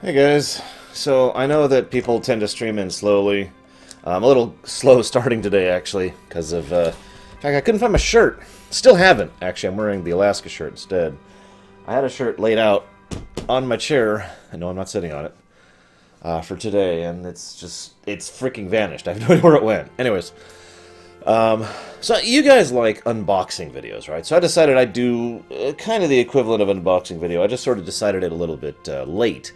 Hey guys, so I know that people tend to stream in slowly. I'm a little slow starting today actually, because of, in fact, I couldn't find my shirt. Still haven't, actually. I'm wearing the Alaska shirt instead. I had a shirt laid out on my chair, I know I'm not sitting on it, for today, and it's freaking vanished. I have no idea where it went. Anyways, so you guys like unboxing videos, right? So I decided I'd do kind of the equivalent of an unboxing video. I just sort of decided it a little bit late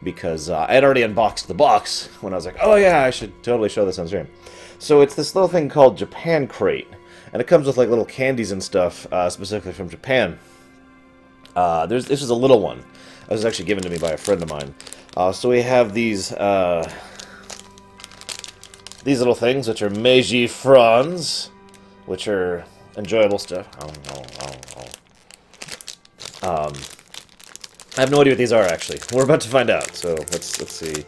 because I had already unboxed the box when I was like, oh yeah, I should totally show this on stream. So it's this little thing called Japan Crate, and it comes with like little candies and stuff, specifically from Japan. This is a little one. It was actually given to me by a friend of mine. So we have these little things, which are Meiji Franz, which are enjoyable stuff. I have no idea what these are, actually. We're about to find out, so let's see.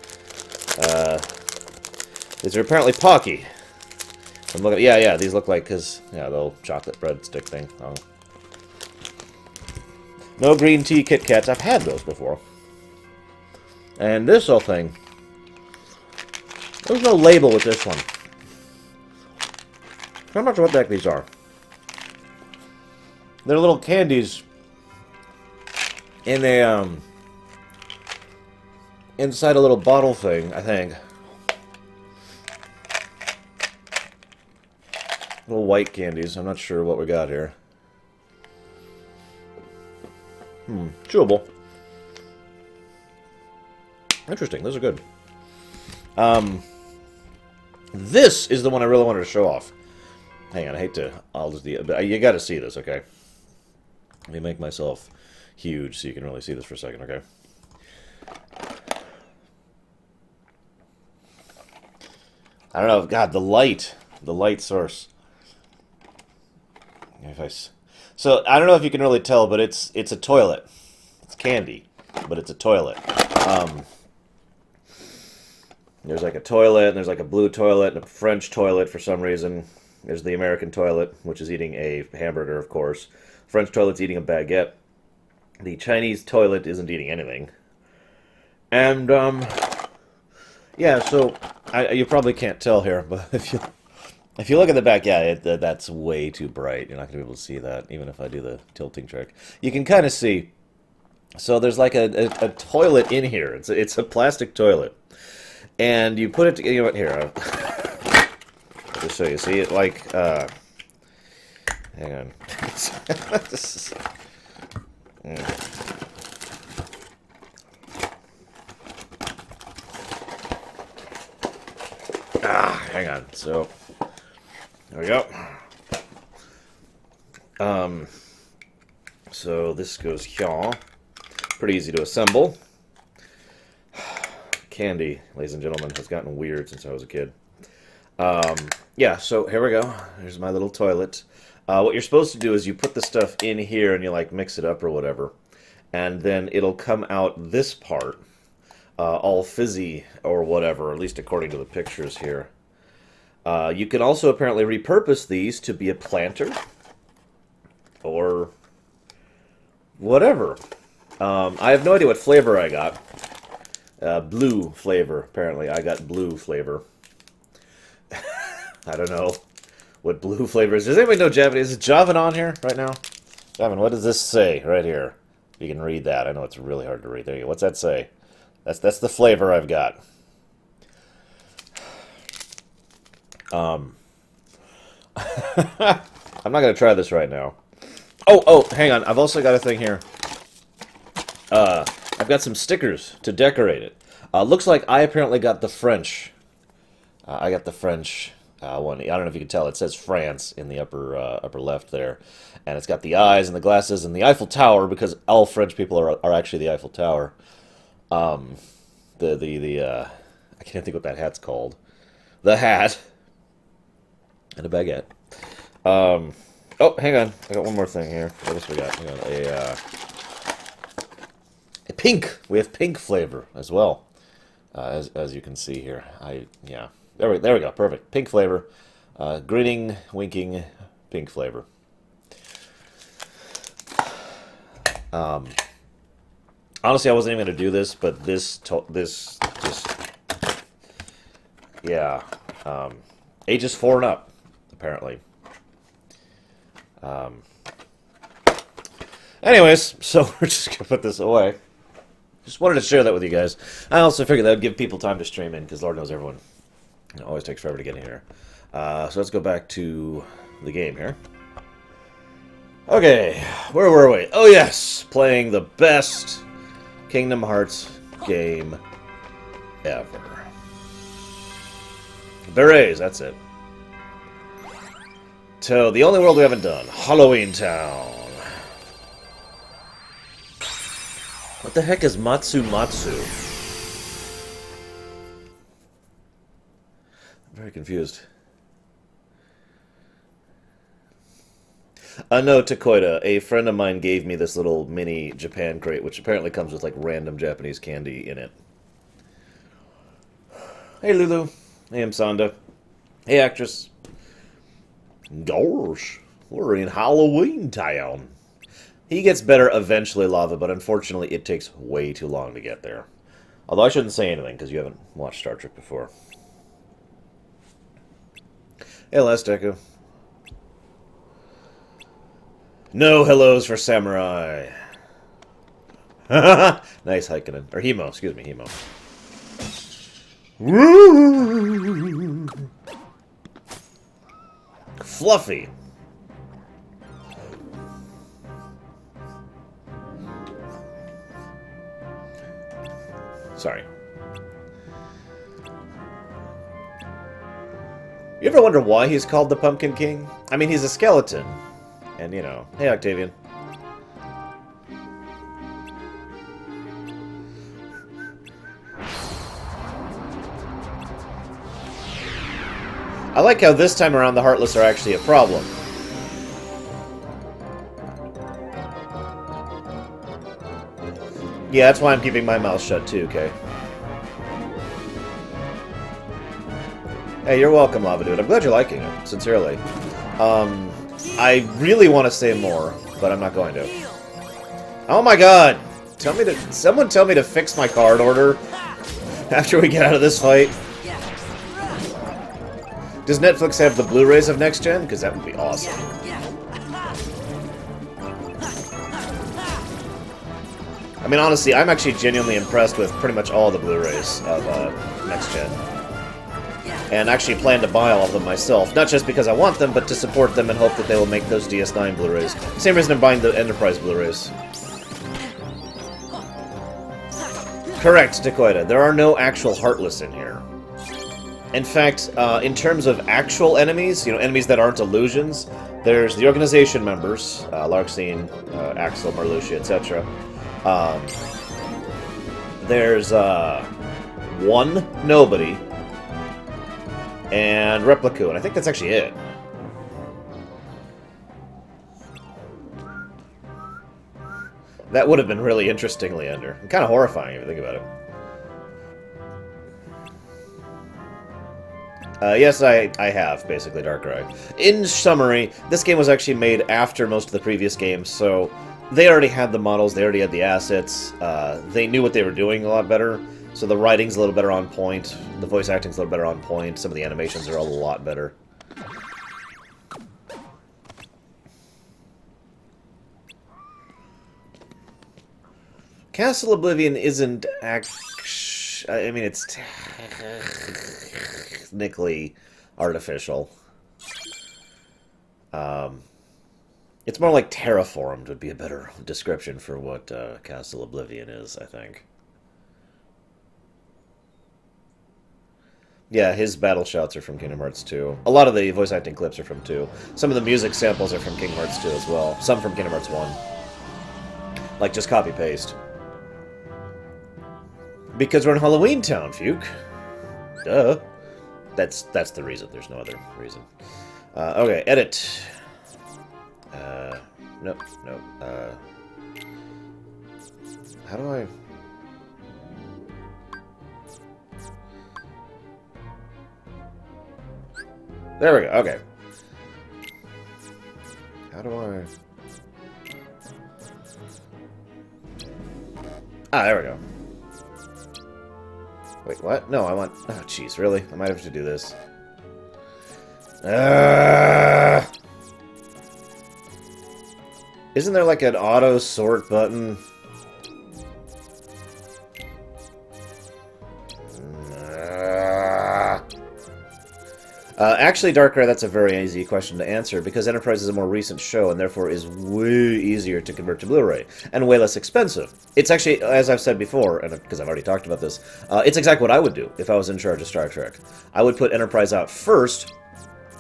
These are apparently Pocky. I'm looking. Yeah, these look like, the little chocolate breadstick thing. Oh. No green tea Kit Kats. I've had those before. And this little thing. There's no label with this one. I'm not sure what the heck these are. They're little candies in a, inside a little bottle thing, I think. Little white candies. I'm not sure what we got here. Chewable. Interesting. Those are good. This is the one I really wanted to show off. Hang on, I hate to... but you gotta see this, okay? Let me make myself huge so you can really see this for a second, okay? I don't know, God, the light source. So, I don't know if you can really tell, but it's a toilet. It's candy, but it's a toilet. There's like a toilet, and there's like a blue toilet, and a French toilet for some reason. There's the American toilet, which is eating a hamburger, of course. French toilet's eating a baguette. The Chinese toilet isn't eating anything. And, yeah, so, you probably can't tell here, but if you look at the back, yeah, that's way too bright. You're not going to be able to see that, even if I do the tilting trick. You can kind of see. So there's like a toilet in here. It's a plastic toilet. And you put it together, you know what, here, I'll just show you. See it like, hang on. Hang on. So, there we go. So this goes here. Pretty easy to assemble. Candy, ladies and gentlemen, has gotten weird since I was a kid. Yeah, so here we go. Here's my little toilet. What you're supposed to do is you put the stuff in here and you like mix it up or whatever. And then it'll come out this part, all fizzy or whatever, at least according to the pictures here. You can also apparently repurpose these to be a planter or whatever. I have no idea what flavor I got. Blue flavor, apparently. I got blue flavor. I don't know what blue flavor is. Does anybody know Japanese? Is Javan on here right now? Javan, what does this say right here? You can read that. I know it's really hard to read. There you go. What's that say? That's the flavor I've got. I'm not going to try this right now. Oh, hang on. I've also got a thing here. I've got some stickers to decorate it. Looks like I apparently got the French. I got the French one. I don't know if you can tell. It says France in the upper left there, and it's got the eyes and the glasses and the Eiffel Tower because all French people are actually the Eiffel Tower. I can't think what that hat's called. The hat and a baguette. Oh, hang on. I got one more thing here. What else we got? Hang on. A pink. We have pink flavor as well, as you can see here. Yeah. There we go. Perfect. Pink flavor. Grinning, winking, pink flavor. Honestly, I wasn't even going to do this, but this just... Yeah. Ages 4 and up, apparently. Anyways, so we're just going to put this away. Just wanted to share that with you guys. I also figured that would give people time to stream in, because Lord knows everyone. It always takes forever to get in here. So let's go back to the game here. Okay, where were we? Oh yes, playing the best Kingdom Hearts game ever. Berets, that's it. So, the only world we haven't done. Halloween Town. What the heck is Matsu Matsu? I'm very confused. No, Takoida. A friend of mine gave me this little mini Japan crate, which apparently comes with, like, random Japanese candy in it. Hey, Lulu. Hey, Msanda. Hey, actress. Gosh, we're in Halloween Town. He gets better eventually, Lava, but unfortunately it takes way too long to get there. Although I shouldn't say anything, because you haven't watched Star Trek before. Hey, Last Echo. No hellos for Samurai. Nice Haikunen. Or Himo, excuse me, Himo. Fluffy. Sorry. You ever wonder why he's called the Pumpkin King? I mean, he's a skeleton. And, you know... Hey, Octavian. I like how this time around the Heartless are actually a problem. Yeah, that's why I'm keeping my mouth shut too, okay? Hey, you're welcome, Lava Dude. I'm glad you're liking it, sincerely. I really want to say more, but I'm not going to. Oh my god! Someone tell me to fix my card order after we get out of this fight. Does Netflix have the Blu-rays of Next Gen? Because that would be awesome. I mean, honestly, I'm actually genuinely impressed with pretty much all the Blu-rays of Next Gen. And actually plan to buy all of them myself. Not just because I want them, but to support them and hope that they will make those DS9 Blu-rays. Same reason I'm buying the Enterprise Blu-rays. Correct, Dakoida. There are no actual Heartless in here. In fact, in terms of actual enemies, you know, enemies that aren't illusions, there's the organization members, Larxene, Axel, Marluxia, etc. There's one nobody, and Repliku, and I think that's actually it. That would have been really interesting, Leander. And kind of horrifying if you think about it. Yes, I have, basically, Darkrai. In summary, this game was actually made after most of the previous games, so they already had the models, they already had the assets, they knew what they were doing a lot better, so the writing's a little better on point, the voice acting's a little better on point, some of the animations are a lot better. Castle Oblivion isn't I mean, it's technically artificial. It's more like terraformed would be a better description for what Castle Oblivion is, I think. Yeah, his battle shouts are from Kingdom Hearts 2. A lot of the voice acting clips are from 2. Some of the music samples are from Kingdom Hearts 2 as well. Some from Kingdom Hearts 1. Like, just copy-paste. Because we're in Halloween Town, Fuke. Duh. That's the reason. There's no other reason. Okay, edit. Nope, nope. How do I... There we go, okay. How do I... Ah, there we go. Wait, what? No, I want... Oh, jeez, really? I might have to do this. Isn't there like an auto sort button? Actually, Darkrai, that's a very easy question to answer, because Enterprise is a more recent show, and therefore is way easier to convert to Blu-ray, and way less expensive. It's actually, as I've said before, and because I've already talked about this, it's exactly what I would do if I was in charge of Star Trek. I would put Enterprise out first,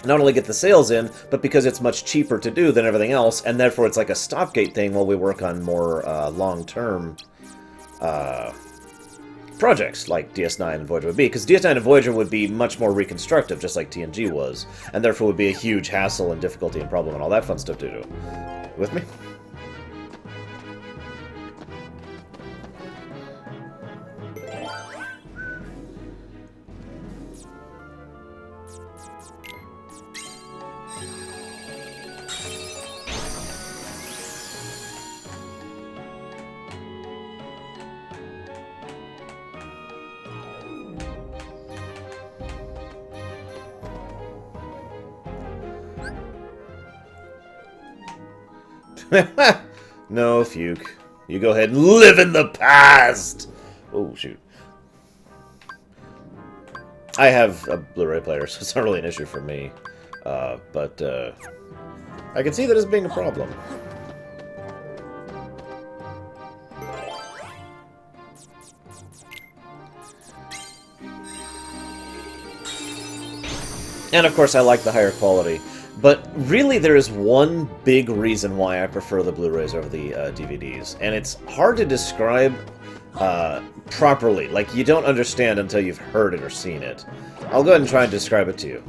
not only get the sales in, but because it's much cheaper to do than everything else, and therefore it's like a stopgate thing while we work on more long-term projects like DS9 and Voyager would be, because DS9 and Voyager would be much more reconstructive, just like TNG was, and therefore would be a huge hassle and difficulty and problem and all that fun stuff to do. With me? No, Fuke. You go ahead and live in the past! Oh, shoot. I have a Blu-ray player, so it's not really an issue for me. But I can see that as being a problem. And of course, I like the higher quality. But really, there is one big reason why I prefer the Blu-rays over the DVDs. And it's hard to describe properly. Like, you don't understand until you've heard it or seen it. I'll go ahead and try and describe it to you.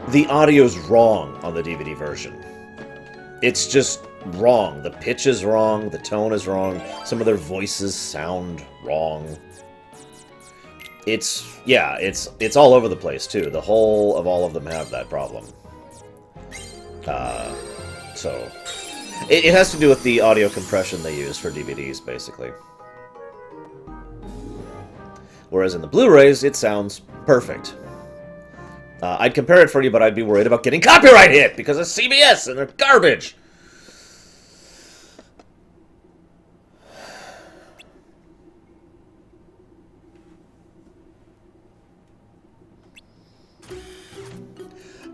The audio's wrong on the DVD version. It's just wrong. The pitch is wrong, the tone is wrong, some of their voices sound wrong. It's all over the place, too. The whole of all of them have that problem. So, it has to do with the audio compression they use for DVDs, basically. Whereas in the Blu-rays, it sounds perfect. I'd compare it for you, but I'd be worried about getting copyright hit, because it's CBS, and they're garbage!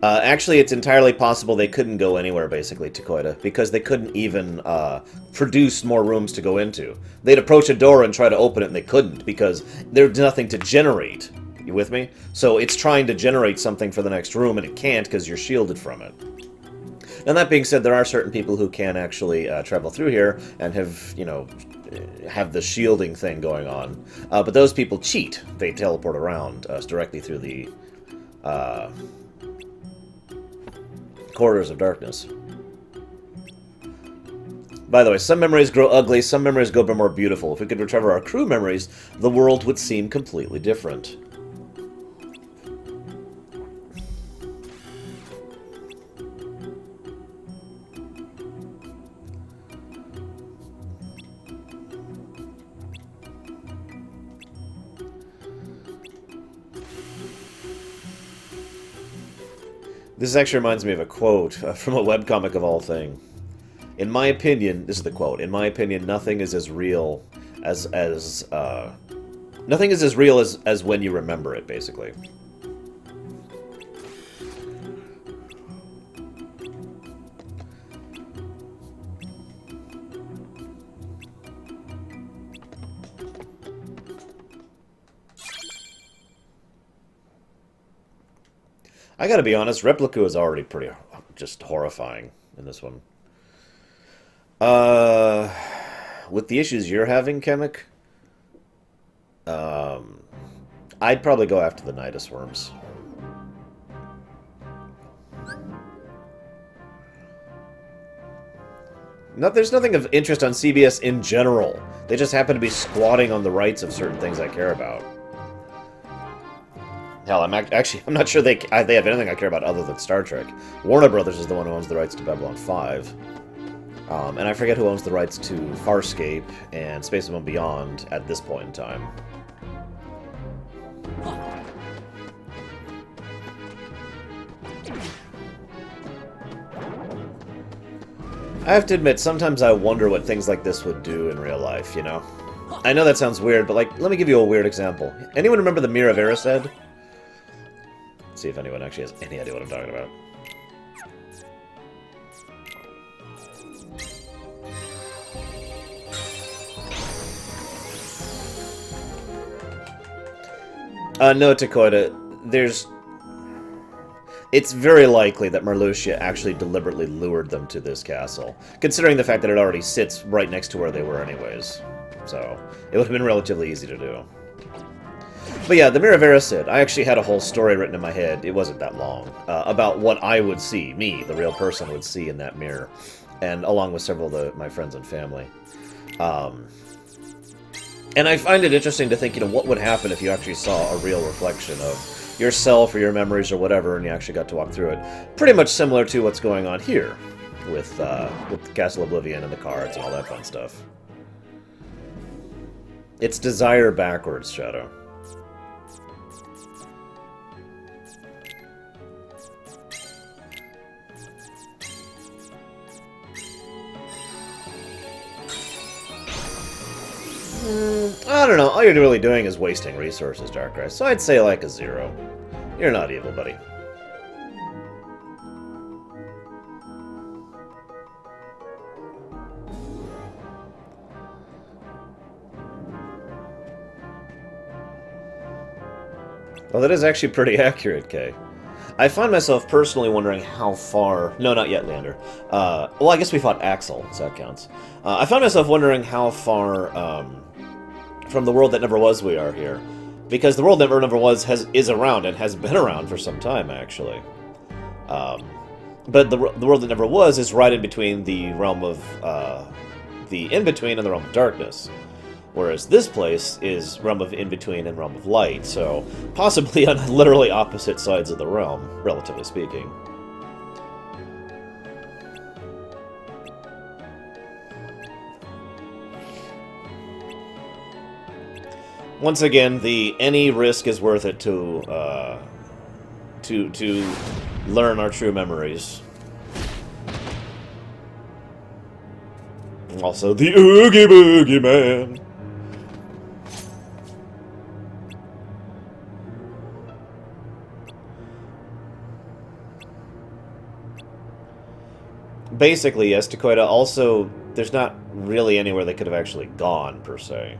Actually, it's entirely possible they couldn't go anywhere, basically, to Koita, because they couldn't even produce more rooms to go into. They'd approach a door and try to open it, and they couldn't, because there's nothing to generate. You with me? So it's trying to generate something for the next room, and it can't because you're shielded from it. And that being said, there are certain people who can actually travel through here and have, you know, have the shielding thing going on. But those people cheat. They teleport around directly through the corridors of darkness. By the way, some memories grow ugly, some memories go more beautiful. If we could recover our crew memories, the world would seem completely different. This actually reminds me of a quote from a webcomic of all thing. In my opinion, this is the quote, in my opinion, nothing is as real as nothing is as real as when you remember it, basically. I gotta be honest, Replica is already pretty just horrifying in this one. With the issues you're having, Chemic, I'd probably go after the Nidus worms. There's nothing of interest on CBS in general. They just happen to be squatting on the rights of certain things I care about. Hell, I'm not sure they have anything I care about other than Star Trek. Warner Brothers is the one who owns the rights to Babylon 5. And I forget who owns the rights to Farscape and Space Marine Beyond at this point in time. I have to admit, sometimes I wonder what things like this would do in real life, you know? I know that sounds weird, but, like, let me give you a weird example. Anyone remember the Mirror of Erised? Let's see if anyone actually has any idea what I'm talking about. No, Takoida, it's very likely that Marluxia actually deliberately lured them to this castle, considering the fact that it already sits right next to where they were anyways. So, it would have been relatively easy to do. But yeah, the Mirror of Erised, I actually had a whole story written in my head, it wasn't that long, about what I would see, me, the real person, would see in that mirror, and along with several of my friends and family. And I find it interesting to think, you know, what would happen if you actually saw a real reflection of yourself or your memories or whatever, and you actually got to walk through it. Pretty much similar to what's going on here with Castle Oblivion and the cards and all that fun stuff. It's desire backwards, Shadow. I don't know. All you're really doing is wasting resources, Darkrai. So I'd say like a 0. You're not evil, buddy. Well, that is actually pretty accurate, Kay. I find myself personally wondering how far... No, not yet, Leander. Well, I guess we fought Axel, so that counts. I found myself wondering how far... from the world that never was we are here, because the world that never was is around and has been around for some time actually, but the world that never was is right in between the realm of the in-between and the realm of darkness, whereas this place is realm of in-between and realm of light, so possibly on literally opposite sides of the realm, relatively speaking. Once again, any risk is worth it to learn our true memories. Also, the Oogie Boogie Man. Basically, yes, Takoida. Also, there's not really anywhere they could have actually gone, per se.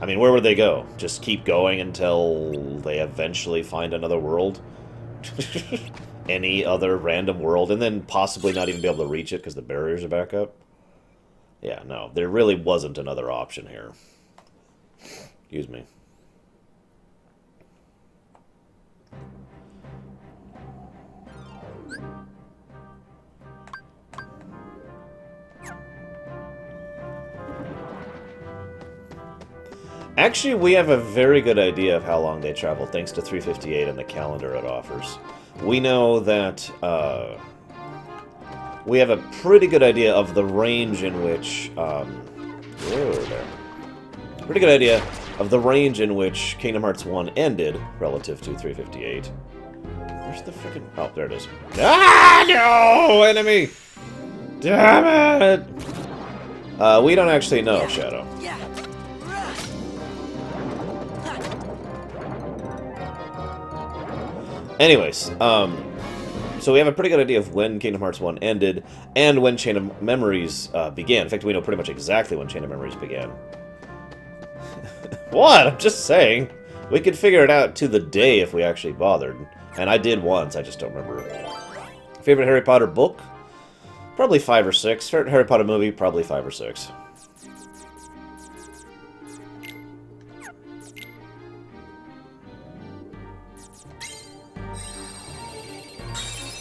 I mean, where would they go? Just keep going until they eventually find another world? Any other random world, and then possibly not even be able to reach it because the barriers are back up? Yeah, no, there really wasn't another option here. Excuse me. Actually, we have a very good idea of how long they travel, thanks to 358 and the calendar it offers. We know that, we have a pretty good idea of the range in which, pretty good idea of the range in which Kingdom Hearts 1 ended, relative to 358. Where's the frickin'... Oh, there it is. Ah, no! Enemy! Damn it! We don't actually know, Shadow. Anyways, so we have a pretty good idea of when Kingdom Hearts 1 ended, and when Chain of Memories began. In fact, we know pretty much exactly when Chain of Memories began. What? I'm just saying. We could figure it out to the day if we actually bothered. And I did once, I just don't remember. Favorite Harry Potter book? Probably 5 or 6. Favorite Harry Potter movie? Probably 5 or 6.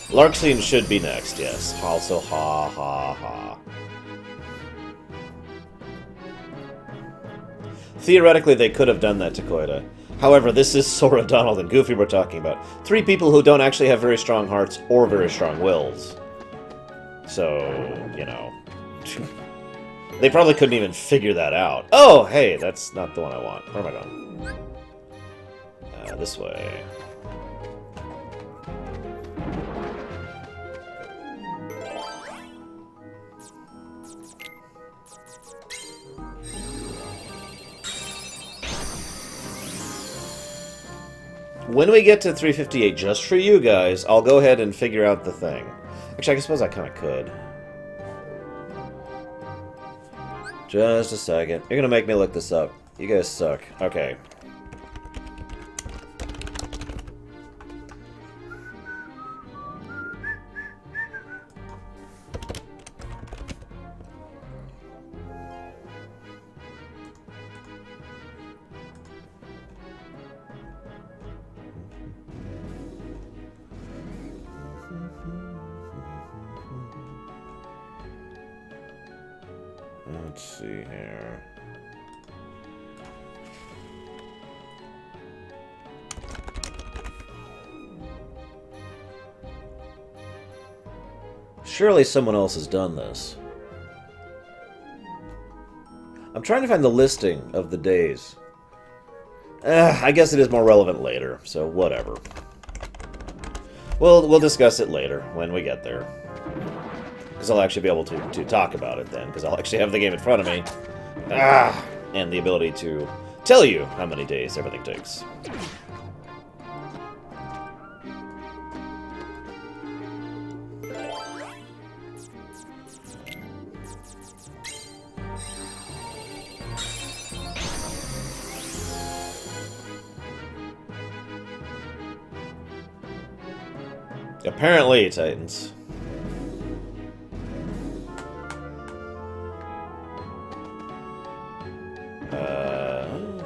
Larxene should be next, yes. Also, ha ha ha. Theoretically, they could have done that to Koida. However, this is Sora, Donald, and Goofy we're talking about. 3 people who don't actually have very strong hearts or very strong wills. So, you know. They probably couldn't even figure that out. Oh, hey, that's not the one I want. Where am I going? This way. When we get to 358, just for you guys, I'll go ahead and figure out the thing. Actually, I suppose I kind of could. Just a second. You're gonna make me look this up. You guys suck. Okay. Let's see here. Surely someone else has done this. I'm trying to find the listing of the days. I guess it is more relevant later, so whatever. We'll discuss it later when we get there. Because I'll actually be able to talk about it then, because I'll actually have the game in front of me. And the ability to tell you how many days everything takes. Apparently, Titans.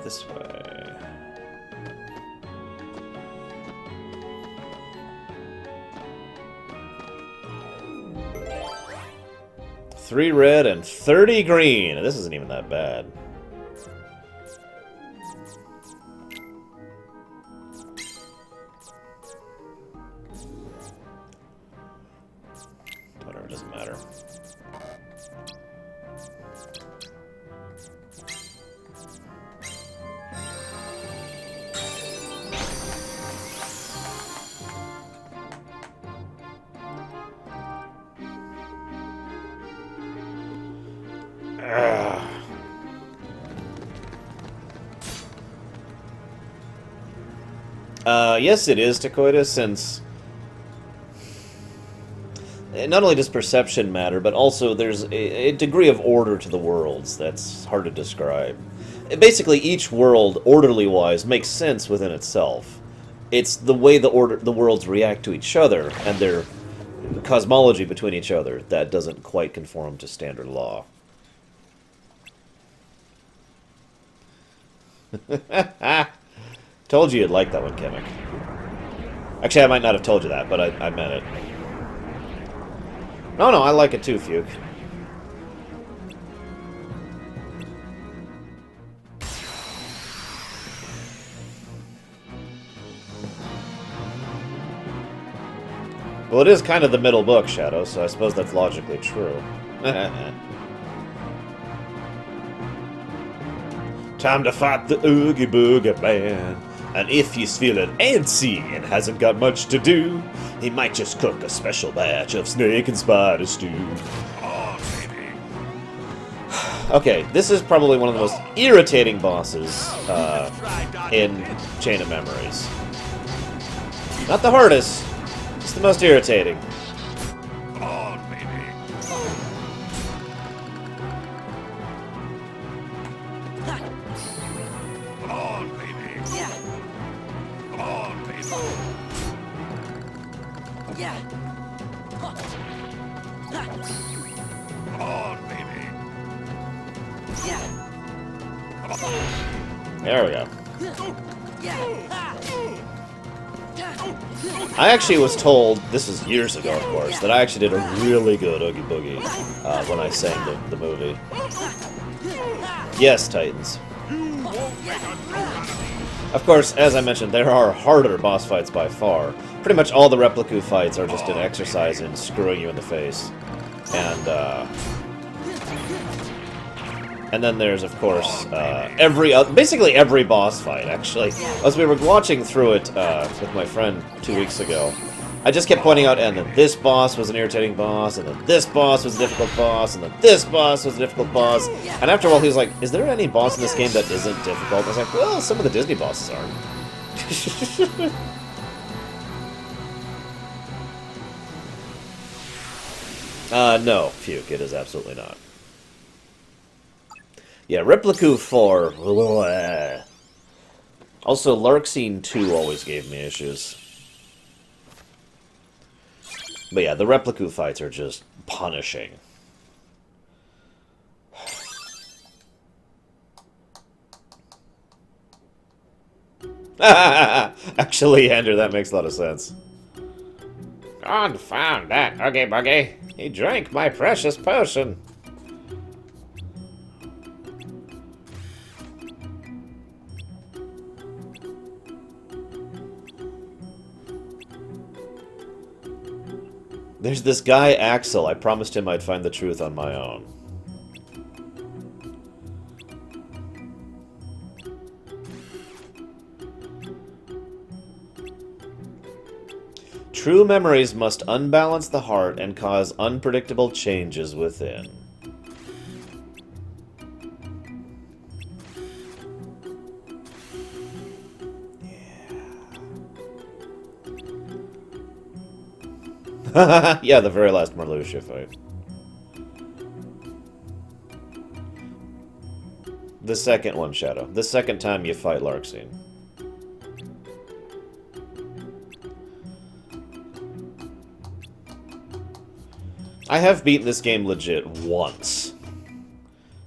This way. Three red and 30 green. This isn't even that bad. Whatever, it doesn't matter. Yes, it is, Takoida, since not only does perception matter, but also there's a degree of order to the worlds that's hard to describe. Basically, each world, orderly-wise, makes sense within itself. It's the way the worlds react to each other, and their cosmology between each other, that doesn't quite conform to standard law. Told you you'd like that one, Kemek. Actually, I might not have told you that, but I meant it. No, I like it too, Fuke. Well, it is kind of the middle book, Shadow, so I suppose that's logically true. Time to fight the Oogie Boogie Man. And if he's feeling antsy and hasn't got much to do, he might just cook a special batch of snake and spider stew. Oh, baby. Okay, this is probably one of the most irritating bosses in Chain of Memories. Not the hardest, just the most irritating. Oh, baby. There we go. I actually was told, this is years ago of course, that I actually did a really good Oogie Boogie when I sang the movie. Yes, Titans. Of course, as I mentioned, there are harder boss fights by far. Pretty much all the Repliku fights are just an exercise in screwing you in the face. And then there's, of course, basically every boss fight, actually. As we were watching through it with my friend 2 weeks ago, I just kept pointing out, and then this boss was an irritating boss, and then this boss was a difficult boss, and then this boss was a difficult boss. And after a while, he was like, is there any boss in this game that isn't difficult? I was like, well, some of the Disney bosses aren't. No, Fuke, it is absolutely not. Yeah, Repliku 4. Bleh. Also, Larkscene 2 always gave me issues. But yeah, the Repliku fights are just punishing. Actually, Andrew, that makes a lot of sense. Confound that Oogie Buggy. He drank my precious potion. There's this guy, Axel. I promised him I'd find the truth on my own. True memories must unbalance the heart and cause unpredictable changes within. Yeah, the very last Marluxia fight. The second one, Shadow. The second time you fight Larkscene. I have beaten this game legit once.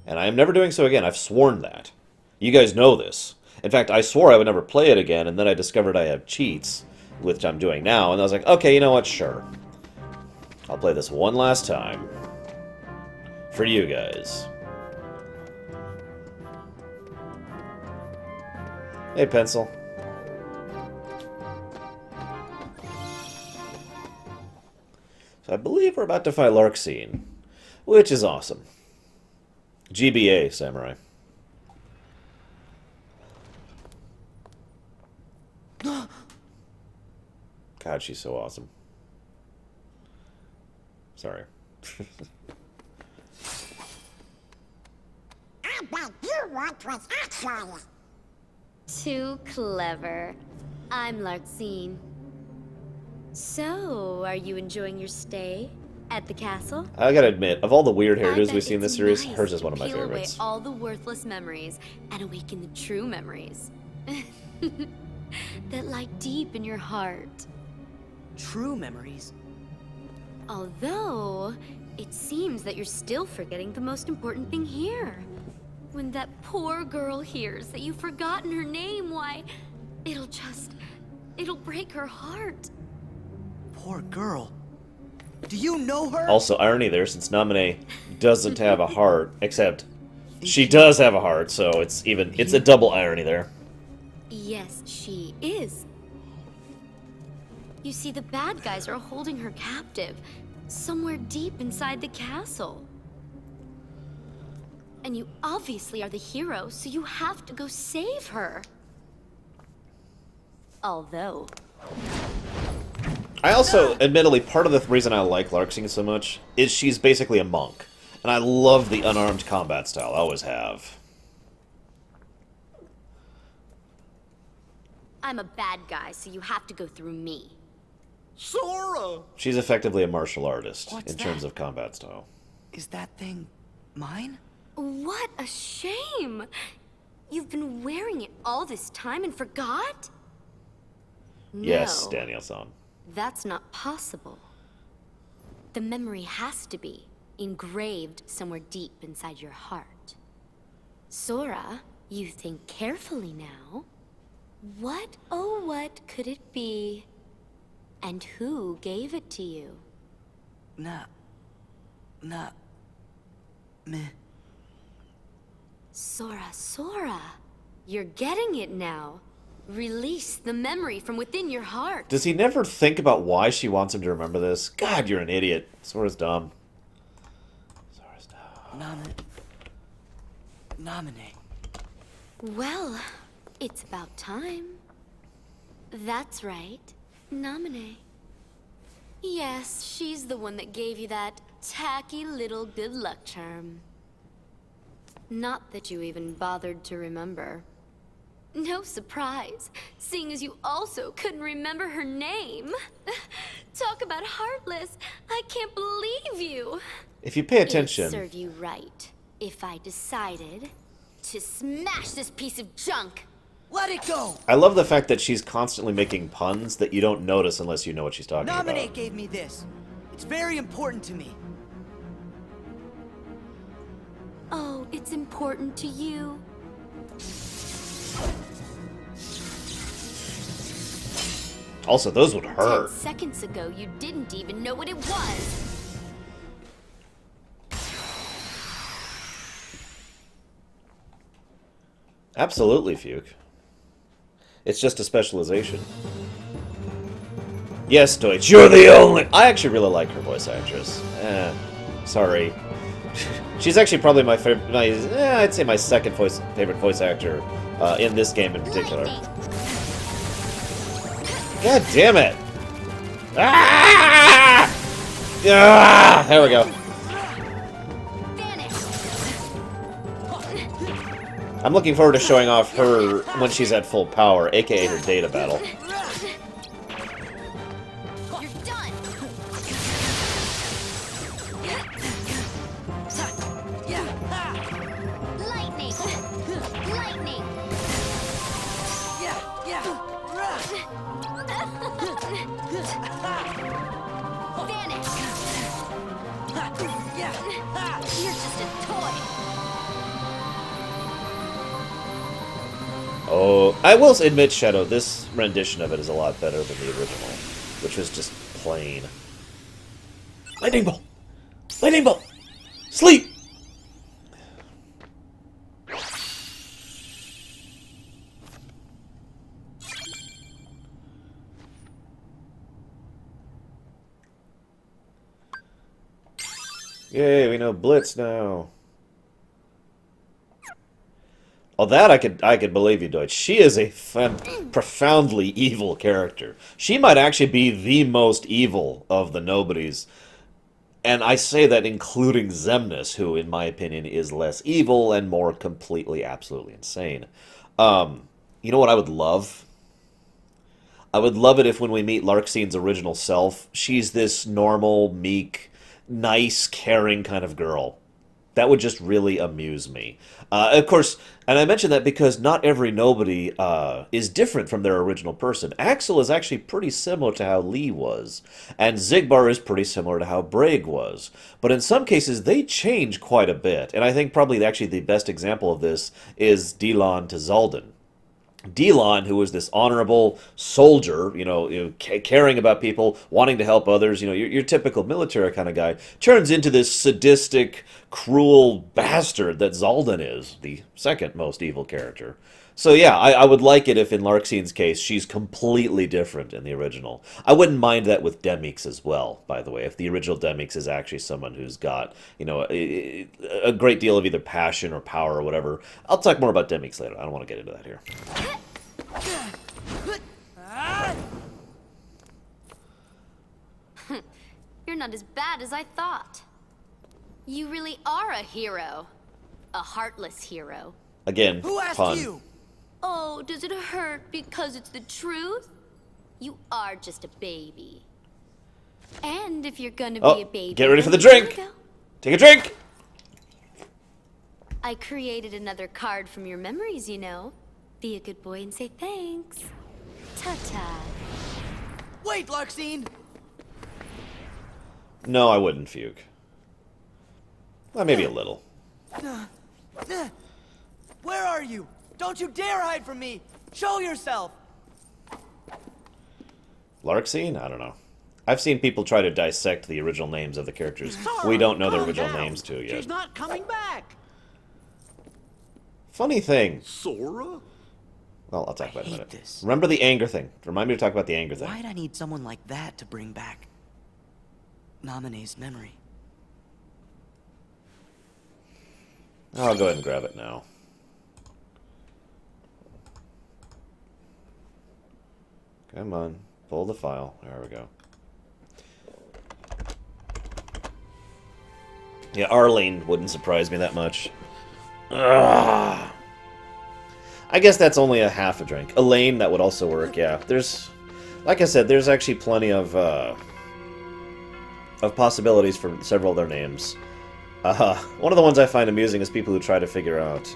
And I am never doing so again. I've sworn that. You guys know this. In fact, I swore I would never play it again, and then I discovered I have cheats, which I'm doing now, and I was like, okay, you know what, sure. I'll play this one last time. For you guys. Hey, Pencil. So I believe we're about to fight Larkscene, which is awesome. GBA, Samurai. God, she's so awesome. Sorry. I bet you want was actually. Too clever. I'm Larkscene. So, are you enjoying your stay at the castle? I gotta admit, of all the weird I hairdos bet we see in this it's series, nice hers is to one of my peel away favorites. all the worthless memories and awaken the true memories that lie deep in your heart. True memories? Although, it seems that you're still forgetting the most important thing here. When that poor girl hears that you've forgotten her name, why, it'll break her heart. Poor girl. Do you know her? Also, irony there, since Naminé doesn't have a heart, except she does have a heart, so it's a double irony there. Yes, she is. You see, the bad guys are holding her captive, somewhere deep inside the castle. And you obviously are the hero, so you have to go save her. Although... I also, admittedly, part of the reason I like Larkscene so much is she's basically a monk. And I love the unarmed combat style, I always have. I'm a bad guy, so you have to go through me. Sora! She's effectively a martial artist What's in terms that? of combat style. Is that thing mine? What a shame! You've been wearing it all this time and forgot? Yes, No, Daniel-san. that's not possible. The memory has to be engraved somewhere deep inside your heart. Sora, you think carefully now. What, oh what could it be? And who gave it to you? Nah. Meh. Sora, Sora, you're getting it now. Release the memory from within your heart. Does he never think about why she wants him to remember this? God, you're an idiot. Sora's dumb. Sora's dumb. Nominate. Well, it's about time. That's right. Nominate. Yes, she's the one that gave you that tacky little good luck charm. Not that you even bothered to remember. No surprise, seeing as you also couldn't remember her name. Talk about heartless. I can't believe you. If you pay attention... It'd serve you right if I decided to smash this piece of junk. Let it go! I love the fact that she's constantly making puns that you don't notice unless you know what she's talking Nominate about. gave me this. It's very important to me. Oh, it's important to you. Also, those would 10 hurt. seconds ago, you didn't even know what it was. Absolutely, Fuke. It's just a specialization. Yes, Deutsch, you're the only... I actually really like her voice actress. Sorry. She's actually probably my favorite... I'd say my second favorite voice actor in this game in particular. God damn it! Ah! Ah! There we go. I'm looking forward to showing off her when she's at full power, aka her data battle. You're done. Lightning. Lightning. Vanish. You're just a toy. Oh, I will admit, Shadow, this rendition of it is a lot better than the original, which was just plain. Lightning bolt! Lightning bolt! Sleep! Yay, we know Blitz now. Oh, that I could believe you, Deutsch. She is a profoundly evil character. She might actually be the most evil of the nobodies. And I say that including Xemnas, who, in my opinion, is less evil and more completely, absolutely insane. You know what I would love? I would love it if when we meet Larxine's original self, she's this normal, meek, nice, caring kind of girl. That would just really amuse me. Of course, and I mention that because not every nobody is different from their original person. Axel is actually pretty similar to how Lee was, and Xigbar is pretty similar to how Braig was. But in some cases, they change quite a bit, and I think probably actually the best example of this is Dilan to Zaldan. Dilan, who was this honorable soldier, caring about people, wanting to help others, your typical military kind of guy, turns into this sadistic, cruel bastard that Zaldan is, the second most evil character. So yeah, I would like it if in Larxine's case, she's completely different in the original. I wouldn't mind that with Demix as well, by the way, if the original Demix is actually someone who's got, a great deal of either passion or power or whatever. I'll talk more about Demix later. I don't want to get into that here. You're not as bad as I thought. You really are a hero. A heartless hero. Again, Who asked pun. you? Oh, does it hurt because it's the truth? You are just a baby. And if you're gonna be a baby... Get ready for the then drink! here we go. Take a drink! I created another card from your memories, Be a good boy and say thanks. Ta-ta. Wait, Larxene! No, I wouldn't, Fuke. Well, maybe a little. Where are you? Don't you dare hide from me! Show yourself! Larxene? I don't know. I've seen people try to dissect the original names of the characters. Sora, We don't know their calm original down. names too yet. She's not coming back. Funny thing, Sora? Well, I'll talk about it in a hate minute. this. Remember the anger thing. Remind me to talk about the anger thing. Why'd I need someone like that to bring back Naminé's memory? I'll go ahead and grab it now. Come on. Pull the file. There we go. Yeah, Arlene wouldn't surprise me that much. Ugh. I guess that's only a half a drink. Elaine, that would also work, yeah. There's... Like I said, there's actually plenty of possibilities for several of their names. One of the ones I find amusing is people who try to figure out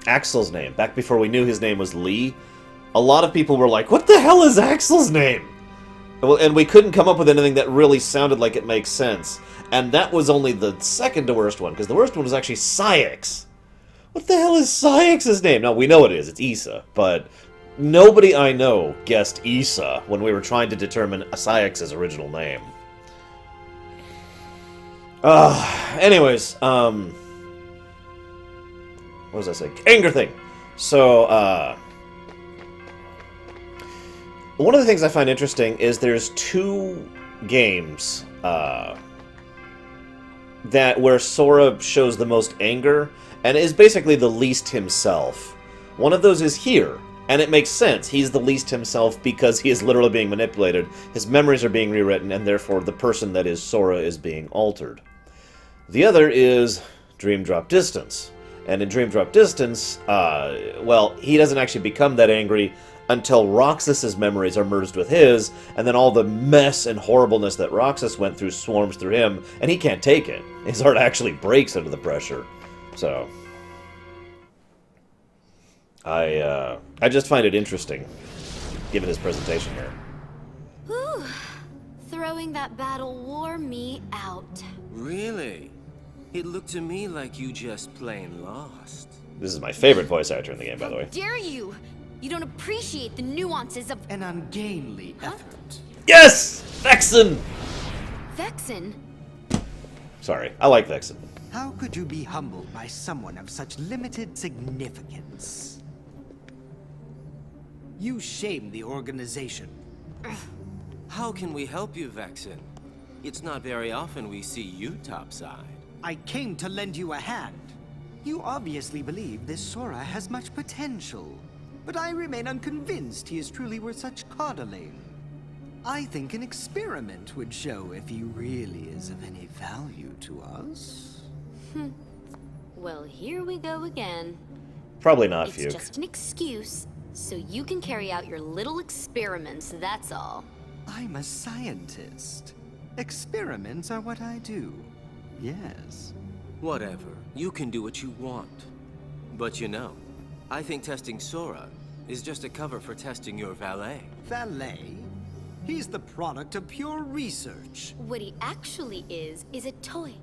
Axel's name. Back before we knew his name was Lee, a lot of people were like, what the hell is Axel's name? Well, and we couldn't come up with anything that really sounded like it makes sense. And that was only the second to worst one, because the worst one was actually Syx. What the hell is Syx's name? Now, we know it is. It's Issa. But nobody I know guessed Issa when we were trying to determine Syx's original name. Anyways, what was I saying? Anger thing. So, one of the things I find interesting is there's two games that where Sora shows the most anger and is basically the least himself. One of those is here, and it makes sense. He's the least himself because he is literally being manipulated. His memories are being rewritten, and therefore the person that is Sora is being altered. The other is Dream Drop Distance. And in Dream Drop Distance, well, he doesn't actually become that angry until Roxas's memories are merged with his, and then all the mess and horribleness that Roxas went through swarms through him, and he can't take it. His heart actually breaks under the pressure. So, I just find it interesting, given his presentation here. Whew. Throwing that battle wore me out. Really? It looked to me like you just plain lost. This is my favorite voice actor in the game, by the way. How dare you! You don't appreciate the nuances of... An ungainly effort. Yes! Vexen! Vexen? Sorry, I like Vexen. How could you be humbled by someone of such limited significance? You shame the organization. How can we help you, Vexen? It's not very often we see you topside. I came to lend you a hand. You obviously believe this Sora has much potential, but I remain unconvinced he is truly worth such coddling. I think an experiment would show if he really is of any value to us. Well, here we go again. Probably not, It's Fuke. just an excuse, so you can carry out your little experiments, that's all. I'm a scientist. Experiments are what I do. Yes. Whatever. You can do what you want. But you know, I think testing Sora is just a cover for testing your valet. Valet? He's the product of pure research. What he actually is a toy.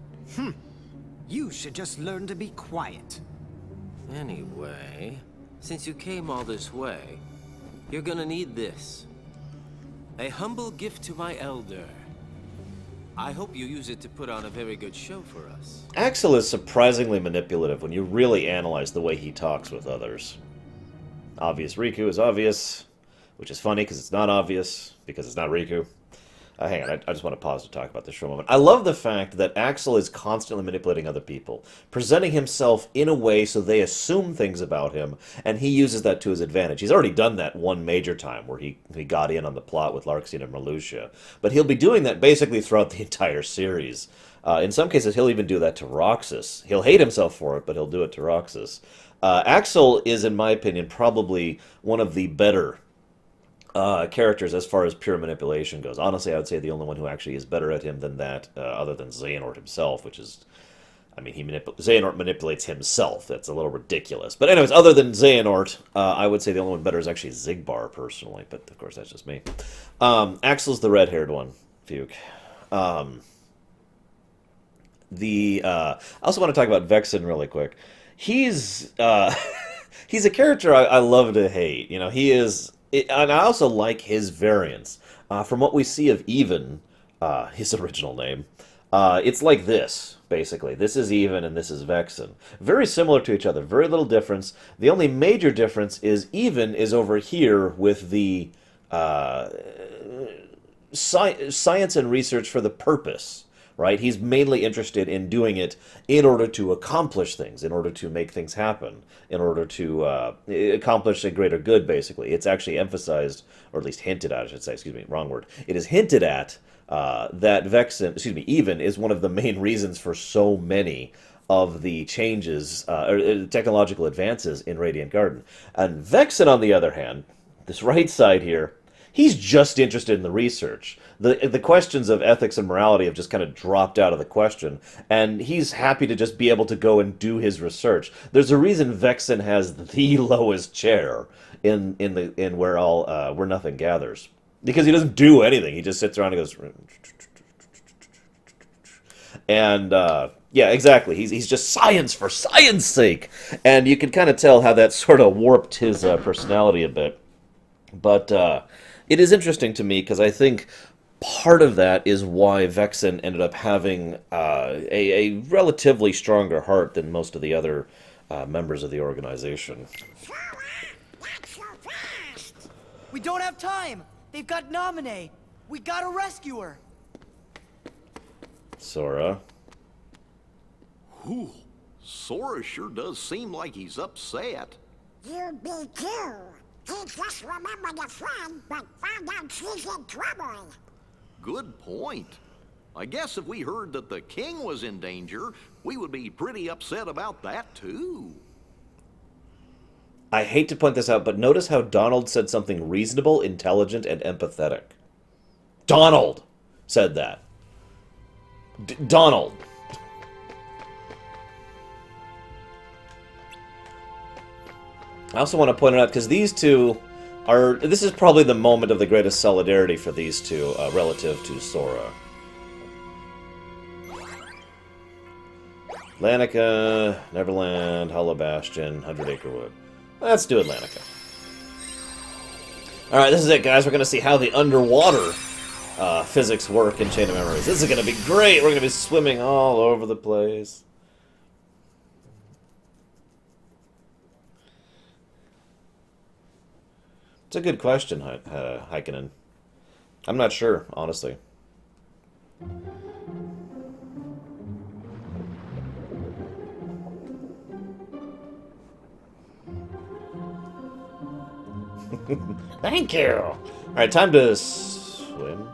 You should just learn to be quiet. Anyway, since you came all this way, you're gonna need this. A humble gift to my elder. I hope you use it to put on a very good show for us. Axel is surprisingly manipulative when you really analyze the way he talks with others. Obvious Riku is obvious, which is funny because it's not obvious, because it's not Riku. Hang on, I just want to pause to talk about this for a moment. I love the fact that Axel is constantly manipulating other people, presenting himself in a way so they assume things about him, and he uses that to his advantage. He's already done that one major time where he got in on the plot with Larxian and Marluxia, but he'll be doing that basically throughout the entire series. In some cases, he'll even do that to Roxas. He'll hate himself for it, but he'll do it to Roxas. Axel is, in my opinion, probably one of the better characters as far as pure manipulation goes. Honestly, I would say the only one who actually is better at him than that, other than Xehanort himself, which is, I mean, Xehanort manipulates himself. That's a little ridiculous. But anyways, other than Xehanort, I would say the only one better is actually Xigbar, personally. But, of course, that's just me. Axel's the red-haired one, Fuke. I also want to talk about Vexen really quick. He's he's a character I love to hate. You know, he is... And I also like his variants. From what we see of Even, his original name, It's like this, basically. This is Even and this is Vexen. Very similar to each other, very little difference. The only major difference is Even is over here with the science and research for the purpose, right? He's mainly interested in doing it in order to accomplish things, in order to make things happen, in order to accomplish a greater good, basically. It's actually emphasized, or at least hinted at, I should say, excuse me, wrong word. It is hinted at that Even is one of the main reasons for so many of the changes, or technological advances in Radiant Garden. And Vexen, on the other hand, this right side here, he's just interested in the research. The questions of ethics and morality have just kind of dropped out of the question, and he's happy to just be able to go and do his research. There's a reason Vexen has the lowest chair in where nothing gathers, because he doesn't do anything. He just sits around and goes, and yeah, exactly. He's just science for science sake, and you can kind of tell how that sort of warped his personality a bit. But it is interesting to me because I think part of that is why Vexen ended up having a relatively stronger heart than most of the other members of the organization. Not so fast! We don't have time! They've got Naminé! We gotta rescue her! Sora. Whew. Sora sure does seem like he's upset. You be too. He just remembered a friend, but found out she's in trouble. Good point. I guess if we heard that the king was in danger, we would be pretty upset about that, too. I hate to point this out, but notice how Donald said something reasonable, intelligent, and empathetic. Donald said that. Donald. I also want to point it out because these two are... This is probably the moment of the greatest solidarity for these two relative to Sora. Atlantica, Neverland, Hollow Bastion, 100 Acre Wood. Let's do Atlantica. Alright, this is it, guys. We're going to see how the underwater physics work in Chain of Memories. This is going to be great. We're going to be swimming all over the place. It's a good question, Heikkinen. I'm not sure, honestly. Thank you! Alright, time to swim.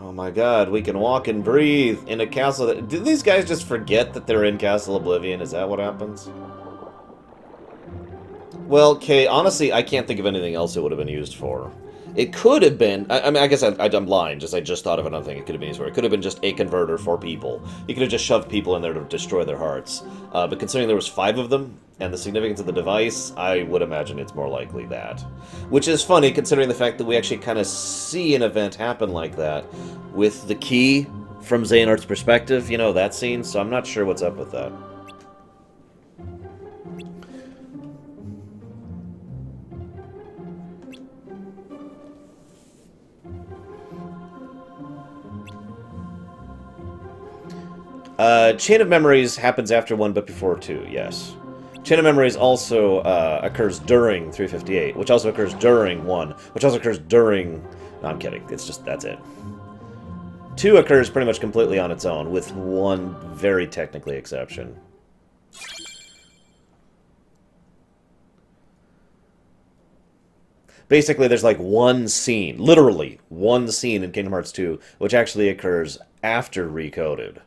Oh my god, we can walk and breathe in a castle that... Did these guys just forget that they're in Castle Oblivion? Is that what happens? Well, okay, honestly, I can't think of anything else it would have been used for. It could have been... I mean, I guess I'm lying. I just thought of another thing it could have been used for. It could have been just a converter for people. You could have just shoved people in there to destroy their hearts. But considering there was 5 of them, and the significance of the device, I would imagine it's more likely that. Which is funny, considering the fact that we actually kind of see an event happen like that with the key from Xehanort's perspective, you know, that scene, so I'm not sure what's up with that. Chain of Memories happens after 1 but before 2, yes. Chain of Memories also occurs during 358, which also occurs during 1, which also occurs during... No, I'm kidding. It's just, that's it. 2 occurs pretty much completely on its own, with one very technically exception. Basically, there's like one scene, literally one scene in Kingdom Hearts 2, which actually occurs after Recoded.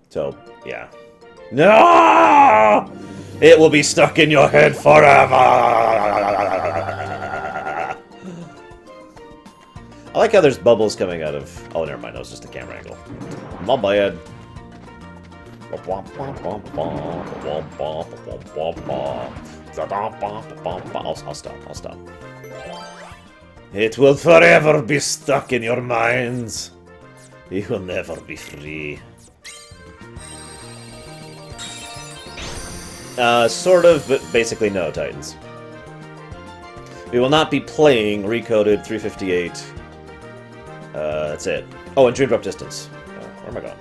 So, yeah. No! It will be stuck in your head forever! I like how there's bubbles coming out of... Oh, never mind, that was just a camera angle. My bad. I'll stop. It will forever be stuck in your minds. You will never be free. Sort of, but basically no, Titans. We will not be playing Recoded 358. That's it. Oh, and Dream Drop Distance. Where am I going?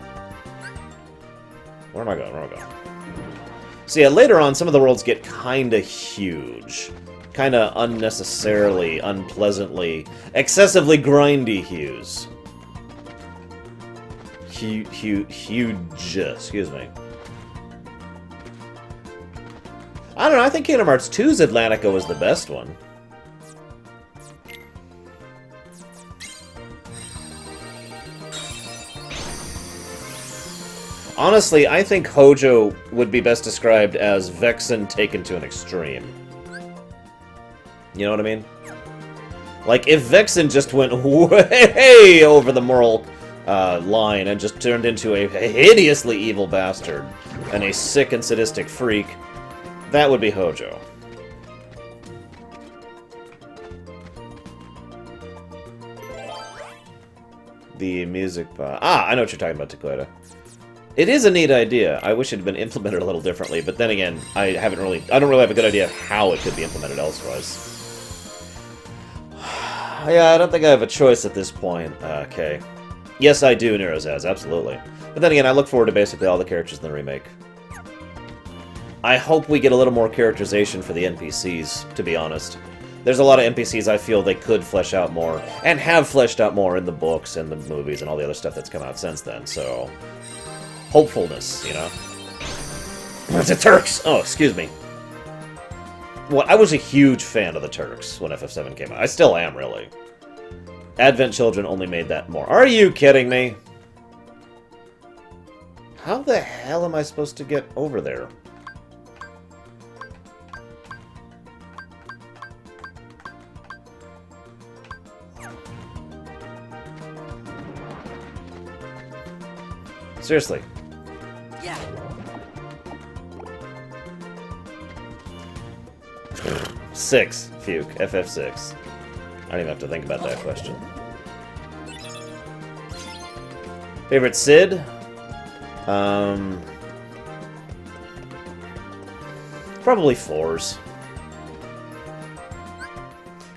Where am I going? Where am I going? So yeah, later on, some of the worlds get kinda huge. Kinda unnecessarily, unpleasantly, excessively grindy hues. Huge. Excuse me. I don't know, I think Kingdom Hearts 2's Atlantica was the best one. Honestly, I think Hojo would be best described as Vexen taken to an extreme. You know what I mean? Like, if Vexen just went way over the moral line and just turned into a hideously evil bastard and a sick and sadistic freak, that would be Hojo. The music... I know what you're talking about, Takoida. It is a neat idea. I wish it had been implemented a little differently, but then again, I don't really have a good idea of how it could be implemented elsewise. Yeah, I don't think I have a choice at this point. Okay. Yes, I do, Nerozaz, absolutely. But then again, I look forward to basically all the characters in the remake. I hope we get a little more characterization for the NPCs, to be honest. There's a lot of NPCs I feel they could flesh out more, and have fleshed out more in the books and the movies and all the other stuff that's come out since then, so... hopefulness, you know? It's the Turks! Oh, excuse me. Well, I was a huge fan of the Turks when FF7 came out. I still am, really. Advent Children only made that more. Are you kidding me? How the hell am I supposed to get over there? Seriously. Yeah. 6, Fuke. FF6. I don't even have to think about that question. Favorite Sid? Probably 4s.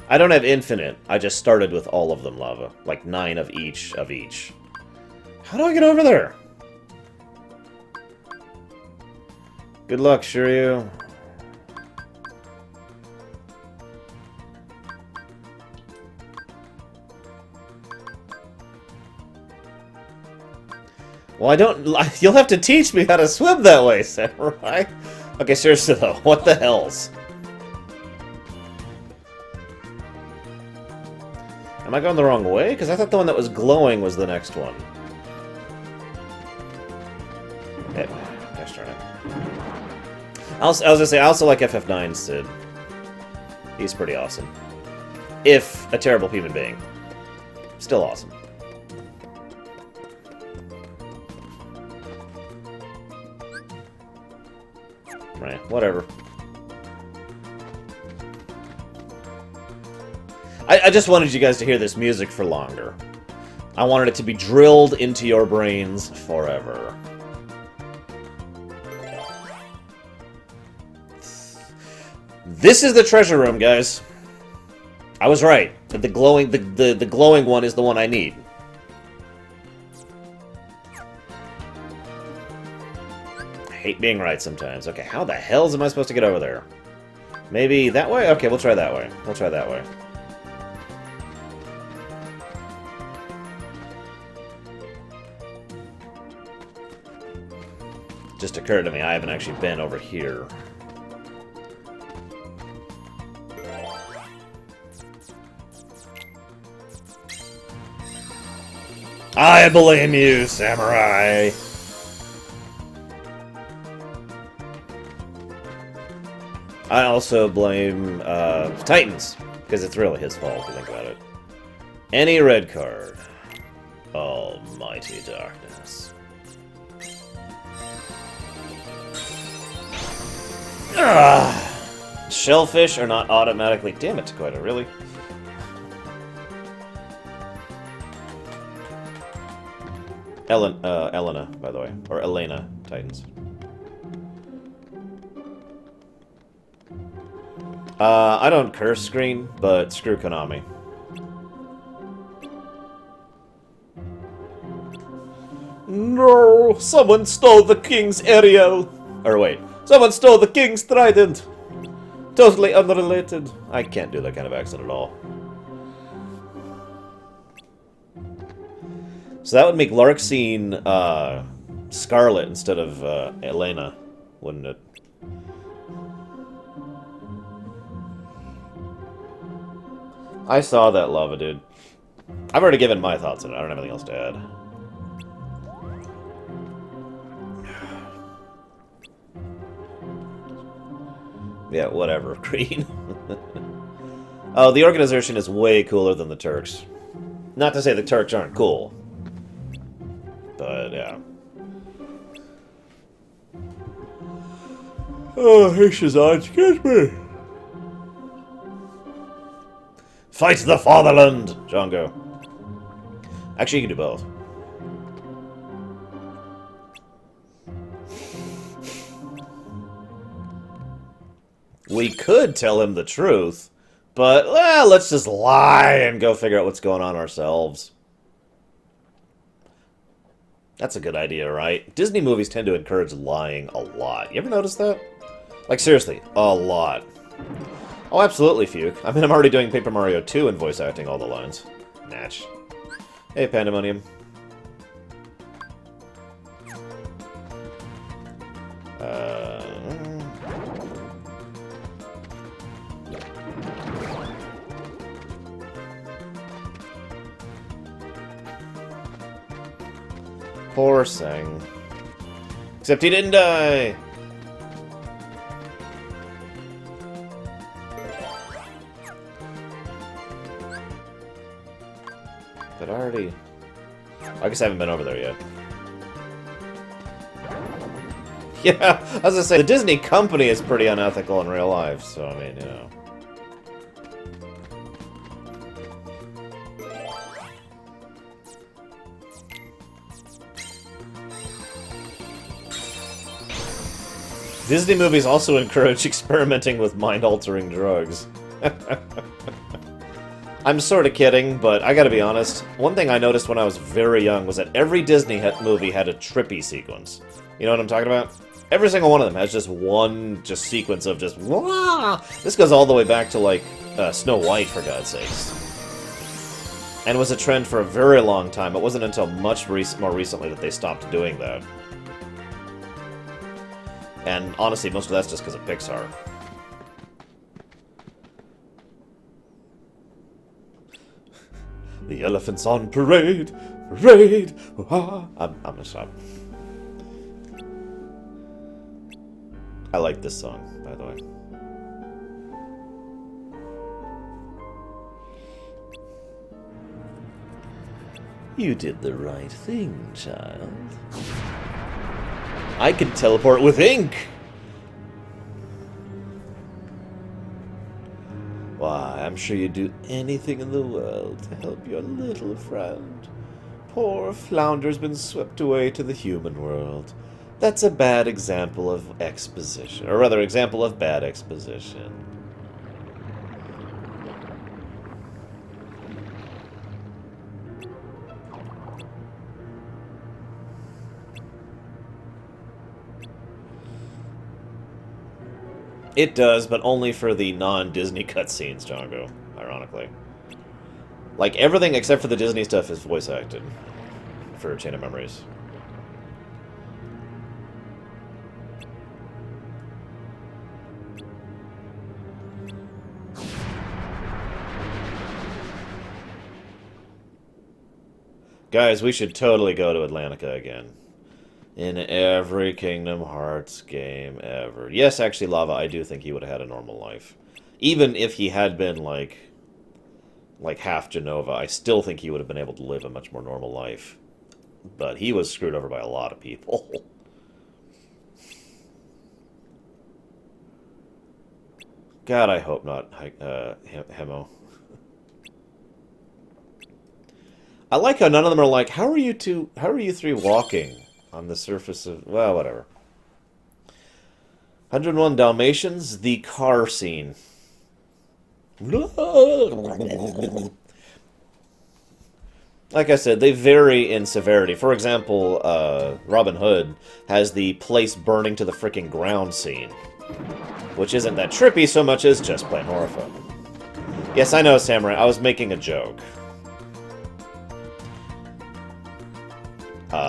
I don't have infinite. I just started with all of them, Lava. Like 9 of each of each. How do I get over there? Good luck, Shiryu. Well, I don't... You'll have to teach me how to swim that way, Samurai. Okay, seriously, though. What the hells? Am I going the wrong way? Because I thought the one that was glowing was the next one. Okay, gosh darn it. I was gonna say, I also like FF9's Sid. He's pretty awesome. If a terrible human being. Still awesome. Right, whatever. I just wanted you guys to hear this music for longer. I wanted it to be drilled into your brains forever. This is the treasure room, guys. I was right. The glowing the glowing one is the one I need. I hate being right sometimes. Okay, how the hells am I supposed to get over there? Maybe that way? Okay, we'll try that way. We'll try that way. Just occurred to me, I haven't actually been over here. I blame you, Samurai! I also blame, Titans, because it's really his fault, if you think about it. Any red card. Almighty darkness. Ugh. Shellfish are not automatically... Damn it, Takoida, really? Elena, by the way. Or Elena, Titans. I don't curse screen, but screw Konami. No! Someone stole the king's Ariel! Or wait, someone stole the king's trident! Totally unrelated. I can't do that kind of accent at all. So that would make Larxene, Scarlet instead of, Elena, wouldn't it? I saw that, Lava Dude. I've already given my thoughts on it. I don't have anything else to add. Yeah, whatever, Green. Oh, the organization is way cooler than the Turks. Not to say the Turks aren't cool. But, yeah. Oh, hey, Shazad, excuse me. Fight the fatherland, Django. Actually, you can do both. We could tell him the truth, but let's just lie and go figure out what's going on ourselves. That's a good idea, right? Disney movies tend to encourage lying a lot. You ever notice that? Like, seriously, a lot. Oh, absolutely, Fuke. I mean, I'm already doing Paper Mario 2 and voice acting all the lines. Natch. Hey, Pandemonium. Poor Sang. Except he didn't die! But already... I guess I haven't been over there yet. Yeah, I was gonna say, the Disney company is pretty unethical in real life, so I mean, you know. Disney movies also encourage experimenting with mind-altering drugs. I'm sort of kidding, but I gotta be honest. One thing I noticed when I was very young was that every Disney movie had a trippy sequence. You know what I'm talking about? Every single one of them has just one sequence of just wah! This goes all the way back to, like, Snow White, for God's sakes. And was a trend for a very long time. It wasn't until much more recently that they stopped doing that. And honestly, most of that's just because of Pixar. The elephants on parade, parade. Ah. I'm gonna stop. I like this song, by the way. You did the right thing, child. I can teleport with ink! Why, I'm sure you'd do anything in the world to help your little friend. Poor Flounder's been swept away to the human world. That's a bad example of exposition. Or rather, example of bad exposition. It does, but only for the non-Disney cutscenes, Django, ironically. Like, everything except for the Disney stuff is voice acted for Chain of Memories. Guys, we should totally go to Atlantica again. In every Kingdom Hearts game ever. Yes, actually, Lava, I do think he would have had a normal life. Even if he had been, like half Genova, I still think he would have been able to live a much more normal life. But he was screwed over by a lot of people. God, I hope not, Hemo. I like how none of them are like, how are you three walking on the surface of... Well, whatever. 101 Dalmatians, the car scene. Like I said, they vary in severity. For example, Robin Hood has the place burning to the freaking ground scene, which isn't that trippy so much as just plain horrifying. Yes, I know, Samurai, I was making a joke.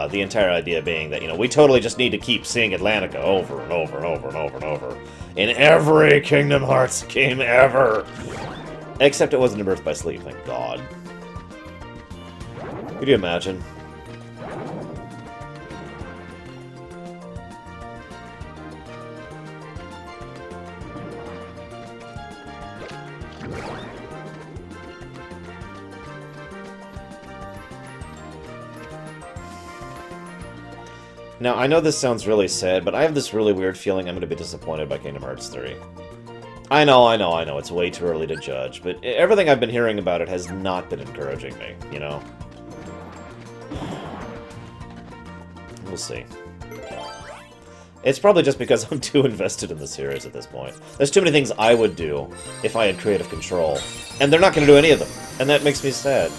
The entire idea being that, you know, we totally just need to keep seeing Atlantica over and over and over and over and over in every Kingdom Hearts game ever. Except it wasn't a Birth by Sleep, thank God. Could you imagine? Now, I know this sounds really sad, but I have this really weird feeling I'm going to be disappointed by Kingdom Hearts 3. I know, it's way too early to judge, but everything I've been hearing about it has not been encouraging me, you know? We'll see. It's probably just because I'm too invested in the series at this point. There's too many things I would do if I had creative control, and they're not going to do any of them, and that makes me sad.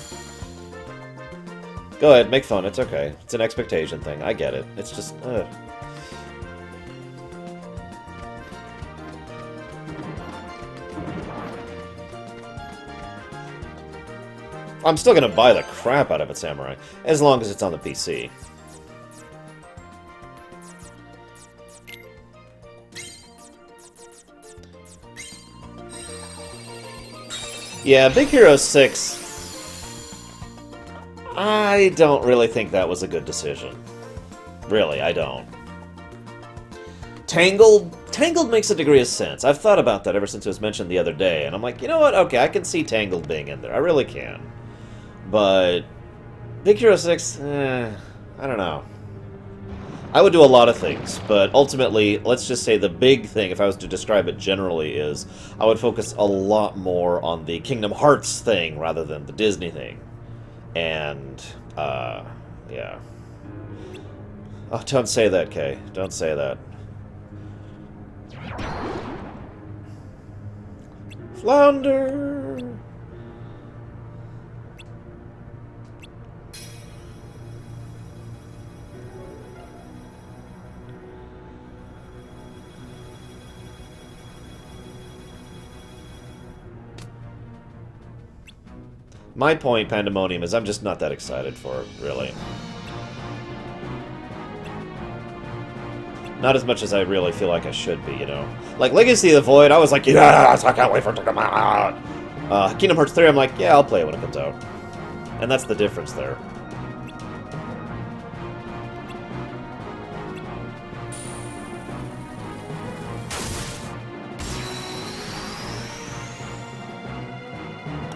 Go ahead, make fun, it's okay. It's an expectation thing, I get it. It's just, I'm still gonna buy the crap out of it, Samurai, as long as it's on the PC. Yeah, Big Hero 6... I don't really think that was a good decision. Really, I don't. Tangled makes a degree of sense. I've thought about that ever since it was mentioned the other day, and I'm like, you know what? Okay, I can see Tangled being in there. I really can. But Big Hero 6, I don't know. I would do a lot of things, but ultimately, let's just say the big thing, if I was to describe it generally, is I would focus a lot more on the Kingdom Hearts thing rather than the Disney thing. And, yeah. Oh, don't say that, Kay. Don't say that. Flounder! My point, Pandemonium, is I'm just not that excited for it, really. Not as much as I really feel like I should be, you know? Like, Legacy of the Void, I was like, yes, I can't wait for it to come out! Kingdom Hearts 3, I'm like, yeah, I'll play it when it comes out. And that's the difference there.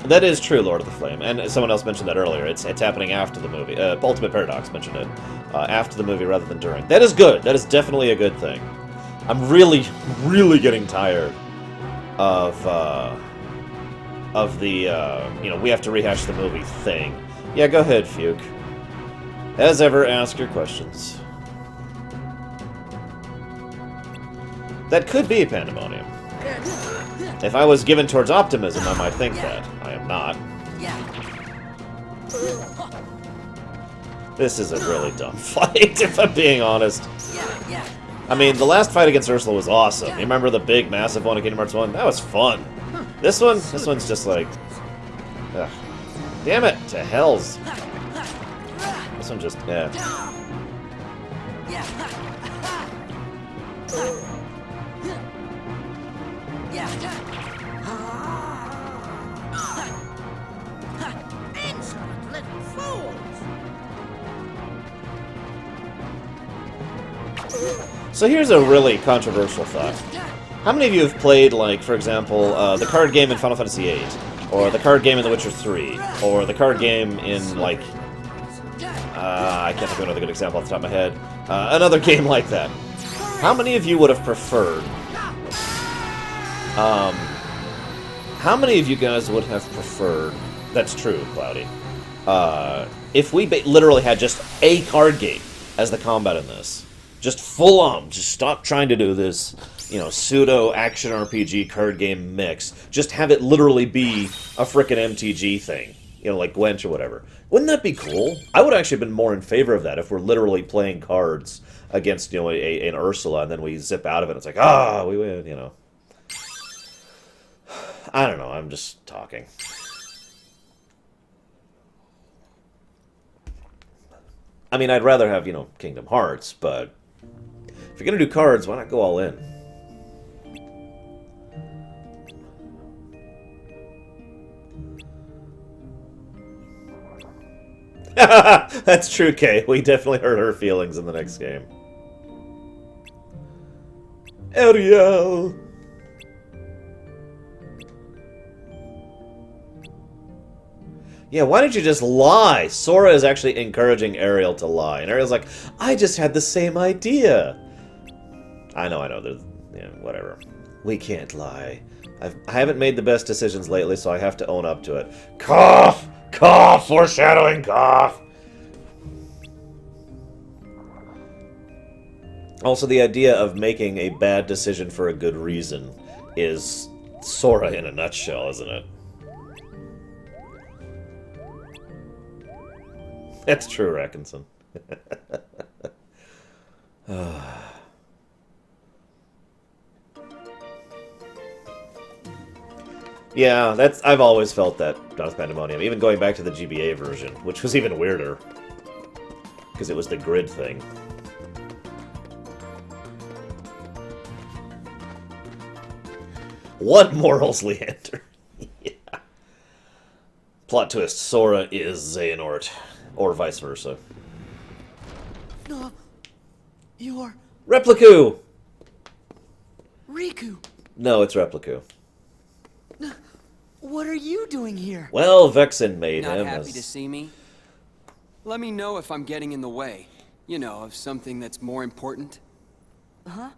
That is true, Lord of the Flame, and someone else mentioned that earlier. It's happening after the movie. Ultimate Paradox mentioned it. After the movie rather than during. That is good. That is definitely a good thing. I'm really, really getting tired of the, you know, we have to rehash the movie thing. Yeah, go ahead, Fuke. As ever, ask your questions. That could be Pandemonium. If I was given towards optimism, I might think that. I am not. This is a really dumb fight, if I'm being honest. I mean, the last fight against Ursula was awesome. You remember the big, massive one in Kingdom Hearts 1? That was fun. This one's just like... Ugh. Damn it, to hells. This one just, yeah. Insolent little fools! So here's a really controversial thought. How many of you have played, like, for example, the card game in Final Fantasy VIII, or the card game in The Witcher 3, or the card game in, like, I can't think of another good example off the top of my head, another game like that. How many of you would have preferred, how many of you guys would have preferred, that's true, Cloudy, if we literally had just a card game as the combat in this? Just full on, just stop trying to do this you know, pseudo action RPG card game mix. Just have it literally be a frickin' MTG thing, you know, like Gwent or whatever. Wouldn't that be cool? I would actually have been more in favor of that if we're literally playing cards against, you know, an Ursula, and then we zip out of it. And it's like, ah, we win, you know. I don't know. I'm just talking. I mean, I'd rather have, you know, Kingdom Hearts, but if you're going to do cards, why not go all in? That's true, Kay. We definitely hurt her feelings in the next game. Ariel! Yeah, why don't you just lie? Sora is actually encouraging Ariel to lie. And Ariel's like, I just had the same idea. I know. There's, yeah, whatever. We can't lie. I haven't made the best decisions lately, so I have to own up to it. Cough! Cough! Foreshadowing, cough! Also, the idea of making a bad decision for a good reason is Sora in a nutshell, isn't it? That's true, Rackinson. Yeah, I've always felt that Dawn Pandemonium, even going back to the GBA version, which was even weirder. Because it was the grid thing. What morals, Leander? Yeah. Plot twist, Sora is Xehanort. Or vice versa. No, you're... Repliku! Riku! No, it's Repliku. What are you doing here? Well, Vexen made Not him happy as... to see me? Let me know if I'm getting in the way. You know, of something that's more important. Huh?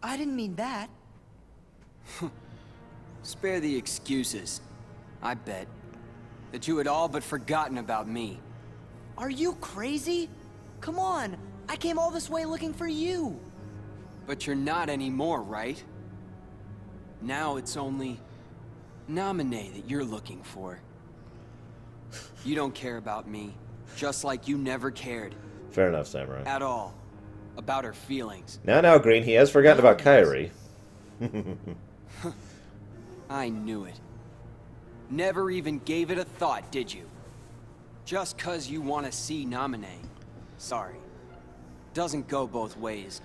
I didn't mean that. Spare the excuses. I bet that you had all but forgotten about me. Are you crazy? Come on, I came all this way looking for you. But you're not anymore, right? Now it's only Naminé that you're looking for. You don't care about me, just like you never cared. Fair enough, Samurai. At all. About her feelings. Now, Green, he has forgotten about Kairi. I knew it. Never even gave it a thought, did you? Just 'cause you want to see Naminé. Sorry. Doesn't go both ways.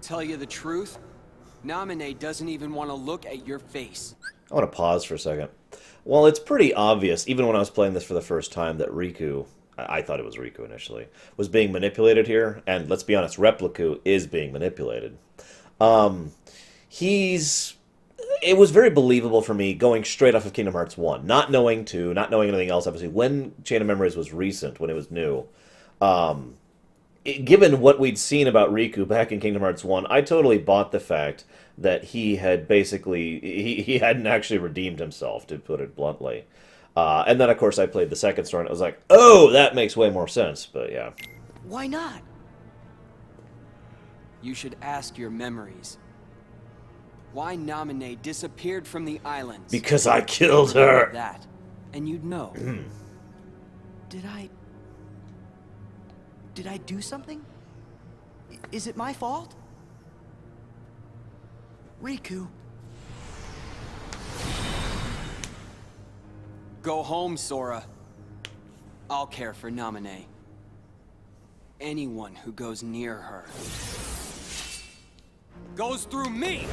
Tell you the truth, Naminé doesn't even want to look at your face. I want to pause for a second. Well, it's pretty obvious, even when I was playing this for the first time, that Riku, I thought it was Riku initially, was being manipulated here. And let's be honest, Repliku is being manipulated. It was very believable for me going straight off of Kingdom Hearts 1, not knowing 2, not knowing anything else, obviously. When Chain of Memories was recent, when it was new, given what we'd seen about Riku back in Kingdom Hearts 1, I totally bought the fact that he had basically, he hadn't actually redeemed himself, to put it bluntly. And then, of course, I played the second story, and it was like, oh, that makes way more sense, but yeah. Why not? You should ask your memories. Why Naminé disappeared from the islands. Because I killed her! That, and you'd know. Did I do something? Is it my fault? Riku. Go home, Sora. I'll care for Naminé. Anyone who goes near her goes through me!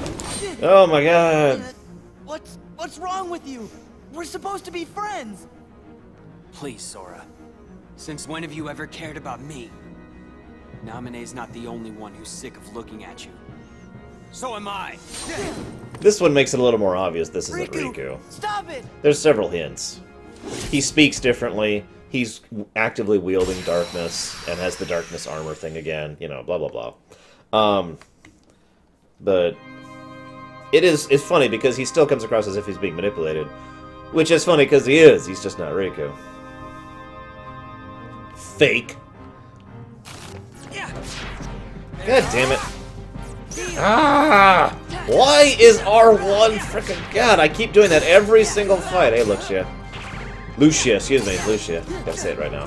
Oh my god! What's wrong with you? We're supposed to be friends! Please, Sora. Since when have you ever cared about me? Naminé's not the only one who's sick of looking at you. So am I! This one makes it a little more obvious this isn't Riku. Stop it! There's several hints. He speaks differently, he's actively wielding darkness, and has the darkness armor thing again, you know, blah blah blah. But it's funny because he still comes across as if he's being manipulated. Which is funny because he is, he's just not Riku. Fake. God damn it. Ah! Why is R1 frickin' God? I keep doing that every single fight. Hey, Lucia. Lucia, excuse me, Lucia. Gotta say it right now.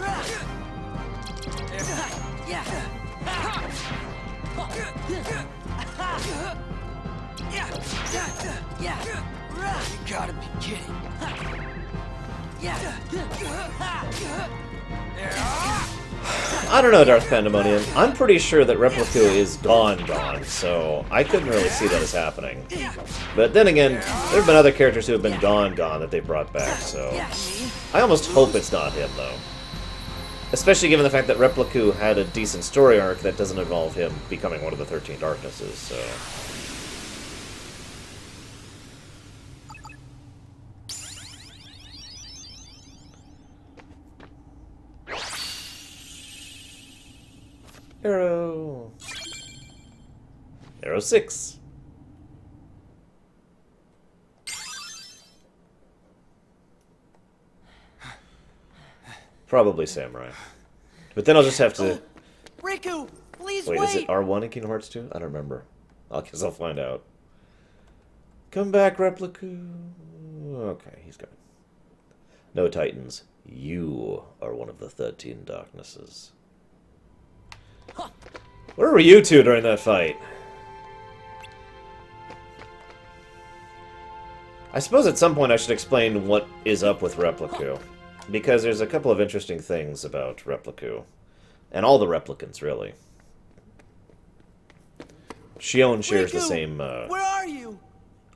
You gotta be kidding. I don't know, Darth Pandemonium. I'm pretty sure that Replica is gone, so I couldn't really see that as happening. But then again, there have been other characters who have been gone that they brought back, so... I almost hope it's not him, though. Especially given the fact that Replica had a decent story arc that doesn't involve him becoming one of the 13 Darknesses, so... Arrow. Arrow 6. Probably Samurai. But then I'll just have to... Riku, please Wait, is it R1 in Kingdom Hearts 2? I don't remember. I guess I'll find out. Come back, Replica. Okay, he's gone. No Titans. You are one of the 13 Darknesses. Where were you two during that fight? I suppose at some point I should explain what is up with Replica, because there's a couple of interesting things about Replica, and all the replicants, really. Shion shares the same where are you?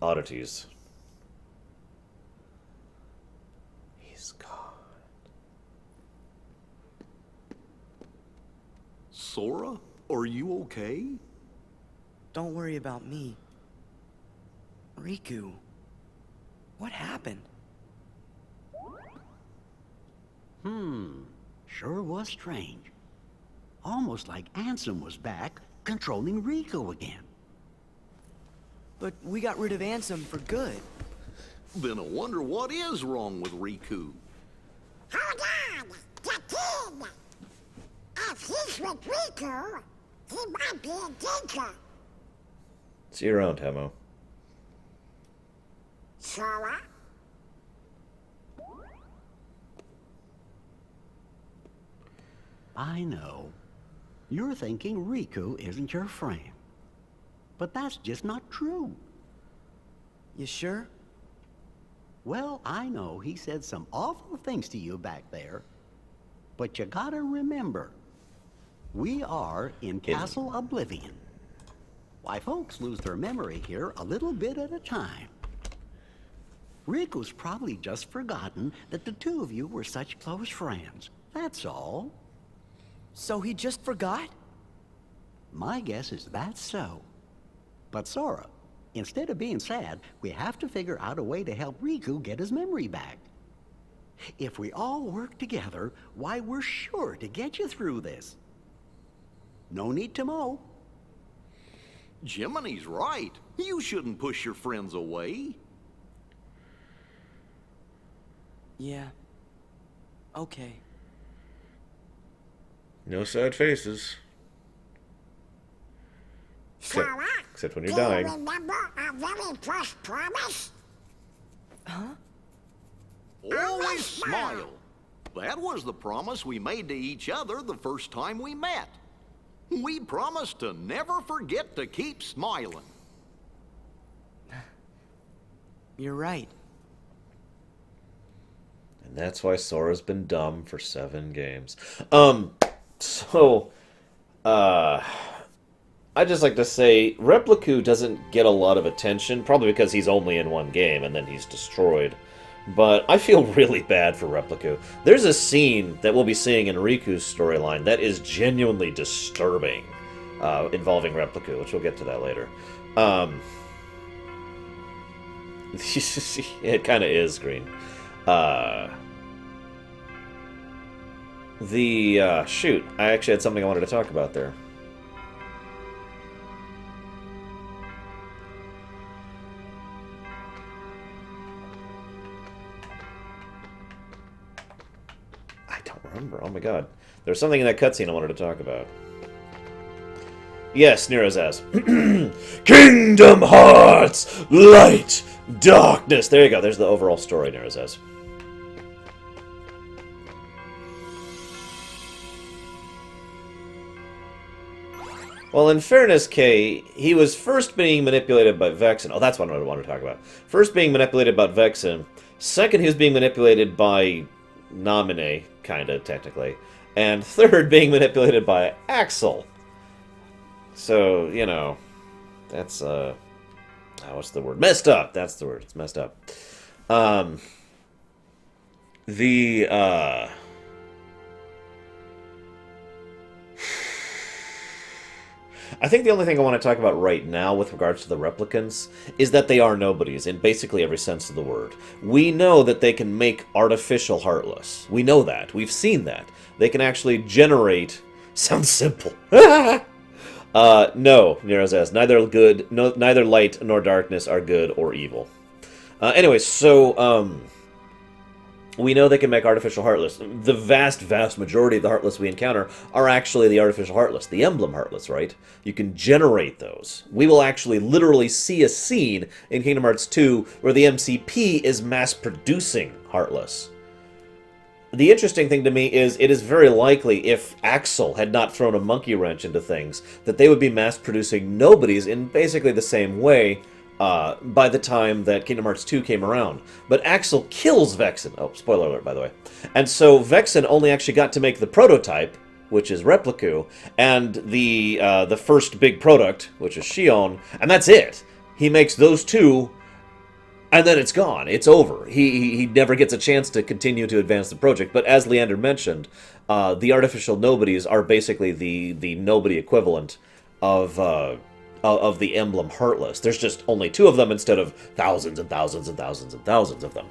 oddities. He's gone. Sora, are you okay? Don't worry about me. Riku, what happened? Sure was strange. Almost like Ansem was back, controlling Riku again. But we got rid of Ansem for good. Then I wonder what is wrong with Riku. Hold on! The king! If he's with Riku, he might be in danger. It's your own, Temo. Sora? I know. You're thinking Riku isn't your friend. But that's just not true. You sure? Well, I know he said some awful things to you back there. But you gotta remember, we are in Castle Oblivion. Why, folks lose their memory here a little bit at a time. Riku's probably just forgotten that the two of you were such close friends. That's all. So he just forgot? My guess is that's so. But Sora, instead of being sad, we have to figure out a way to help Riku get his memory back. If we all work together, why, we're sure to get you through this. No need to mow. Jiminy's right. You shouldn't push your friends away. Yeah. Okay. No sad faces. Sora? Except when you're Do you dying. remember our very first promise? Always smile. That was the promise we made to each other the first time we met. We promised to never forget to keep smiling. You're right. And that's why Sora's been dumb for 7 games. I'd just like to say, Replica doesn't get a lot of attention, probably because he's only in one game and then he's destroyed. But I feel really bad for Replica. There's a scene that we'll be seeing in Riku's storyline that is genuinely disturbing, involving Replica, which we'll get to that later. It kind of is green. Shoot, I actually had something I wanted to talk about there. I don't remember. Oh my god. There's something in that cutscene I wanted to talk about. Yes, Nerazaz. Kingdom Hearts! Light! Darkness! There you go. There's the overall story, Nerazaz. Well, in fairness, Kay, he was first being manipulated by Vexen. Oh, that's what I wanted to talk about. First being manipulated by Vexen. Second, he was being manipulated by Naminé, kinda, technically. And third, being manipulated by Axel. So, you know, that's, what's the word? Messed up! That's the word. It's messed up. I think the only thing I want to talk about right now with regards to the replicants is that they are nobodies in basically every sense of the word. We know that they can make artificial Heartless. We know that. We've seen that. They can actually generate... Sounds simple. No, Nerazaz. Neither good, neither light nor darkness are good or evil. Anyway, so... we know they can make artificial Heartless. The vast, vast majority of the Heartless we encounter are actually the artificial Heartless, the emblem Heartless, right? You can generate those. We will actually literally see a scene in Kingdom Hearts 2 where the MCP is mass-producing Heartless. The interesting thing to me is it is very likely if Axel had not thrown a monkey wrench into things that they would be mass-producing nobodies in basically the same way by the time that Kingdom Hearts 2 came around. But Axel kills Vexen. Oh, spoiler alert, by the way. And so Vexen only actually got to make the prototype, which is Repliku, and the first big product, which is Xion, and that's it. He makes those two, and then it's gone. It's over. He never gets a chance to continue to advance the project. But as Leander mentioned, the artificial nobodies are basically the nobody equivalent of the emblem Heartless. There's just only two of them instead of thousands and thousands and thousands and thousands of them.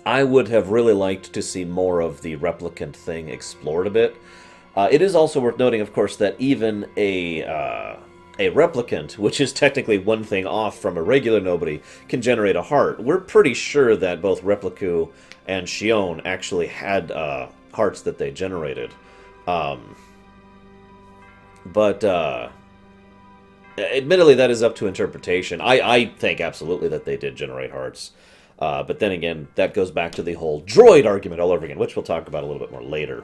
I would have really liked to see more of the replicant thing explored a bit. It is also worth noting, of course, that even a replicant, which is technically one thing off from a regular nobody, can generate a heart. We're pretty sure that both Repliku and Xion actually had hearts that they generated. But, admittedly, that is up to interpretation. I think absolutely that they did generate hearts. But then again, that goes back to the whole droid argument all over again, which we'll talk about a little bit more later.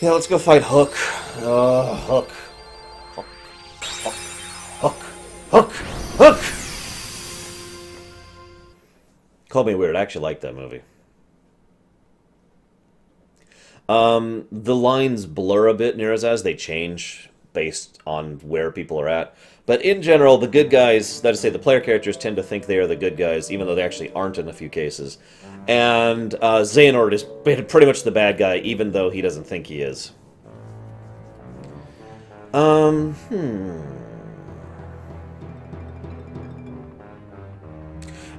Yeah, let's go fight Hook. Hook. Hook! Call me weird, I actually like that movie. The lines blur a bit, Nerazaz. They change based on where people are at. But in general, the good guys, that is to say, the player characters tend to think they are the good guys, even though they actually aren't in a few cases. And Xehanort is pretty much the bad guy, even though he doesn't think he is.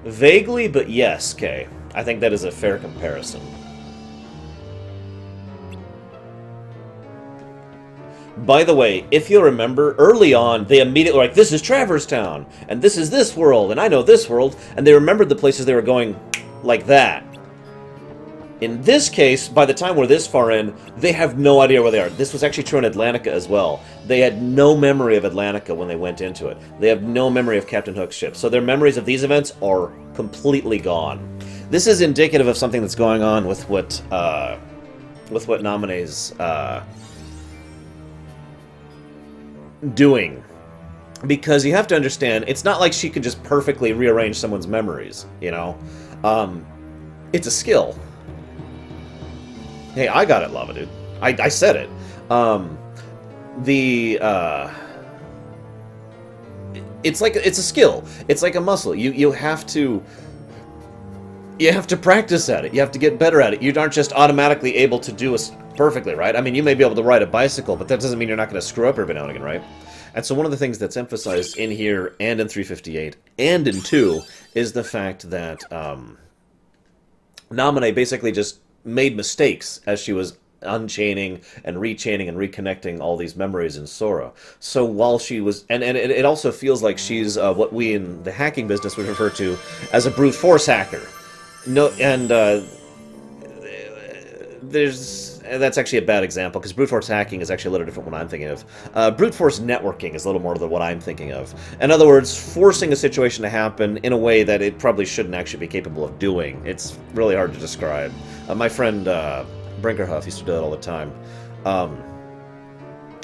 Vaguely, but yes, Kay. I think that is a fair comparison. By the way, if you remember, early on, they immediately were like, this is Traverse Town, and this is this world, and I know this world, and they remembered the places they were going like that. In this case, by the time we're this far in, they have no idea where they are. This was actually true in Atlantica as well. They had no memory of Atlantica when they went into it. They have no memory of Captain Hook's ship. So their memories of these events are completely gone. This is indicative of something that's going on with what Naminé's doing. Because you have to understand, it's not like she can just perfectly rearrange someone's memories, you know? It's a skill. Hey, I got it, Lava Dude. I said it. It's a skill. It's like a muscle. You have to practice at it. You have to get better at it. You aren't just automatically able to do it perfectly, right? I mean, you may be able to ride a bicycle, but that doesn't mean you're not going to screw up every now and again, right? And so one of the things that's emphasized in here and in 358 and in 2 is the fact that Naminé basically just made mistakes as she was unchaining and rechaining and reconnecting all these memories in Sora. So while she was... And it also feels like she's what we in the hacking business would refer to as a brute force hacker. No, and there's... that's actually a bad example, because brute force hacking is actually a little different than what I'm thinking of. Brute force networking is a little more than what I'm thinking of. In other words, forcing a situation to happen in a way that it probably shouldn't actually be capable of doing. It's really hard to describe. My friend Brinkerhuff used to do that all the time.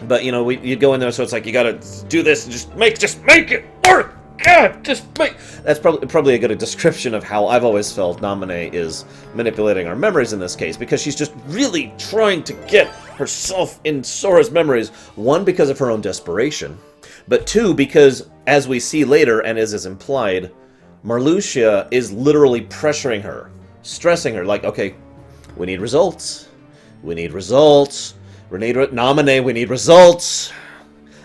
But, you know, you'd go in there, so it's like, you gotta do this and just make it work! God, just make... That's probably a good description of how I've always felt Naminé is manipulating our memories in this case, because she's just really trying to get herself in Sora's memories. One, because of her own desperation, but two, because, as we see later, and as is implied, Marluxia is literally pressuring her, stressing her, like, okay, we need results. We need results. Naminé, we need results.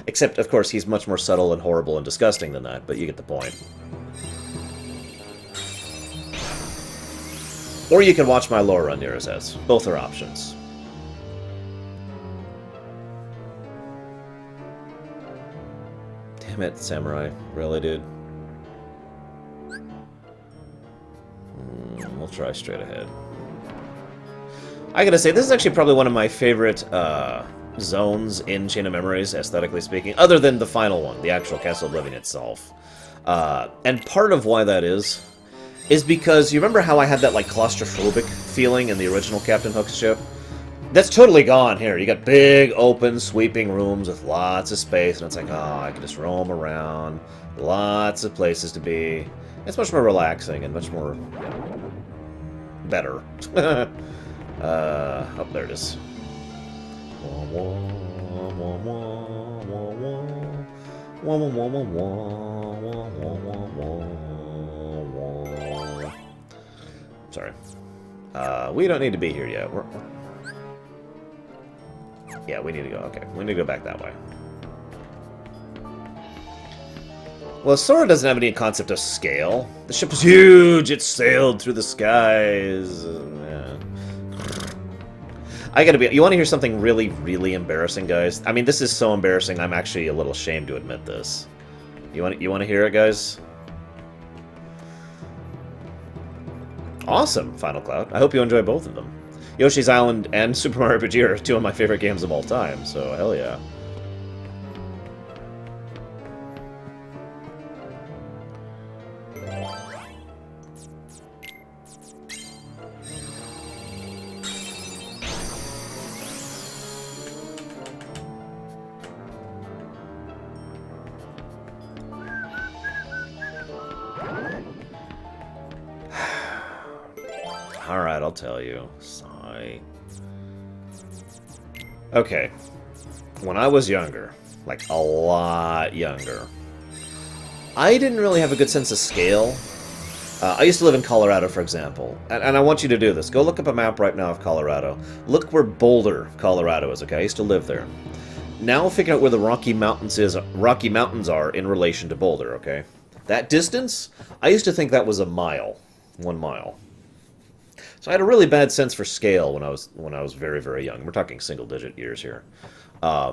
Except, of course, he's much more subtle and horrible and disgusting than that, but you get the point. Or you can watch my Lorerun, Nira says. Both are options. Damn it, Samurai. Really, dude? We'll try straight ahead. I gotta say, this is actually probably one of my favorite, zones in Chain of Memories, aesthetically speaking, other than the final one, the actual Castle Oblivion itself. And part of why that is because you remember how I had that, like, claustrophobic feeling in the original Captain Hook's ship? That's totally gone here. You got big, open, sweeping rooms with lots of space, and it's like, oh, I can just roam around. Lots of places to be. It's much more relaxing and much more, you know, better. Oh, there it is. Sorry. We don't need to be here yet. Yeah, we need to go. Okay, we need to go back that way. Well, Sora doesn't have any concept of scale. The ship was huge. It sailed through the skies. Yeah. I gotta be... You want to hear something really, really embarrassing, guys? I mean, this is so embarrassing, I'm actually a little ashamed to admit this. You want to hear it, guys? Awesome, Final Cloud. I hope you enjoy both of them. Yoshi's Island and Super Mario RPG are two of my favorite games of all time, so hell yeah. Alright, I'll tell you. Sigh. Okay. When I was younger, like a lot younger, I didn't really have a good sense of scale. I used to live in Colorado, for example. And I want you to do this. Go look up a map right now of Colorado. Look where Boulder, Colorado is, okay? I used to live there. Now figure out where the Rocky Mountains are in relation to Boulder, okay? That distance, I used to think that was a mile. 1 mile. So I had a really bad sense for scale when I was very, very young. We're talking single-digit years here. I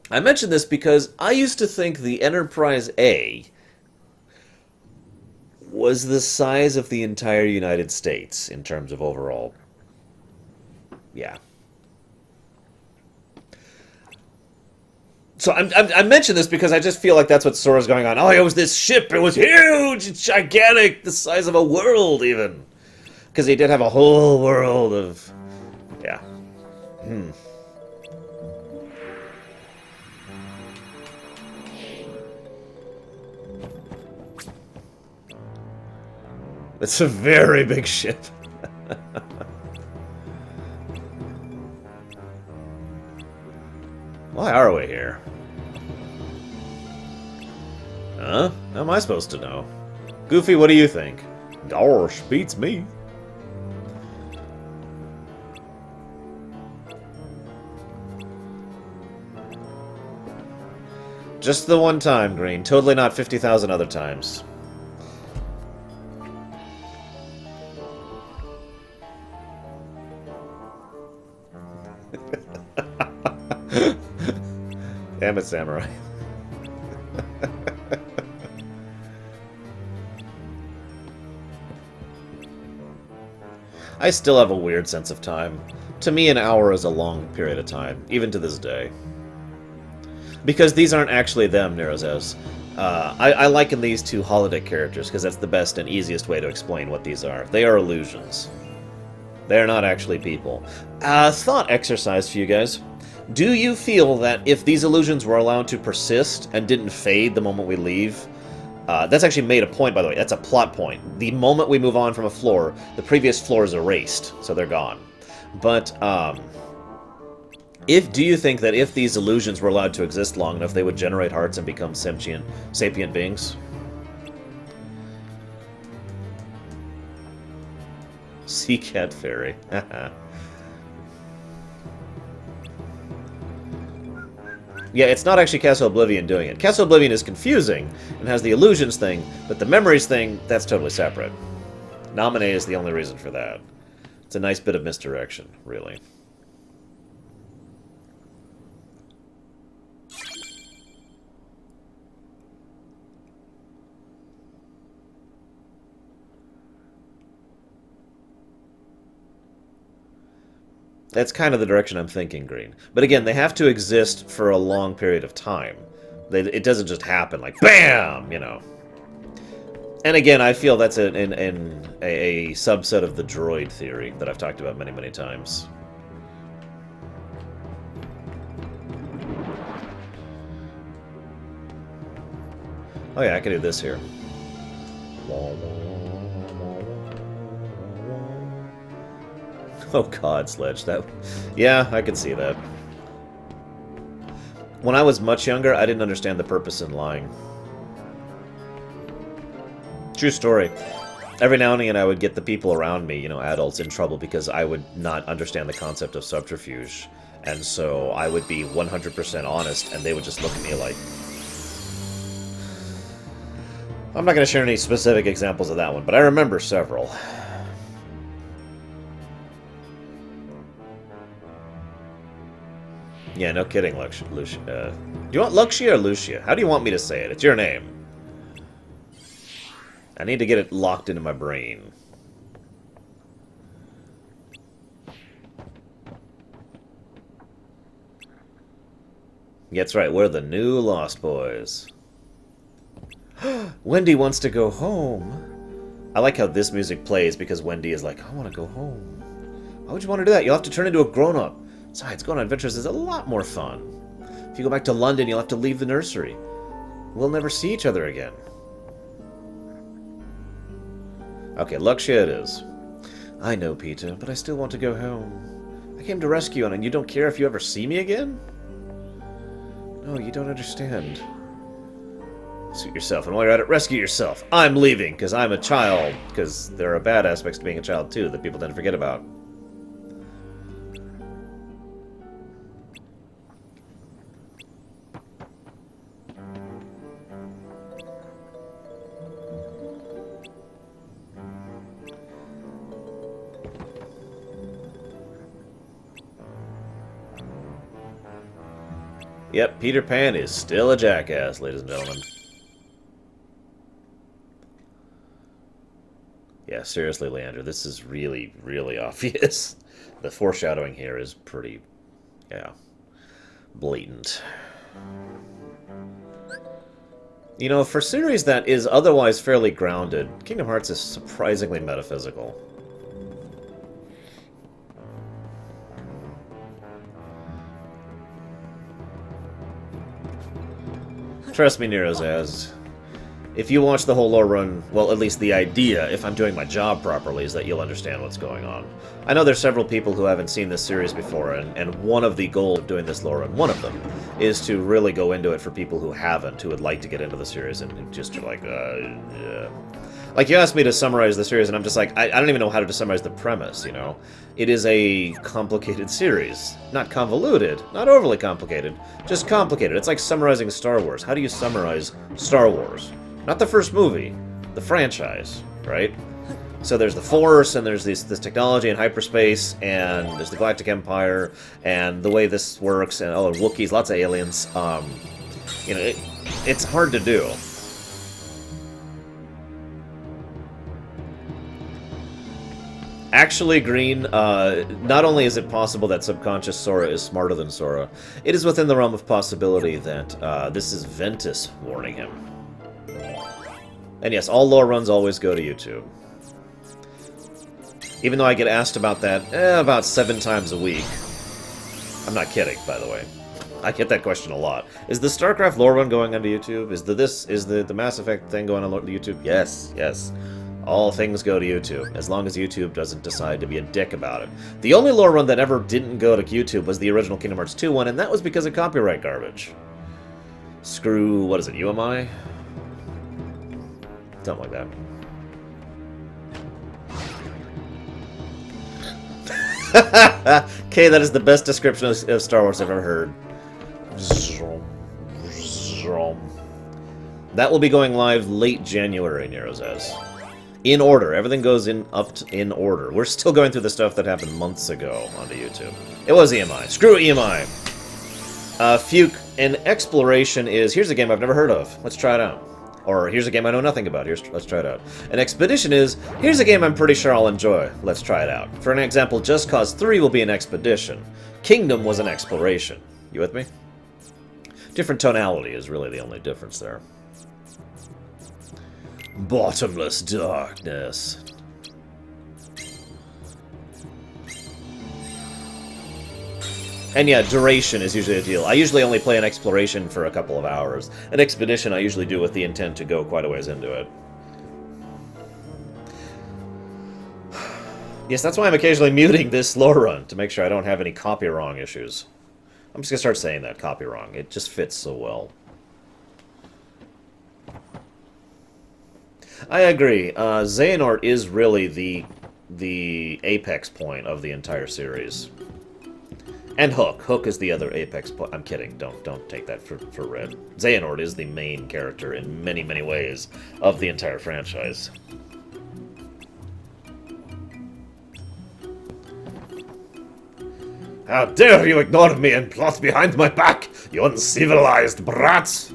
mention this because I used to think the Enterprise A was the size of the entire United States in terms of overall. Yeah. So I mention this because I just feel like that's what Sora's going on. Oh, it was this ship. It was huge. It's gigantic. The size of a world, even. Because he did have a whole world of... Yeah. It's a very big ship. Why are we here? Huh? How am I supposed to know? Goofy, what do you think? Gosh, beats me. Just the one time, Green. Totally not 50,000 other times. Damn it, Samurai. I still have a weird sense of time. To me, an hour is a long period of time, even to this day. Because these aren't actually them, Nero says. I liken these to holodeck characters, because that's the best and easiest way to explain what these are. They are illusions. They are not actually people. Thought exercise for you guys. Do you feel that if these illusions were allowed to persist and didn't fade the moment we leave... that's actually made a point, by the way. That's a plot point. The moment we move on from a floor, the previous floor is erased, so they're gone. But, do you think that if these illusions were allowed to exist long enough, they would generate hearts and become sapient beings? Sea Cat Fairy. Yeah, it's not actually Castle Oblivion doing it. Castle Oblivion is confusing and has the illusions thing, but the memories thing, that's totally separate. Nominee is the only reason for that. It's a nice bit of misdirection, really. That's kind of the direction I'm thinking, Green. But again, they have to exist for a long period of time. It doesn't just happen like, BAM! You know. And again, I feel that's a subset of the droid theory that I've talked about many, many times. Oh yeah, I can do this here. Oh god, Sledge, that... Yeah, I could see that. When I was much younger, I didn't understand the purpose in lying. True story. Every now and again, I would get the people around me, you know, adults, in trouble because I would not understand the concept of subterfuge. And so I would be 100% honest, and they would just look at me like... I'm not going to share any specific examples of that one, but I remember several. Yeah, no kidding, Lucia. Do you want Luxia or Lucia? How do you want me to say it? It's your name. I need to get it locked into my brain. Yeah, that's right, we're the new Lost Boys. Wendy wants to go home. I like how this music plays because Wendy is like, I want to go home. Why would you want to do that? You'll have to turn into a grown-up. Besides, going on adventures is a lot more fun. If you go back to London, you'll have to leave the nursery. We'll never see each other again. Okay, Luxia it is. I know, Peter, but I still want to go home. I came to rescue you, and you don't care if you ever see me again? No, you don't understand. Suit yourself, and while you're at it, rescue yourself. I'm leaving, because I'm a child. Because there are bad aspects to being a child, too, that people tend to forget about. Yep, Peter Pan is still a jackass, ladies and gentlemen. Yeah, seriously, Leander, this is really, really obvious. The foreshadowing here is pretty, yeah, blatant. You know, for a series that is otherwise fairly grounded, Kingdom Hearts is surprisingly metaphysical. Trust me, Nerozaz. If you watch the whole Lorerun, well, at least the idea, if I'm doing my job properly, is that you'll understand what's going on. I know there's several people who haven't seen this series before, and one of the goals of doing this Lorerun, one of them, is to really go into it for people who haven't, who would like to get into the series, and just are like, yeah. Like, you asked me to summarize the series, and I'm just like, I don't even know how to summarize the premise, you know? It is a complicated series. Not convoluted, not overly complicated, just complicated. It's like summarizing Star Wars. How do you summarize Star Wars? Not the first movie, the franchise, right? So there's the Force, and there's this technology in hyperspace, and there's the Galactic Empire, and the way this works, and oh, and Wookiees, lots of aliens. You know, it's hard to do. Actually, Green, not only is it possible that subconscious Sora is smarter than Sora, it is within the realm of possibility that this is Ventus warning him. And yes, all lore runs always go to YouTube. Even though I get asked about that about 7 times a week. I'm not kidding, by the way. I get that question a lot. Is the StarCraft lore run going onto YouTube? Is the Mass Effect thing going on YouTube? Yes, yes. All things go to YouTube, as long as YouTube doesn't decide to be a dick about it. The only lore run that ever didn't go to YouTube was the original Kingdom Hearts 2 one, and that was because of copyright garbage. Screw, what is it, UMI? Something like that. Okay, that is the best description of Star Wars I've ever heard. That will be going live late January, Nero says. In order. Everything goes in order. We're still going through the stuff that happened months ago onto YouTube. It was EMI. Screw EMI! Fuke, an exploration is... Here's a game I've never heard of. Let's try it out. Or, here's a game I know nothing about. Let's try it out. An expedition is... Here's a game I'm pretty sure I'll enjoy. Let's try it out. For an example, Just Cause 3 will be an expedition. Kingdom was an exploration. You with me? Different tonality is really the only difference there. Bottomless darkness. And yeah, duration is usually a deal. I usually only play an exploration for a couple of hours. An expedition I usually do with the intent to go quite a ways into it. Yes, that's why I'm occasionally muting this Lorerun, to make sure I don't have any copy wrong issues. I'm just gonna start saying that, copy wrong. It just fits so well. I agree. Xehanort is really the apex point of the entire series. And Hook. Hook is the other apex point. I'm kidding. Don't take that for red. Xehanort is the main character in many, many ways of the entire franchise. How dare you ignore me and plot behind my back, you uncivilized brats!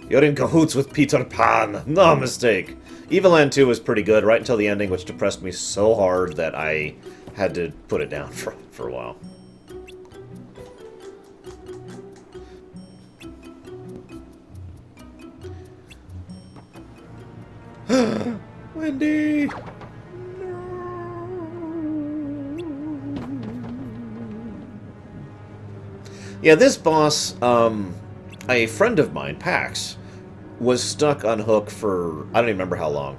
You're in cahoots with Peter Pan. No mistake. Evil Land 2 was pretty good, right until the ending, which depressed me so hard that I had to put it down for a while. Wendy! Yeah, this boss, a friend of mine, Pax, was stuck on Hook for, I don't even remember how long.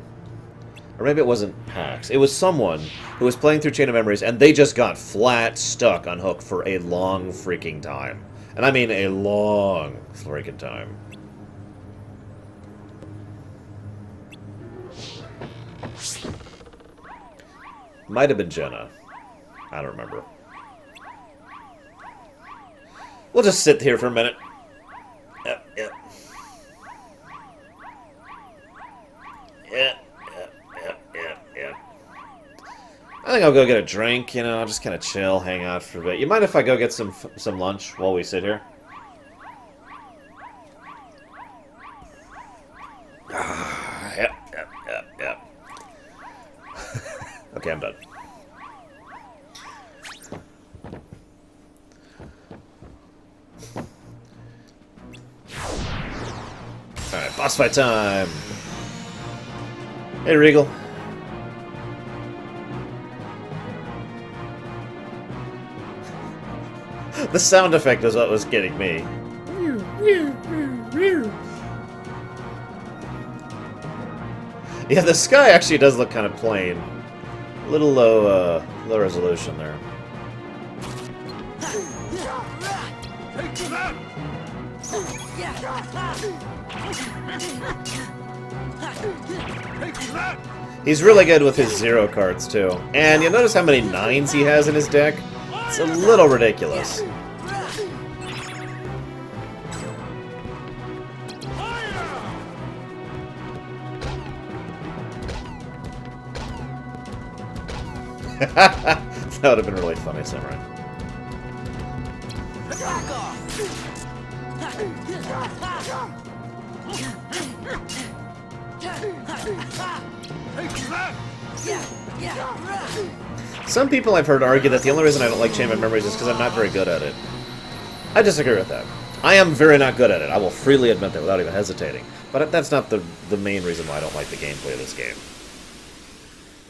Or maybe it wasn't Pax. It was someone who was playing through Chain of Memories, and they just got flat stuck on Hook for a long freaking time. And I mean a long freaking time. Might have been Jenna. I don't remember. We'll just sit here for a minute. Yep. I think I'll go get a drink, you know, just kind of chill, hang out for a bit. You mind if I go get some lunch while we sit here? Yep. Okay, I'm done. Alright, boss fight time! Hey, Regal. The sound effect is what was getting me. Yeah, the sky actually does look kind of plain. A little low resolution there. He's really good with his 0 cards, too. And you'll notice how many 9s he has in his deck? It's a little ridiculous. That would have been really funny, Samurai. Some people I've heard argue that the only reason I don't like Chain of Memories is because I'm not very good at it. I disagree with that. I am very not good at it. I will freely admit that without even hesitating. But that's not the main reason why I don't like the gameplay of this game.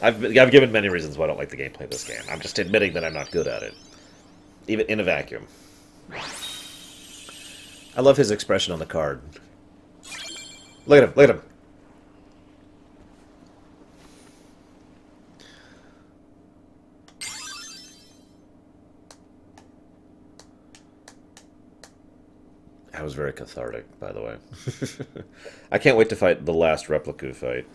I've given many reasons why I don't like the gameplay of this game. I'm just admitting that I'm not good at it. Even in a vacuum. I love his expression on the card. Look at him, look at him. That was very cathartic, by the way. I can't wait to fight the last Repliku fight.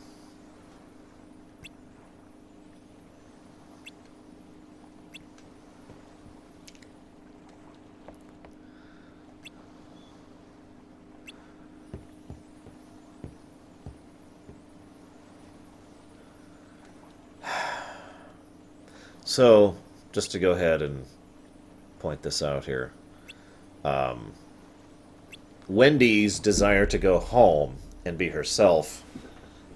So, just to go ahead and point this out here. Wendy's desire to go home and be herself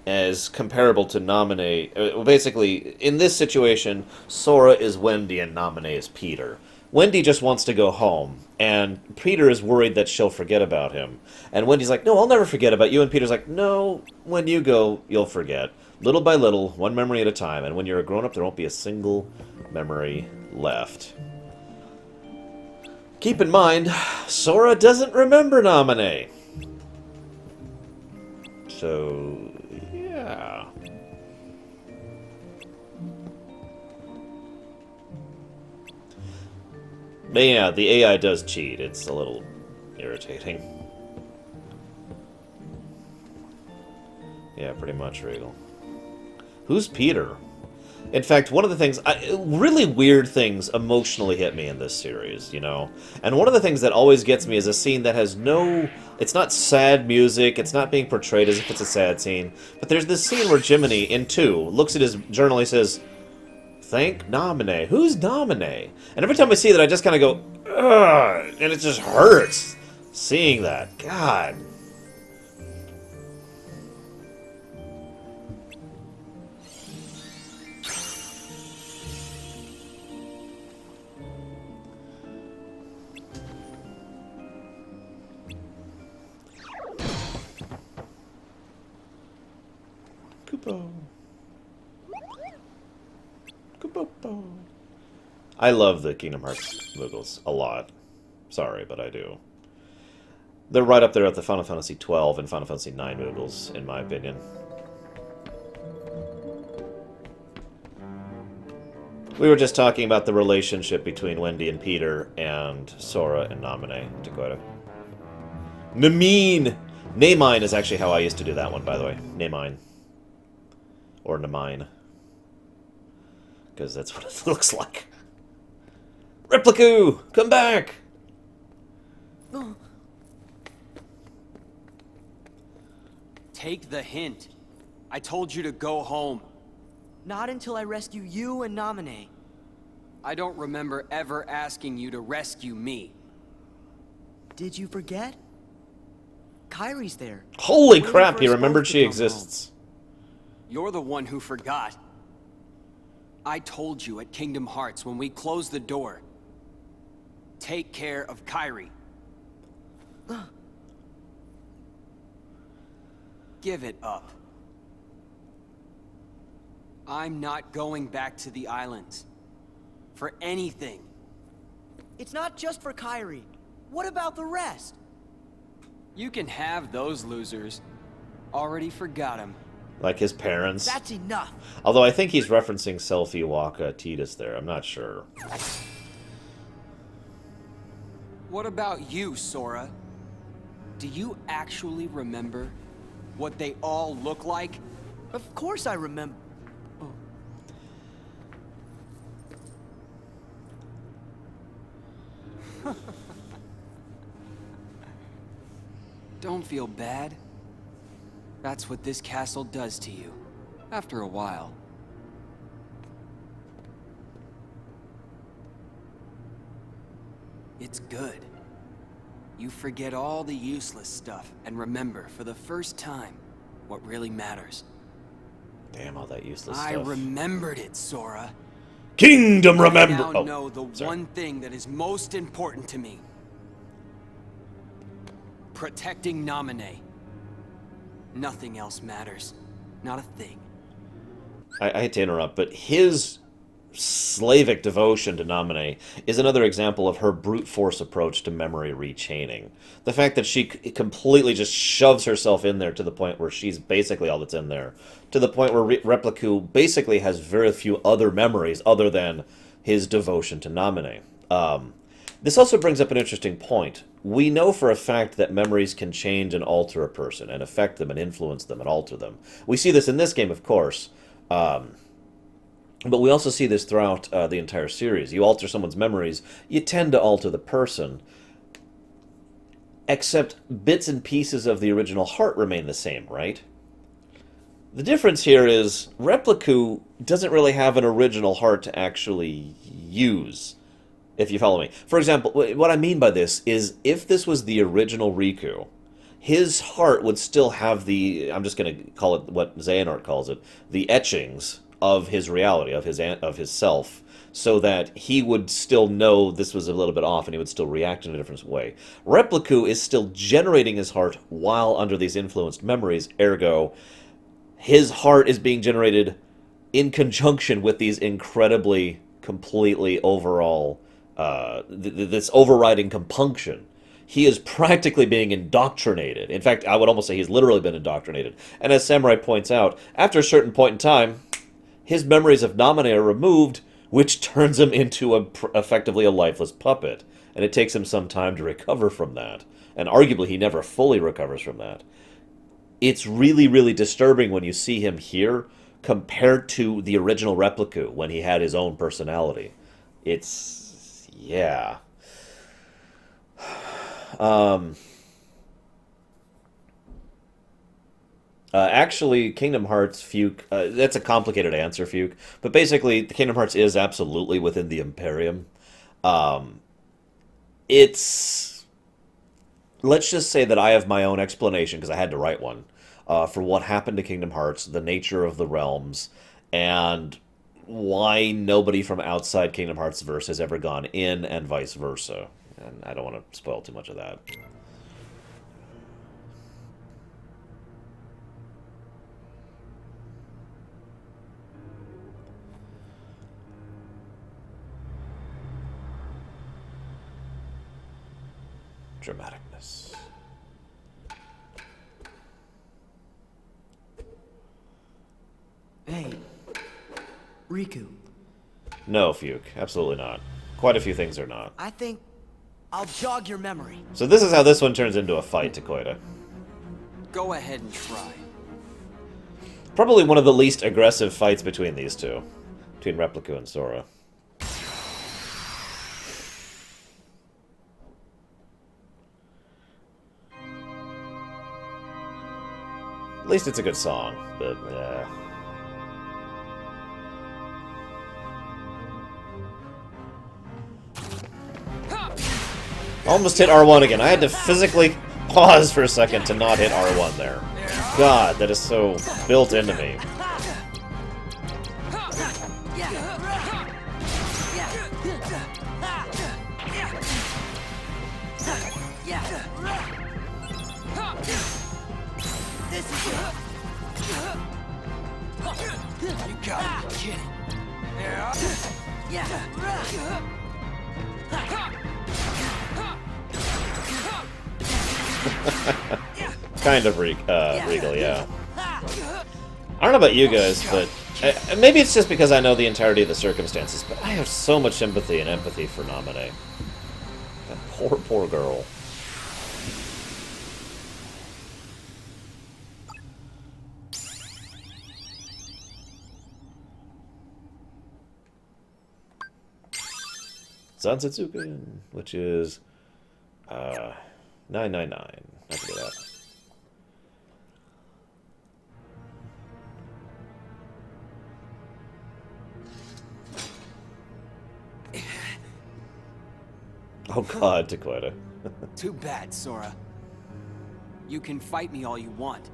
is comparable to Naminé. Basically, in this situation, Sora is Wendy and Naminé is Peter. Wendy just wants to go home, and Peter is worried that she'll forget about him. And Wendy's like, no, I'll never forget about you. And Peter's like, no, when you go, you'll forget. Little by little, one memory at a time. And when you're a grown-up, there won't be a single memory left. Keep in mind, Sora doesn't remember Naminé. So, yeah. But yeah, the AI does cheat. It's a little irritating. Yeah, pretty much, Regal. Who's Peter? In fact, one of the things, really weird things emotionally hit me in this series, you know? And one of the things that always gets me is a scene that has no... It's not sad music, it's not being portrayed as if it's a sad scene, but there's this scene where Jiminy, in 2, looks at his journal and he says, thank Naminé. Who's Naminé? And every time I see that, I just kind of go, ugh, and it just hurts seeing that. God. I love the Kingdom Hearts Moogles a lot. Sorry, but I do. They're right up there at the Final Fantasy XII and Final Fantasy IX Moogles, in my opinion. We were just talking about the relationship between Wendy and Peter and Sora and Naminé, Dakota. Namine! Namine is actually how I used to do that one, by the way. Namine. Or Namine. Because that's what it looks like. Repliku! Come back! Take the hint. I told you to go home. Not until I rescue you and Naminé. I don't remember ever asking you to rescue me. Did you forget? Kairi's there. Holy Waiting crap, for he us remembered both to she come exists. You're the one who forgot. I told you at Kingdom Hearts when we closed the door. Take care of Kairi. Give it up. I'm not going back to the islands. For anything. It's not just for Kairi. What about the rest? You can have those losers. Already forgot him. Like his parents. That's enough. Although I think he's referencing Selphie, Waka, Tidus there. I'm not sure. What about you, Sora? Do you actually remember what they all look like? Of course I remember. Don't feel bad. That's what this castle does to you, after a while. It's good. You forget all the useless stuff and remember, for the first time, what really matters. Damn, all that useless I stuff. remembered it, Sora. Kingdom remember. I now Oh, know the sorry. one thing that is most important to me. Protecting Naminé. Nothing else matters. Not a thing. I hate to interrupt, but his slavic devotion to Naminé is another example of her brute force approach to memory rechaining. The fact that she completely just shoves herself in there to the point where she's basically all that's in there, to the point where Repliku basically has very few other memories other than his devotion to Naminé. This also brings up an interesting point. We know for a fact that memories can change and alter a person, and affect them, and influence them, and alter them. We see this in this game, of course, but we also see this throughout the entire series. You alter someone's memories, you tend to alter the person, except bits and pieces of the original heart remain the same, right? The difference here is Repliku doesn't really have an original heart to actually use. If you follow me. For example, what I mean by this is if this was the original Riku, his heart would still have the, I'm just going to call it what Xehanort calls it, the etchings of his reality, of his self, so that he would still know this was a little bit off and he would still react in a different way. Repliku is still generating his heart while under these influenced memories, ergo, his heart is being generated in conjunction with these incredibly, completely overall this overriding compunction. He is practically being indoctrinated. In fact, I would almost say he's literally been indoctrinated. And as Samurai points out, after a certain point in time, his memories of Naminé are removed, which turns him into effectively a lifeless puppet. And it takes him some time to recover from that. And arguably, he never fully recovers from that. It's really, really disturbing when you see him here compared to the original Repliku when he had his own personality. It's... yeah. Actually, Kingdom Hearts, Fuke, that's a complicated answer, Fuke, but basically, the Kingdom Hearts is absolutely within the Imperium. It's... let's just say that I have my own explanation, because I had to write one, for what happened to Kingdom Hearts, the nature of the realms, and why nobody from outside Kingdom Hearts verse has ever gone in, and vice versa. And I don't want to spoil too much of that. Dramaticness. Hey, Riku. No, Fuke. Absolutely not. Quite a few things are not. I think I'll jog your memory. So this is how this one turns into a fight, Takoida. Go ahead and try. Probably one of the least aggressive fights between these two. Between Repliku and Sora. At least it's a good song, but yeah. Almost hit R1 again. I had to physically pause for a second to not hit R1 there. God, that is so built into me. You gotta be kidding. Kind of regal, yeah. I don't know about you guys, but maybe it's just because I know the entirety of the circumstances, but I have so much sympathy and empathy for Naminé. That poor, poor girl. Zansetsuken, which is 999. I can do that. Oh god, Takoida. Too bad, Sora. You can fight me all you want,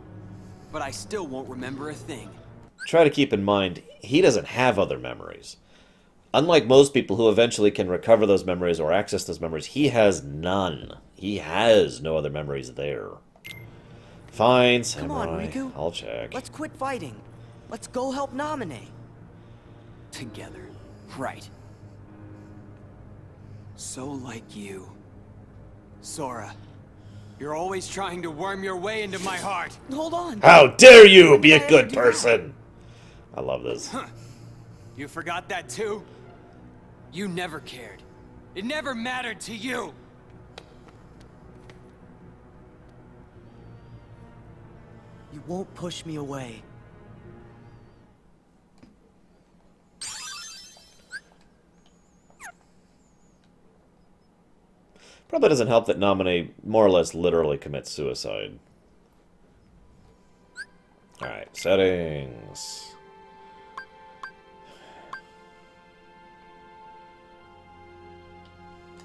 but I still won't remember a thing. Try to keep in mind, he doesn't have other memories. Unlike most people who eventually can recover those memories or access those memories, he has none. He has no other memories there. Fine, Samurai. Come on, Riku. I'll check. Let's quit fighting. Let's go help Namine. Together. Right. So like you. Sora, you're always trying to worm your way into my heart. Hold on. How dare you When be did a I good ever do that? person! I love this. You forgot that too? You never cared. It never mattered to you. You won't push me away. Probably doesn't help that Naminé more or less literally commits suicide. Alright, settings.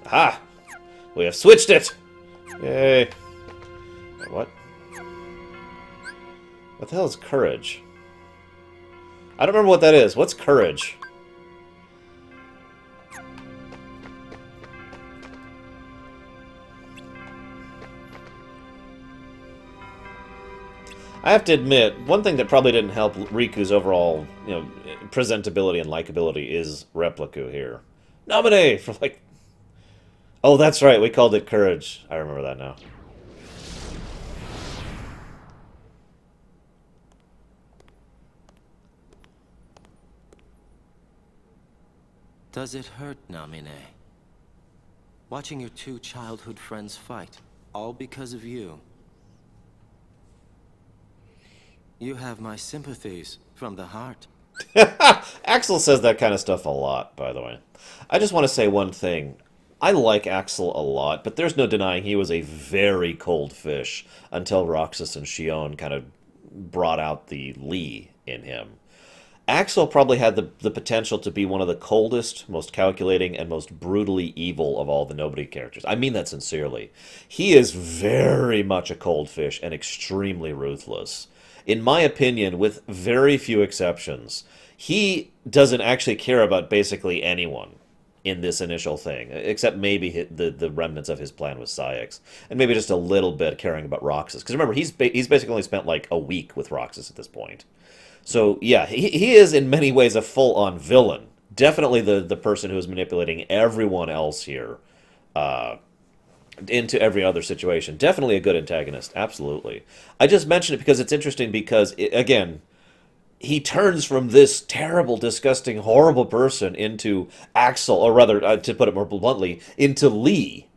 Aha! We have switched it! Yay! Wait, what? What the hell is courage? I don't remember what that is. What's courage? I have to admit, one thing that probably didn't help Riku's overall, presentability and likability is Repliku here. Naminé for like... Oh, that's right, we called it Courage. I remember that now. Does it hurt, Naminé? Watching your two childhood friends fight, all because of you. You have my sympathies from the heart. Axel says that kind of stuff a lot, by the way. I just want to say one thing. I like Axel a lot, but there's no denying he was a very cold fish until Roxas and Xion kind of brought out the Lee in him. Axel probably had the potential to be one of the coldest, most calculating, and most brutally evil of all the Nobody characters. I mean that sincerely. He is very much a cold fish and extremely ruthless. In my opinion, with very few exceptions, he doesn't actually care about basically anyone in this initial thing, except maybe the remnants of his plan with Saïx, and maybe just a little bit caring about Roxas. Because remember, he's basically only spent like a week with Roxas at this point. So yeah, he is in many ways a full-on villain. Definitely the person who is manipulating everyone else here into every other situation. Definitely a good antagonist, absolutely. I just mention it because it's interesting because, again, he turns from this terrible, disgusting, horrible person into Axel, or rather, to put it more bluntly, into Lee.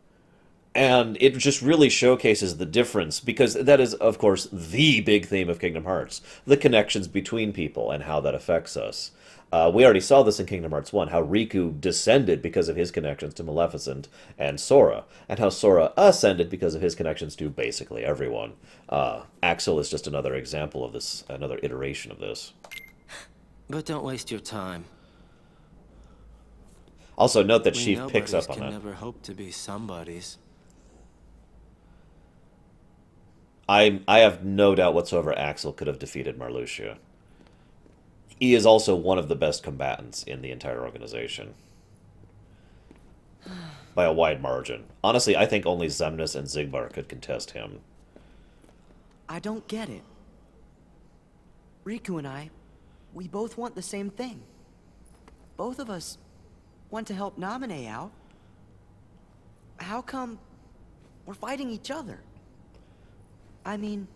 And it just really showcases the difference, because that is, of course, the big theme of Kingdom Hearts. The connections between people and how that affects us. We already saw this in Kingdom Hearts 1, how Riku descended because of his connections to Maleficent and Sora, and how Sora ascended because of his connections to basically everyone. Axel is just another example of this, another iteration of this. But don't waste your time. Also, note that We Sheaf picks up on can that. never hope to be somebody's. I have no doubt whatsoever Axel could have defeated Marluxia. He is also one of the best combatants in the entire organization. By a wide margin. Honestly, I think only Xemnas and Xigbar could contest him. I don't get it. Riku and I, we both want the same thing. Both of us want to help Naminé out. How come we're fighting each other? I mean,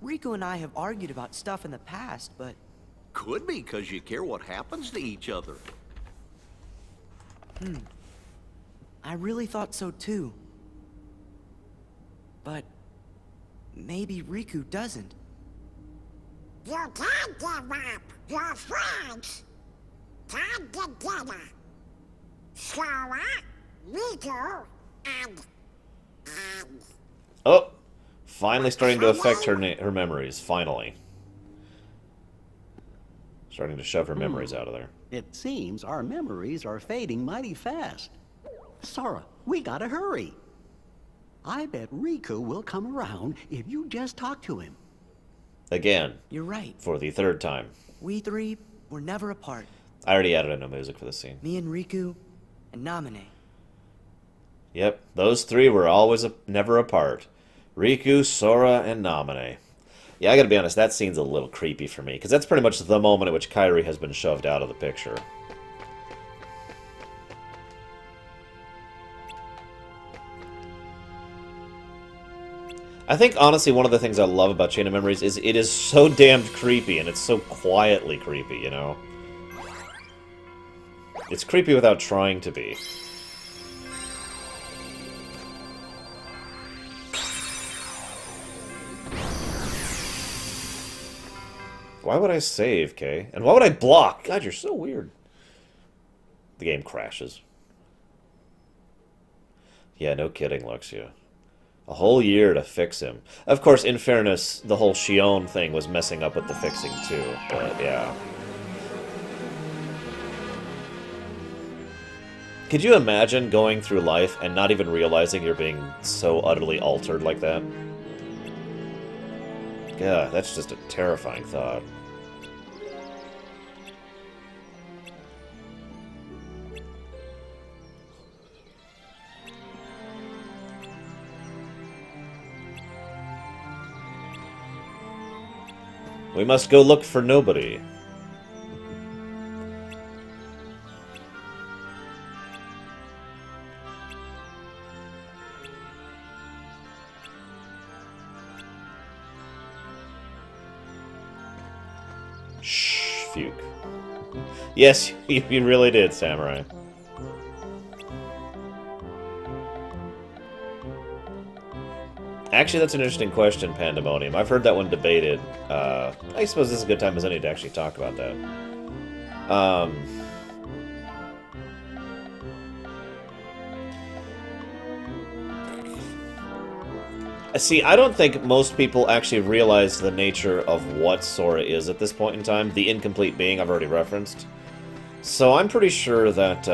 Riku and I have argued about stuff in the past, but... Could be because you care what happens to each other. I really thought so too. But maybe Riku doesn't. You can't give up your friends. Come together. Sora, Riku, and... Oh! Finally starting to affect her memories. Finally. Starting to shove her memories out of there. It seems our memories are fading mighty fast. Sora, we gotta hurry. I bet Riku will come around if you just talk to him. Again, You're right. for the third time. We three were never apart. I already added in no music for this scene. Me and Riku and Namine. Yep, those three were always never apart. Riku, Sora, and Namine. Yeah, I gotta be honest, that scene's a little creepy for me, because that's pretty much the moment at which Kairi has been shoved out of the picture. I think, honestly, one of the things I love about Chain of Memories is it is so damned creepy, and it's so quietly creepy, you know? It's creepy without trying to be. Why would I save, Kay? And why would I block? God, you're so weird. The game crashes. Yeah, no kidding, Luxia. A whole year to fix him. Of course, in fairness, the whole Shion thing was messing up with the fixing, too. But, yeah. Could you imagine going through life and not even realizing you're being so utterly altered like that? God, that's just a terrifying thought. We must go look for nobody. Shh, Fuke. Yes, you really did, Samurai. Actually, that's an interesting question, Pandemonium. I've heard that one debated. I suppose this is a good time as any to actually talk about that. See, I don't think most people actually realize the nature of what Sora is at this point in time. The incomplete being I've already referenced. So I'm pretty sure that,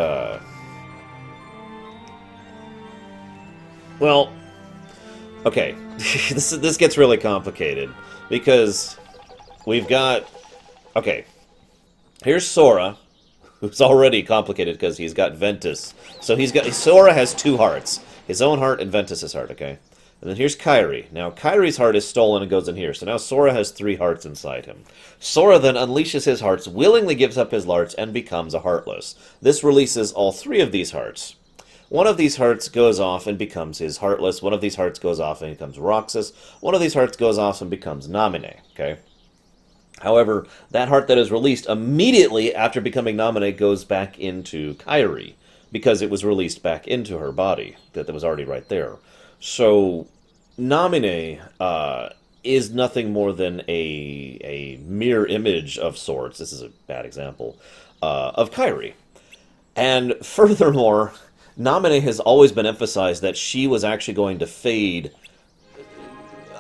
well, okay, this gets really complicated, because we've got, okay, here's Sora, who's already complicated because he's got Ventus. So Sora has two hearts, his own heart and Ventus's heart, okay? And then here's Kairi. Now, Kairi's heart is stolen and goes in here, so now Sora has 3 hearts inside him. Sora then unleashes his hearts, willingly gives up his hearts, and becomes a Heartless. This releases all 3 of these hearts. One of these hearts goes off and becomes his Heartless. One of these hearts goes off and becomes Roxas. One of these hearts goes off and becomes Namine, okay? However, that heart that is released immediately after becoming Namine goes back into Kairi, because it was released back into her body, that was already right there. So, Namine is nothing more than a mirror image of sorts. This is a bad example of Kairi. And furthermore, Namine has always been emphasized that she was actually going to fade,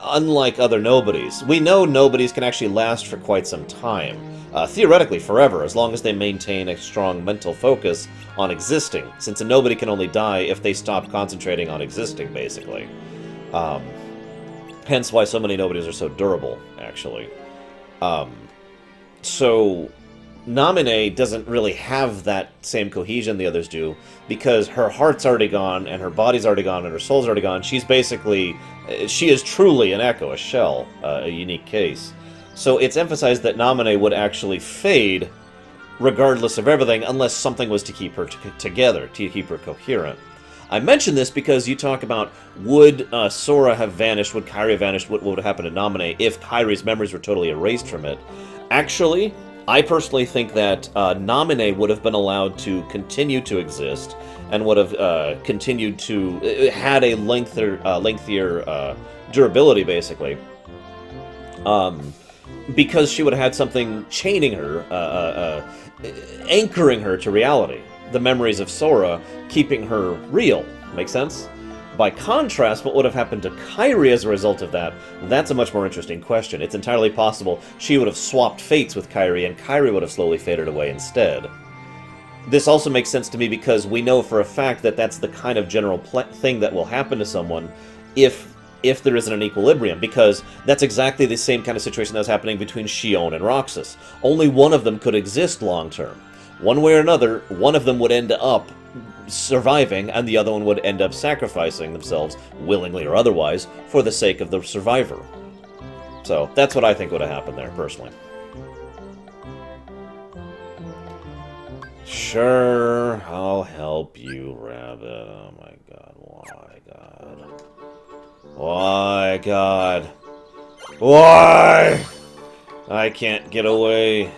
unlike other nobodies. We know nobodies can actually last for quite some time. Theoretically forever, as long as they maintain a strong mental focus on existing, since a nobody can only die if they stop concentrating on existing, basically. Hence why so many nobodies are so durable, actually. So, Namine doesn't really have that same cohesion the others do, because her heart's already gone, and her body's already gone, and her soul's already gone. She is truly an echo, a shell, a unique case. So it's emphasized that Namine would actually fade regardless of everything, unless something was to keep her together, to keep her coherent. I mention this because you talk about, would Sora have vanished, would Kairi have vanished, what would happen to Namine if Kairi's memories were totally erased from it? Actually, I personally think that Namine would have been allowed to continue to exist, and would have continued to, had a lengthier durability, basically. Because she would have had something chaining her, anchoring her to reality. The memories of Sora keeping her real. Make sense? By contrast, what would have happened to Kairi as a result of that? That's a much more interesting question. It's entirely possible she would have swapped fates with Kairi, and Kairi would have slowly faded away instead. This also makes sense to me because we know for a fact that that's the kind of general thing that will happen to someone if if there isn't an equilibrium, because that's exactly the same kind of situation that was happening between Shion and Roxas. Only one of them could exist long-term. One way or another, one of them would end up surviving, and the other one would end up sacrificing themselves, willingly or otherwise, for the sake of the survivor. So, that's what I think would have happened there, personally. Sure, I'll help you, Rabbit. Oh my god, why, God? Why, God? Why? I can't get away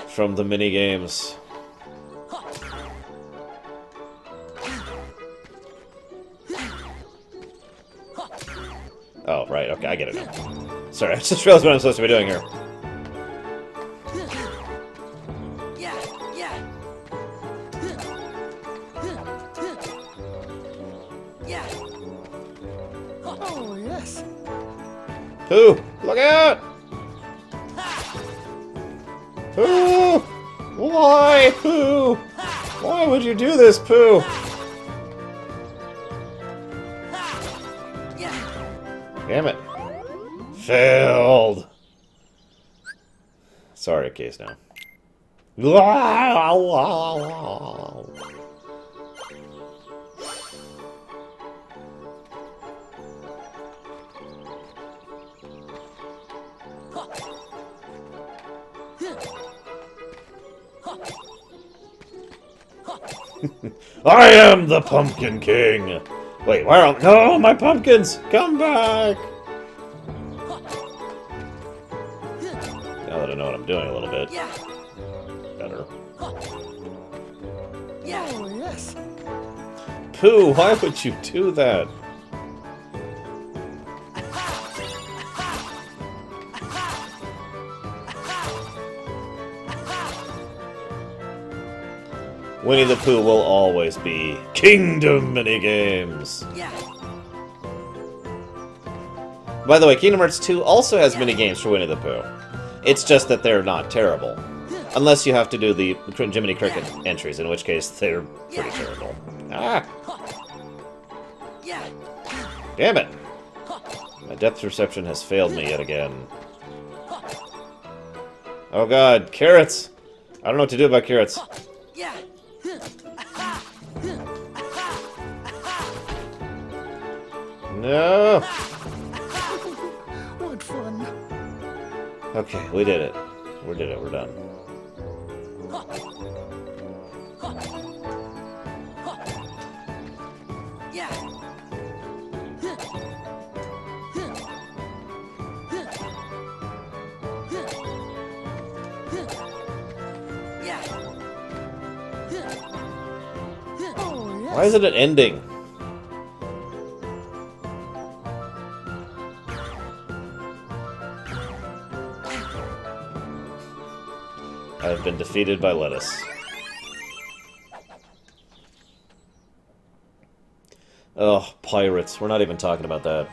from the minigames. Oh, right, okay, I get it now. Sorry, I just realized what I'm supposed to be doing here. Oh, yes. Pooh! Look out! Pooh! Why, Pooh? Why would you do this, Pooh? Damn it. Failed. Sorry, case now. I am the Pumpkin King! Wait, where are... No, my pumpkins! Come back! Now that I know what I'm doing a little bit. Better. Oh, yes. Pooh, why would you do that? Winnie the Pooh will always be Kingdom Minigames. By the way, Kingdom Hearts 2 also has minigames for Winnie the Pooh. It's just that they're not terrible. Unless you have to do the Jiminy Cricket entries, in which case they're pretty terrible. Ah! Damn it! My depth perception has failed me yet again. Oh god, carrots! I don't know what to do about carrots. No! What fun. Okay, we did it. We did it, we're done. Oh, yes. Why isn't it ending? I have been defeated by lettuce. Oh, pirates. We're not even talking about that.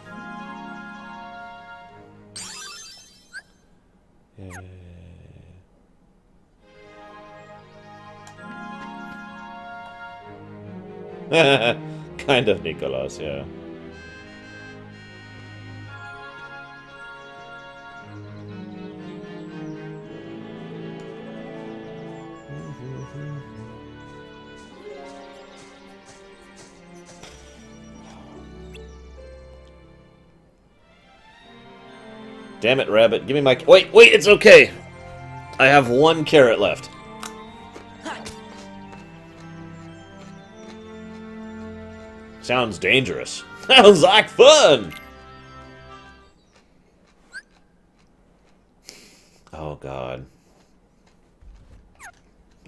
Kind of Nicholas, yeah. Damn it, Rabbit. Give me my... Wait, it's okay! I have one carrot left. Sounds dangerous. Sounds like fun! Oh, God.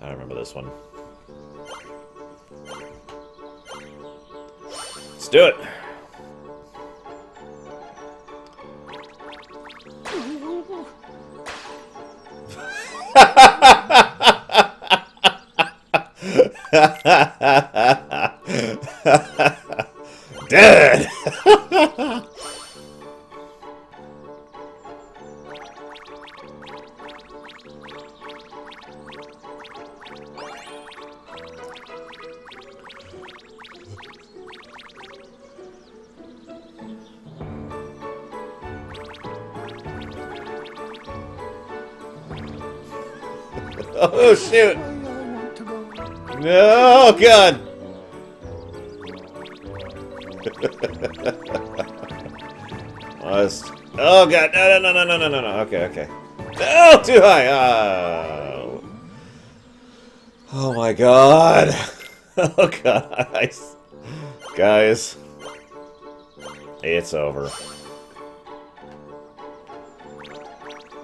I remember this one. Let's do it! Dead! Oh, shoot! No, oh, God! Oh, God! No! Okay. Oh, too high! Oh, oh my God! Oh, guys. Guys. It's over.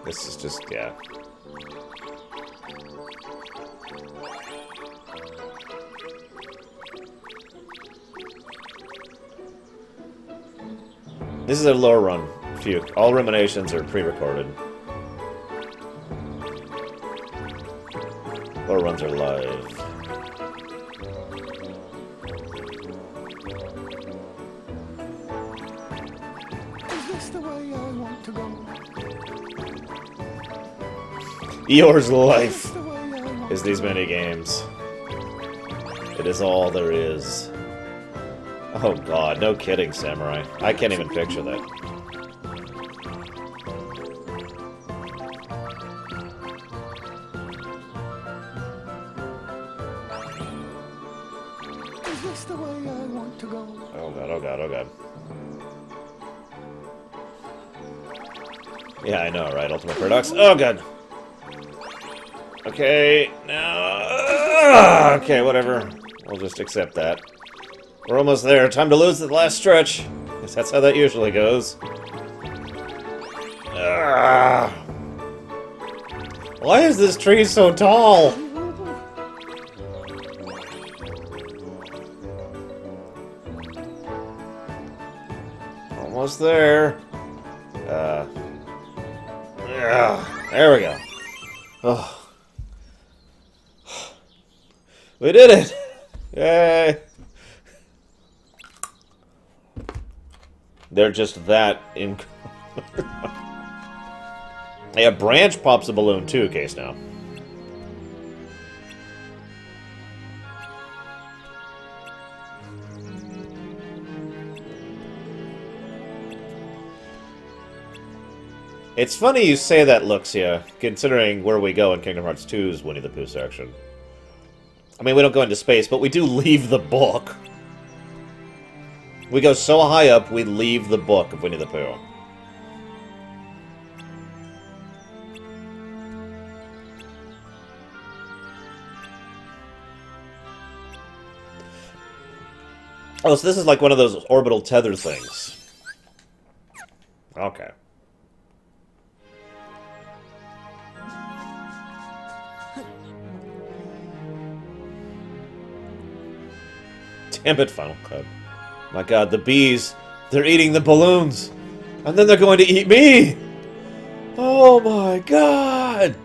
This is just, yeah. This is a Lorerun. Phew. All ruminations are pre-recorded. Loreruns are live. Is this the way I want to go? Eeyore's life is these mini games. It is all there is. Oh God, no kidding, Samurai. I can't even picture that. Is this the way I want to go? Oh God, oh God, oh God. Yeah, I know, right? Ultimate Paradox. Oh God! Okay, now... okay, whatever. We'll just accept that. We're almost there. Time to lose the last stretch. Because that's how that usually goes. Why is this tree so tall? Almost there. There we go. Oh. We did it! Yay! They're just that in. Yeah, Branch pops a balloon too, case now. It's funny you say that, Luxia, considering where we go in Kingdom Hearts 2's Winnie the Pooh section. I mean, we don't go into space, but we do leave the book. We go so high up, we leave the book of Winnie the Pooh. Oh, so this is like one of those orbital tether things. Okay. Damn it, Final Cut. My God, the bees, they're eating the balloons. And then they're going to eat me! Oh my God!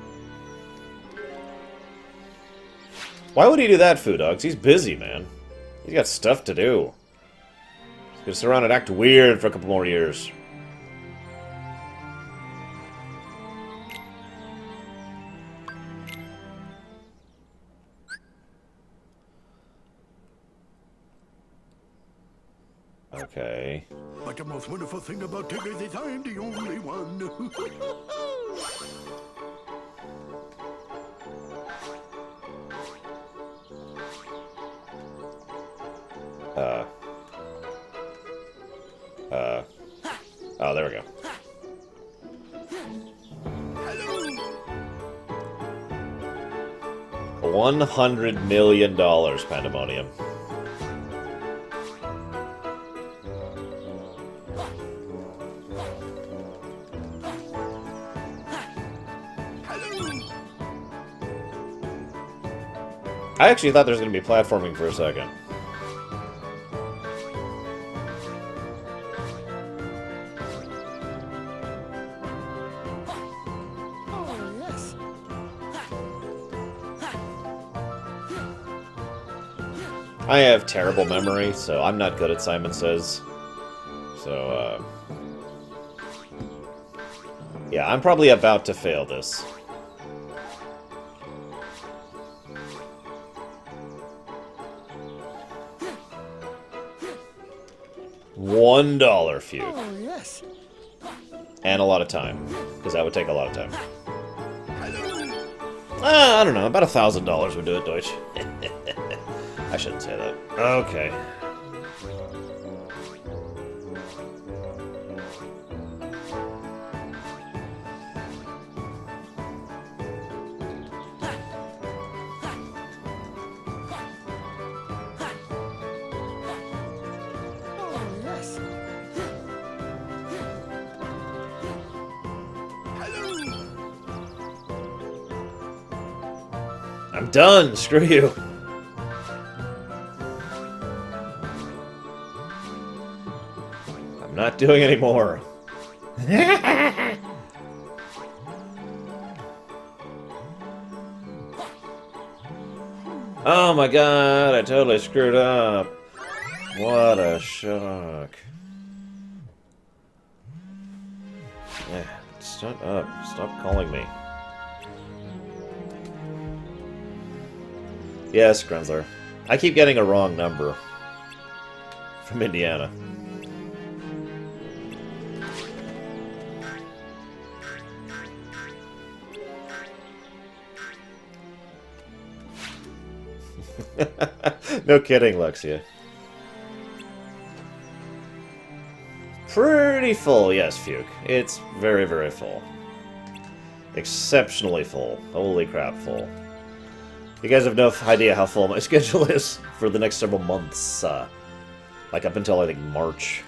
Why would he do that, Foo Dogs? He's busy, man. He's got stuff to do. He's gonna sit around and act weird for a couple more years. Okay. But the most wonderful thing about Tigger is I'm the only one. Oh, there we go. $100 million, Pandemonium. I actually thought there was going to be platforming for a second. Oh, yes. I have terrible memory, so I'm not good at Simon Says. So, yeah, I'm probably about to fail this. $1 feud. Oh, yes. And a lot of time. Because that would take a lot of time. I don't know, about $1,000 would do it, Deutsch. I shouldn't say that. Okay. I'm done! Screw you! I'm not doing any more. Oh my god, I totally screwed up. What a shock. Yeah, shut up. Stop calling me. Yes, Grenzler. I keep getting a wrong number. From Indiana. No kidding, Luxia. Pretty full, yes, Fuke. It's very, very full. Exceptionally full. Holy crap, full. You guys have no idea how full my schedule is for the next several months. Like up until, I think, March.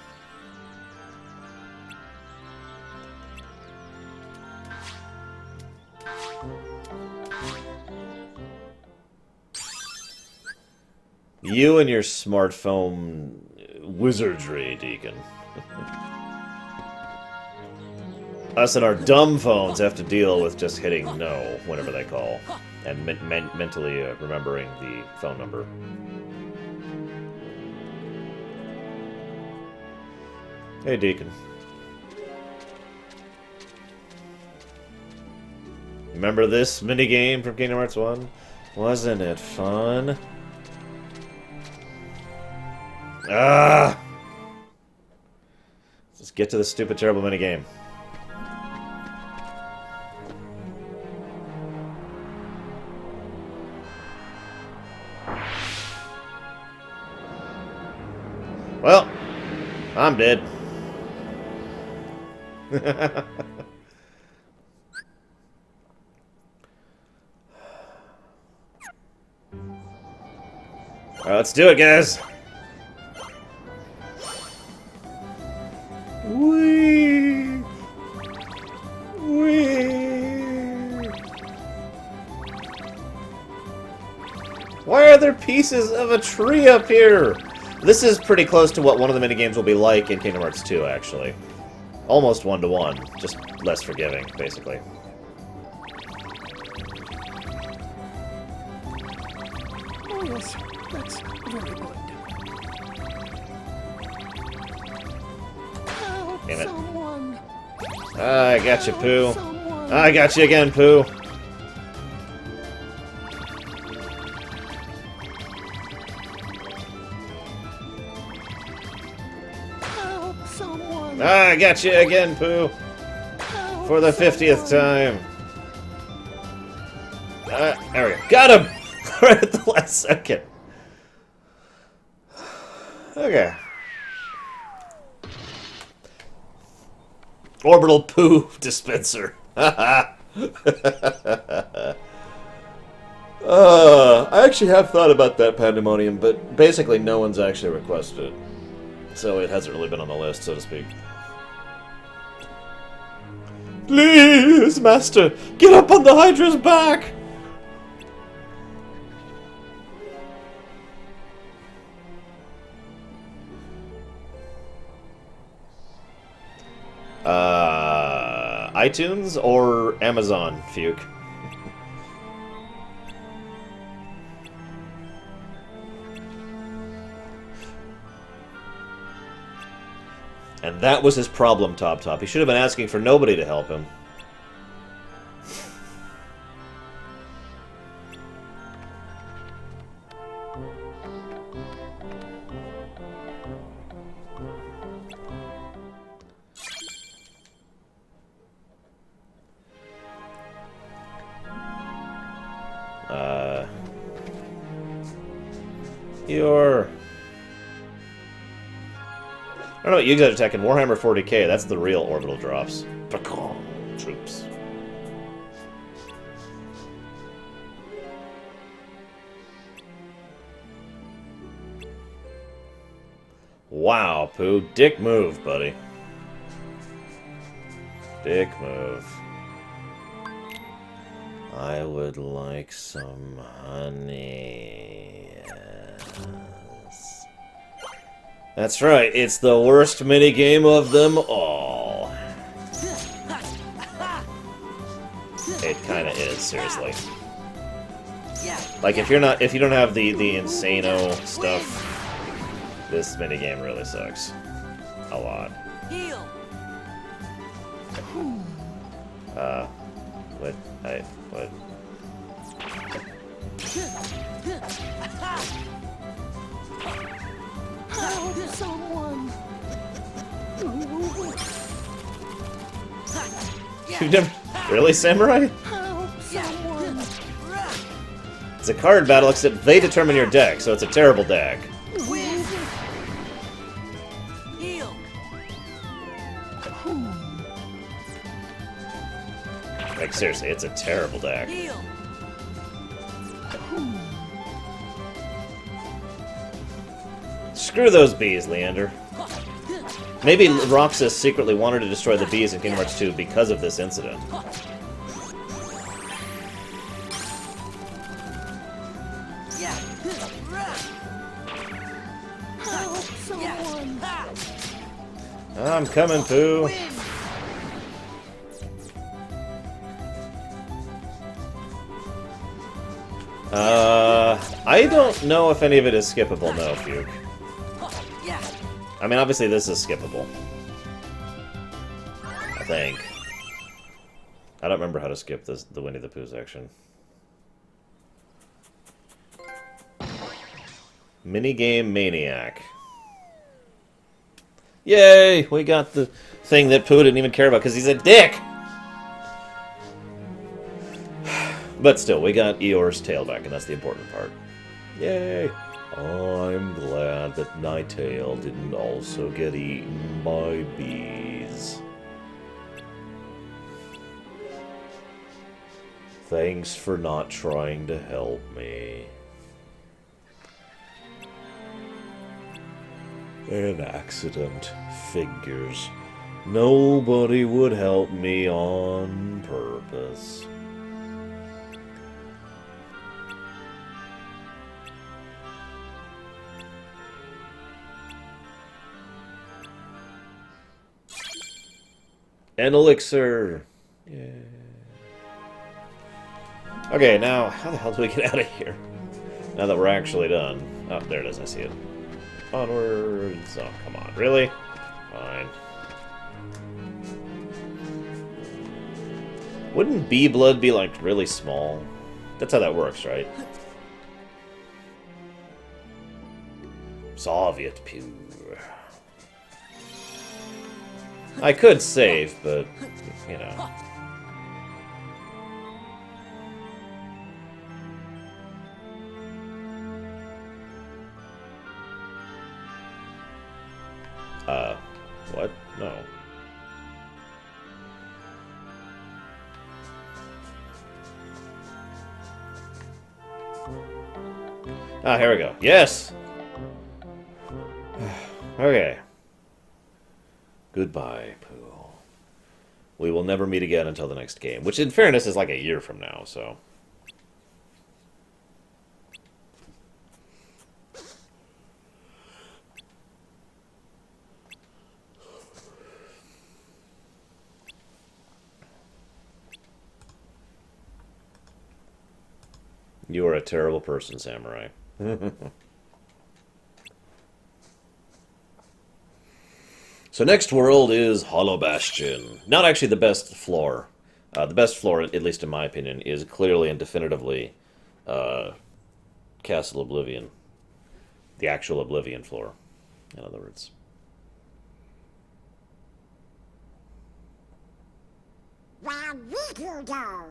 You and your smartphone wizardry, Deacon. Us and our dumb phones have to deal with just hitting no whenever they call. And mentally remembering the phone number. Hey, Deacon. Remember this minigame from Kingdom Hearts 1? Wasn't it fun? Ah! Let's get to the stupid, terrible minigame. Well, I'm dead. Alright, let's do it, guys. Whee! Whee! Why are there pieces of a tree up here? This is pretty close to what one of the minigames will be like in Kingdom Hearts 2, actually. Almost one-to-one, just less forgiving, basically. Oh, yes, that's very good. Help, Damn it. someone. I got you, Pooh. Someone. I got you again, Pooh. Help, someone. I got you again, Pooh. Help, For the 50th someone. time. There we go. Got him! Right at the last second. Okay. Orbital poo dispenser. I actually have thought about that pandemonium, but basically no one's actually requested it. So it hasn't really been on the list, so to speak. Please, Master, get up on the Hydra's back! iTunes or Amazon, Fuke? And that was his problem, Top Top. He should have been asking for nobody to help him. You're... I don't know what you guys are attacking. Warhammer 40k, that's the real orbital drops. Troops. Wow, Pooh. Dick move, buddy. Dick move. I would like some honey. Yes. That's right, it's the worst minigame of them all. It kinda is, seriously. Like if you don't have the insano stuff, this minigame really sucks. A lot. What? What? Help someone! You've never... Really, Samurai? Help someone! It's a card battle, except they determine your deck, so it's a terrible deck. Like, seriously, it's a terrible deck. Screw those bees, Leander. Maybe Roxas secretly wanted to destroy the bees in Kingdom Hearts 2 because of this incident. Help someone! I'm coming, Pooh. I don't know if any of it is skippable, no, Fuke. I mean, obviously this is skippable. I think. I don't remember how to skip this, the Winnie the Pooh section. Minigame Maniac. Yay! We got the thing that Pooh didn't even care about because he's a dick! But still, we got Eeyore's tail back, and that's the important part. Yay! I'm glad that Ninetale didn't also get eaten by bees. Thanks for not trying to help me. An accident. Figures. Nobody would help me on purpose. An elixir! Yeah. Okay, now, how the hell do we get out of here? Now that we're actually done. Oh, there it is, I see it. Onwards. Oh, come on. Really? Fine. Wouldn't bee blood be, like, really small? That's how that works, right? Soviet pure. I could save, but, you know. What? No. Ah, here we go. Yes! Okay. Goodbye, Pooh. We will never meet again until the next game, which in fairness is like a year from now, so... You are a terrible person, Samurai. So next world is Hollow Bastion. Not actually the best floor. The best floor, at least in my opinion, is clearly and definitively Castle Oblivion. The actual Oblivion floor, in other words. Where we will go.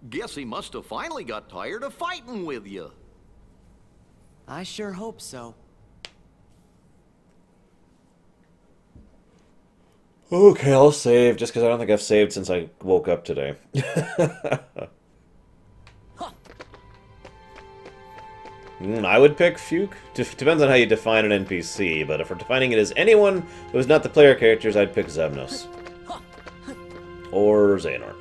Guess he must have finally got tired of fighting with you. I sure hope so. Okay, I'll save, just because I don't think I've saved since I woke up today. I would pick Fuke. Depends on how you define an NPC, but if we're defining it as anyone who's not the player characters, I'd pick Xemnas. Or Xehanort.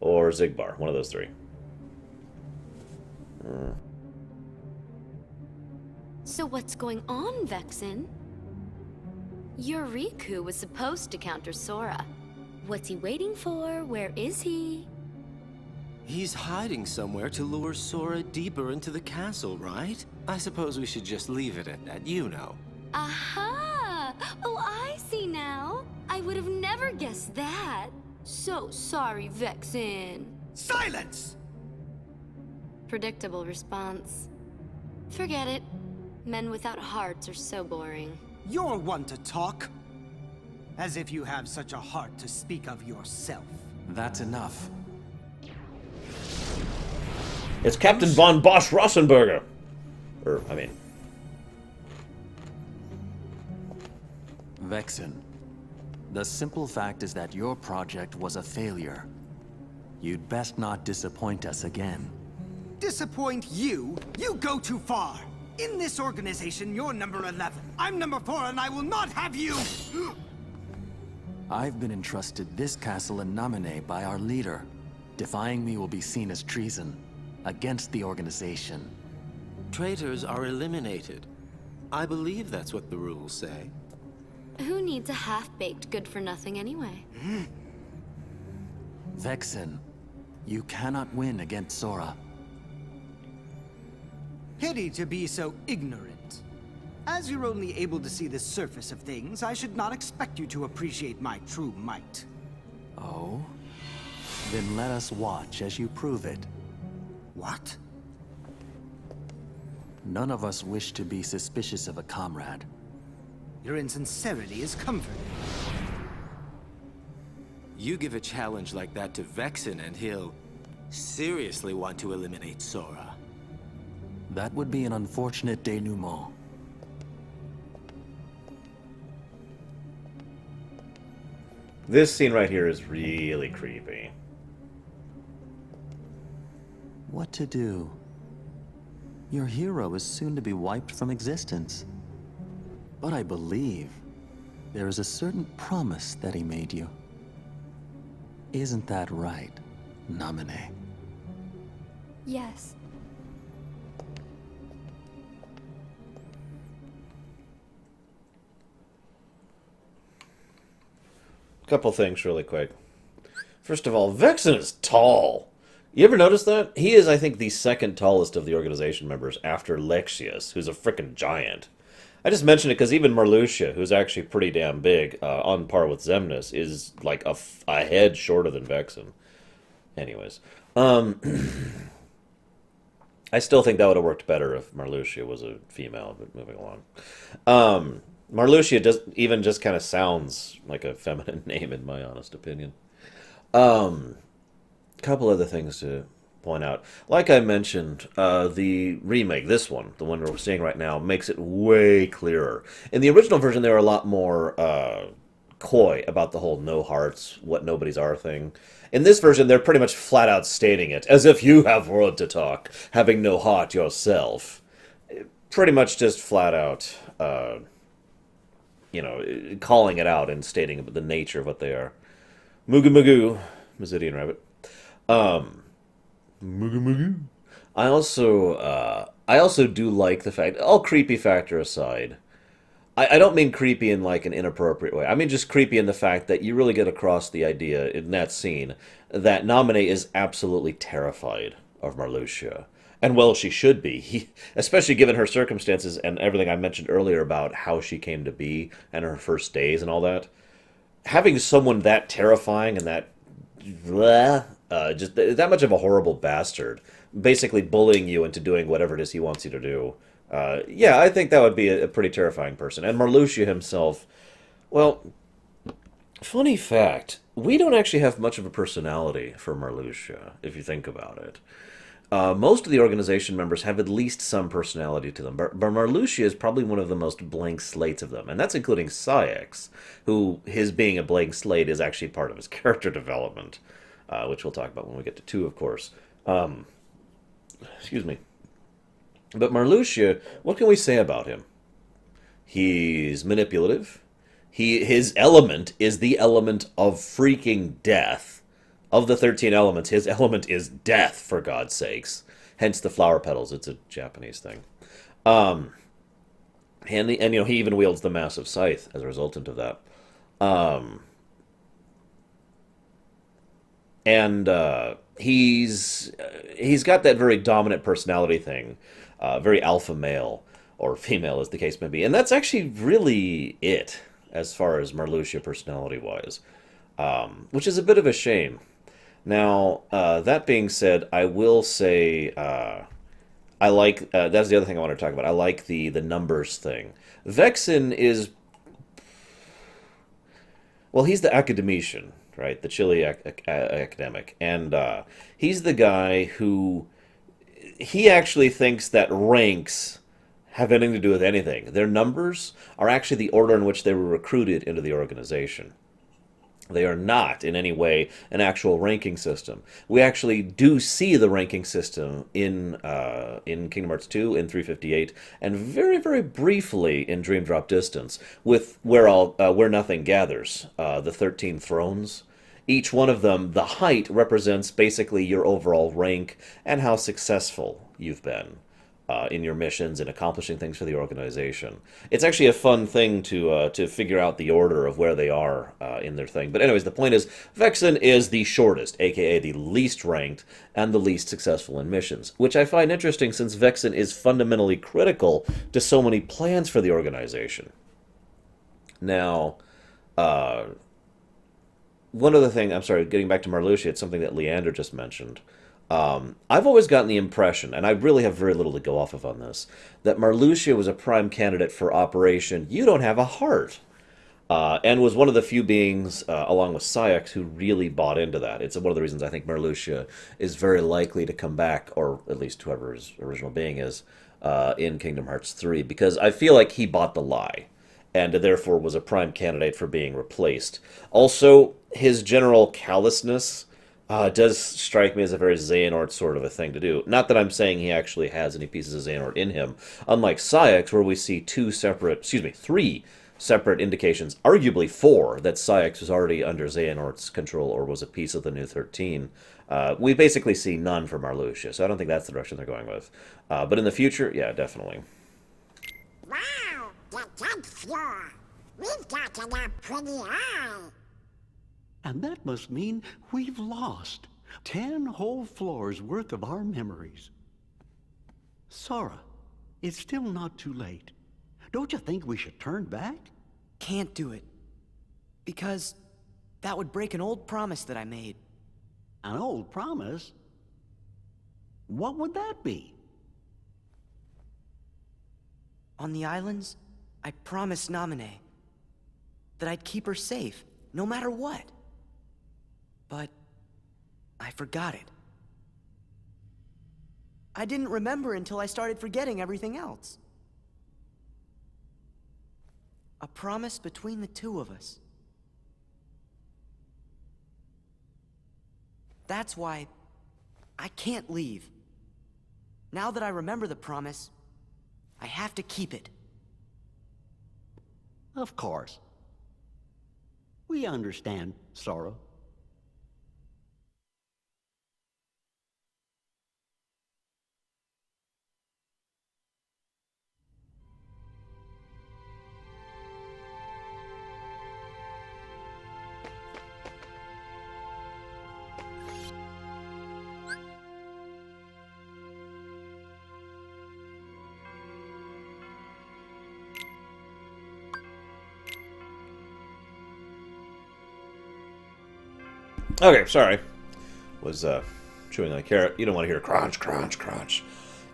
Or Xigbar, one of those three. So what's going on, Vexen? Your Riku was supposed to counter Sora. What's he waiting for? Where is he? He's hiding somewhere to lure Sora deeper into the castle, right? I suppose we should just leave it at that, you know. Aha! Oh, I see now. I would have never guessed that. So sorry, Vexen. Silence! Predictable response. Forget it. Men without hearts are so boring. You're one to talk. As if you have such a heart to speak of yourself. That's enough. It's Captain von Bosch Rossenberger. Vexen, the simple fact is that your project was a failure. You'd best not disappoint us again. Disappoint you? You go too far. In this organization, you're number 11. I'm number 4, and I will not have you! I've been entrusted this castle in Namine by our leader. Defying me will be seen as treason against the organization. Traitors are eliminated. I believe that's what the rules say. Who needs a half-baked good-for-nothing anyway? Vexen, you cannot win against Sora. Pity to be so ignorant. As you're only able to see the surface of things, I should not expect you to appreciate my true might. Oh? Then let us watch as you prove it. What? None of us wish to be suspicious of a comrade. Your insincerity is comforting. You give a challenge like that to Vexen and he'll seriously want to eliminate Sora. That would be an unfortunate denouement. This scene right here is really creepy. What to do? Your hero is soon to be wiped from existence. But I believe there is a certain promise that he made you. Isn't that right, Namine? Yes. Couple things really quick. First of all, Vexen is tall. You ever notice that? He is, I think, the second tallest of the organization members after Lexius, who's a frickin' giant. I just mentioned it because even Marluxia, who's actually pretty damn big, on par with Xemnas, is like a head shorter than Vexen. Anyways. I still think that would have worked better if Marluxia was a female, but moving along. Marluxia just kind of sounds like a feminine name, in my honest opinion. Couple other things to point out. Like I mentioned, the remake, this one, the one we're seeing right now, makes it way clearer. In the original version, they were a lot more coy about the whole no hearts, what nobodies are thing. In this version, they're pretty much flat out stating it, as if you have word to talk, having no heart yourself. Pretty much just flat out, calling it out and stating the nature of what they are. Mugu Mugu, Mazidian Rabbit. Mugu Mugu. I also do like the fact, all creepy factor aside, I don't mean creepy in like an inappropriate way. I mean just creepy in the fact that you really get across the idea in that scene that Namine is absolutely terrified of Marluxia. And well, she should be, especially given her circumstances and everything I mentioned earlier about how she came to be and her first days and all that. Having someone that terrifying and that just that much of a horrible bastard, basically bullying you into doing whatever it is he wants you to do. Yeah, I think that would be a pretty terrifying person. And Marluxia himself, well, funny fact, we don't actually have much of a personality for Marluxia, if you think about it. Most of the organization members have at least some personality to them, but Marluxia is probably one of the most blank slates of them, and that's including Saïx, who, his being a blank slate is actually part of his character development, which we'll talk about when we get to 2, of course. Excuse me. But Marluxia, what can we say about him? He's manipulative. His element is the element of freaking death. Of the 13 elements, his element is death, for God's sakes. Hence the flower petals. It's a Japanese thing. And he even wields the massive scythe as a resultant of that. He's got that very dominant personality thing, very alpha male or female, as the case may be, and that's actually really it as far as Marluxia personality-wise, which is a bit of a shame. Now, that being said, I will say I like that's the other thing I want to talk about. I like the numbers thing. Vexen is, well, he's the academician, right? The Chile academic, and he's the guy who he actually thinks that ranks have anything to do with anything. Their numbers are actually the order in which they were recruited into the organization. They are not, in any way, an actual ranking system. We actually do see the ranking system in Kingdom Hearts 2, in 358, and very, very briefly in Dream Drop Distance, with Where Nothing Gathers, the 13 thrones. Each one of them, the height represents basically your overall rank and how successful you've been in your missions and accomplishing things for the organization. It's actually a fun thing to figure out the order of where they are in their thing. But anyways, the point is, Vexen is the shortest, aka the least ranked and the least successful in missions, which I find interesting since Vexen is fundamentally critical to so many plans for the organization. Now, one other thing, I'm sorry, getting back to Marluxia, it's something that Leander just mentioned. I've always gotten the impression, and I really have very little to go off of on this, that Marluxia was a prime candidate for Operation You Don't Have a Heart, and was one of the few beings, along with Saïx, who really bought into that. It's one of the reasons I think Marluxia is very likely to come back, or at least whoever his original being is, in Kingdom Hearts 3, because I feel like he bought the lie, and therefore was a prime candidate for being replaced. Also, his general callousness does strike me as a very Xehanort sort of a thing to do. Not that I'm saying he actually has any pieces of Xehanort in him, unlike Saïx, where we see three separate indications, arguably 4, that Saïx was already under Xehanort's control or was a piece of the new 13. We basically see none for Marluxia, so I don't think that's the direction they're going with. But in the future, yeah, definitely. Wow, the 10th floor. We've got it up pretty high. And that must mean we've lost 10 whole floors worth of our memories. Sora, it's still not too late. Don't you think we should turn back? Can't do it. Because that would break an old promise that I made. An old promise? What would that be? On the islands, I promised Naminé that I'd keep her safe, no matter what. But I forgot it. I didn't remember until I started forgetting everything else. A promise between the two of us. That's why I can't leave. Now that I remember the promise, I have to keep it. Of course. We understand, Sora. Okay, sorry. Was chewing on a carrot. You don't want to hear crunch, crunch, crunch.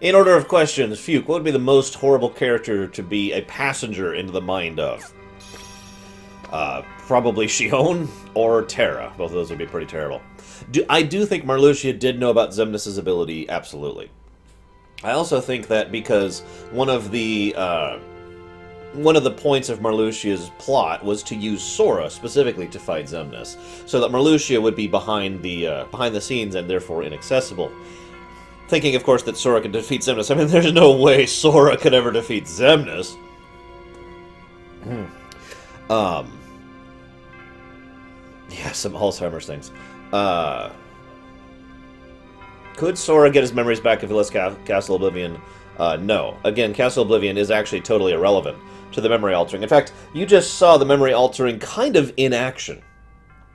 In order of questions, Fuke, what would be the most horrible character to be a passenger into the mind of? Probably Shion or Terra. Both of those would be pretty terrible. I do think Marluxia did know about Xemnas' ability, absolutely. I also think that because one of the points of Marluxia's plot was to use Sora specifically to fight Xemnas, so that Marluxia would be behind the scenes and therefore inaccessible. Thinking, of course, that Sora could defeat Xemnas. I mean, there's no way Sora could ever defeat Xemnas. Yeah, some Alzheimer's things. Could Sora get his memories back if he lets Castle Oblivion? No. Again, Castle Oblivion is actually totally irrelevant to the memory altering. In fact, you just saw the memory altering kind of in action.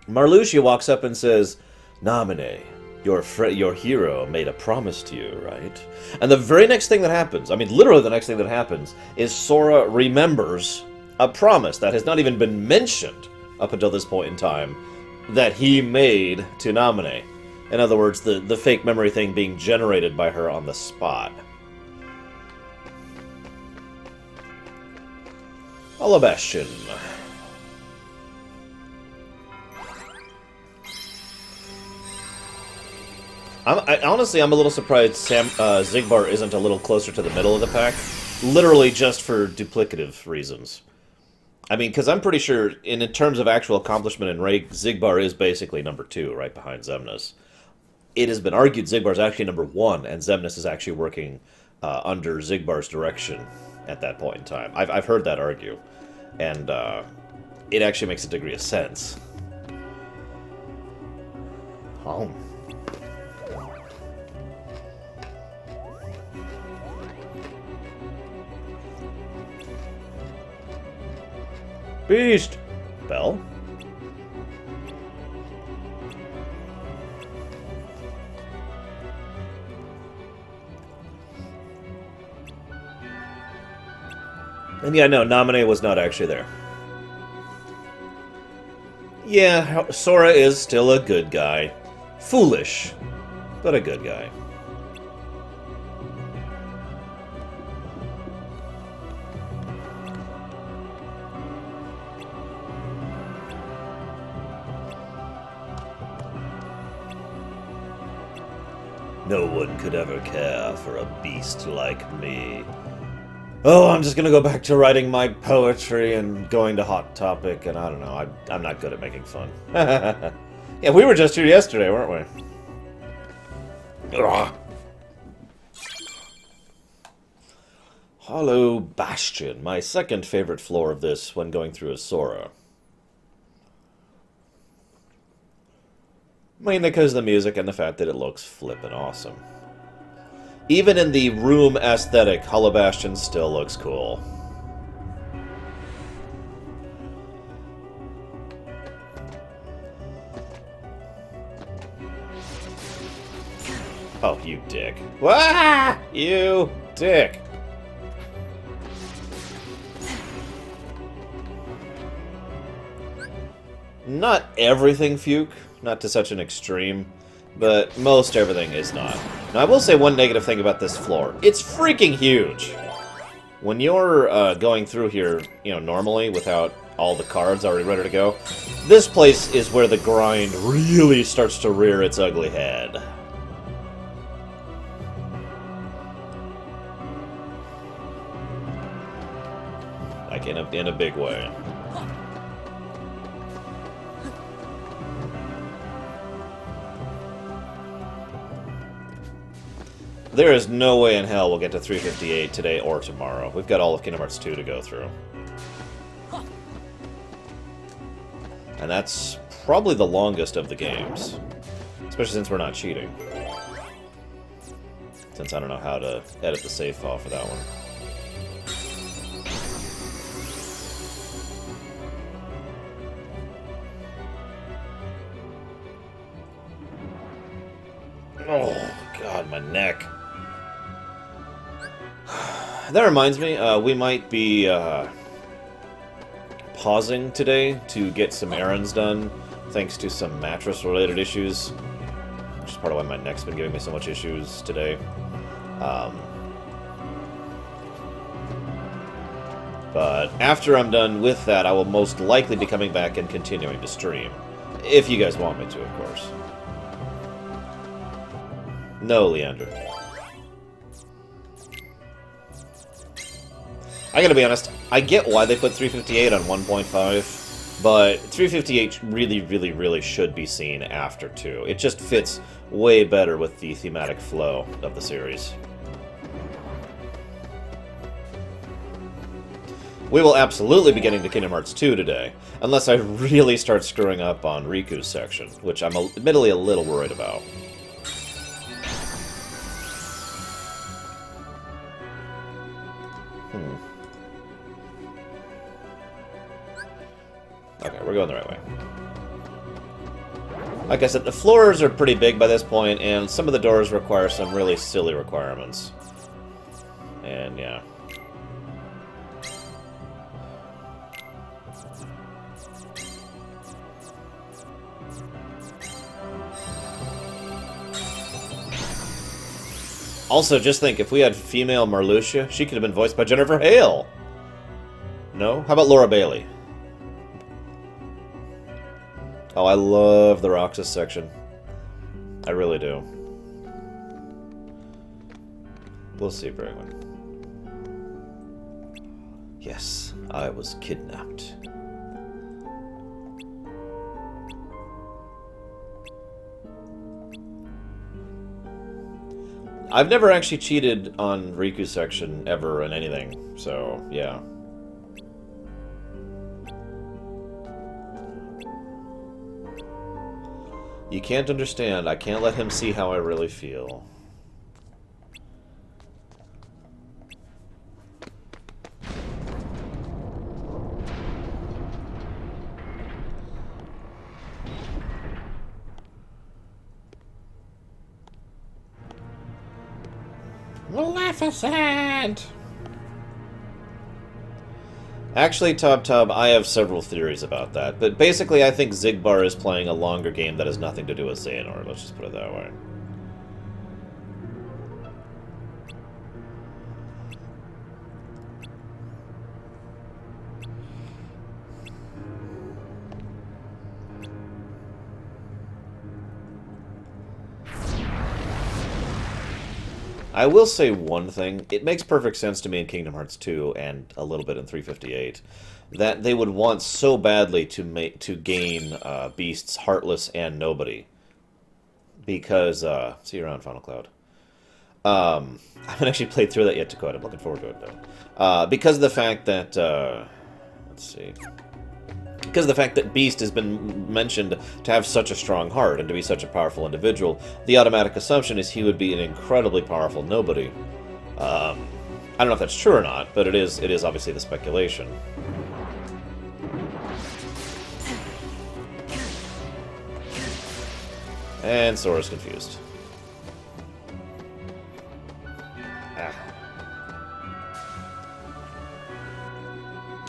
Marluxia walks up and says, "Namine, your hero made a promise to you, right?" And the very next thing that happens, I mean, literally the next thing that happens, is Sora remembers a promise that has not even been mentioned up until this point in time that he made to Namine. In other words, the fake memory thing being generated by her on the spot. Alabastion. Honestly, I'm a little surprised Xigbar isn't a little closer to the middle of the pack. Literally just for duplicative reasons. I mean, because I'm pretty sure, in terms of actual accomplishment and rank, Xigbar is basically number 2, right behind Xemnas. It has been argued Xigbar's actually number 1, and Xemnas is actually working under Xigbar's direction at that point in time. I've heard that argue, and it actually makes a degree of sense. Home. Beast! Bell? And yeah, no, Namine was not actually there. Yeah, Sora is still a good guy. Foolish, but a good guy. No one could ever care for a beast like me. Oh, I'm just gonna go back to writing my poetry and going to Hot Topic, and I don't know, I'm not good at making fun. Yeah, we were just here yesterday, weren't we? Ugh. Hollow Bastion, my second favorite floor of this when going through a Sora. Mainly because of the music and the fact that it looks flippin' awesome. Even in the room aesthetic, Hollow Bastion still looks cool. Oh, you dick. Wah! You dick. Not everything, Fuke. Not to such an extreme. But most everything is not. Now, I will say one negative thing about this floor. It's freaking huge! When you're going through here, you know, normally, without all the cards already ready to go, this place is where the grind really starts to rear its ugly head. Like, in a big way. There is no way in hell we'll get to 358 today or tomorrow. We've got all of Kingdom Hearts 2 to go through. And that's probably the longest of the games. Especially since we're not cheating. Since I don't know how to edit the save file for that one. Oh, God, my neck. That reminds me, we might be pausing today to get some errands done, thanks to some mattress-related issues, which is part of why my neck's been giving me so much issues today. But after I'm done with that, I will most likely be coming back and continuing to stream. If you guys want me to, of course. No, Leander. I gotta be honest, I get why they put 358 on 1.5, but 358 really, really, really should be seen after 2. It just fits way better with the thematic flow of the series. We will absolutely be getting to Kingdom Hearts 2 today, unless I really start screwing up on Riku's section, which I'm admittedly a little worried about. Okay, we're going the right way. Like I said, the floors are pretty big by this point, and some of the doors require some really silly requirements. And, yeah. Also, just think, if we had female Marluxia, she could have been voiced by Jennifer Hale! No? How about Laura Bailey? Oh, I love the Roxas section. I really do. We'll see, Bragwin. Yes, I was kidnapped. I've never actually cheated on Riku's section ever in anything, so yeah. You can't understand. I can't let him see how I really feel. Maleficent! Actually, Tub, I have several theories about that. But basically, I think Xigbar is playing a longer game that has nothing to do with Xehanort. Let's just put it that way. I will say one thing. It makes perfect sense to me in Kingdom Hearts 2 and a little bit in 358 that they would want so badly to gain beasts Heartless and Nobody. Because, see you around, Final Cloud. I haven't actually played through that yet, Dakota. I'm looking forward to it, though. Because of the fact that, let's see. Because of the fact that Beast has been mentioned to have such a strong heart and to be such a powerful individual, the automatic assumption is he would be an incredibly powerful Nobody. I don't know if that's true or not, but it is obviously the speculation. And Sora's confused.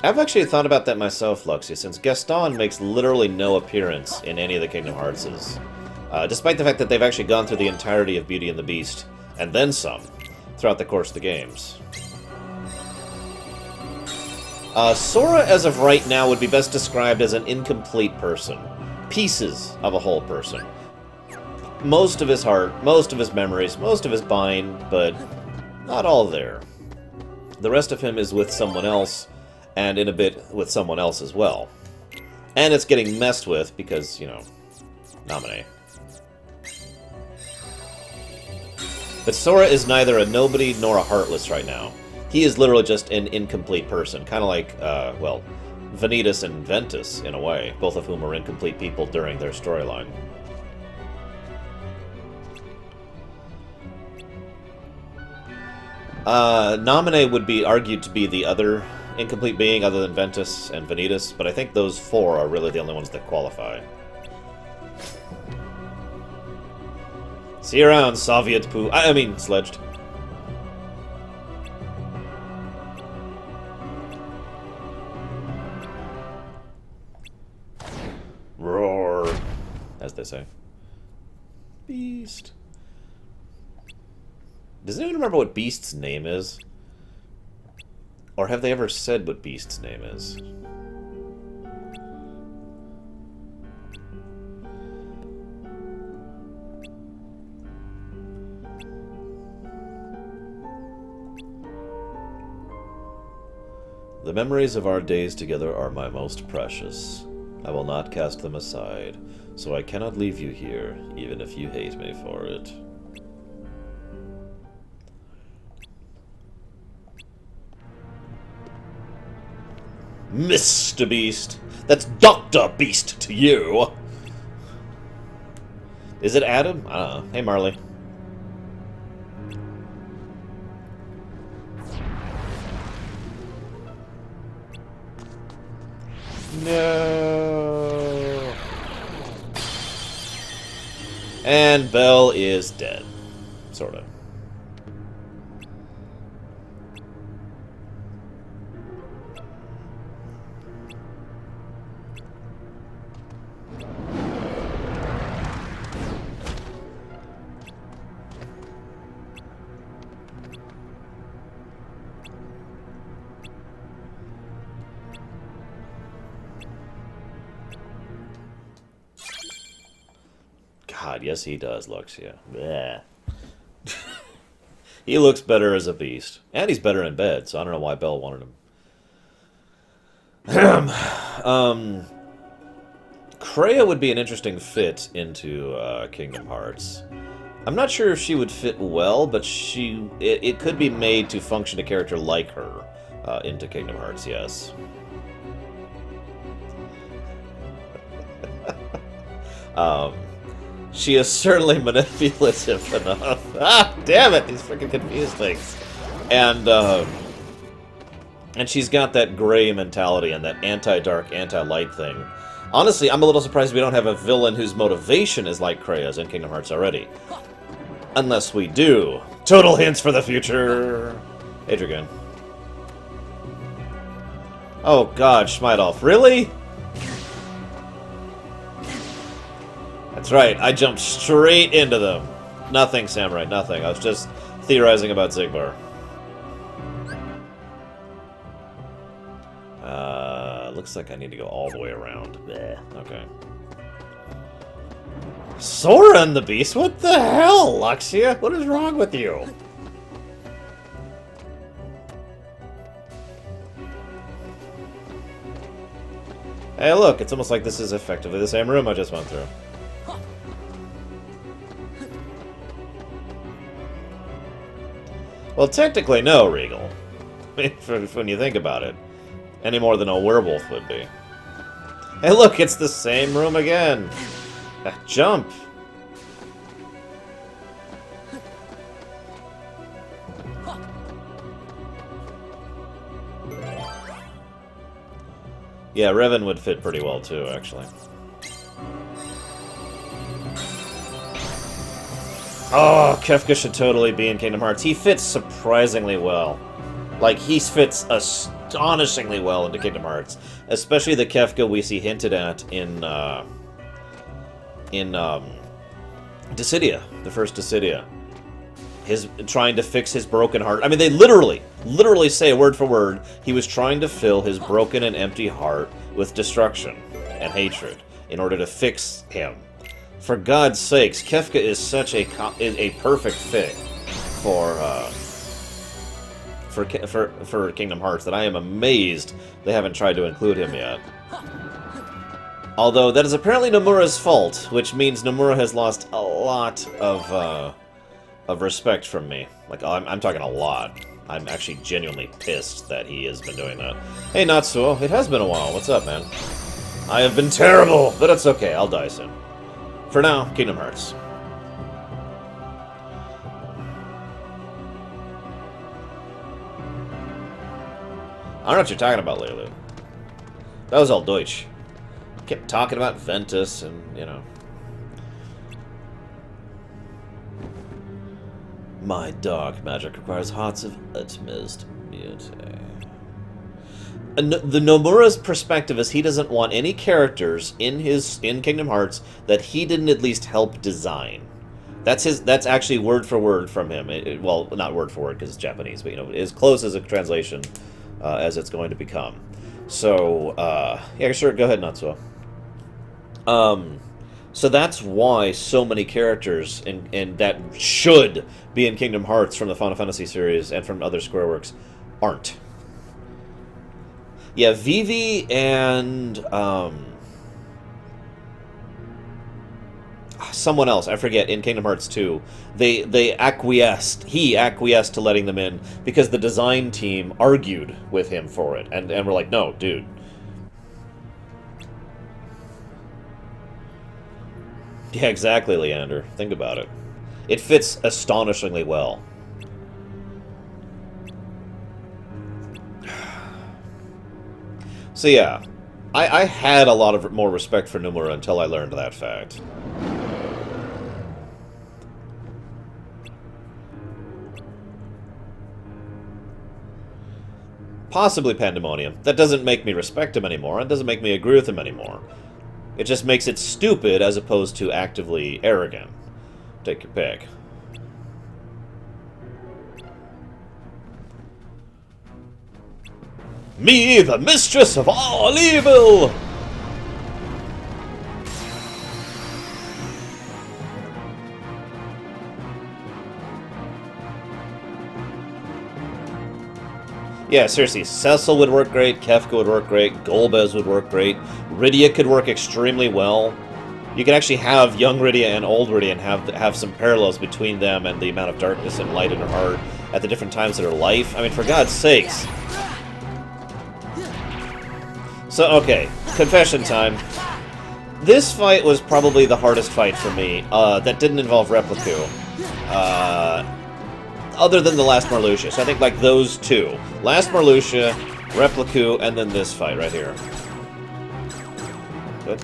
I've actually thought about that myself, Luxia, since Gaston makes literally no appearance in any of the Kingdom Heartses. Despite the fact that they've actually gone through the entirety of Beauty and the Beast, and then some, throughout the course of the games. Sora, as of right now, would be best described as an incomplete person. Pieces of a whole person. Most of his heart, most of his memories, most of his mind, but not all there. The rest of him is with someone else, and in a bit with someone else as well. And it's getting messed with because, you know, Naminé. But Sora is neither a Nobody nor a Heartless right now. He is literally just an incomplete person. Kind of like, well, Vanitas and Ventus, in a way. Both of whom were incomplete people during their storyline. Naminé would be argued to be the other incomplete being other than Ventus and Vanitas, but I think those four are really the only ones that qualify. See you around, Soviet poo. I mean, Sledged. Roar, as they say. Beast. Does anyone remember what Beast's name is? Or have they ever said what Beast's name is? The memories of our days together are my most precious. I will not cast them aside, so I cannot leave you here, even if you hate me for it. Mr. Beast! That's Dr. Beast to you! Is it Adam? I don't know. Hey, Marley. No. And Belle is dead. Sort of. God, yes he does, Luxia. Bleh. He looks better as a beast. And he's better in bed, so I don't know why Belle wanted him. Kreia would be an interesting fit into Kingdom Hearts. I'm not sure if she would fit well, but it could be made to function a character like her into Kingdom Hearts, yes. She is certainly manipulative enough. Ah, damn it! These freaking confused things. And she's got that gray mentality and that anti-dark, anti-light thing. Honestly, I'm a little surprised we don't have a villain whose motivation is like Kreia's in Kingdom Hearts already. Unless we do. Total hints for the future! Adrian. Oh god, Schmeidolf. Really? That's right, I jumped straight into them. Nothing, Samurai, nothing. I was just theorizing about Zigbar. Looks like I need to go all the way around. Bleh. Okay. Sora and the Beast? What the hell, Luxia? What is wrong with you? Hey, look, it's almost like this is effectively the same room I just went through. Well, technically, no, Regal. When you think about it. Any more than a werewolf would be. Hey, look, it's the same room again. Jump. Yeah, Revan would fit pretty well, too, actually. Oh, Kefka should totally be in Kingdom Hearts. He fits surprisingly well. Like, he fits astonishingly well into Kingdom Hearts. Especially the Kefka we see hinted at in Dissidia, the first Dissidia. His trying to fix his broken heart. I mean, they literally say word for word, he was trying to fill his broken and empty heart with destruction and hatred in order to fix him. For God's sakes, Kefka is such a perfect fit for Kingdom Hearts that I am amazed they haven't tried to include him yet. Although that is apparently Nomura's fault, which means Nomura has lost a lot of respect from me. Like, I'm talking a lot. I'm actually genuinely pissed that he has been doing that. Hey, Natsuo, it has been a while. What's up, man? I have been terrible, but it's okay. I'll die soon. For now, Kingdom Hearts. I don't know what you're talking about, Lulu. That was all Deutsch. Kept talking about Ventus and, you know. My dark magic requires hearts of utmost beauty. The Nomura's perspective is he doesn't want any characters in Kingdom Hearts that he didn't at least help design. That's actually word for word from him. Well, not word for word because it's Japanese, but you know, as close as a translation as it's going to become. So, yeah, sure, go ahead, Natsuo. So that's why so many characters in that should be in Kingdom Hearts from the Final Fantasy series and from other Square Works aren't. Yeah, Vivi and someone else, I forget, in Kingdom Hearts 2, he acquiesced to letting them in because the design team argued with him for it, and we're like, no, dude. Yeah, exactly, Leander. Think about it. It fits astonishingly well. So yeah, I had a lot of more respect for Nomura until I learned that fact. Possibly Pandemonium. That doesn't make me respect him anymore. It doesn't make me agree with him anymore. It just makes it stupid as opposed to actively arrogant. Take your pick. Me, the mistress of all evil! Yeah, seriously, Cecil would work great, Kefka would work great, Golbez would work great, Rydia could work extremely well. You could actually have young Rydia and old Rydia and have some parallels between them and the amount of darkness and light in her heart at the different times of her life. I mean, for God's sakes. So, okay, confession time. This fight was probably the hardest fight for me. That didn't involve Repliku. Other than the last Marluxia. So I think, like, those two. Last Marluxia, Repliku, and then this fight right here. Good.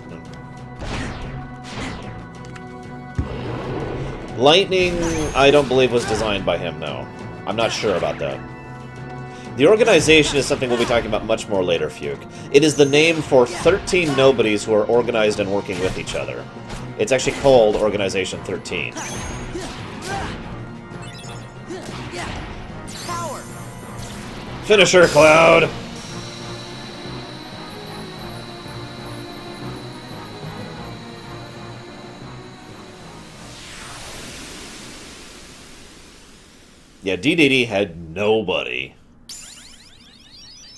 Lightning, I don't believe was designed by him, no. I'm not sure about that. The organization is something we'll be talking about much more later, Fuke. It is the name for 13 nobodies who are organized and working with each other. It's actually called Organization 13. Finisher, Cloud! Yeah, DDD had nobody.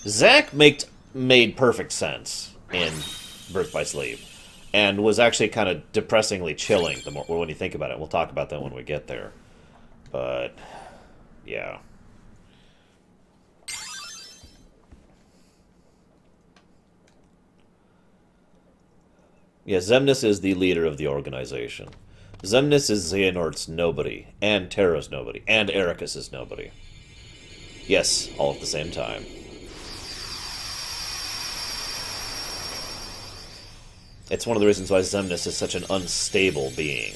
Zack made perfect sense in Birth by Sleep, and was actually kind of depressingly chilling the more when you think about it. We'll talk about that when we get there. But, yeah. Yeah, Xemnas is the leader of the organization. Xemnas is Xehanort's nobody, and Terra's nobody, and Ericus's nobody. Yes, all at the same time. It's one of the reasons why Xemnas is such an unstable being.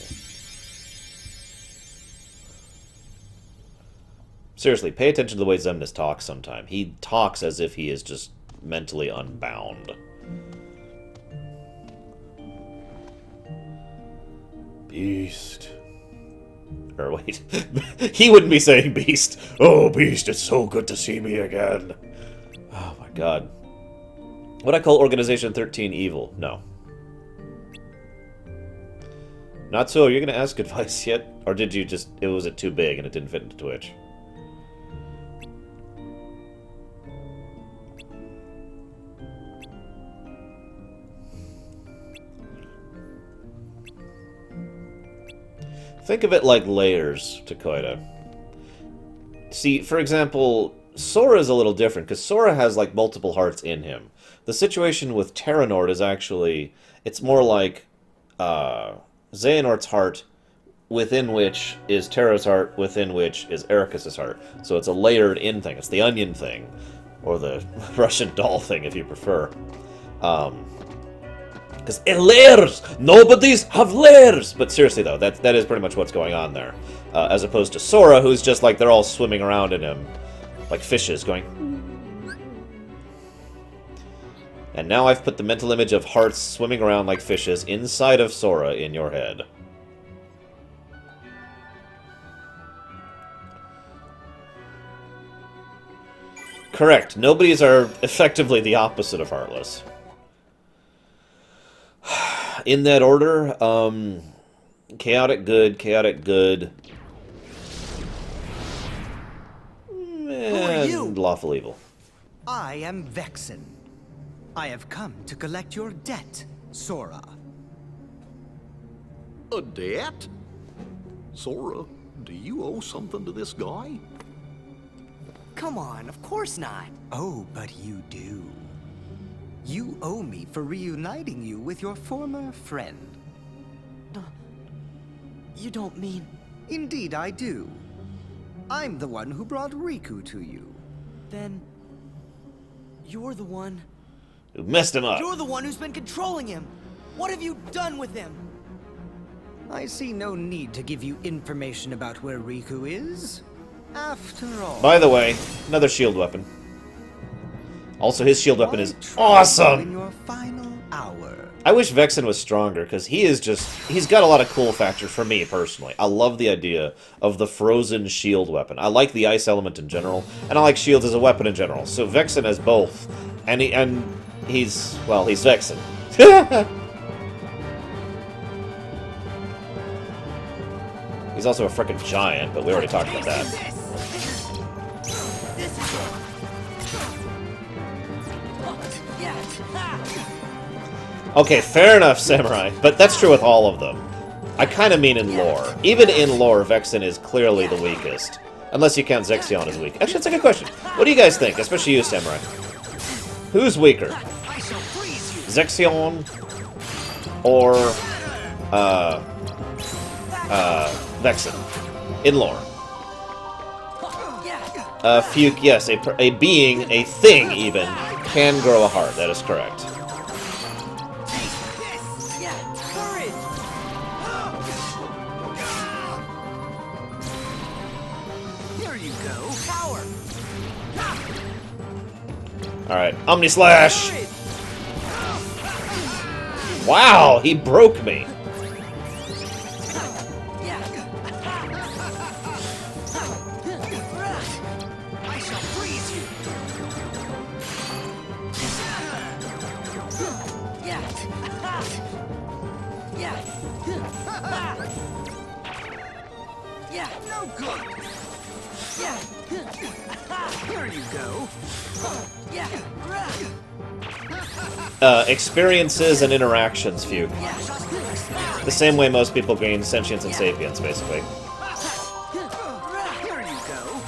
Seriously, pay attention to the way Xemnas talks sometime. He talks as if he is just mentally unbound. Beast. Or wait. He wouldn't be saying Beast. Oh, Beast, it's so good to see me again. Oh my god. Would I call Organization 13 evil? No. Not so. You're gonna ask advice yet? Or did you just... was it too big and it didn't fit into Twitch? Think of it like layers, Takoida. See, for example, Sora is a little different, because Sora has, like, multiple hearts in him. The situation with Terranord is actually... it's more like Xehanort's heart, within which is Terra's heart, within which is Ericus's heart. So it's a layered-in thing. It's the onion thing. Or the Russian doll thing, if you prefer. Because layers! Nobodies have layers! But seriously, though, that is pretty much what's going on there. As opposed to Sora, who's just like, they're all swimming around in him. Like fishes, going... And now I've put the mental image of hearts swimming around like fishes inside of Sora in your head. Correct. Nobodies are effectively the opposite of heartless. In that order, chaotic good, and lawful evil. I am Vexen. I have come to collect your debt, Sora. A debt? Sora, do you owe something to this guy? Come on, of course not. Oh, but you do. You owe me for reuniting you with your former friend. You don't mean... Indeed I do. I'm the one who brought Riku to you. Then... You're the one... Who messed him up. You're the one who's been controlling him! What have you done with him? I see no need to give you information about where Riku is. After all... By the way, another shield weapon. Also, his shield weapon is In awesome! your final hour. I wish Vexen was stronger, because he's got a lot of cool factors for me, personally. I love the idea of the frozen shield weapon. I like the ice element in general, and I like shields as a weapon in general. So Vexen has both. And he's Vexen. He's also a frickin' giant, but we already talked about that. Okay, fair enough, Samurai, but that's true with all of them. I kind of mean in lore. Even in lore, Vexen is clearly the weakest. Unless you count Zexion as weak. Actually, that's a good question. What do you guys think, especially you, Samurai? Who's weaker? Zexion or Vexen in lore? Fuke, yes, a being, a thing even, can grow a heart. That is correct. Alright, Omni Slash! Wow, he broke me! No good. Here you go. Experiences and interactions, Fuke. The same way most people gain sentience and sapience, basically. Here you go.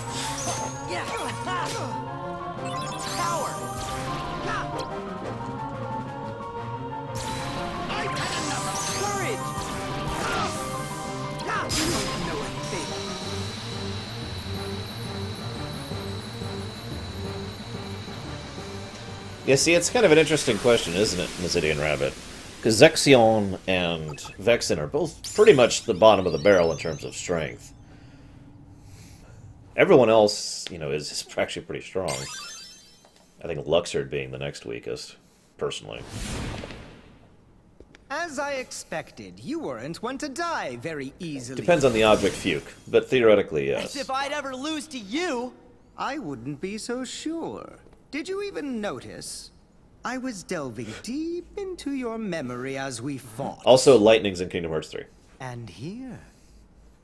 Yeah, see, it's kind of an interesting question, isn't it, Mizidian Rabbit? Because Zexion and Vexen are both pretty much the bottom of the barrel in terms of strength. Everyone else, you know, is actually pretty strong. I think Luxord being the next weakest, personally. As I expected, you weren't one to die very easily. Depends on the object, Fuke, but theoretically, yes. As if I'd ever lose to you! I wouldn't be so sure. Did you even notice? I was delving deep into your memory as we fought. Also, Lightning's in Kingdom Hearts 3. And here,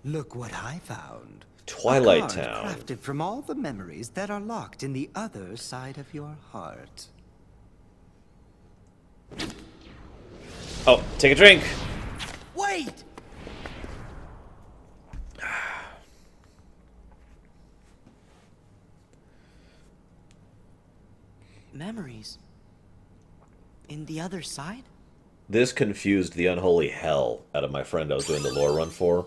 look what I found. Twilight A card Town. crafted from all the memories that are locked in the other side of your heart. Oh, take a drink! Wait! Memories? In the other side? This confused the unholy hell out of my friend I was doing the lore run for.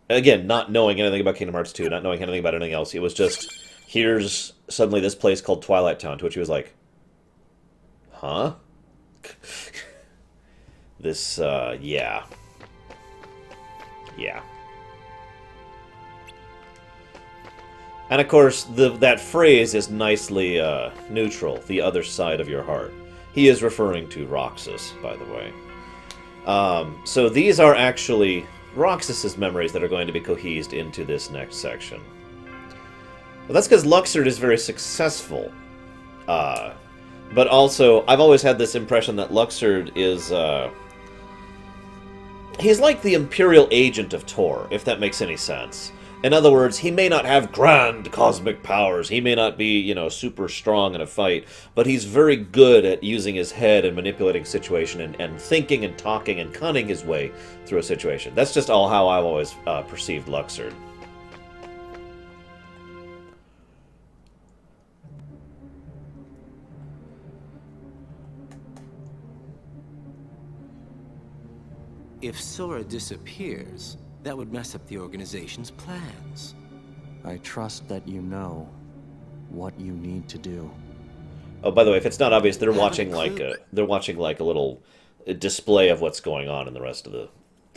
Again, not knowing anything about Kingdom Hearts 2, not knowing anything about anything else. It was just, here's suddenly this place called Twilight Town, to which he was like, huh? This, yeah. Yeah. And of course, that phrase is nicely neutral, the other side of your heart. He is referring to Roxas, by the way. So these are actually Roxas's memories that are going to be cohesed into this next section. Well, that's because Luxord is very successful But also, I've always had this impression that Luxord is, he's like the Imperial agent of Tor, if that makes any sense. In other words, he may not have grand cosmic powers, he may not be, you know, super strong in a fight, but he's very good at using his head and manipulating situation and thinking and talking and cunning his way through a situation. That's just all how I've always perceived Luxord. If Sora disappears, that would mess up the organization's plans. I trust that you know what you need to do. Oh, by the way, if it's not obvious, they're Haven't watching like a little display of what's going on in the rest of the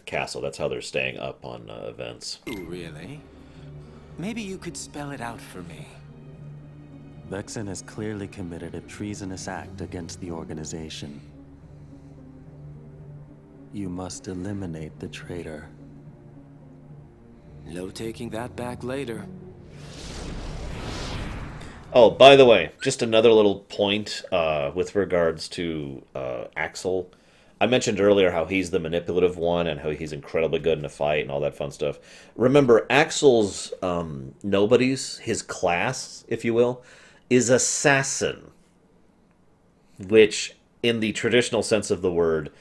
castle. That's how they're staying up on events. Ooh, really? Maybe you could spell it out for me. Vexen has clearly committed a treasonous act against the organization. You must eliminate the traitor. No taking that back later. Oh, by the way, just another little point with regards to Axel. I mentioned earlier how he's the manipulative one and how he's incredibly good in a fight and all that fun stuff. Remember, Axel's nobodies, his class, if you will, is assassin. Which, in the traditional sense of the word,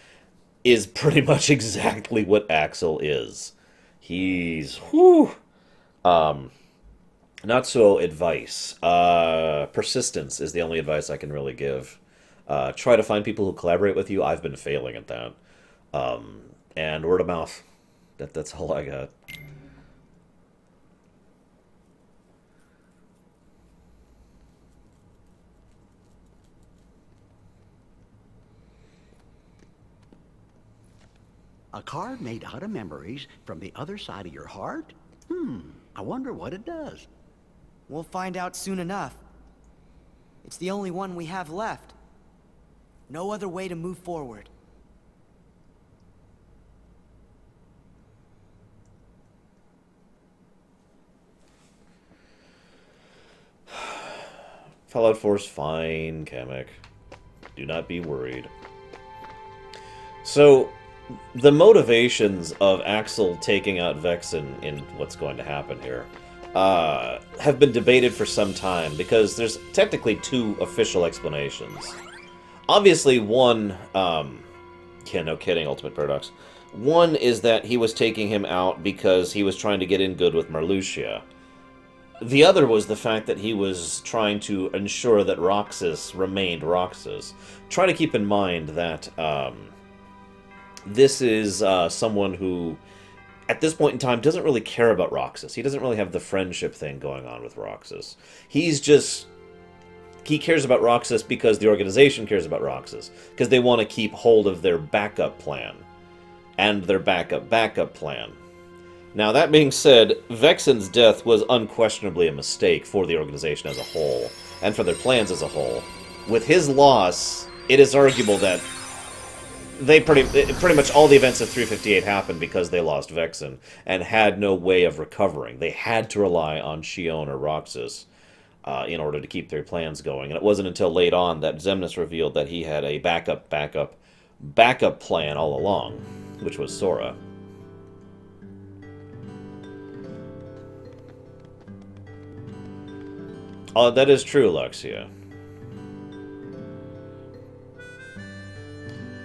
is pretty much exactly what Axel is. He's, not so advice. Persistence is the only advice I can really give. Try to find people who collaborate with you. I've been failing at that. And word of mouth. That's all I got. A card made out of memories from the other side of your heart? I wonder what it does. We'll find out soon enough. It's the only one we have left. No other way to move forward. Fallout 4's fine, Kamek. Do not be worried. So, the motivations of Axel taking out Vexen in what's going to happen here have been debated for some time, because there's technically two official explanations. Obviously, one, yeah, no kidding, Ultimate Paradox. One is that he was taking him out because he was trying to get in good with Marluxia. The other was the fact that he was trying to ensure that Roxas remained Roxas. Try to keep in mind that this is someone who, at this point in time, doesn't really care about Roxas. He doesn't really have the friendship thing going on with Roxas. He cares about Roxas because the organization cares about Roxas. Because they want to keep hold of their backup plan. And their backup plan. Now, that being said, Vexen's death was unquestionably a mistake for the organization as a whole. And for their plans as a whole. With his loss, it is arguable that they pretty much all the events of 358 happened because they lost Vexen and had no way of recovering. They had to rely on Xion or Roxas in order to keep their plans going. And it wasn't until late on that Xemnas revealed that he had a backup plan all along, which was Sora. Oh, that is true, Luxia.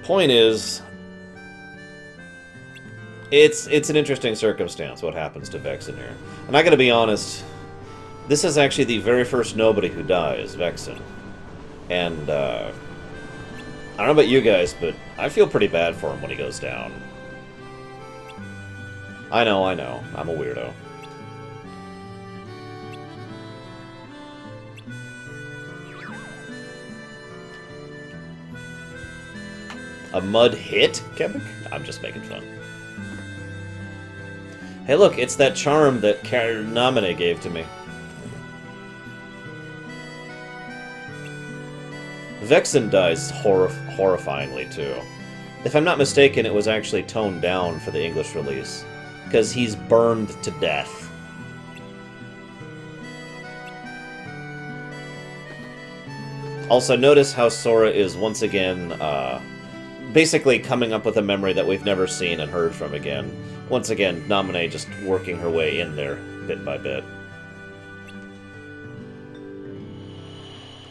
Point is, it's an interesting circumstance what happens to Vexen here. And I gotta be honest, this is actually the very first nobody who dies, Vexen. And, I don't know about you guys, but I feel pretty bad for him when he goes down. I know, I'm a weirdo. A mud hit, Kevin? I'm just making fun. Hey look, it's that charm that Namine gave to me. Vexen dies horrifyingly, too. If I'm not mistaken, it was actually toned down for the English release. Because he's burned to death. Also, notice how Sora is once again basically coming up with a memory that we've never seen and heard from again. Once again, Naminé just working her way in there bit by bit.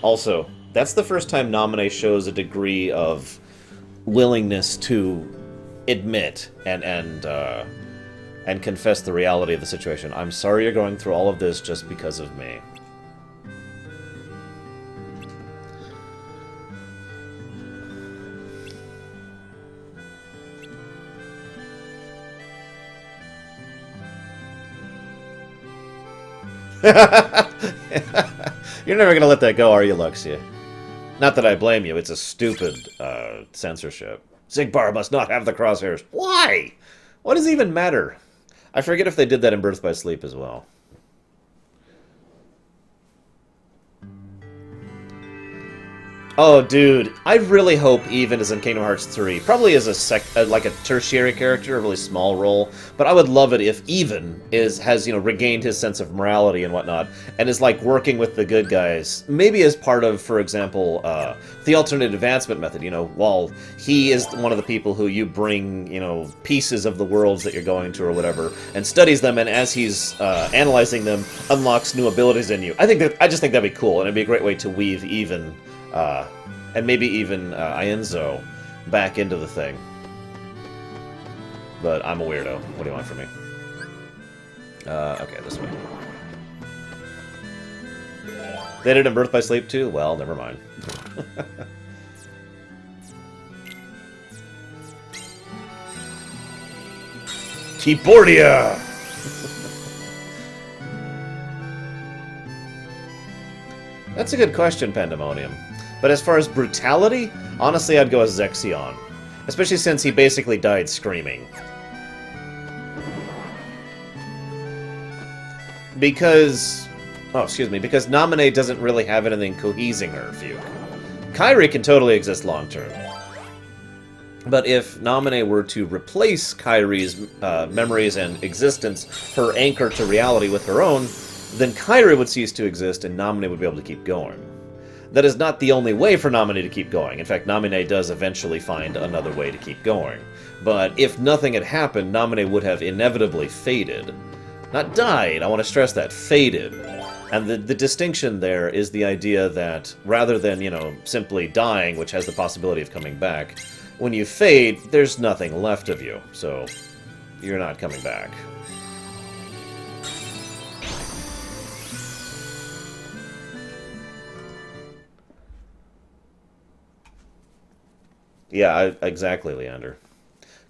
Also, that's the first time Naminé shows a degree of willingness to admit and confess the reality of the situation. I'm sorry you're going through all of this just because of me. You're never gonna let that go, are you, Luxia? Not that I blame you, it's a stupid censorship. Zigbar must not have the crosshairs. Why? What does it even matter? I forget if they did that in Birth by Sleep as well. Oh, dude, I really hope Even is in Kingdom Hearts 3. Probably as a like a tertiary character, a really small role. But I would love it if Even has regained his sense of morality and whatnot, and is like working with the good guys. Maybe as part of, for example, the alternate advancement method. While he is one of the people who you bring, pieces of the worlds that you're going to or whatever, and studies them, and as he's analyzing them, unlocks new abilities in you. I just think that'd be cool, and it'd be a great way to weave Even. And maybe even Ienzo back into the thing. But I'm a weirdo. What do you want from me? Okay, this way. They did in Birth by Sleep too? Well, never mind. Keyboardia! That's a good question, Pandemonium. But as far as brutality, honestly, I'd go with Zexion. Especially since he basically died screaming. Because Naminé doesn't really have anything cohesing her, Fuke. Kairi can totally exist long-term. But if Naminé were to replace Kairi's memories and existence, her anchor to reality, with her own, then Kairi would cease to exist and Naminé would be able to keep going. That is not the only way for Naminé to keep going. In fact, Naminé does eventually find another way to keep going. But if nothing had happened, Naminé would have inevitably faded. Not died, I want to stress that, faded. And the distinction there is the idea that rather than, simply dying, which has the possibility of coming back, when you fade, there's nothing left of you, so you're not coming back. Yeah, exactly, Leander.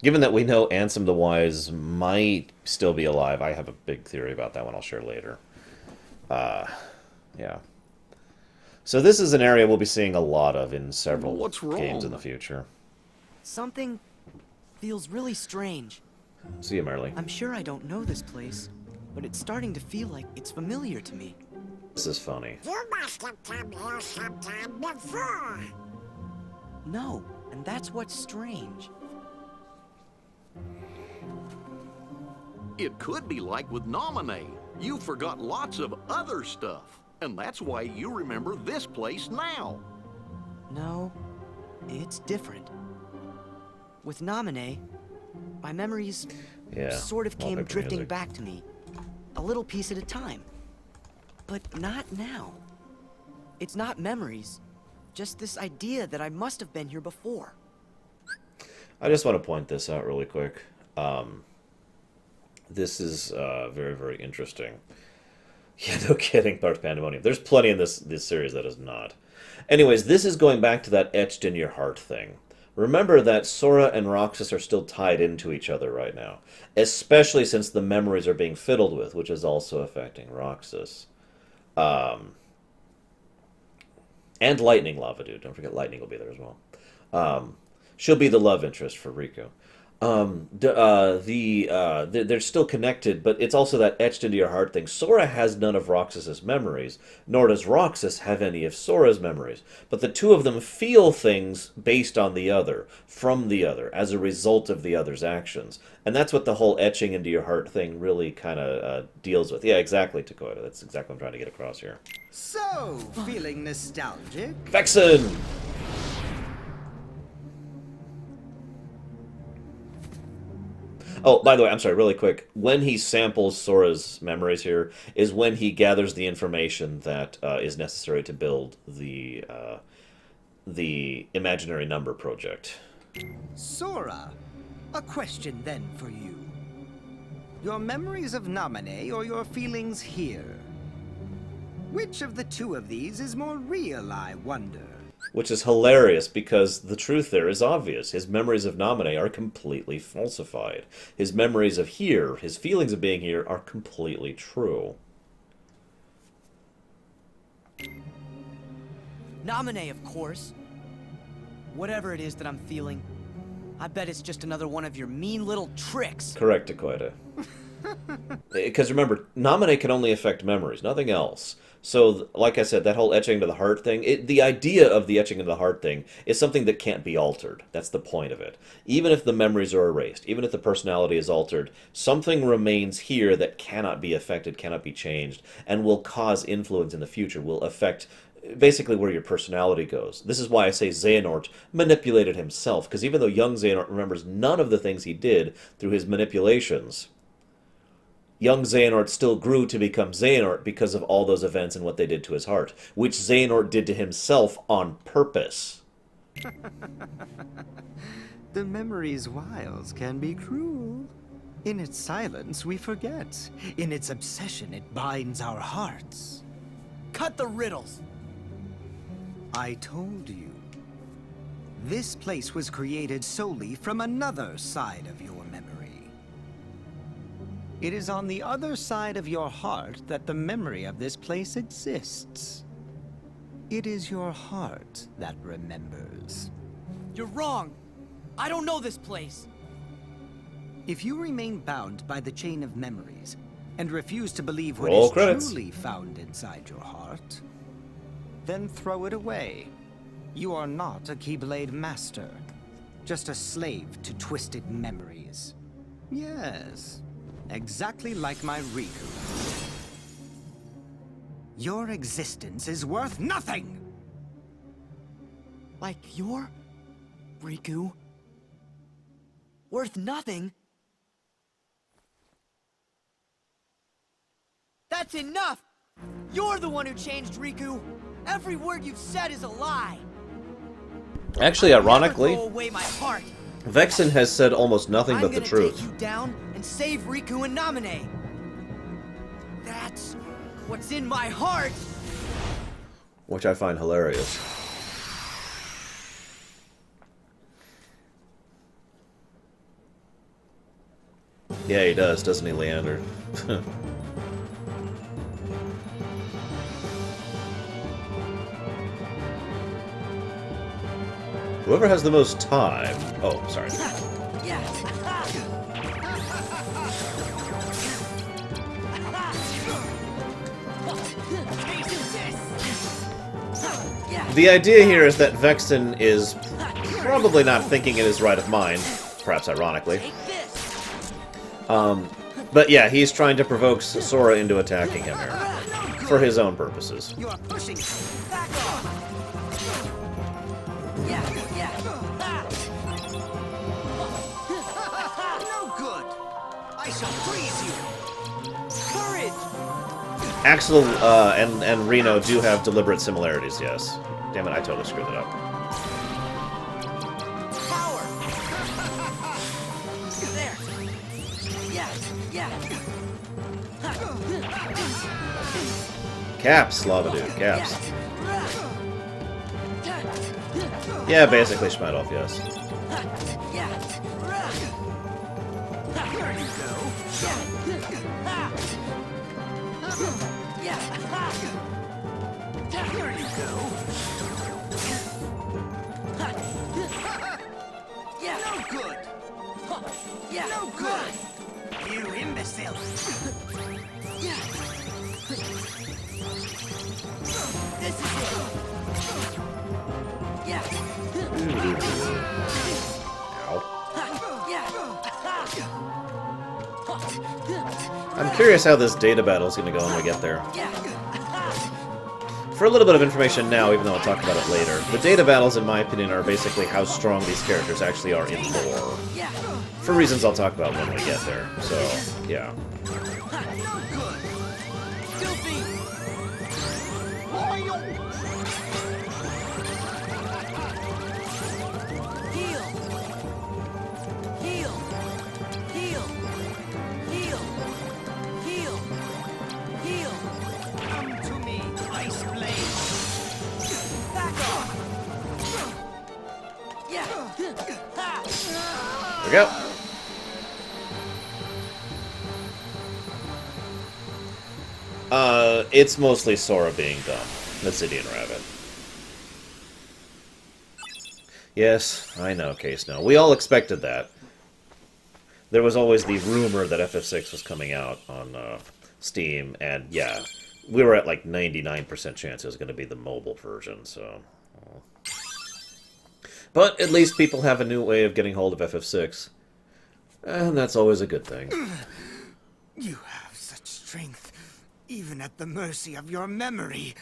Given that we know Ansem the Wise might still be alive, I have a big theory about that one I'll share later. Yeah. So this is an area we'll be seeing a lot of in several games in the future. Something feels really strange. See you, Merly. I'm sure I don't know this place, but it's starting to feel like it's familiar to me. This is funny. You must have come here sometime before. No, and that's what's strange. It could be like with Naminé. You forgot lots of other stuff, and that's why you remember this place now. No, it's different. With Naminé, my memories sort of came drifting back to me, a little piece at a time. But not now. It's not memories, just this idea that I must have been here before. I just want to point this out really quick. This is very, very interesting. Yeah, no kidding, Darth Pandemonium. There's plenty in this series that is not. Anyways, this is going back to that etched in your heart thing. Remember that Sora and Roxas are still tied into each other right now, especially since the memories are being fiddled with, which is also affecting Roxas. And Lightning Lava Dude. Don't forget Lightning will be there as well. She'll be the love interest for Riku. They're still connected, but it's also that etched into your heart thing. Sora has none of Roxas's memories, nor does Roxas have any of Sora's memories. But the two of them feel things based on the other, from the other, as a result of the other's actions. And that's what the whole etching into your heart thing really kind of deals with. Yeah, exactly, Dakota. That's exactly what I'm trying to get across here. So, feeling nostalgic? Vexen! Oh, by the way, I'm sorry, really quick. When he samples Sora's memories here is when he gathers the information that is necessary to build the imaginary number project. Sora, a question then for you. Your memories of Naminé or your feelings here? Which of the two of these is more real, I wonder? Which is hilarious because the truth there is obvious. His memories of Naminé are completely falsified. His memories of here, his feelings of being here, are completely true. Naminé, of course. Whatever it is that I'm feeling, I bet it's just another one of your mean little tricks. Correct, Dakota. Because remember, Naminé can only affect memories, nothing else. So, like I said, that whole etching into the heart thing, the idea of the etching into the heart thing is something that can't be altered. That's the point of it. Even if the memories are erased, even if the personality is altered, something remains here that cannot be affected, cannot be changed, and will cause influence in the future, will affect basically where your personality goes. This is why I say Xehanort manipulated himself, because even though young Xehanort remembers none of the things he did through his manipulations, young Xehanort still grew to become Xehanort because of all those events and what they did to his heart, which Xehanort did to himself on purpose. The memory's wiles can be cruel. In its silence, we forget. In its obsession, it binds our hearts. Cut the riddles. I told you. This place was created solely from another side of your memory. It is on the other side of your heart that the memory of this place exists. It is your heart that remembers. You're wrong. I don't know this place. If you remain bound by the chain of memories and refuse to believe what Roll is credits. truly found inside your heart, then throw it away. You are not a Keyblade master, just a slave to twisted memories. Yes, exactly like my Riku. Your existence is worth nothing! Like your Riku? Worth nothing? That's enough! You're the one who changed Riku! Every word you've said is a lie! Actually, ironically, Never throw away my heart. Vexen has said almost nothing but the I'm truth. gonna take you down and save Riku and Naminé. That's what's in my heart! Which I find hilarious. Yeah, he does, doesn't he, Leander? Whoever has the most time... Oh, sorry. The idea here is that Vexen is probably not thinking in his right of mind, perhaps ironically. But yeah, he's trying to provoke Sora into attacking him here, for his own purposes. You are pushing back off! No good! I shall freeze you! Courage! Axel and Reno do have deliberate similarities, yes. Damn it, I totally screwed that up. Power! There! Yeah! Caps, Lava Dude, caps. Yeah, basically Schmidolf, yes. Here you go! Here you go! No good! Yeah. No good! You imbecile! Yeah. This is it. Yeah. Ow. Yeah. I'm curious how this data battle is going to go when we get there. Yeah. For a little bit of information now, even though I'll talk about it later, the data battles, in my opinion, are basically how strong these characters actually are in lore. Yeah. For reasons I'll talk about when we get there. So, yeah. Goofy. Heal. Heal. Heal. Heal. Heal. Heal. Come to me, Ice Blade! Back off. Yeah. Ha. There we go. It's mostly Sora being dumb. That's Indian Rabbit. Yes, I know, Case, no. We all expected that. There was always the rumor that FF6 was coming out on Steam, and yeah, we were at like 99% chance it was going to be the mobile version, so... But at least people have a new way of getting hold of FF6, and that's always a good thing. You have such strength, even at the mercy of your memory.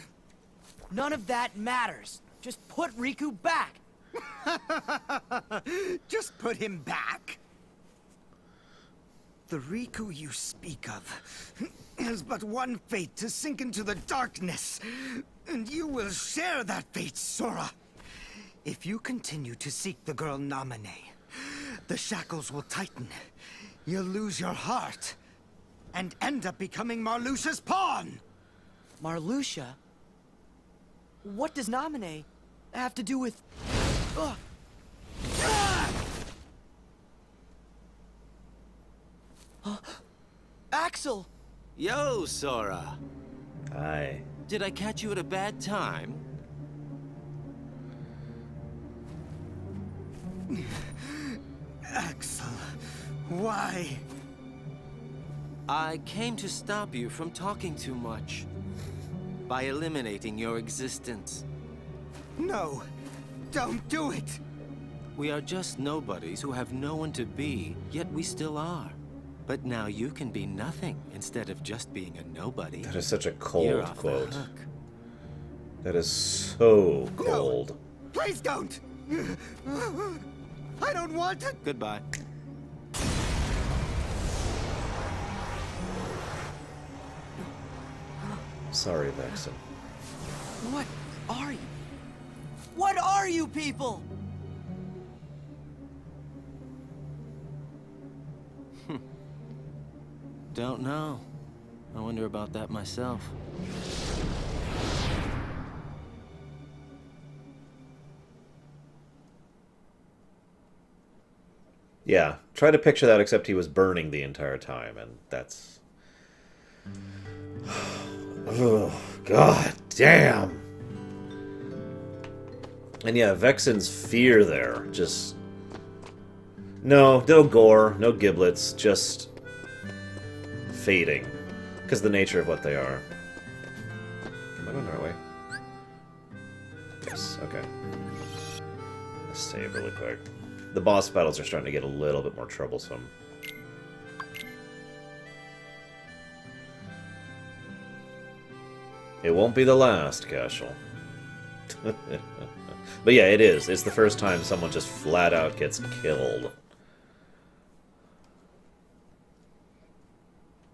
None of that matters. Just put Riku back. Just put him back. The Riku you speak of has but one fate, to sink into the darkness. And you will share that fate, Sora. If you continue to seek the girl Namine, the shackles will tighten. You'll lose your heart and end up becoming Marluxia's pawn. Marluxia? What does Namine have to do with... Ugh. Axel! Yo, Sora. Aye. Did I catch you at a bad time? Axel, why? I came to stop you from talking too much. By eliminating your existence. No, don't do it. We are just nobodies who have no one to be, yet we still are. But now you can be nothing instead of just being a nobody. That is such a You're cold off the quote. hook. That is so cold. No, please don't. I don't want to. Goodbye. Sorry, Vexen. What are you? What are you people? Don't know. I wonder about that myself. Yeah, try to picture that, except he was burning the entire time, and that's... Oh, god damn! And yeah, Vexen's fear there, just... No gore, no giblets, just... fading. Because of the nature of what they are. Am I going the right way? Yes, okay. Let's save really quick. The boss battles are starting to get a little bit more troublesome. It won't be the last, Cashel. But yeah, it is. It's the first time someone just flat out gets killed.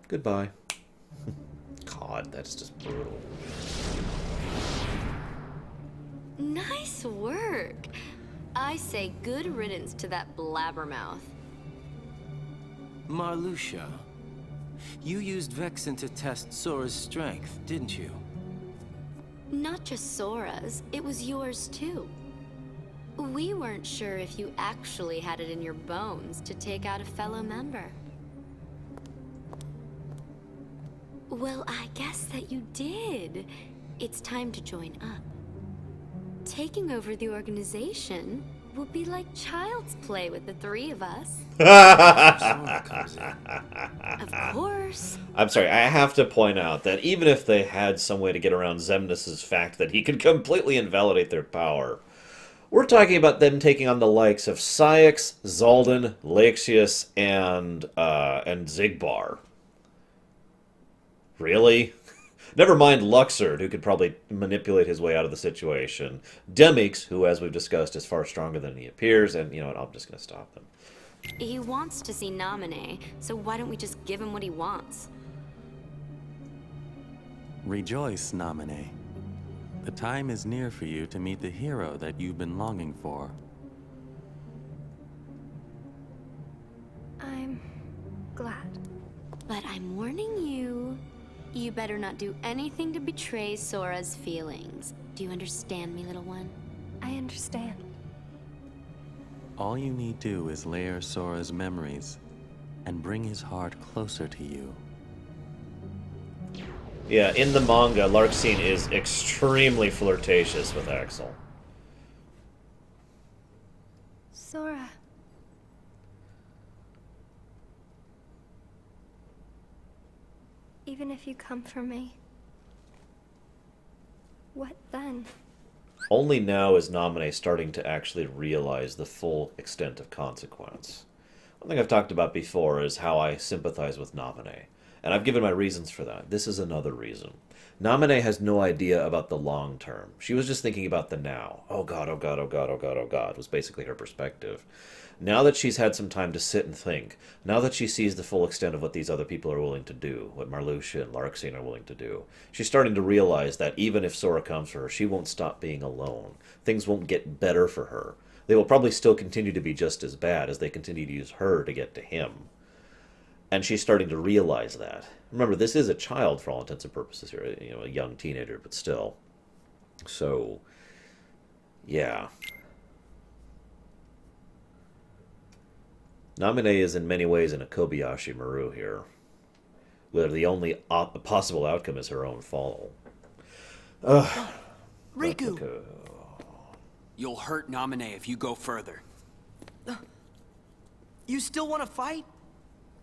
Goodbye. God, that's just brutal. Nice work. I say good riddance to that blabbermouth. Marluxia, you used Vexen to test Sora's strength, didn't you? Not just Sora's, it was yours too. We weren't sure if you actually had it in your bones to take out a fellow member. Well, I guess that you did. It's time to join up. Taking over the organization will be like child's play with the three of us. Sora comes in. Of course. I'm sorry, I have to point out that even if they had some way to get around Xemnas' fact that he could completely invalidate their power, we're talking about them taking on the likes of Syx, Zaldan, Laexius, and Zigbar. Really? Never mind Luxord, who could probably manipulate his way out of the situation. Demix, who, as we've discussed, is far stronger than he appears, and, you know what, I'm just going to stop him. He wants to see Naminé, so why don't we just give him what he wants? Rejoice, Naminé. The time is near for you to meet the hero that you've been longing for. I'm glad. But I'm warning you. You better not do anything to betray Sora's feelings. Do you understand me, little one? I understand. All you need do is layer Sora's memories and bring his heart closer to you. Yeah, in the manga, Larxene is extremely flirtatious with Axel. Sora. Even if you come for me, what then? Only now is Naminé starting to actually realize the full extent of consequence. One thing I've talked about before is how I sympathize with Naminé, and I've given my reasons for that. This is another reason. Naminé has no idea about the long term. She was just thinking about the now. Oh god, oh god, oh god, oh god, oh god, was basically her perspective. Now that she's had some time to sit and think, now that she sees the full extent of what these other people are willing to do, what Marluxia and Larxene are willing to do, she's starting to realize that even if Sora comes for her, she won't stop being alone. Things won't get better for her. They will probably still continue to be just as bad as they continue to use her to get to him. And she's starting to realize that. Remember, this is a child for all intents and purposes here, you know, a young teenager, but still. So, yeah. Naminé is in many ways in a Kobayashi Maru here, where the only possible outcome is her own fall. Riku! You'll hurt Naminé if you go further. You still want to fight?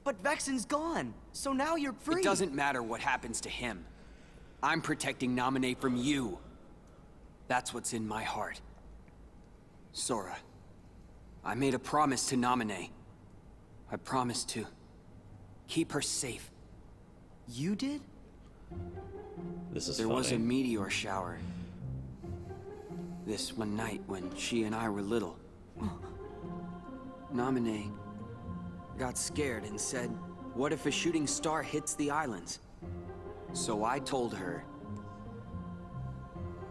But Vexen's gone, so now you're free. It doesn't matter what happens to him. I'm protecting Naminé from you. That's what's in my heart. Sora, I made a promise to Naminé. I promised to keep her safe. You did? This is There funny. was a meteor shower. This one night when she and I were little. Naminé got scared and said, what if a shooting star hits the islands? So I told her,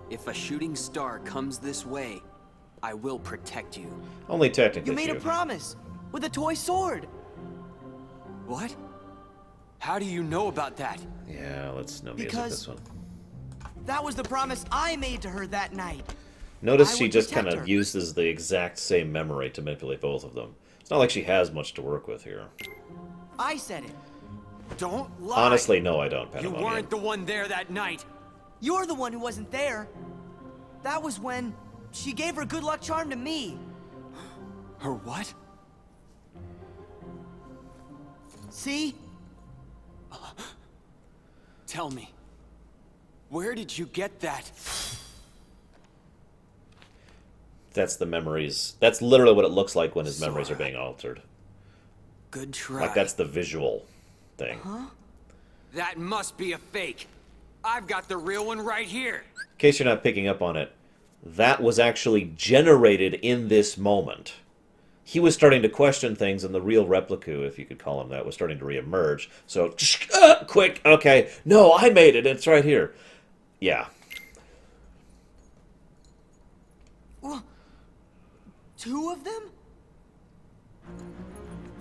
if a shooting star comes this way, I will protect you. Only technically You made a true. promise with a toy sword. What? How do you know about that? Yeah, let's no music Because this one. that was the promise I made to her that night. Notice I she would just protect kind of her. uses the exact same memory to manipulate both of them. It's not like she has much to work with here. I said it. Don't lie! Honestly, no, I don't, You Pandemonium. weren't the one there that night! You're the one who wasn't there. That was when she gave her good luck charm to me. Her what? See? Tell me. Where did you get that? That's the memories. That's literally what it looks like when his memories are being altered. Good try. Like, that's the visual thing. That must be a fake. I've got the real one right here. In case you're not picking up on it, that was actually generated in this moment. He was starting to question things, and the real Repliku, if you could call him that, was starting to reemerge. So, quick, okay, no, I made it, it's right here. Yeah. Well, 2 of them?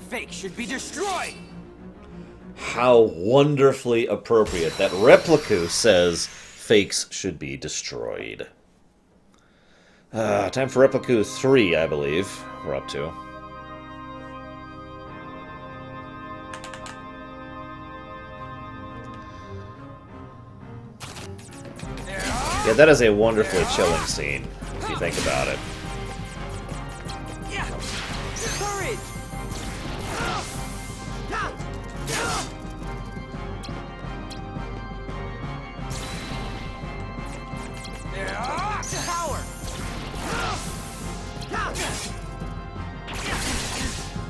Fake should be destroyed. How wonderfully appropriate that Repliku says fakes should be destroyed. Time for Repliku 3, I believe. We're up to. Yeah, that is a wonderfully chilling scene, if you think about it.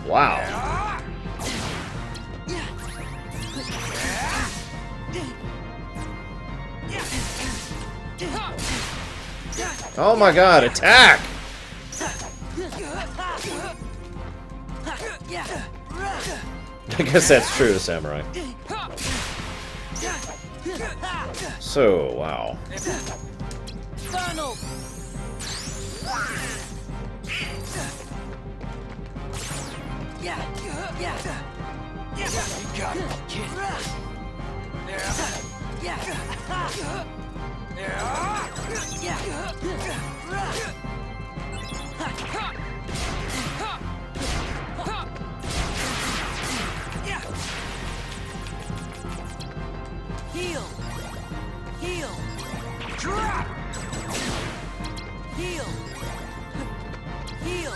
Wow. Oh my god, attack! I guess that's true, Samurai. So, wow. Donald! You got it, kid. Heal! Heal! Drop! Heal! Heal!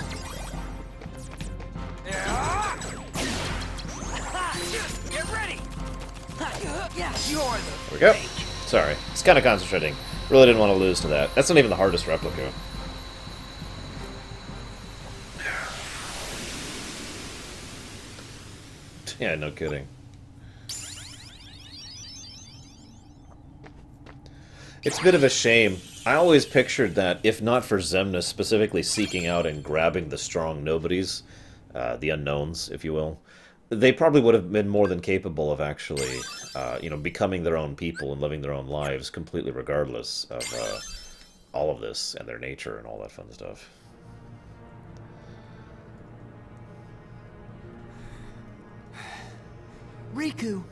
Get ready! You're There we go. Sorry. It's kind of concentrating. Really didn't want to lose to that. That's not even the hardest replica. Yeah, no kidding. It's a bit of a shame. I always pictured that, if not for Xemnas specifically seeking out and grabbing the strong nobodies, the unknowns, if you will, they probably would have been more than capable of actually, becoming their own people and living their own lives, completely regardless of all of this and their nature and all that fun stuff. Riku!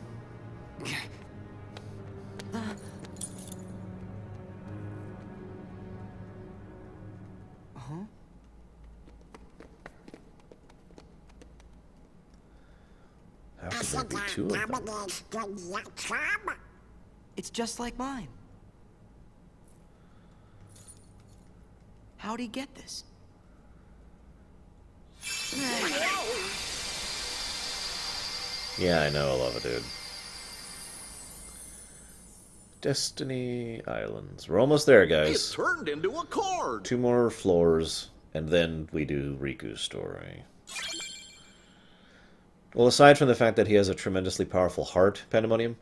How could there be two of them? It's just like mine. How'd he get this? Yeah, I know, I love it, dude. Destiny Islands. We're almost there, guys. It turned into a card. 2 more floors, and then we do Riku's story. Well, aside from the fact that he has a tremendously powerful heart, Pandemonium,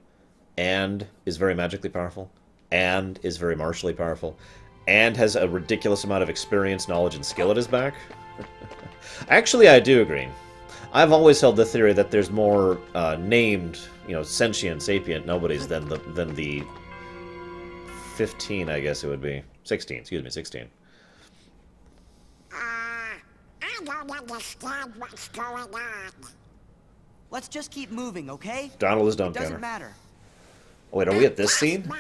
and is very magically powerful, and is very martially powerful, and has a ridiculous amount of experience, knowledge, and skill at his back. Actually, I do agree. I've always held the theory that there's more named, sentient, sapient nobodies than the 15, I guess it would be. 16, excuse me, 16. I don't understand what's going on. Let's just keep moving, okay? Donald is dumb It doesn't counter. matter. Oh, wait, are we at this scene? How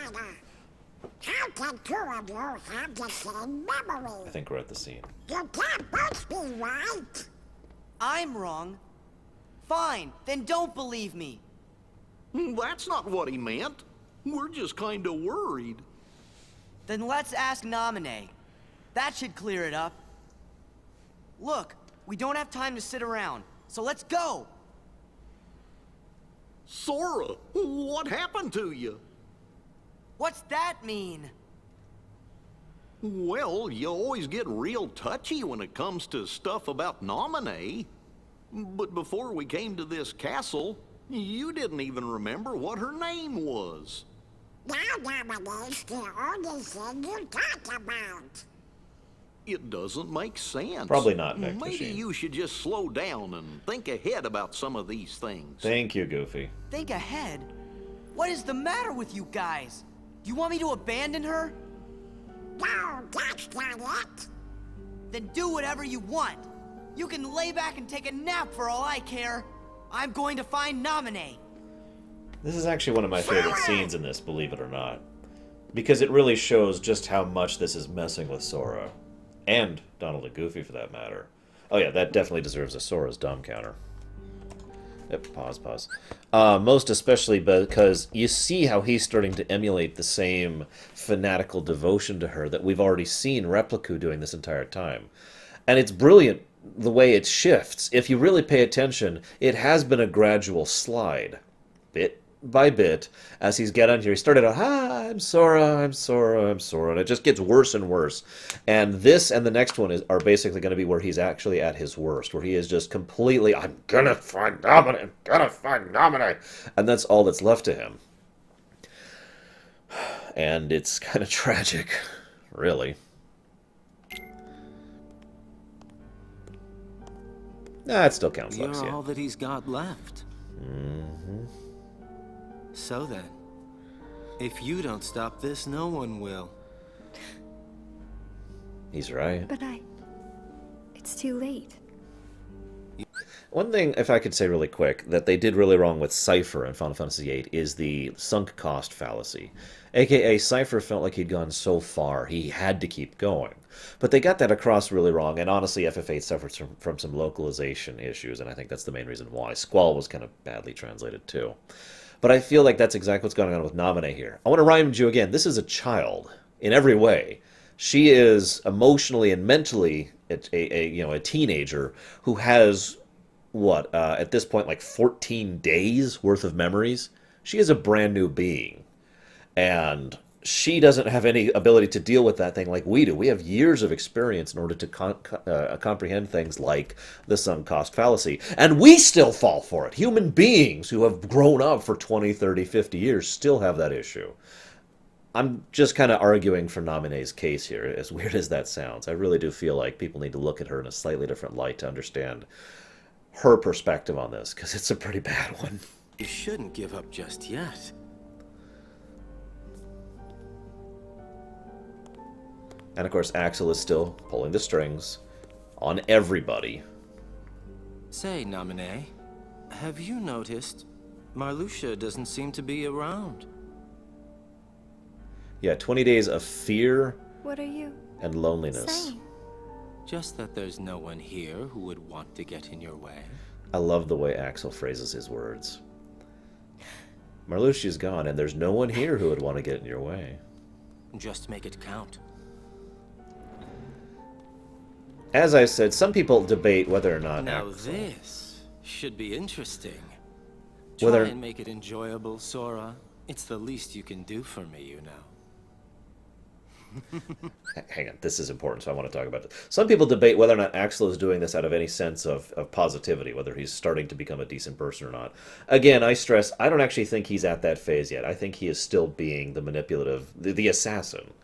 can two of you have the same memory? I think we're at the scene. You can't both be right. I'm wrong. Fine, then don't believe me. That's not what he meant. We're just kind of worried. Then let's ask Naminé. That should clear it up. Look, we don't have time to sit around, so let's go! Sora, what happened to you? What's that mean? Well, you always get real touchy when it comes to stuff about Naminé. But before we came to this castle, you didn't even remember what her name was. Now Naminé's the only thing you talk about. It doesn't make sense. Probably not, Mech Maybe Machine. you should just slow down and think ahead about some of these things. Thank you, Goofy. Think ahead? What is the matter with you guys? Do you want me to abandon her? No, that's not it. Then do whatever you want. You can lay back and take a nap for all I care. I'm going to find Naminé. This is actually one of my favorite scenes in this, believe it or not. Because it really shows just how much this is messing with Sora. And Donald and Goofy, for that matter. Oh yeah, that definitely deserves a Sora's dumb counter. Yep, pause. Most especially because you see how he's starting to emulate the same fanatical devotion to her that we've already seen Repliku doing this entire time. And it's brilliant the way it shifts. If you really pay attention, it has been a gradual slide. Bit by bit, as he's getting on here, he started out, I'm Sora, I'm Sora, I'm Sora, and it just gets worse and worse. And this and the next one are basically going to be where he's actually at his worst, where he is just completely, I'm gonna find Naminé, I'm gonna find Naminé, and that's all that's left to him. And it's kind of tragic, really. Nah, it still counts, Lux, You're yeah. all that he's got left. Mm-hmm. So then, if you don't stop this, no one will. He's right. But it's too late. One thing, if I could say really quick, that they did really wrong with Cypher in Final Fantasy VIII is the sunk cost fallacy. AKA, Cypher felt like he'd gone so far, he had to keep going. But they got that across really wrong, and honestly, FF8 suffered from some localization issues, and I think that's the main reason why. Squall was kind of badly translated, too. But I feel like that's exactly what's going on with Naminé here. I want to remind you again, this is a child, in every way. She is emotionally and mentally a teenager who has, at this point, like 14 days worth of memories. She is a brand new being. And she doesn't have any ability to deal with that thing like we do. We have years of experience in order to comprehend things like the sunk cost fallacy. And we still fall for it. Human beings who have grown up for 20, 30, 50 years still have that issue. I'm just kind of arguing for Naminé's case here, as weird as that sounds. I really do feel like people need to look at her in a slightly different light to understand her perspective on this, because it's a pretty bad one. You shouldn't give up just yet. And of course, Axel is still pulling the strings on everybody. Say, Naminé, have you noticed Marluxia doesn't seem to be around? Yeah, 20 days of fear What are you and loneliness. saying? Just that there's no one here who would want to get in your way. I love the way Axel phrases his words. Marluxia's gone, and there's no one here who would want to get in your way. Just make it count. As I said, some people debate whether or not Now Axel... this should be interesting. Whether- Try and make it enjoyable, Sora. It's the least you can do for me, you know. Hang on, this is important, so I want to talk about it. Some people debate whether or not Axel is doing this out of any sense of positivity, whether he's starting to become a decent person or not. Again, I stress, I don't actually think he's at that phase yet. I think he is still being the manipulative, the assassin.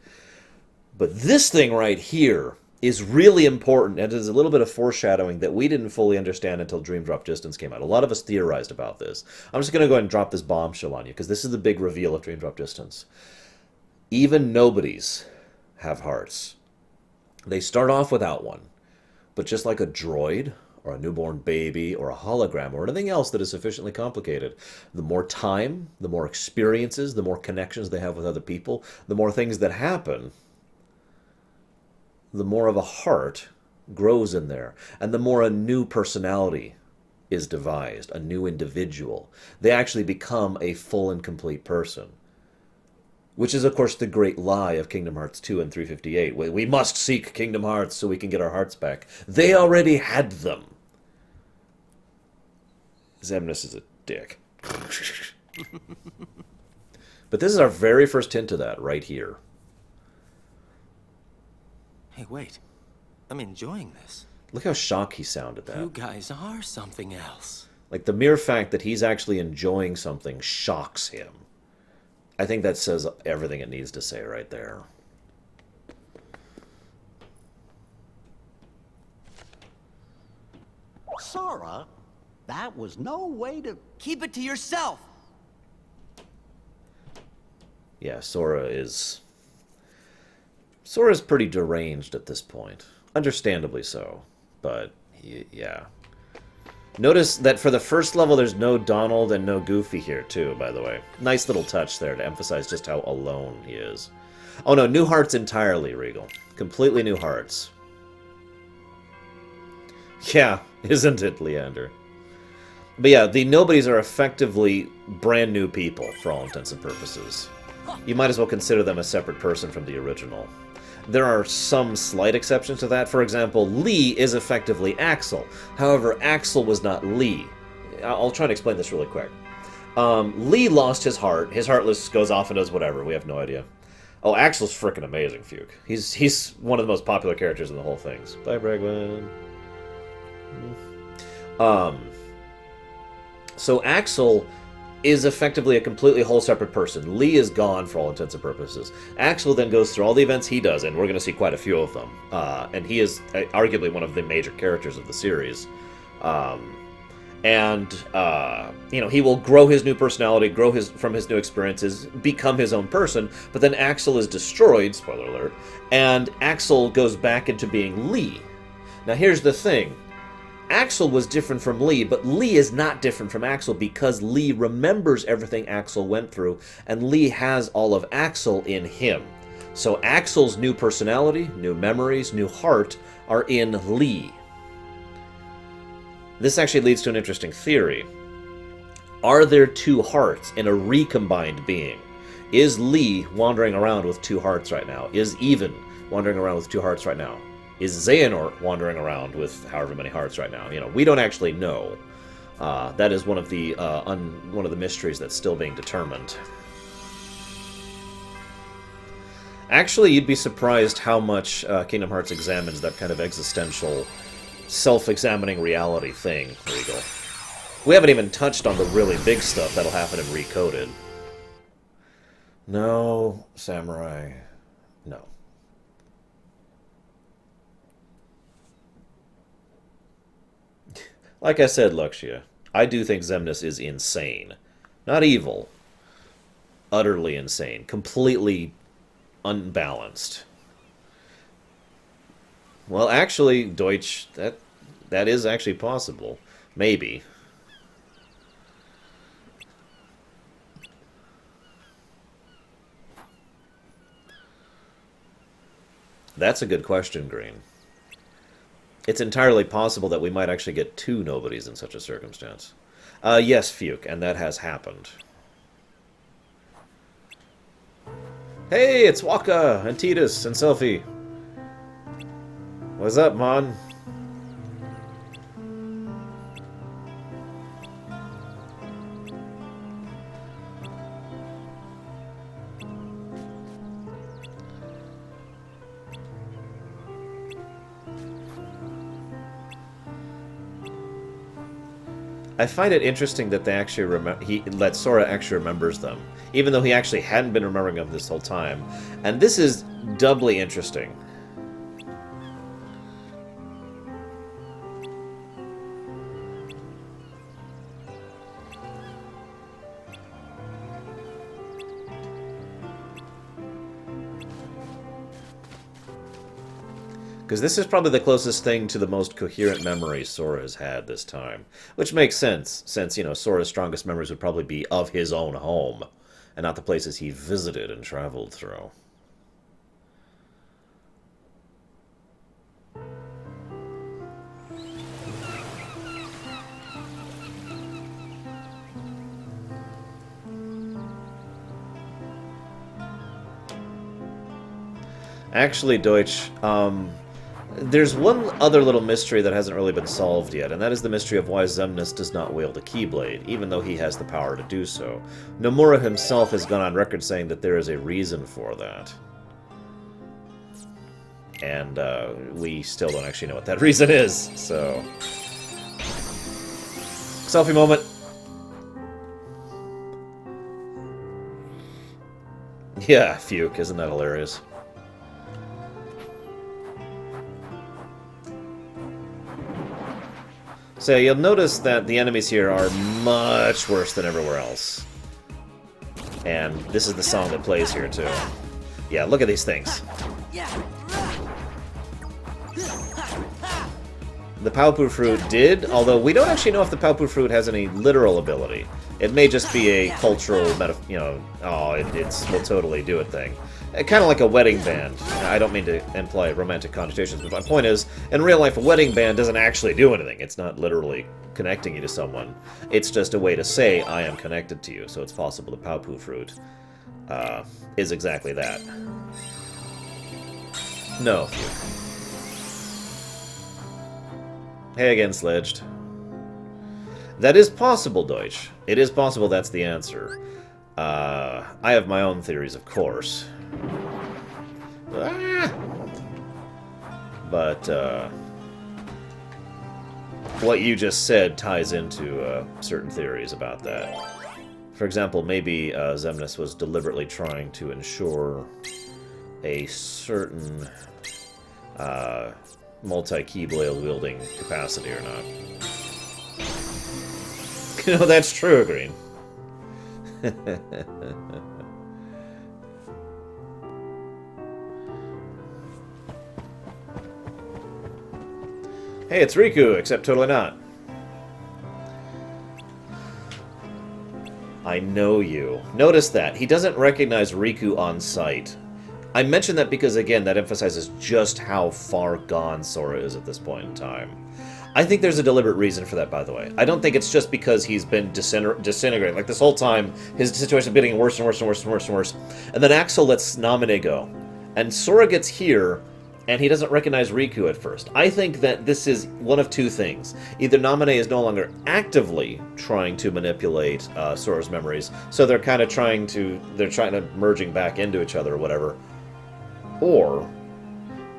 But this thing right here is really important, and it is a little bit of foreshadowing that we didn't fully understand until Dream Drop Distance came out. A lot of us theorized about this. I'm just going to go ahead and drop this bombshell on you, because this is the big reveal of Dream Drop Distance. Even nobodies have hearts. They start off without one, but just like a droid, or a newborn baby, or a hologram, or anything else that is sufficiently complicated, the more time, the more experiences, the more connections they have with other people, the more things that happen, the more of a heart grows in there, and the more a new personality is devised, a new individual. They actually become a full and complete person. Which is, of course, the great lie of Kingdom Hearts 2 and 358. We must seek Kingdom Hearts so we can get our hearts back. They already had them. Xemnas is a dick. But this is our very first hint of that right here. Hey, wait. I'm enjoying this. Look how shocked he sounded You that. guys are something else. Like, the mere fact that he's actually enjoying something shocks him. I think that says everything it needs to say right there. Sora, that was no way to... Keep it to yourself! Yeah, Sora's pretty deranged at this point. Understandably so. But, yeah. Notice that for the first level, there's no Donald and no Goofy here, too, by the way. Nice little touch there to emphasize just how alone he is. Oh no, new hearts entirely, Regal. Completely new hearts. Yeah, isn't it, Leander? But yeah, the nobodies are effectively brand new people, for all intents and purposes. You might as well consider them a separate person from the original. There are some slight exceptions to that. For example, Lee is effectively Axel. However, Axel was not Lee. I'll try to explain this really quick. Lee lost his heart. His heartless goes off and does whatever. We have no idea. Oh, Axel's freaking amazing, Fuke. He's one of the most popular characters in the whole thing. Bye, Bregman. So Axel is effectively a completely whole separate person. Lee is gone for all intents and purposes. Axel then goes through all the events he does, and we're going to see quite a few of them. And he is arguably one of the major characters of the series. He will grow his new personality, from his new experiences, become his own person, but then Axel is destroyed, spoiler alert, and Axel goes back into being Lee. Now here's the thing. Axel was different from Lee, but Lee is not different from Axel because Lee remembers everything Axel went through, and Lee has all of Axel in him. So Axel's new personality, new memories, new heart are in Lee. This actually leads to an interesting theory. Are there two hearts in a recombined being? Is Lee wandering around with two hearts right now? Is Even wandering around with two hearts right now? Is Xehanort wandering around with however many hearts right now? We don't actually know. That is one of the mysteries that's still being determined. Actually, you'd be surprised how much Kingdom Hearts examines that kind of existential, self-examining reality thing, Regal. We haven't even touched on the really big stuff that'll happen in Recoded. No, Samurai. No. Like I said, Luxia, I do think Xemnas is insane. Not evil. Utterly insane. Completely unbalanced. Well, actually, Deutsch, that is actually possible. Maybe. That's a good question, Green. It's entirely possible that we might actually get two nobodies in such a circumstance. Yes, Fuke, and that has happened. Hey, it's Waka, and Titus, and Selfie. What's up, Mon? I find it interesting that they actually that Sora actually remembers them, even though he actually hadn't been remembering them this whole time. And this is doubly interesting. Because this is probably the closest thing to the most coherent memory Sora has had this time. Which makes sense, since, Sora's strongest memories would probably be of his own home, and not the places he visited and traveled through. Actually, Deutsch, there's one other little mystery that hasn't really been solved yet, and that is the mystery of why Xemnas does not wield a Keyblade, even though he has the power to do so. Nomura himself has gone on record saying that there is a reason for that. And we still don't actually know what that reason is, so... Selfie moment! Yeah, Fuke, isn't that hilarious? So you'll notice that the enemies here are much worse than everywhere else. And this is the song that plays here, too. Yeah, look at these things. The Paupu Fruit did, although we don't actually know if the Paupu Fruit has any literal ability. It may just be a cultural, it will totally do it thing. Kind of like a wedding band. I don't mean to imply romantic connotations, but my point is, in real life, a wedding band doesn't actually do anything. It's not literally connecting you to someone. It's just a way to say, I am connected to you. So it's possible the Paupu Fruit is exactly that. No. Hey again, Sledged. That is possible, Deutsch. It is possible that's the answer. I have my own theories, of course. But, what you just said ties into certain theories about that. For example, maybe Xemnas was deliberately trying to ensure a certain multi-keyblade wielding capacity or not. You know, that's true, Green. Hey, it's Riku, except totally not. I know you. Notice that. He doesn't recognize Riku on sight. I mention that because, again, that emphasizes just how far gone Sora is at this point in time. I think there's a deliberate reason for that, by the way. I don't think it's just because he's been disintegrating. Like, this whole time, his situation is getting worse and worse and worse and worse and worse. And then Axel lets Naminé go. And Sora gets here, and he doesn't recognize Riku at first. I think that this is one of two things. Either Naminé is no longer actively trying to manipulate Sora's memories, so they're kind of trying to merging back into each other or whatever. Or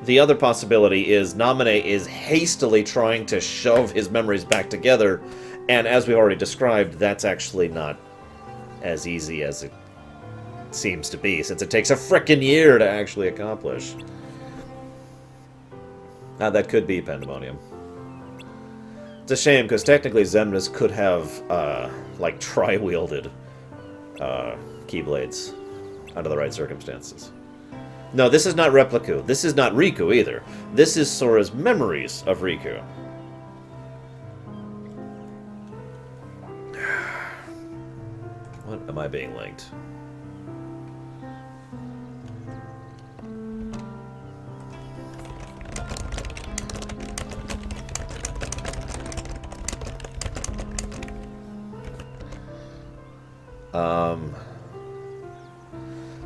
the other possibility is Naminé is hastily trying to shove his memories back together, and as we've already described, that's actually not as easy as it seems to be, since it takes a frickin' year to actually accomplish. Now, that could be Pandemonium. It's a shame, because technically Xemnas could have, like, tri-wielded Keyblades under the right circumstances. No, this is not Repliku. This is not Riku, either. This is Sora's memories of Riku. What am I being linked?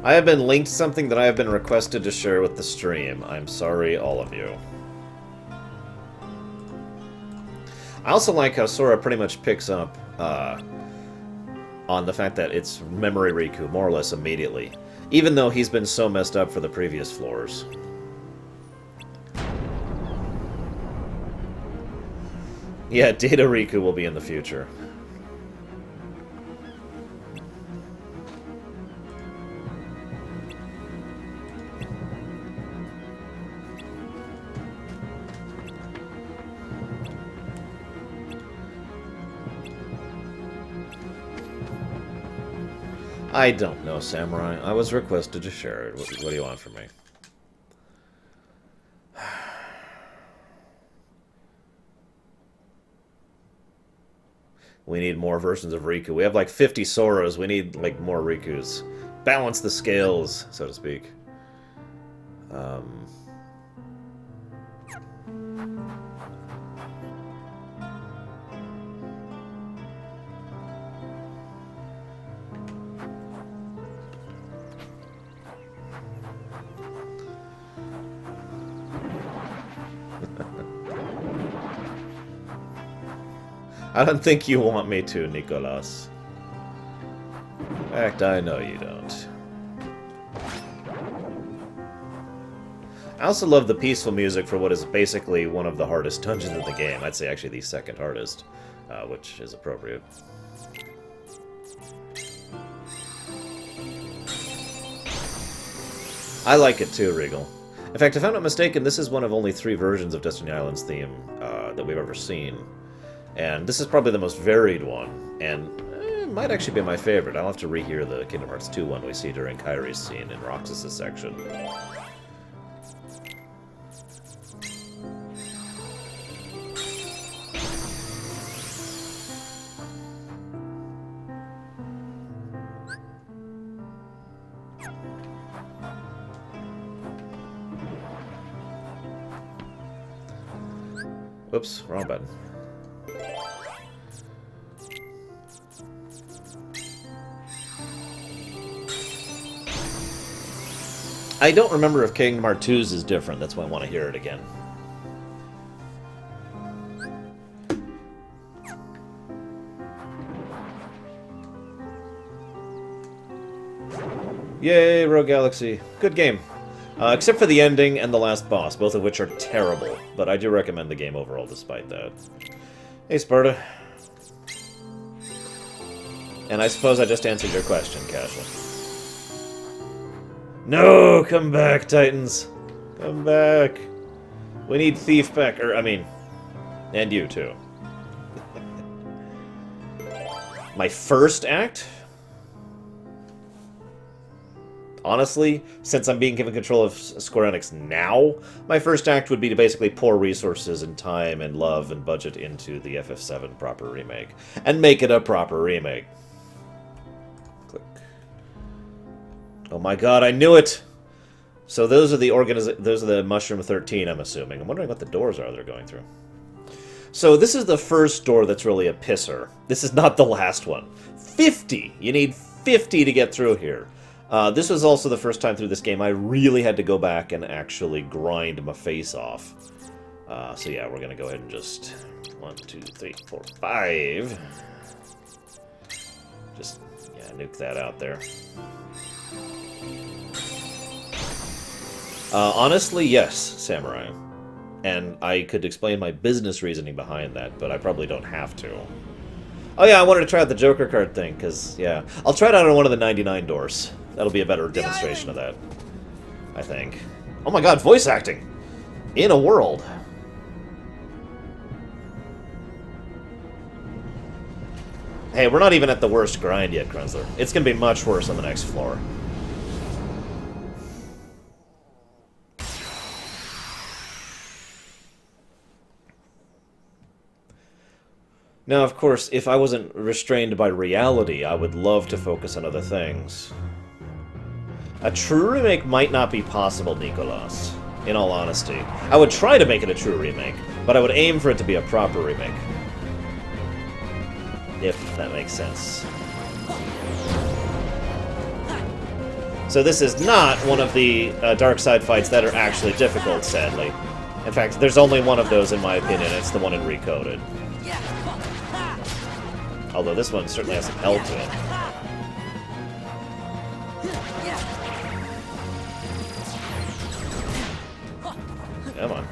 I have been linked something that I have been requested to share with the stream. I'm sorry, all of you. I also like how Sora pretty much picks up on the fact that it's Memory Riku, more or less immediately. Even though he's been so messed up for the previous floors. Yeah, Data Riku will be in the future. I don't know, Samurai. I was requested to share it. What do you want from me? We need more versions of Riku. We have like 50 Soras. We need like more Rikus. Balance the scales, so to speak. I don't think you want me to, Nicolas. In fact, I know you don't. I also love the peaceful music for what is basically one of the hardest dungeons in the game. I'd say actually the second hardest, which is appropriate. I like it too, Regal. In fact, if I'm not mistaken, this is one of only 3 versions of Destiny Island's theme that we've ever seen. And this is probably the most varied one, and it might actually be my favorite. I'll have to rehear the Kingdom Hearts 2 one we see during Kyrie's scene in Roxas' section. Whoops, wrong button. I don't remember if Kingdom Hearts 2's is different, that's why I want to hear it again. Yay, Rogue Galaxy. Good game. Except for the ending and the last boss, both of which are terrible. But I do recommend the game overall despite that. Hey, Sparta. And I suppose I just answered your question, Casual. No! Come back, Titans! Come back! We need Thief back, and you too. My first act? Honestly, since I'm being given control of Square Enix now, my first act would be to basically pour resources and time and love and budget into the FF7 proper remake. And make it a proper remake. Click. Oh my god, I knew it! So those are the Mushroom 13, I'm assuming. I'm wondering what the doors are they're going through. So this is the first door that's really a pisser. This is not the last one. 50! You need 50 to get through here. This was also the first time through this game I really had to go back and actually grind my face off. So yeah, we're going to go ahead and just... 1, 2, 3, 4, 5. Just, yeah, nuke that out there. Honestly, yes, Samurai. And I could explain my business reasoning behind that, but I probably don't have to. Oh yeah, I wanted to try out the Joker card thing, because, yeah. I'll try it out on one of the 99 doors. That'll be a better demonstration of that, I think. Oh my god, voice acting! In a world. Hey, we're not even at the worst grind yet, Krenzler. It's going to be much worse on the next floor. Now, of course, if I wasn't restrained by reality, I would love to focus on other things. A true remake might not be possible, Nicolas, in all honesty. I would try to make it a true remake, but I would aim for it to be a proper remake. If that makes sense. So this is not one of the dark side fights that are actually difficult, sadly. In fact, there's only one of those in my opinion, it's the one in Recoded. Although this one certainly has some hell to it. Come on.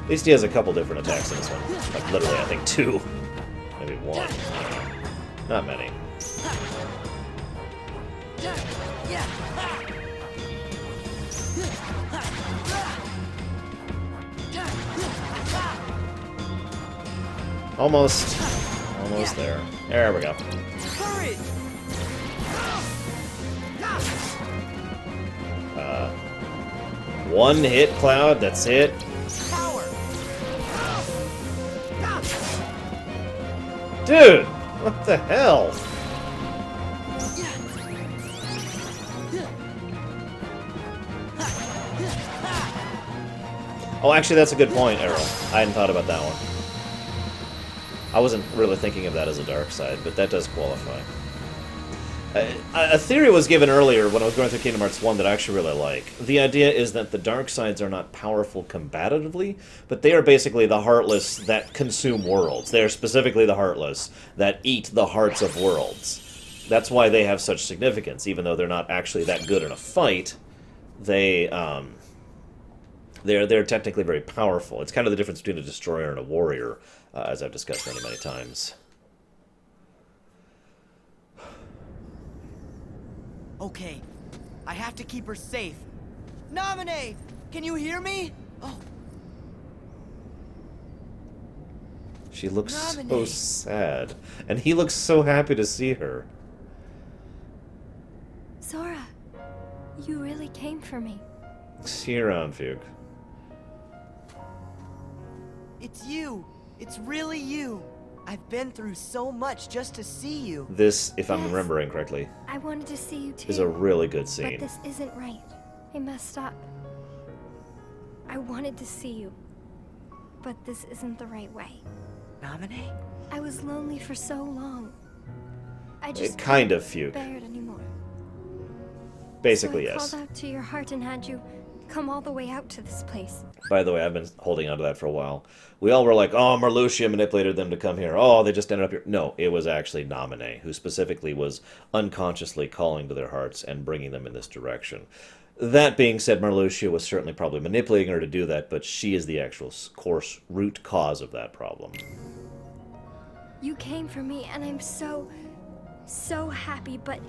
At least he has a couple different attacks in this one. Like, literally, I think 2. Maybe 1. Not many. Almost. Almost there. There we go. One hit, Cloud, that's it. Dude! What the hell? Oh, actually, that's a good point, Errol. I hadn't thought about that one. I wasn't really thinking of that as a dark side, but that does qualify. A theory was given earlier when I was going through Kingdom Hearts 1 that I actually really like. The idea is that the dark sides are not powerful combatively, but they are basically the Heartless that consume worlds. They are specifically the Heartless that eat the hearts of worlds. That's why they have such significance, even though they're not actually that good in a fight. They're technically very powerful. It's kind of the difference between a destroyer and a warrior, as I've discussed many, many times. Okay, I have to keep her safe. Nominate! Can you hear me? Oh. She looks so sad, and he looks so happy to see her. Sora, you really came for me. See you around, Fugue. It's you. It's really you. I've been through so much just to see you. This, if I'm Yes. remembering correctly, I wanted to see you too. is a really good scene. But this isn't right. I messed up. I wanted to see you. But this isn't the right way. Nominate? I was lonely for so long. I just kind of, couldn't Fugue. bear it anymore. Basically, so I yes. called out to your heart and had you come all the way out to this place. By the way, I've been holding on to that for a while. We all were like, oh, Marluxia manipulated them to come here. Oh, they just ended up here. No, it was actually Naminé, who specifically was unconsciously calling to their hearts and bringing them in this direction. That being said, Marluxia was certainly probably manipulating her to do that, but she is the actual course root cause of that problem. You came for me, and I'm so happy, but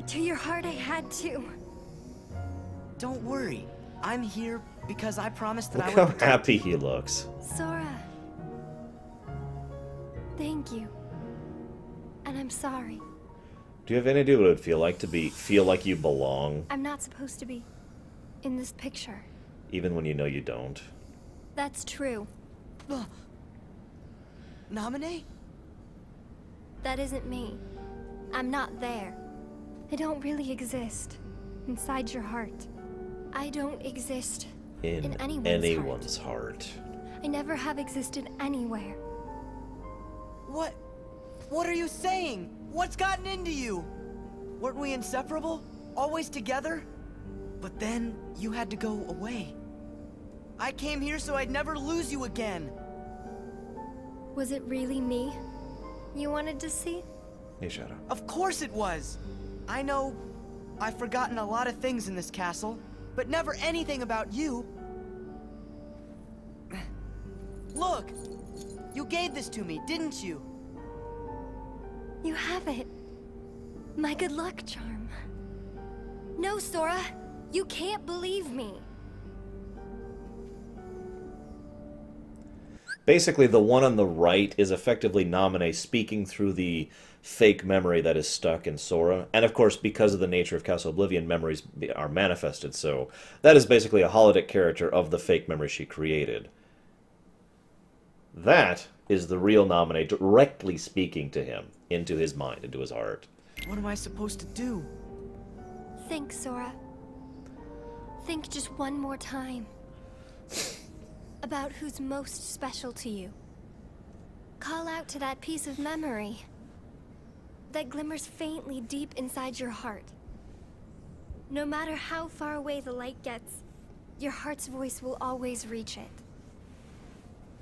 to your heart I had to. Don't worry. I'm here because I promised that Look I how would protect happy you. he looks. Sora. Thank you. And I'm sorry. Do you have any idea what it would feel like to feel like you belong, I'm not supposed to be in this picture. even when you know you don't? That's true. Naminé? That isn't me. I'm not there. I don't really exist inside your heart. I don't exist In anyone's heart. I never have existed anywhere. What are you saying? What's gotten into you? Weren't we inseparable? Always together? But then you had to go away. I came here so I'd never lose you again. Was it really me you wanted to see? Hey, Shadow. Of course it was. I know I've forgotten a lot of things in this castle, but never anything about you. Look! You gave this to me, didn't you? You have it. My good luck charm. No, Sora. You can't believe me. Basically, the one on the right is effectively Naminé speaking through the fake memory that is stuck in Sora. And of course, because of the nature of Castle Oblivion, memories are manifested, so that is basically a holodeck character of the fake memory she created. That is the real Naminé directly speaking to him, into his mind, into his heart. What am I supposed to do? Think, Sora. Think just one more time. About who's most special to you. Call out to that piece of memory that glimmers faintly deep inside your heart. No matter how far away the light gets, your heart's voice will always reach it.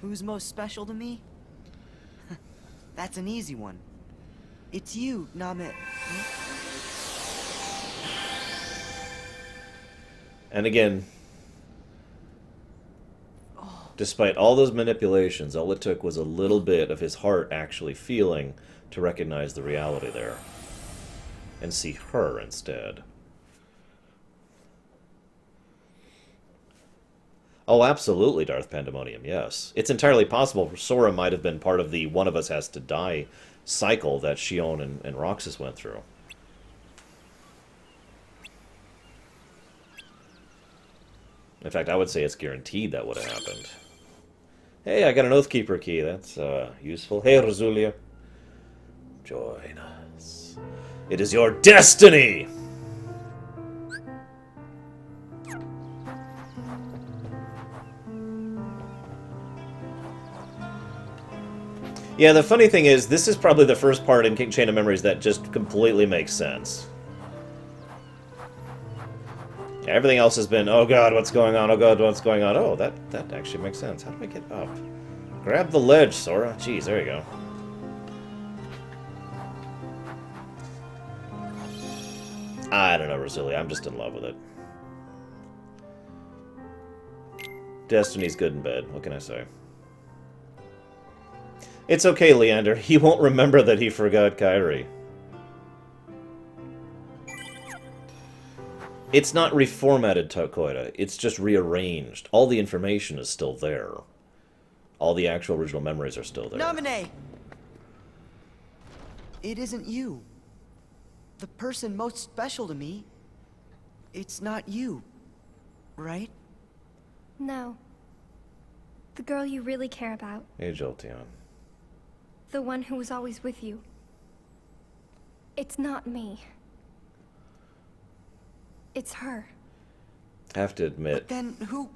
Who's most special to me? That's an easy one. It's you, Namit. And again, despite all those manipulations, all it took was a little bit of his heart actually feeling to recognize the reality there. And see her instead. Oh, absolutely, Darth Pandemonium, yes. It's entirely possible Sora might have been part of the one of us has to die cycle that Xion and Roxas went through. In fact, I would say it's guaranteed that would have happened. Hey, I got an Oathkeeper key. That's useful. Hey, Rosulia. Join us. It is your destiny! Yeah, the funny thing is, this is probably the first part in Chain of Memories that just completely makes sense. Everything else has been, oh god, what's going on? Oh god, what's going on? Oh, that actually makes sense. How do I get up? Grab the ledge, Sora. Jeez, there you go. I don't know, Rosulia. I'm just in love with it. Destiny's good in bed. What can I say? It's okay, Leander. He won't remember that he forgot Kairi. It's not reformatted, Tokoida. It's just rearranged. All the information is still there. All the actual original memories are still there. Naminé! It isn't you. The person most special to me, it's not you, right? No. The girl you really care about. Hey, Jolteon. The one who was always with you. It's not me. It's her. I have to admit. But then who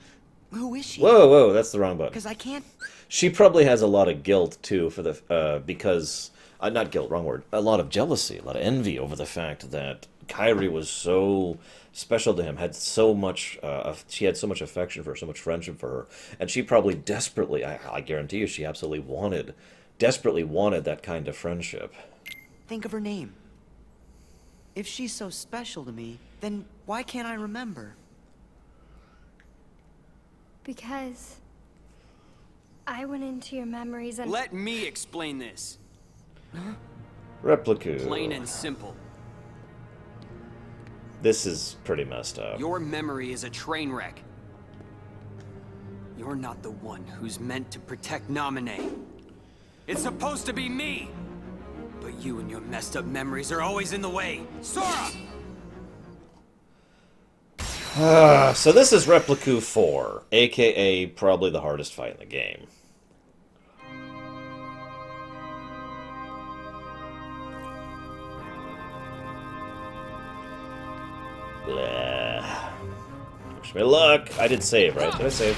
is she? Whoa, whoa, that's the wrong button. Because I can't... She probably has a lot of guilt, too, for the, because... not guilt, wrong word. A lot of jealousy, a lot of envy over the fact that Kyrie was so special to him, had so much, she had so much affection for her, so much friendship for her, and she probably desperately, I guarantee you, she absolutely desperately wanted that kind of friendship. Think of her name. If she's so special to me, then why can't I remember? Because I went into your memories and... Let me explain this. Replica. Plain and simple. This is pretty messed up. Your memory is a train wreck. You're not the one who's meant to protect Naminé. It's supposed to be me! But you and your messed up memories are always in the way. Sora! So this is Replica 4, aka probably the hardest fight in the game. Blah. Wish me luck. I did save, right? Did I save?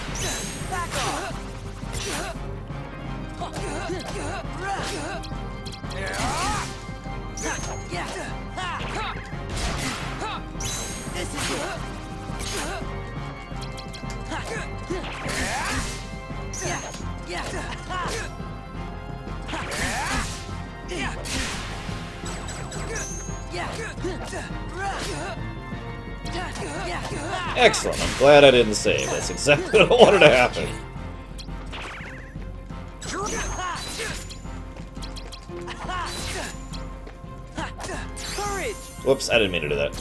Excellent. I'm glad I didn't save. That's exactly what I wanted to happen. Whoops, I didn't mean to do that.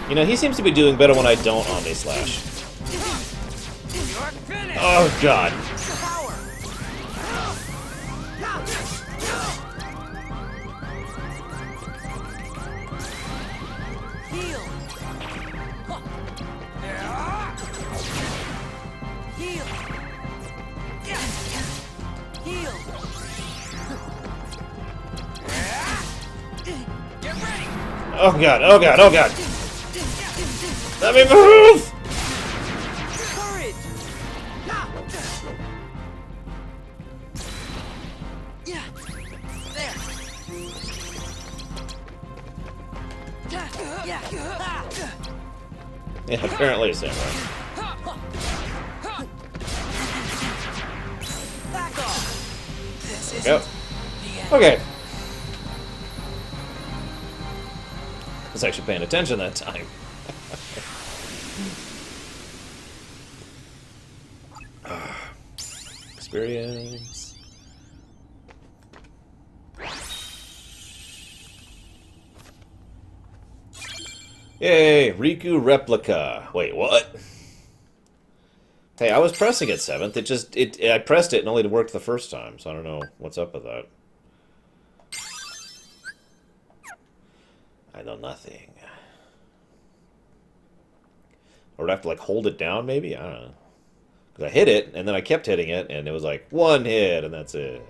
You know, he seems to be doing better when I don't Omni Slash. Oh, God. Oh god, oh god, oh god! Let me move! Yeah, apparently it's Samurai. Yep. Okay. I was actually paying attention that time. Experience. Yay, Riku replica. Wait, what? Hey, I was pressing it 7th. I pressed it and only it worked the first time, so I don't know what's up with that. I know nothing. Or would I have to, like, hold it down, maybe? I don't know. Because I hit it, and then I kept hitting it, and it was like, 1 hit, and that's it.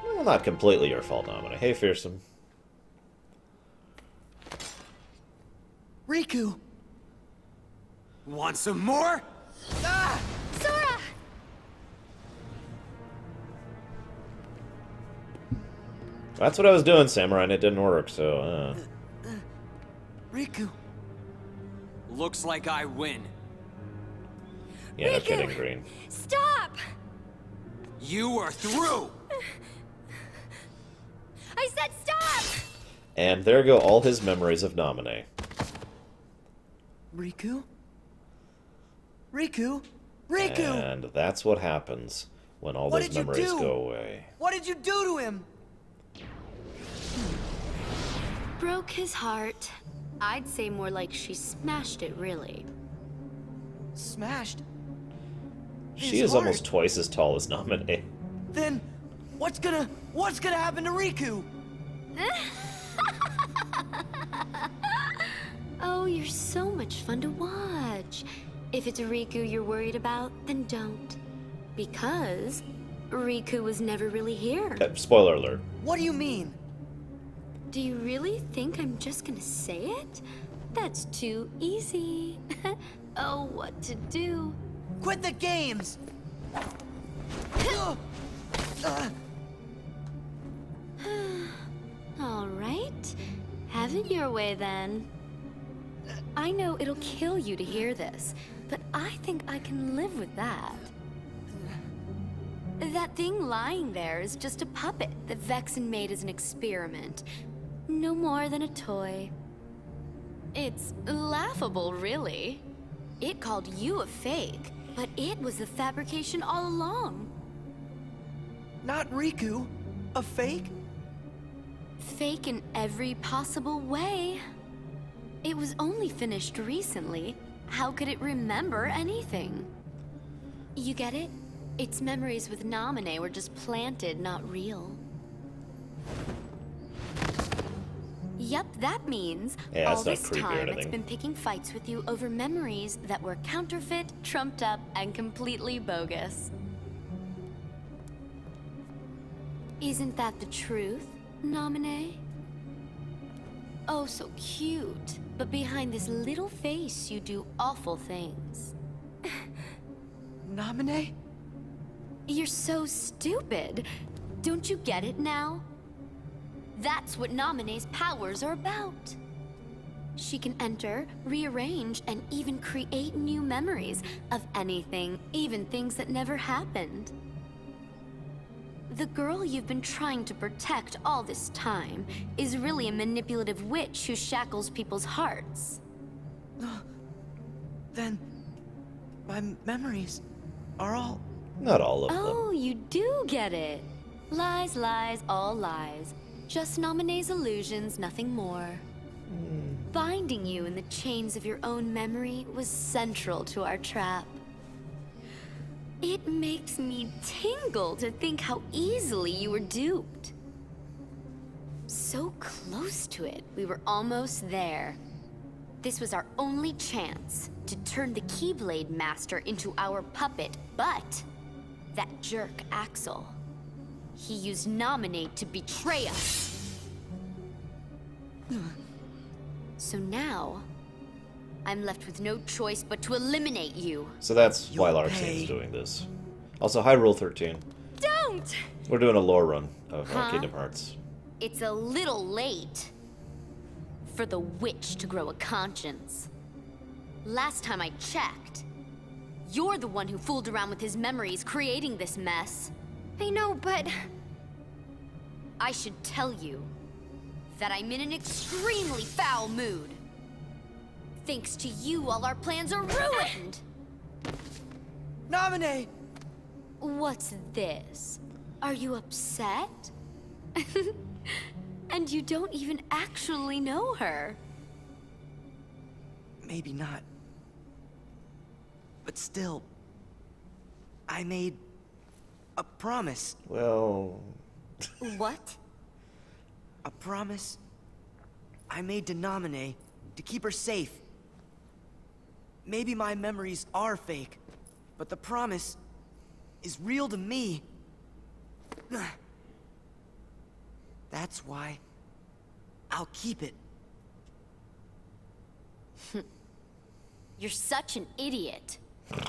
Well, not completely your fault, Naminé. Hey, Fearsome. Riku! Want some more? Ah! Sora! That's what I was doing, Samurai, and it didn't work, so, Riku! Looks like I win. Yeah, no Riku! kidding, Green. Stop! You are through! I said stop! And there go all his memories of Naminé. Riku? Riku? Riku! And that's what happens when all those memories go away. What did you do to him? Broke his heart. I'd say more like she smashed it, really. Smashed? She is almost twice as tall as Naminé. Then, what's gonna happen to Riku? Oh, you're so much fun to watch. If it's Riku you're worried about, then don't. Because Riku was never really here. Spoiler alert. What do you mean? Do you really think I'm just gonna say it? That's too easy. Oh, what to do? Quit the games! All right. Have it your way then. I know it'll kill you to hear this, but I think I can live with that. That thing lying there is just a puppet that Vexen made as an experiment. No more than a toy. It's laughable, really. It called you a fake, but it was the fabrication all along. Not Riku. A fake? Fake in every possible way. It was only finished recently. How could it remember anything? You get it? Its memories with Namine were just planted, not real. Yep, that means all this time it's been picking fights with you over memories that were counterfeit, trumped up, and completely bogus. Isn't that the truth, Namine? Oh, so cute. But behind this little face, you do awful things. Namine? You're so stupid. Don't you get it now? That's what Namine's powers are about. She can enter, rearrange, and even create new memories of anything, even things that never happened. The girl you've been trying to protect all this time is really a manipulative witch who shackles people's hearts. Then my memories are all... Not all of them. Oh, you do get it. Lies, lies, all lies. Just Namine's illusions, nothing more. Binding you in the chains of your own memory was central to our trap. It makes me tingle to think how easily you were duped. So close to it, we were almost there. This was our only chance to turn the Keyblade Master into our puppet, but that jerk Axel, he used Namine to betray us. So now, I'm left with no choice but to eliminate you. So that's why Larxene's doing this. Also, hi Rule 13. Don't! We're doing a lore run of Kingdom Hearts. It's a little late for the witch to grow a conscience. Last time I checked, you're the one who fooled around with his memories, creating this mess. I know, but... I should tell you that I'm in an extremely foul mood. Thanks to you, all our plans are ruined! Namine! What's this? Are you upset? And you don't even actually know her. Maybe not. But still, I made a promise. Well... What? A promise I made to Namine to keep her safe. Maybe my memories are fake, but the promise is real to me. That's why I'll keep it. You're such an idiot.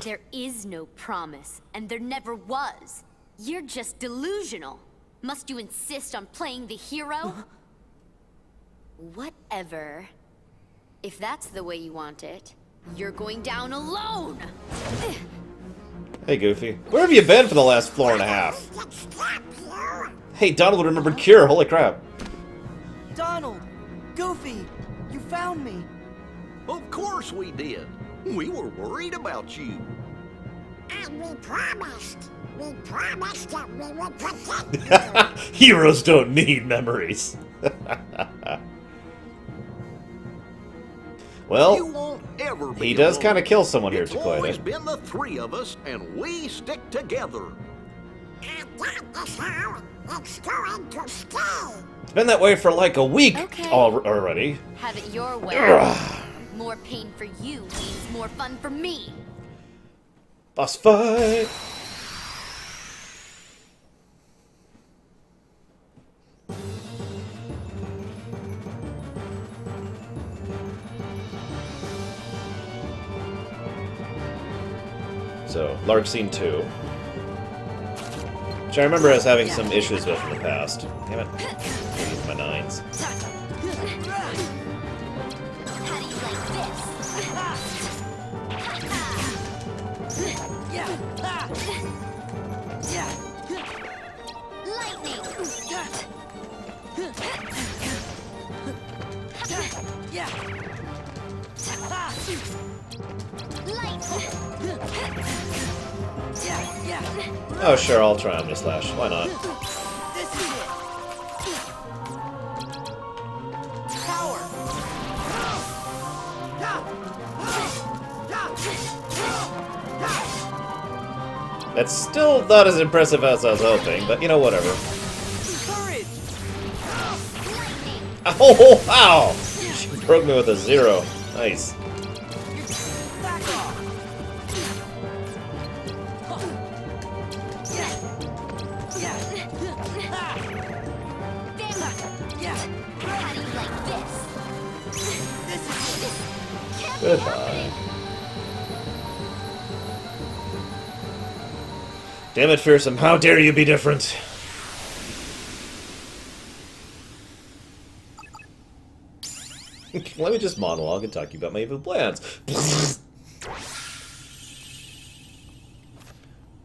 There is no promise, and there never was. You're just delusional. Must you insist on playing the hero? Whatever. If that's the way you want it, you're going down alone! Hey, Goofy. Where have you been for the last floor and a half? Hey, Donald remembered Cure. Holy crap. Donald! Goofy! You found me! Of course we did. We were worried about you. And we promised. We promised that we would protect you. Heroes don't need memories. Well, you won't ever be he does alone. kind of kill someone here, It's always Chiquita. been the three of us, and we stick together. And that is how it's going to stay. It's been that way for like a week Okay. already. Have it your way. More pain for you means more fun for me. Boss fight! So, large scene 2. Which I remember as having some issues with in the past. Damn it. Use my 9s. How do you like this? Lightning! Oh, sure, I'll try Omni Slash. Why not? That's still not as impressive as I was hoping, but you know, whatever. Oh, wow! She broke me with a 0. Nice. Goodbye. Damn it, Fearsome. How dare you be different? Let me just monologue and talk to you about my evil plans.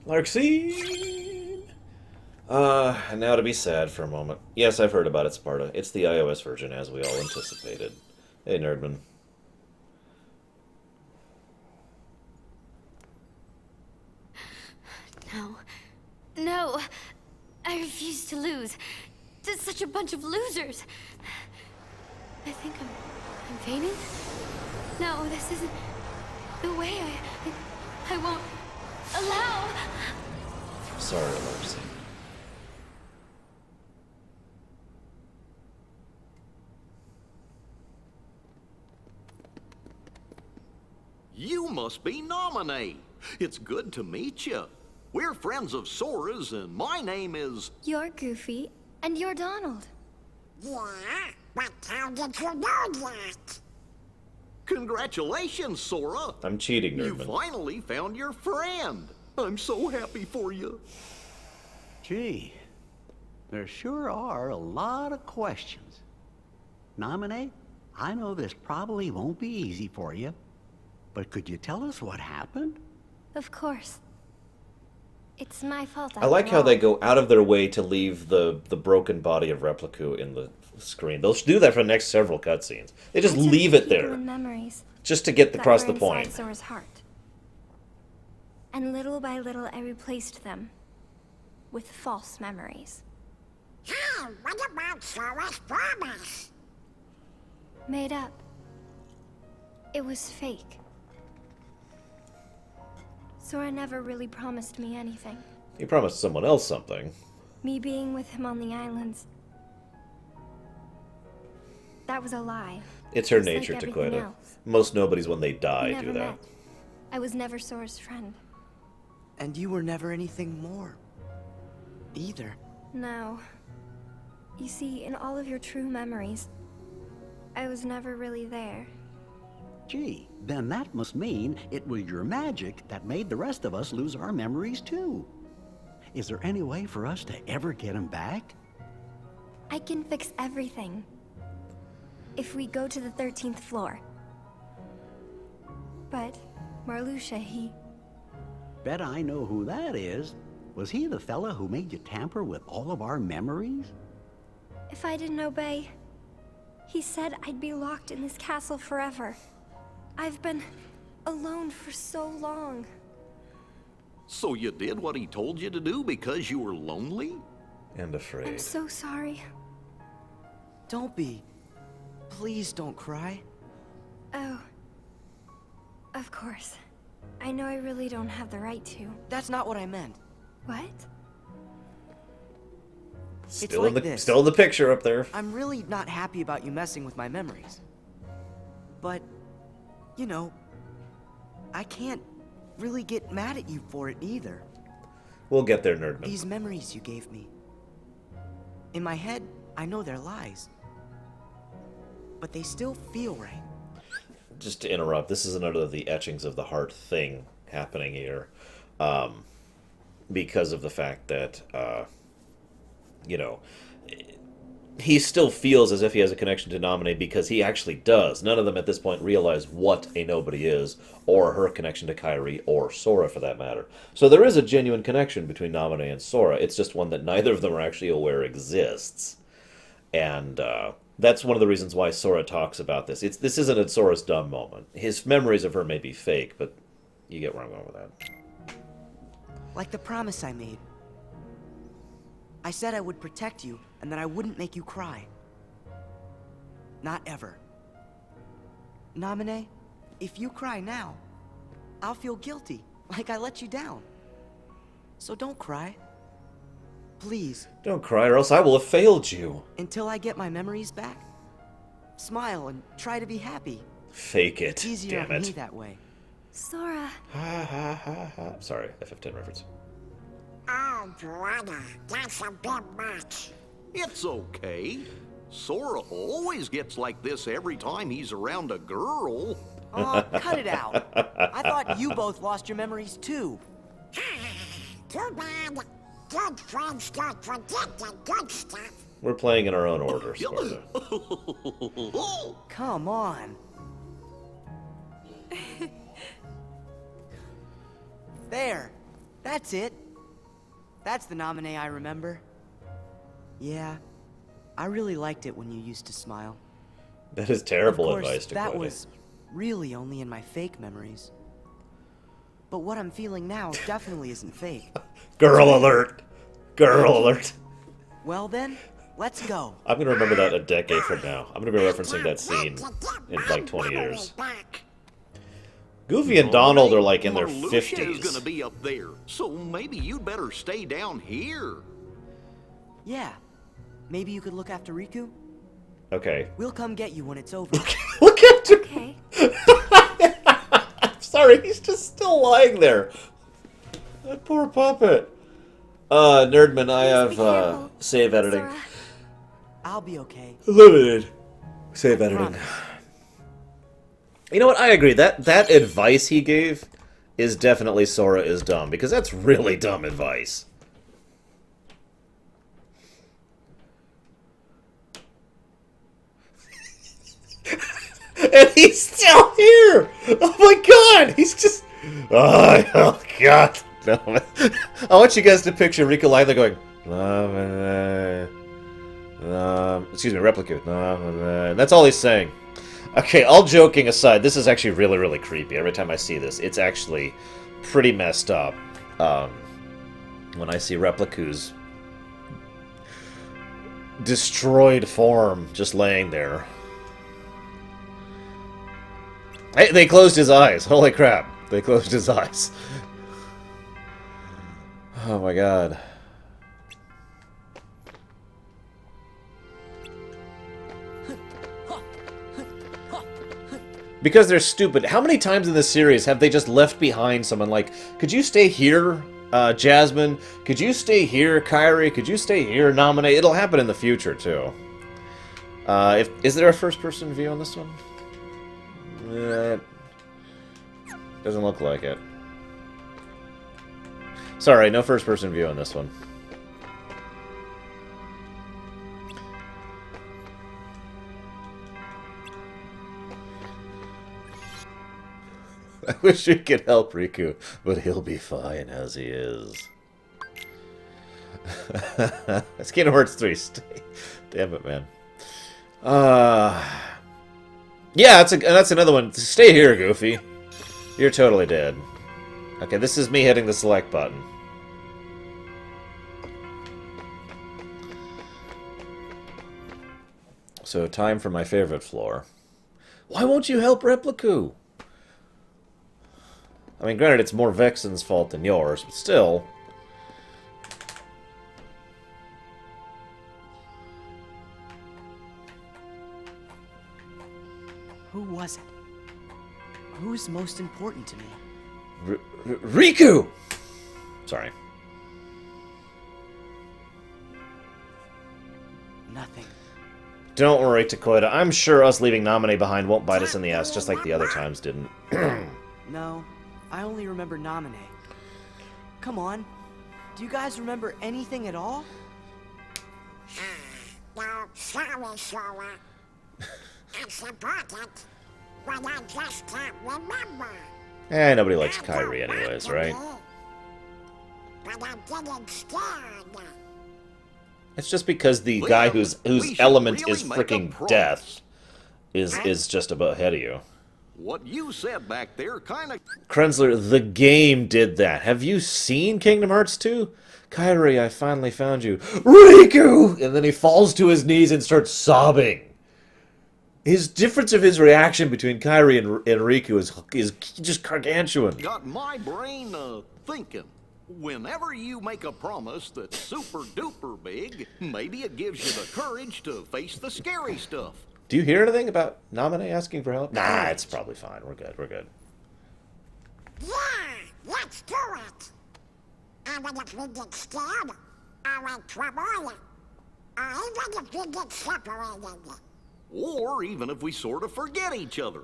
Larkseen! And now to be sad for a moment. Yes, I've heard about it, Sparta. It's the iOS version, as we all anticipated. Hey, Nerdman. No. No! I refuse to lose. Just such a bunch of losers. I think I'm fainting? No, this isn't the way I won't allow. Sorry, Larkseen. You must be Nominee. It's good to meet you. We're friends of Sora's, and my name is... You're Goofy, and you're Donald. Yeah, but how did you know that? Congratulations, Sora. I'm cheating, You Nerdman. finally found your friend. I'm so happy for you. Gee, there sure are a lot of questions. Nominate, I know this probably won't be easy for you, but could you tell us what happened? Of course. It's my fault. I like how they go out of their way to leave the broken body of Repliku in the screen. They'll do that for the next several cutscenes. They just leave it there, Memories just to get that across were the point. inside Sora's heart. And little by little, I replaced them with false memories. Hey, what about Sora's promise? Made up. It was fake. Sora never really promised me anything. He promised someone else something. Me being with him on the islands. That was a lie. It's her Just like nature to everything quit. else. Most nobodies, when they We die, never do that. met. I was never Sora's friend. And you were never anything more. Either. No. You see, in all of your true memories, I was never really there. Gee, then that must mean it was your magic that made the rest of us lose our memories too. Is there any way for us to ever get them back? I can fix everything. If we go to the 13th floor. But Marluxia, he... Bet I know who that is. Was he the fella who made you tamper with all of our memories? If I didn't obey, he said I'd be locked in this castle forever. I've been alone for so long. So you did what he told you to do because you were lonely? And I'm afraid. so sorry. Don't be. Please don't cry. Oh. Of course. I know I really don't have the right to. That's not what I meant. What? Still like in the this. still in the picture up there. I'm really not happy about you messing with my memories. But, you know, I can't really get mad at you for it either. We'll get there, Nerdman. These memories you gave me. In my head, I know they're lies. But they still feel right. Just to interrupt, this is another of the etchings of the heart thing happening here. because of the fact that, you know, he still feels as if he has a connection to Naminé because he actually does. None of them at this point realize what a nobody is, or her connection to Kairi, or Sora for that matter. So there is a genuine connection between Naminé and Sora. It's just one that neither of them are actually aware exists. And that's one of the reasons why Sora talks about this. This isn't a Sora's dumb moment. His memories of her may be fake, but you get where I'm going with that. Like the promise I made. I said I would protect you, and that I wouldn't make you cry. Not ever. Naminé, if you cry now, I'll feel guilty, like I let you down. So don't cry. Please. Don't cry, or else I will have failed you. Until I get my memories back. Smile and try to be happy. Fake it, It's easier damn on it. me that way. Sora. Ha ha ha ha. Sorry, FF10 reference. Oh, brother, that's a bit much. It's okay. Sora always gets like this every time he's around a girl. Oh, cut it out. I thought you both lost your memories too. Too bad. Good friends don't forget the good stuff. We're playing in our own order, Sparta. Come on. There. That's it. That's the Naminé I remember. Yeah. I really liked it when you used to smile. That is terrible Of course, advice to that quote. was really only in my fake memories. But what I'm feeling now definitely isn't fake. Girl alert! Girl alert! Well then, let's go. I'm gonna remember that a decade from now. I'm gonna be referencing that scene in like 20 years. Goofy and Donald are like in their Marluxia is 50s. gonna be up there, so maybe you'd better stay down here. Yeah. Maybe you could look after Riku? Okay. We'll come get you when it's over. Look at him! Okay. I'm sorry, he's just still lying there. That poor puppet. Nerdman, I have careful, save editing. Sora. I'll be okay. Limited. Save editing. Promise. You know what? I agree. That advice he gave is definitely Sora is dumb, because that's really dumb advice. And he's still here! Oh my god! He's just... Oh god. No. I want you guys to picture Riku lying there going... excuse me, Replicate. And that's all he's saying. Okay, all joking aside, this is actually really, really creepy. Every time I see this, it's actually pretty messed up. When I see Replica's destroyed form just laying there. Hey, they closed his eyes. Holy crap. They closed his eyes. Oh my god. Because they're stupid. How many times in this series have they just left behind someone like, could you stay here, Jasmine? Could you stay here, Kairi? Could you stay here, Naminé? It'll happen in the future, too. Is there a first-person view on this one? Doesn't look like it. Sorry, no first-person view on this one. I wish we could help Riku, but he'll be fine as he is. It's Kingdom Hearts 3. Stay. Damn it, man. Yeah, that's another one. Stay here, Goofy. You're totally dead. Okay, this is me hitting the select button. So, time for my favorite floor. Why won't you help Repliku? I mean, granted, it's more Vexen's fault than yours, but still. Who was it? Who's most important to me? Riku! Sorry. Nothing. Don't worry, Takoida. I'm sure us leaving Naminé behind won't bite us in the ass, just like the other times didn't. No, I only remember Naminé. Come on. Do you guys remember anything at all? No, sorry, Sora. It's important, but I just can't remember. Nobody likes Kyrie anyways, right? But I'm getting scared. It's just because the Liam, guy we whose should element really is make a freaking promise. death is just about ahead of you. What you said back there kind of... Krenzler, the game did that. Have you seen Kingdom Hearts 2? Kyrie, I finally found you. Riku! And then he falls to his knees and starts sobbing. His difference of his reaction between Kyrie and Riku is just gargantuan. Got my brain thinking. Whenever you make a promise that's super duper big, maybe it gives you the courage to face the scary stuff. Do you hear anything about Naminé asking for help? Nah, it's probably fine. We're good. We're good. Yeah, let's do it. And if we get scared, or in trouble, or even if we get separated. Or even if we sort of forget each other.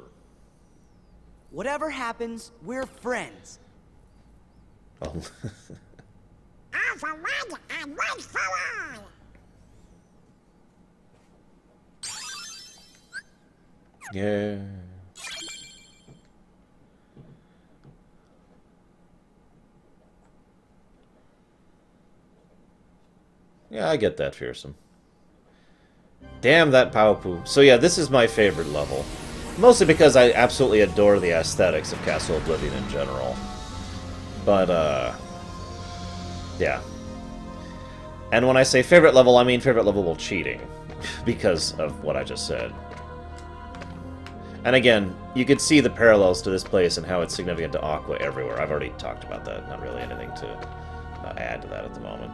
Whatever happens, we're friends. Oh. All for one and one for all. Yeah. Yeah, I get that, Fearsome. Damn that Paopu. So yeah, this is my favorite level. Mostly because I absolutely adore the aesthetics of Castle Oblivion in general. But, yeah. And when I say favorite level, I mean favorite level while cheating. Because of what I just said. And again, you could see the parallels to this place and how it's significant to Aqua everywhere. I've already talked about that. Not really anything to add to that at the moment.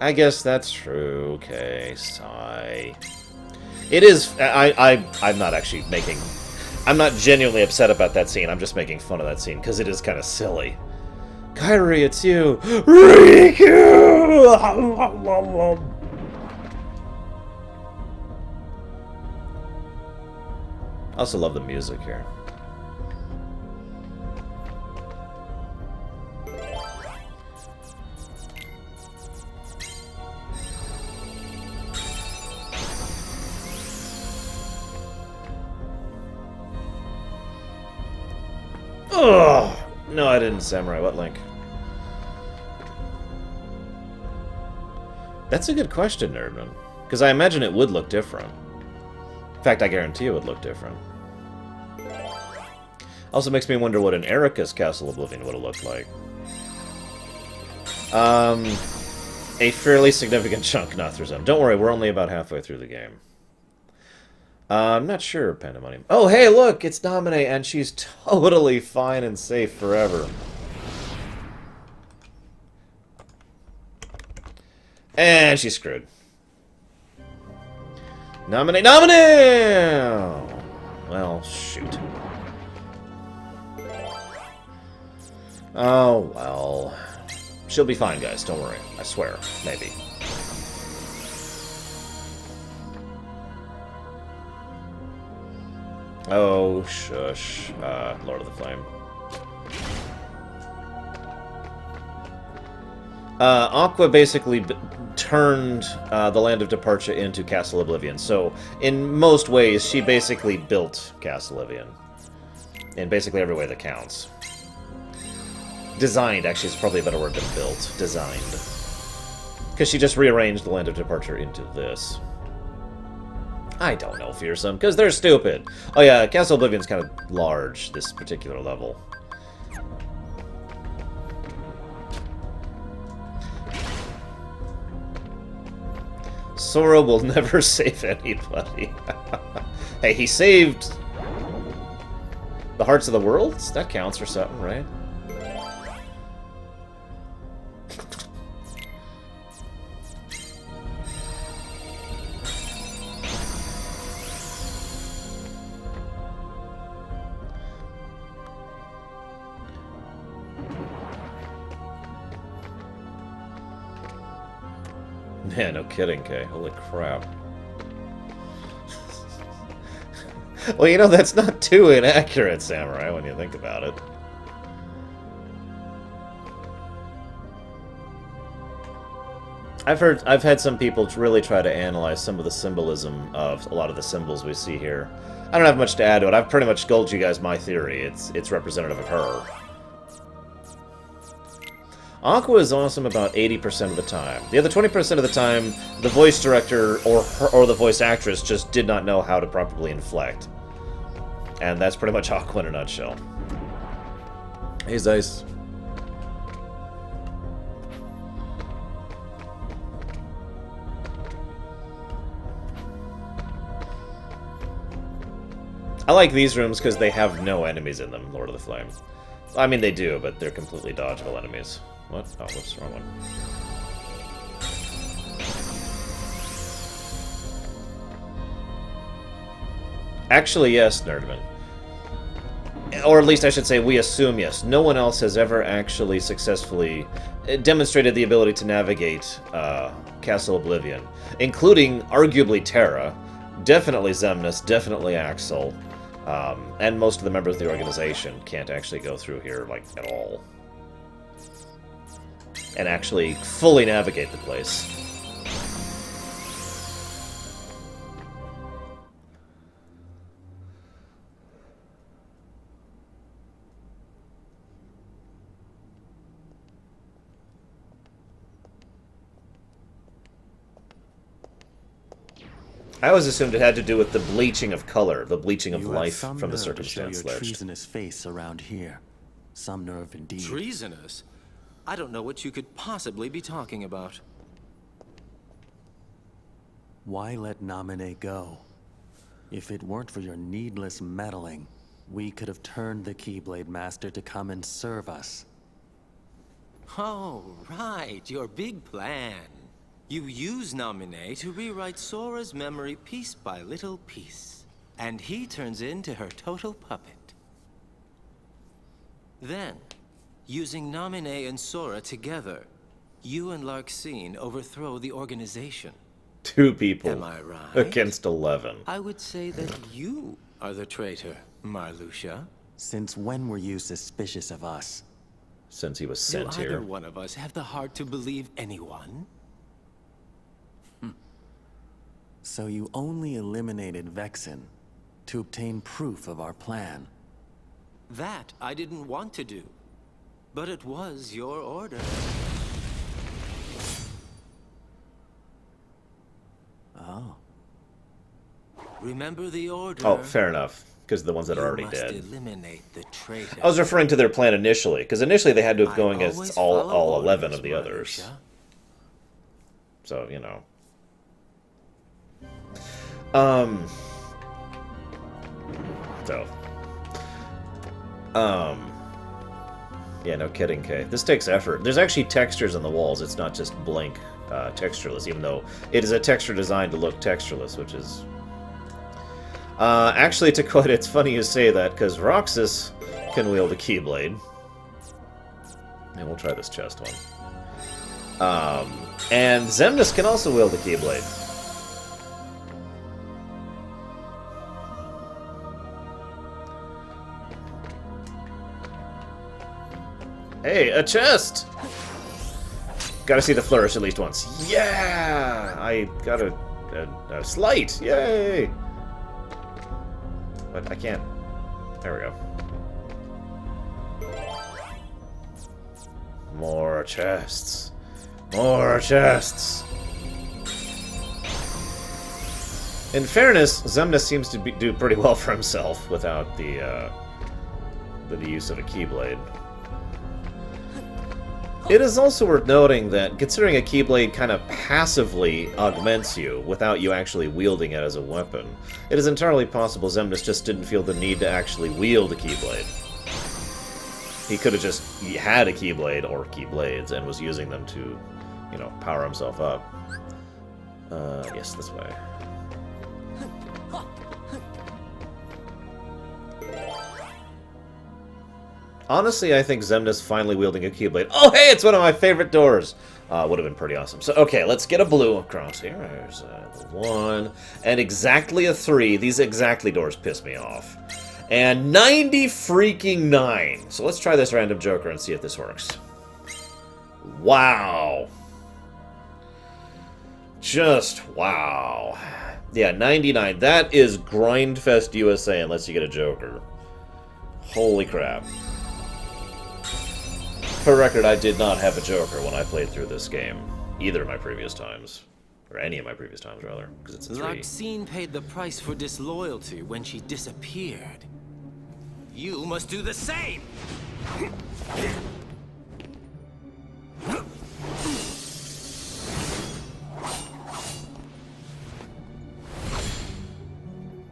I guess that's true. Okay, sigh. It is... I'm not actually making... I'm not genuinely upset about that scene. I'm just making fun of that scene, because it is kind of silly. Kyrie, it's you! Riku! I also love the music here. Ugh! No, I didn't, Samurai. What link? That's a good question, Nerdman. Because I imagine it would look different. In fact, I guarantee it would look different. Also makes me wonder what an Erika's Castle Oblivion would have looked like. A fairly significant chunk not through some. Don't worry, we're only about halfway through the game. I'm not sure, Pandemonium. Oh, hey, look! It's Naminé, and she's totally fine and safe forever. And she's screwed. Naminé! Well, shoot. Oh, well. She'll be fine, guys. Don't worry. I swear. Maybe. Oh, shush. Lord of the Flame. Aqua basically turned the Land of Departure into Castle Oblivion. So, in most ways, she basically built Castle Oblivion. In basically every way that counts. Designed, actually, is probably a better word than built. Designed. Because she just rearranged the Land of Departure into this. I don't know, Fearsome, because they're stupid. Oh yeah, Castle Oblivion's kind of large, this particular level. Sora will never save anybody. Hey, he saved the hearts of the world? That counts for something, right? Yeah, no kidding, Kay. Holy crap. Well, you know, that's not too inaccurate, Samurai, when you think about it. I've had some people really try to analyze some of the symbolism of a lot of the symbols we see here. I don't have much to add to it. I've pretty much told you guys my theory. It's representative of her. Aqua is awesome about 80% of the time. The other 20% of the time, the voice director or the voice actress just did not know how to properly inflect. And that's pretty much Aqua in a nutshell. Hey, Zeiss. I like these rooms because they have no enemies in them, Lord of the Flame. I mean, they do, but they're completely dodgeable enemies. What? Oh, whoops, wrong one. Actually, yes, Nerdman. Or at least I should say, we assume yes. No one else has ever actually successfully demonstrated the ability to navigate Castle Oblivion, including, arguably, Terra, definitely Xemnas, definitely Axel, and most of the members of the organization can't actually go through here, like, at all. And actually fully navigate the place. I always assumed it had to do with the bleaching of color, the bleaching of life from the circumstance ledge. Treasonous face around here. Some nerve indeed. Treasonous? I don't know what you could possibly be talking about. Why let Namine go? If it weren't for your needless meddling, we could have turned the Keyblade Master to come and serve us. Oh, right, your big plan. You use Namine to rewrite Sora's memory piece by little piece, and he turns into her total puppet. Then, using Namine and Sora together, you and Larxene overthrow the organization. 2 people Am I right? against 11. I would say that you are the traitor, Marluxia. Since when were you suspicious of us? Since he was sent Do here. either one of us have the heart to believe anyone? So you only eliminated Vexen to obtain proof of our plan. That I didn't want to do. But it was your order. Oh. Remember the order? Oh, fair enough. Because the ones that are You already must dead. eliminate the traitor. I was referring to their plan initially, because initially they had to have going I against always all follow 11 orders, of the others. Marluxia. So, you know. Yeah, no kidding, Kay. This takes effort. There's actually textures on the walls. It's not just blank textureless, even though it is a texture designed to look textureless, which is... actually, to quote, it's funny you say that, because Roxas can wield a Keyblade. And we'll try this chest one. And Xemnas can also wield a Keyblade. Hey, a chest! Gotta see the flourish at least once. Yeah! I got a slight! Yay! But I can't... There we go. More chests. More chests! In fairness, Xemnas seems to do pretty well for himself without the use of a Keyblade. It is also worth noting that, considering a Keyblade kind of passively augments you, without you actually wielding it as a weapon, it is entirely possible Xemnas just didn't feel the need to actually wield a Keyblade. He could have just had a Keyblade, or Keyblades, and was using them to, you know, power himself up. Yes, this way. Honestly, I think Zemnis finally wielding a Keyblade. Oh, hey, it's one of my favorite doors. Would have been pretty awesome. So, okay, let's get a blue across here. There's the 1. And exactly a 3. These exactly doors piss me off. And 90 freaking 9. So let's try this random joker and see if this works. Wow. Just wow. Yeah, 99. That is Grindfest USA unless you get a joker. Holy crap. For record, I did not have a joker when I played through this game. Either of my previous times. Or any of my previous times, rather. Because it's a 3. Larxene paid the price for disloyalty when she disappeared. You must do the same!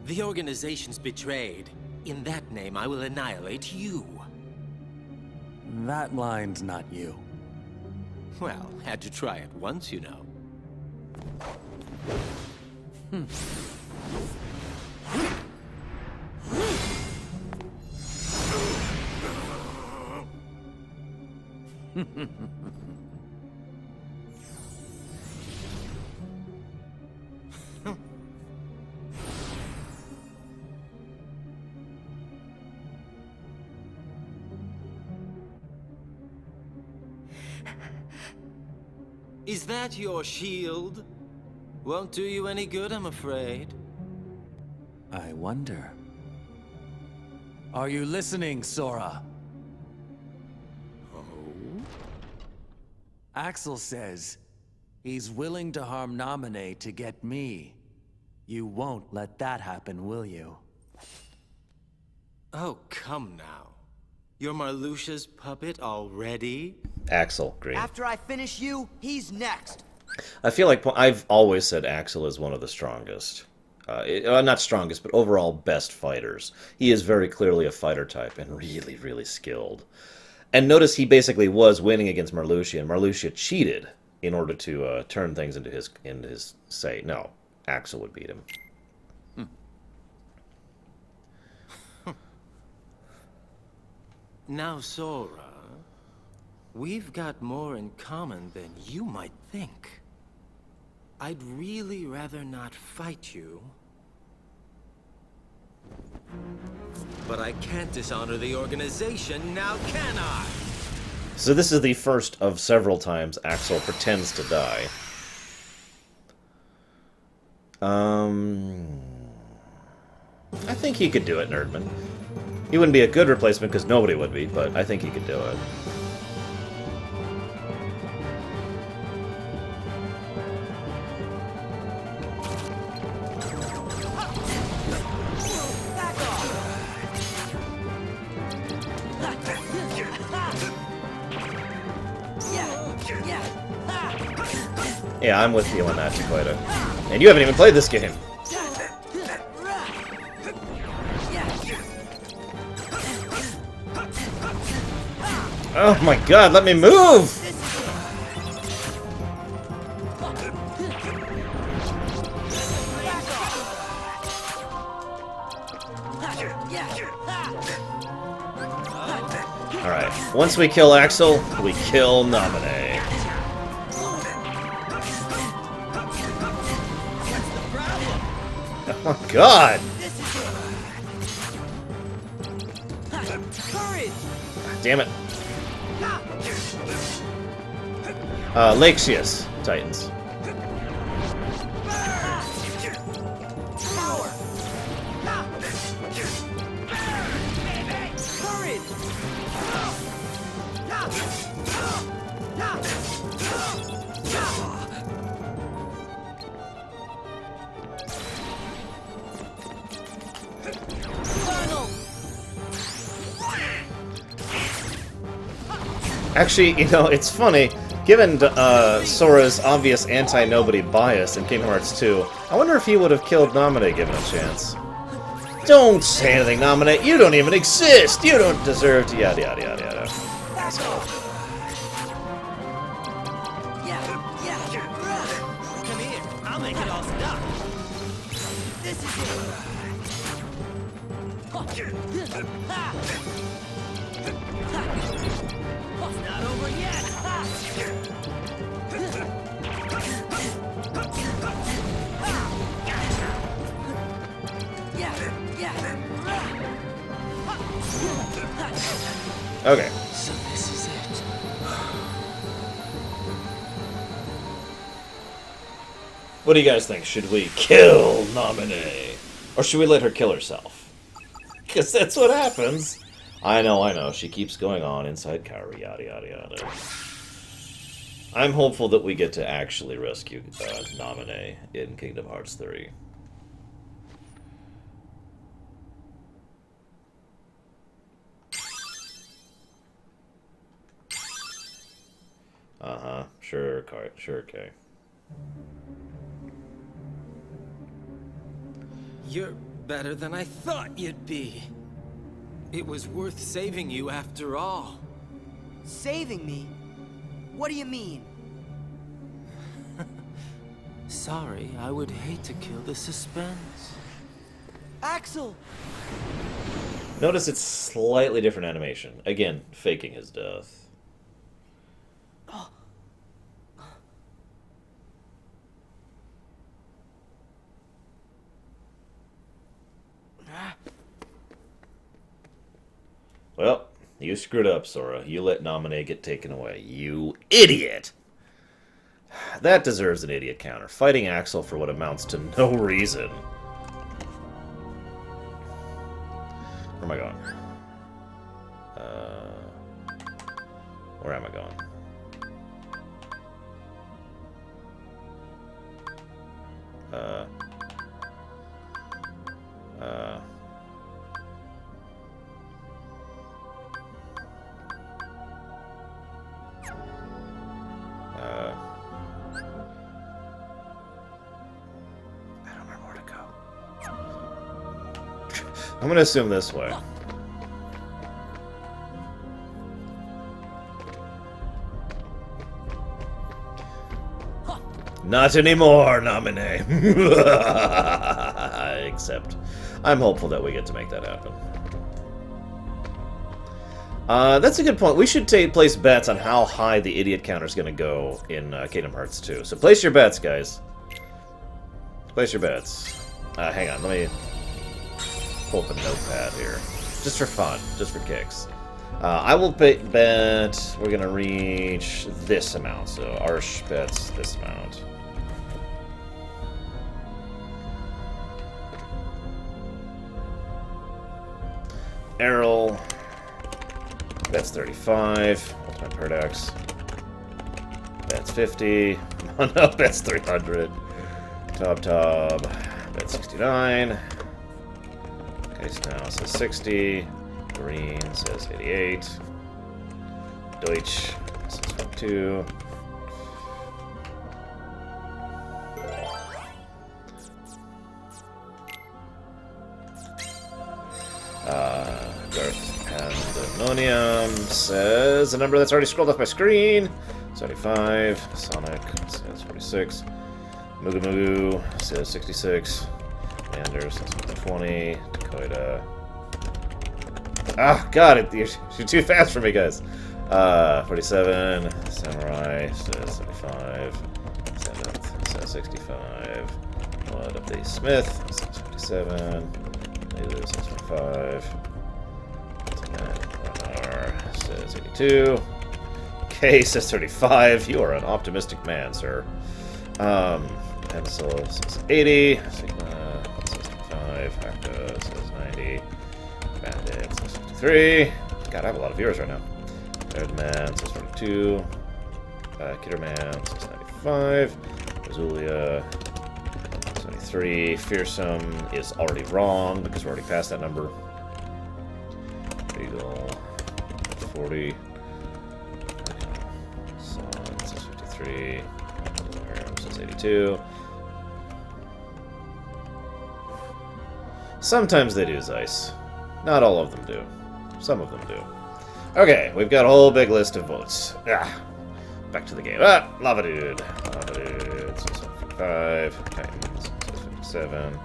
The organization's betrayed. In that name, I will annihilate you. That line's not you. Well, had to try it once, you know. Is that your shield? Won't do you any good, I'm afraid. I wonder. Are you listening, Sora? Oh? Axel says he's willing to harm Naminé to get me. You won't let that happen, will you? Oh, come now. You're Marluxia's puppet already? Axel, green. After I finish you, he's next. I feel like I've always said Axel is one of the strongest. Not strongest, but overall best fighters. He is very clearly a fighter type and really, really skilled. And notice he basically was winning against Marluxia, and Marluxia cheated in order to turn things into his say. No, Axel would beat him. Now, Sora, we've got more in common than you might think. I'd really rather not fight you. But I can't dishonor the organization, now can I? So this is the first of several times Axel pretends to die. I think he could do it, Nerdman. He wouldn't be a good replacement because nobody would be, but I think he could do it. Yeah, I'm with you on that, Chiquita. And you haven't even played this game. Oh my god, let me move! Alright, once we kill Axel, we kill Naminé. Oh god! Damn it. Laxius, Titans. Actually, you know, it's funny. Given Sora's obvious anti-nobody bias in Kingdom Hearts 2, I wonder if he would have killed Naminé given a chance. Don't say anything, Naminé. You don't even exist. You don't deserve to yada yada yada yada. Asshole. Come here, I'll make it all stop. Okay. So this is it. What do you guys think? Should we kill Nominee? Or should we let her kill herself? Because that's what happens. I know. She keeps going on inside Kairi, yada, yada, yada. I'm hopeful that we get to actually rescue Nominee in Kingdom Hearts 3. Uh-huh. Sure, Kay. You're better than I thought you'd be. It was worth saving you after all. Saving me? What do you mean? Sorry, I would hate to kill the suspense. Axel! Notice it's slightly different animation. Again, faking his death. Well, you screwed up, Sora. You let Nominee get taken away. You idiot! That deserves an idiot counter. Fighting Axel for what amounts to no reason. Where am I going? Where am I going? I don't remember where to go. I'm gonna assume this way. Not anymore, Nominee. Except, I'm hopeful that we get to make that happen. That's a good point. We should place bets on how high the idiot counter is going to go in Kingdom Hearts 2. So place your bets, guys. Place your bets. Hang on, let me pull up a notepad here. Just for fun, just for kicks. I will bet we're going to reach this amount. So Arsh bets this amount. Errol. That's 35. Ultimate Paradox. That's 50. Oh no, that's 300. Top. That's 69. Okay, so now it says 60. Green says 88. Deutsch says 42. Garth Pandemonium says a number that's already scrolled off my screen. 75. Sonic says 46. Mugu says 66. Anders says 20. Dakota. Ah, God, you're too fast for me, guys. 47. Samurai says 75. Seventh says 65. Blood of the Smith says 57. Laser says 25. Ultimate says 82. K says 35. You are an optimistic man, sir. Pencil says 80. Sigma says 25. Hakka says 90. Bandit says 53. God, I have a lot of viewers right now. Nerdman says 42. Kitterman says 95. Azulia 73. Fearsome is already wrong because we're already past that number. Eagle 40. Sun says 53. Aram says 82. Sometimes they do, Zeiss. Not all of them do. Some of them do. Okay, we've got a whole big list of votes. Back to the game. Lava Dude. Lava Dude says 55. Titans says 57.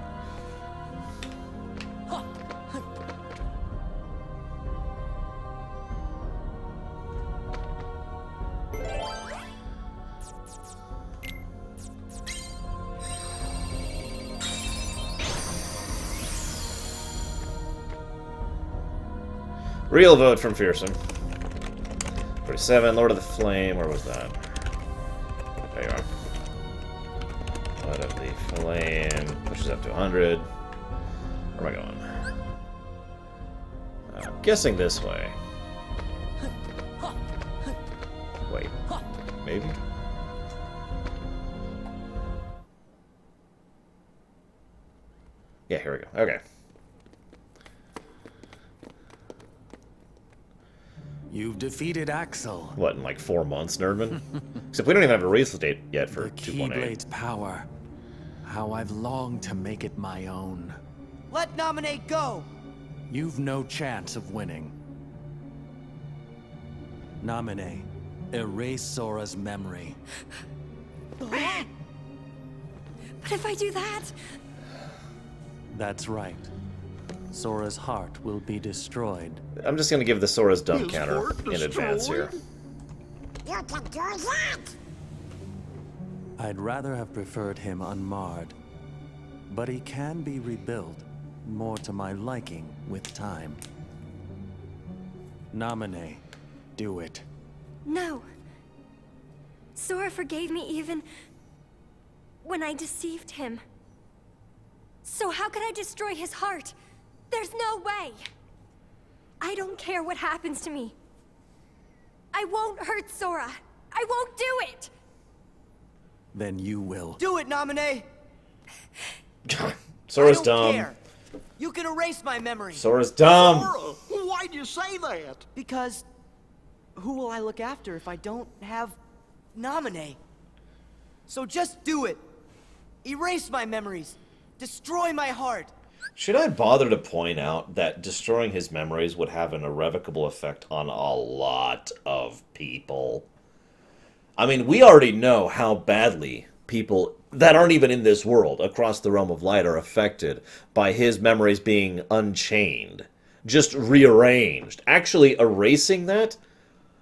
Real vote from Fearsome. 47, Lord of the Flame, where was that? There you are. Lord of the Flame pushes up to 100. Where am I going? I'm guessing this way. Wait, maybe? Yeah, here we go. Okay. You've defeated Axel. What, in like 4 months, Nerdman? Except we don't even have a release date yet for The 2.8. Keyblade's power. How I've longed to make it my own. Let Nominate go! You've no chance of winning. Nominate. Erase Sora's memory. But if I do that... That's right. Sora's heart will be destroyed. I'm just gonna give the Sora's dumb His counter heart in advance here. You can do that! I'd rather have preferred him unmarred. But he can be rebuilt, more to my liking, with time. Nominate. Do it. No. Sora forgave me even... when I deceived him. So how could I destroy his heart? There's no way! I don't care what happens to me. I won't hurt Sora. I won't do it! Then you will. Do it, Nominate! Sora's I don't dumb. care. You can erase my memory. Sora's dumb. Sora, why'd you say that? Because who will I look after if I don't have Nominate? So just do it. Erase my memories. Destroy my heart. Should I bother to point out that destroying his memories would have an irrevocable effect on a lot of people? I mean, we already know how badly people that aren't even in this world across the realm of light are affected by his memories being unchained, just rearranged. Actually erasing that,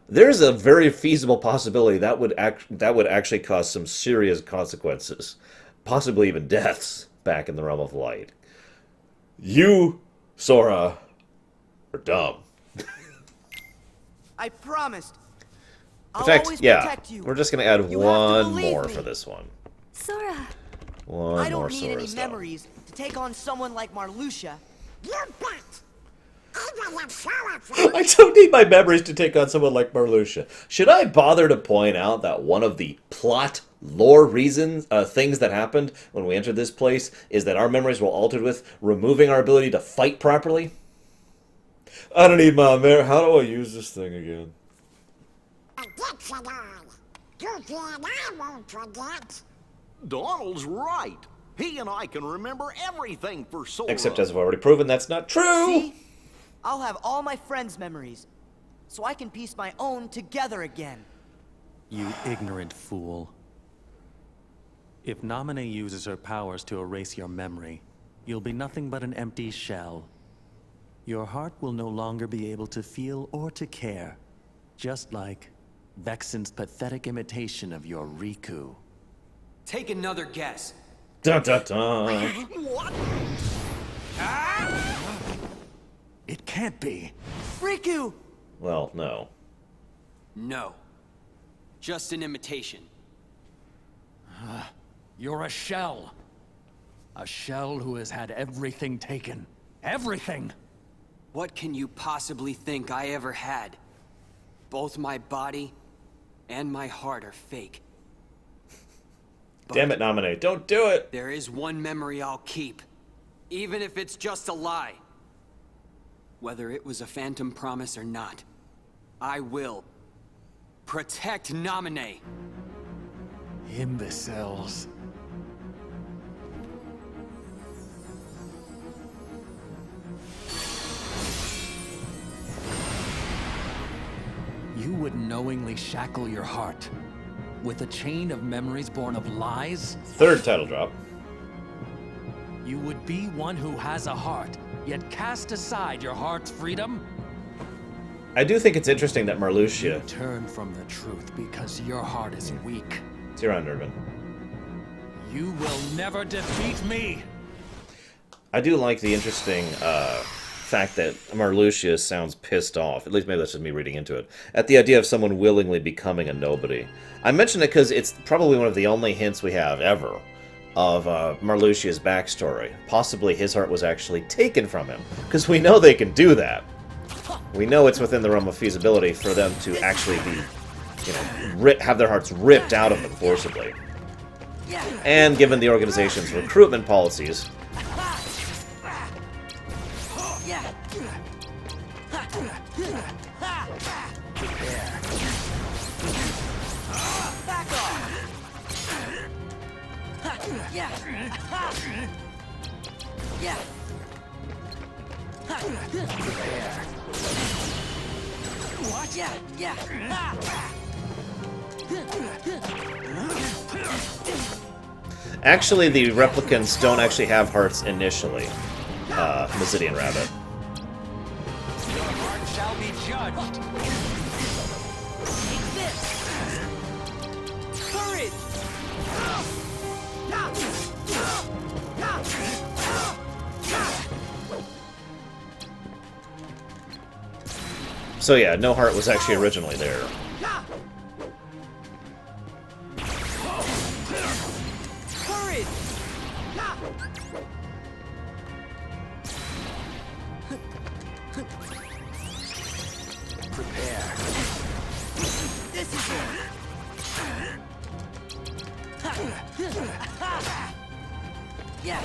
there's a very feasible possibility that would actually cause some serious consequences, possibly even deaths back in the realm of light. You, Sora, are dumb. I promised. In I'll fact, always yeah, protect you. we're just going to add You have to one believe more me. for this one. Sora! One I more don't need any Sora's memories to take on someone like Marluxia. You bet! Even if Sora I don't need my memories to take on someone like Marluxia. Should I bother to point out that one of the plot lore reasons, things that happened when we entered this place is that our memories were altered with removing our ability to fight properly? I don't need my memory. How do I use this thing again? forgets it all. Goofy and I won't forget. Donald's right. He and I can remember everything for Sora. Except as I've already proven, that's not true. See? I'll have all my friends' memories, so I can piece my own together again. You ignorant fool. If Naminé uses her powers to erase your memory, you'll be nothing but an empty shell. Your heart will no longer be able to feel or to care, just like Vexen's pathetic imitation of your Riku. Take another guess. Dun dun dun. What? It can't be. Riku! Well, no. No. Just an imitation. You're a shell. A shell who has had everything taken. Everything! What can you possibly think I ever had? Both my body and my heart are fake. Damn it, Naminé. Don't do it! There is one memory I'll keep, even if it's just a lie. Whether it was a phantom promise or not, I will protect Naminé. Imbeciles. You would knowingly shackle your heart with a chain of memories born of lies? Third title drop. You would be one who has a heart, yet cast aside your heart's freedom? I do think it's interesting that Marluxia... Turn from the truth because your heart is weak. It's your own, Urban. You will never defeat me! I do like the interesting fact that Marluxia sounds pissed off, at least maybe that's just me reading into it, at the idea of someone willingly becoming a nobody. I mention it because it's probably one of the only hints we have ever of Marluxia's backstory. Possibly his heart was actually taken from him, because we know they can do that. We know it's within the realm of feasibility for them to actually be, you know, have their hearts ripped out of them forcibly. And given the organization's recruitment policies, actually, the replicants don't actually have hearts initially. Mazidian Rabbit. Your heart shall be judged. Take this. Courage. So yeah, no heart was actually originally there. Courage. Prepare. This is it. Yeah.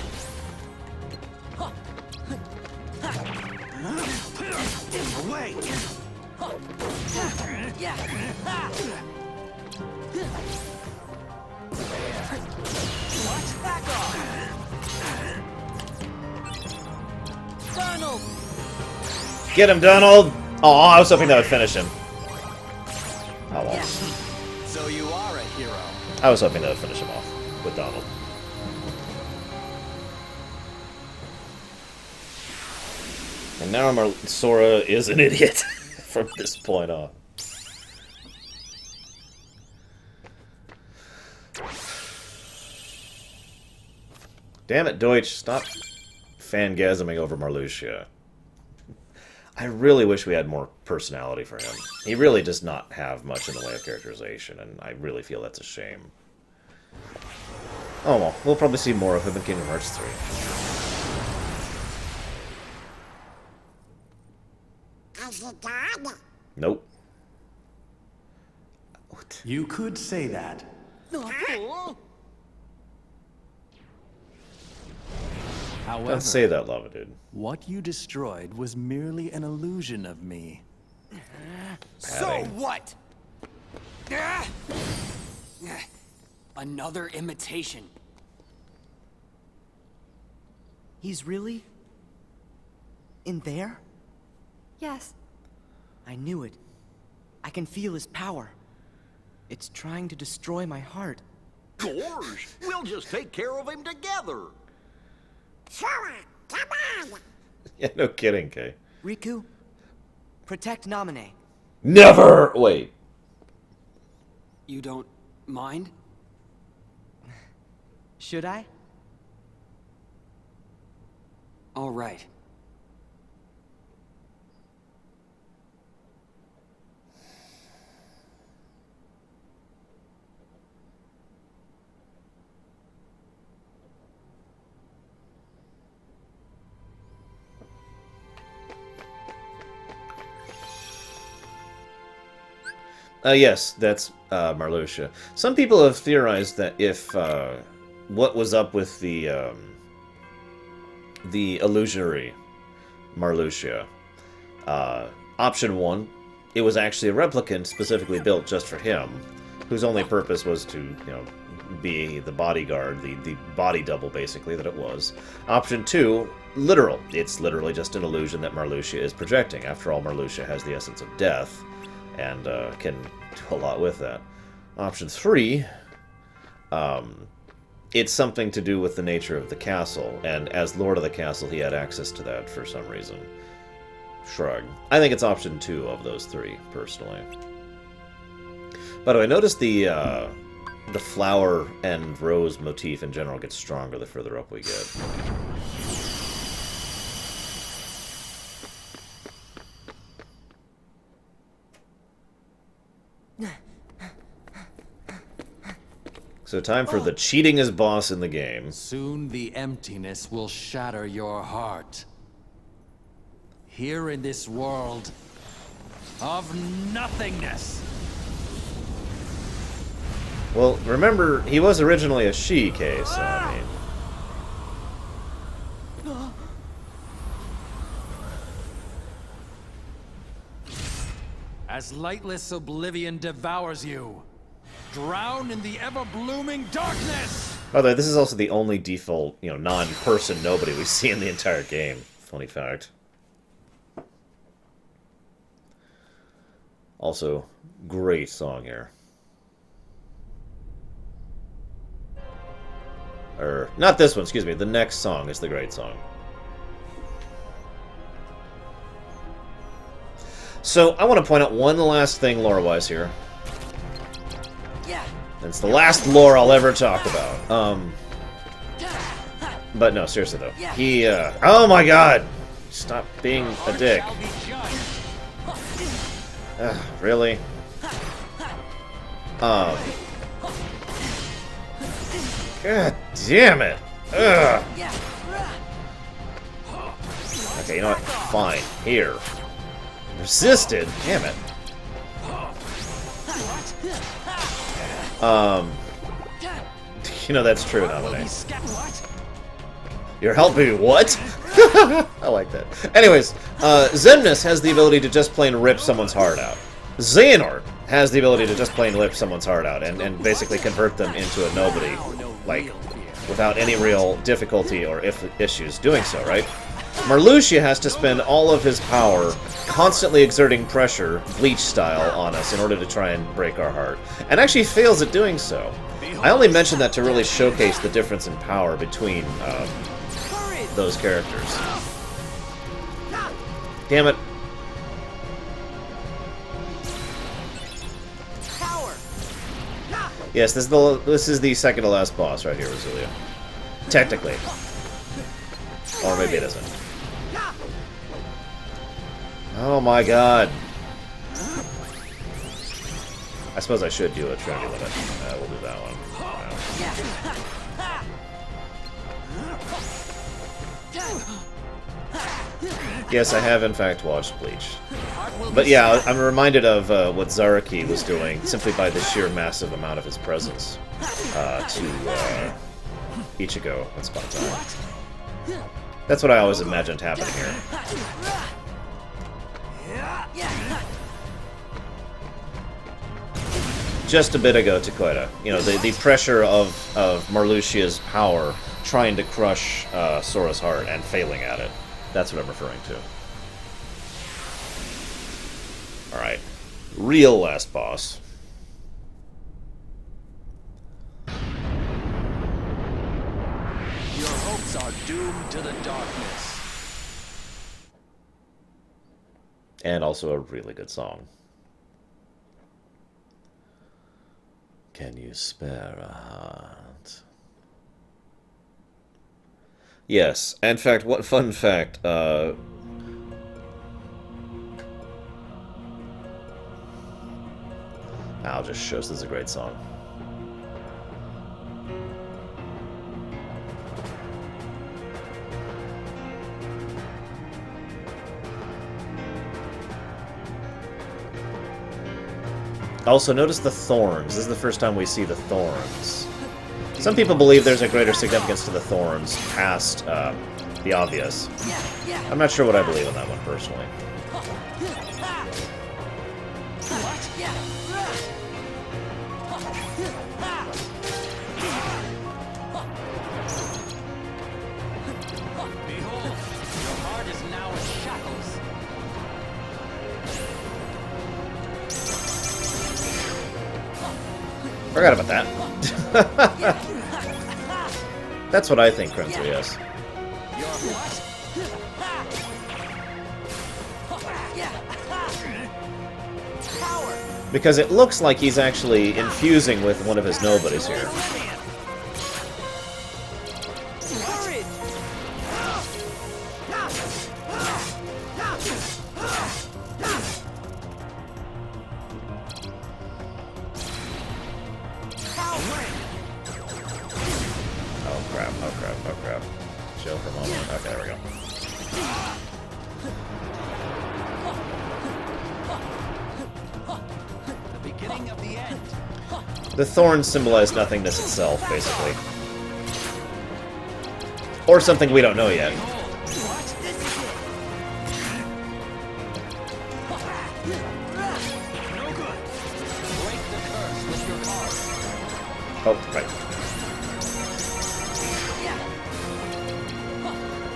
Away! Yeah. Watch back off. Donald. Get him, Donald! Oh, I was hoping that would finish him. Oh well. So you are a hero. I was hoping that would finish him off with Donald. And now Sora is an idiot from this point on. Damn it, Deutsch, stop fangasming over Marluxia. I really wish we had more personality for him. He really does not have much in the way of characterization, and I really feel that's a shame. Oh well, we'll probably see more of him in Kingdom Hearts 3. Is he dead? Nope. You could say that. However, Don't say that, Lava Dude. what you destroyed was merely an illusion of me. So what? Another imitation. He's really... in there? Yes. I knew it. I can feel his power. It's trying to destroy my heart. Gorge, we'll just take care of him together. Sora, come on! Yeah, no kidding, Kay. Riku, protect Naminé. Never! Wait. You don't mind? Should I? All right. Yes, that's Marluxia. Some people have theorized that if what was up with the illusionary Marluxia, option 1, it was actually a replicant specifically built just for him, whose only purpose was to, you know, be the bodyguard, the body double, basically, that it was. Option 2, literal. It's literally just an illusion that Marluxia is projecting. After all, Marluxia has the essence of death, and can do a lot with that. Option 3, it's something to do with the nature of the castle, and as Lord of the Castle, he had access to that for some reason. Shrug. I think it's option 2 of those 3, personally. By the way, notice the flower and rose motif in general gets stronger the further up we get. So time for the cheatingest boss in the game. Soon the emptiness will shatter your heart. Here in this world of nothingness. Well, remember, he was originally a she case, so I mean... As lightless oblivion devours you, drown in the ever-blooming darkness! By the way, this is also the only default, non-person nobody we see in the entire game. Funny fact. Also, great song here. Or, not this one, excuse me. The next song is the great song. So, I want to point out one last thing lore-wise here. It's the last lore I'll ever talk about. But no, seriously though. He, oh my god! Stop being a dick. Really? God damn it! Ugh. Okay, you know what? Fine. Here. Resisted? Damn it. That's true nowadays. You're helping what? I like that. Anyways, Xemnas has the ability to just plain rip someone's heart out. Xehanort has the ability to just plain rip someone's heart out and basically convert them into a nobody, like, without any real difficulty or issues doing so, right? Marluxia has to spend all of his power constantly exerting pressure, Bleach style, on us in order to try and break our heart, and actually fails at doing so. I only mention that to really showcase the difference in power between those characters. Damn it. Yes, this is the second to last boss right here, Rosalia. Technically. Or maybe it isn't. Oh my god. I suppose I should do a Trinity Limit. We'll do that one. Yes, I have in fact watched Bleach. But yeah, I'm reminded of what Zaraki was doing, simply by the sheer massive amount of his presence to Ichigo once upon a time. That's what I always imagined happening here. Just a bit ago to Koida. The pressure of Marluxia's power trying to crush Sora's heart and failing at it. That's what I'm referring to. Alright. Real last boss. Your hopes are doomed to the darkness. And also a really good song. Can you spare a heart? Yes. In fact, what fun fact, I'll just show us this is a great song. Also, notice the thorns. This is the first time we see the thorns. Some people believe there's a greater significance to the thorns past the obvious. I'm not sure what I believe on that one, personally. Behold, your heart is now in shackles. Forgot about that. That's what I think, Crimson, yes. Because it looks like he's actually infusing with one of his nobodies here. crap, oh crap, oh crap. Chill for a moment. Okay, there we go. The beginning of the end. The thorns symbolize nothingness itself, basically. Or something we don't know yet. Oh, right.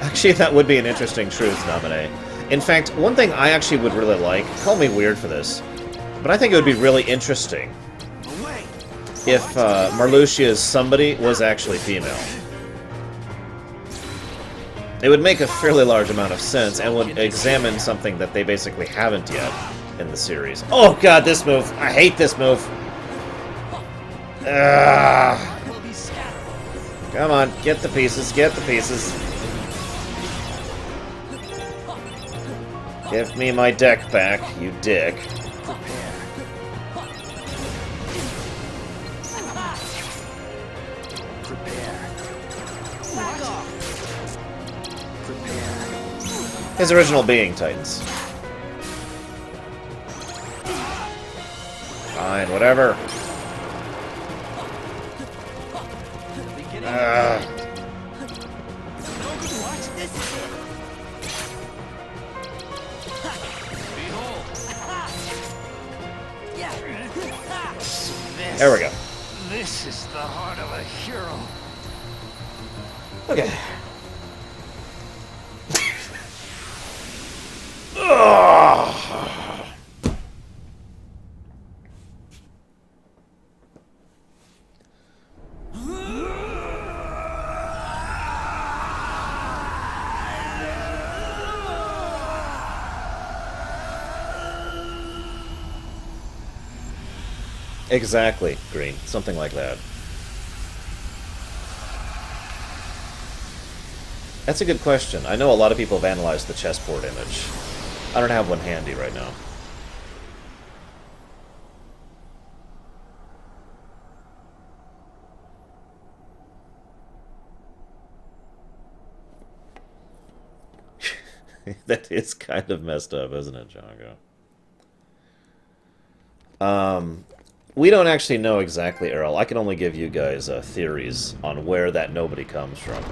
Actually, that would be an interesting truth, Naminé. In fact, one thing I actually would really like, call me weird for this, but I think it would be really interesting if Marluxia's somebody was actually female. It would make a fairly large amount of sense and would examine something that they basically haven't yet in the series. Oh god, this move! I hate this move! Come on, get the pieces, get the pieces. Give me my deck back, you dick. His original being, Titans. Fine, whatever. There we go. This is the heart of a hero. Okay. Exactly, Green. Something like that. That's a good question. I know a lot of people have analyzed the chessboard image. I don't have one handy right now. That is kind of messed up, isn't it, Django? We don't actually know exactly, Earl. I can only give you guys theories on where that nobody comes from.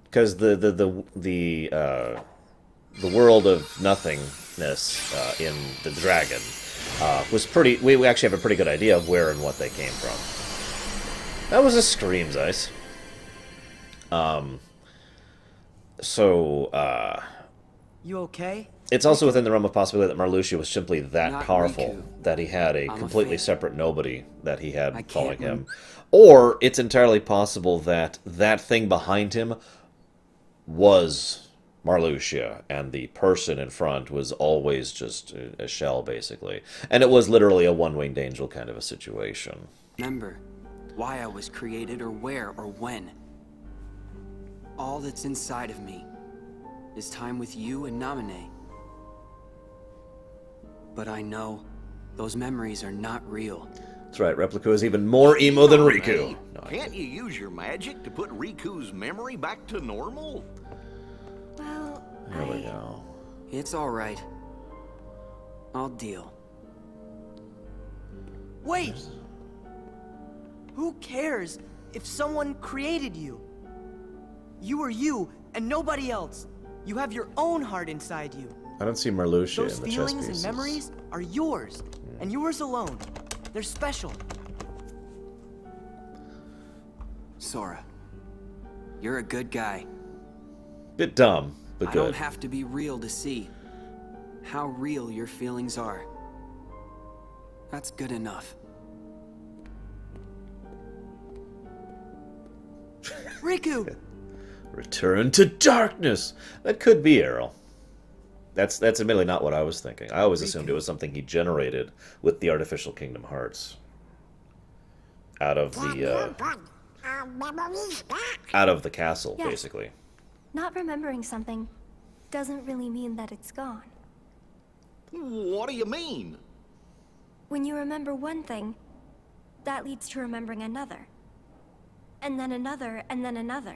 Because the world of nothingness in the dragon was pretty. We actually have a pretty good idea of where and what they came from. That was a scream, Zeiss. You okay? It's also within the realm of possibility that Marluxia was simply that Not powerful Riku. that he had a I'm completely afraid. separate nobody that he had I can't following him. win. Or it's entirely possible that that thing behind him was Marluxia, and the person in front was always just a shell, basically. And it was literally a one-winged angel kind of a situation. Remember why I was created or where or when. All that's inside of me is time with you and Naminé. But I know those memories are not real. That's right, Replica is even more emo than Riku. No, Can't you use your magic to put Riku's memory back to normal? Well, there we go. It's all right. I'll deal. Wait! Who cares if someone created you? You are you and nobody else. You have your own heart inside you. I don't see Marluxia Those in the chess feelings pieces. and memories are yours, and yours alone. They're special. Sora, you're a good guy. Bit dumb, but I good. don't have to be real to see how real your feelings are. That's good enough. Riku! Return to darkness! That could be Errol. That's admittedly not what I was thinking. I always assumed it was something he generated with the artificial Kingdom Hearts. Out of the, out of the castle, Yes. basically. Not remembering something doesn't really mean that it's gone. What do you mean? When you remember one thing, that leads to remembering another. and then another, and then another.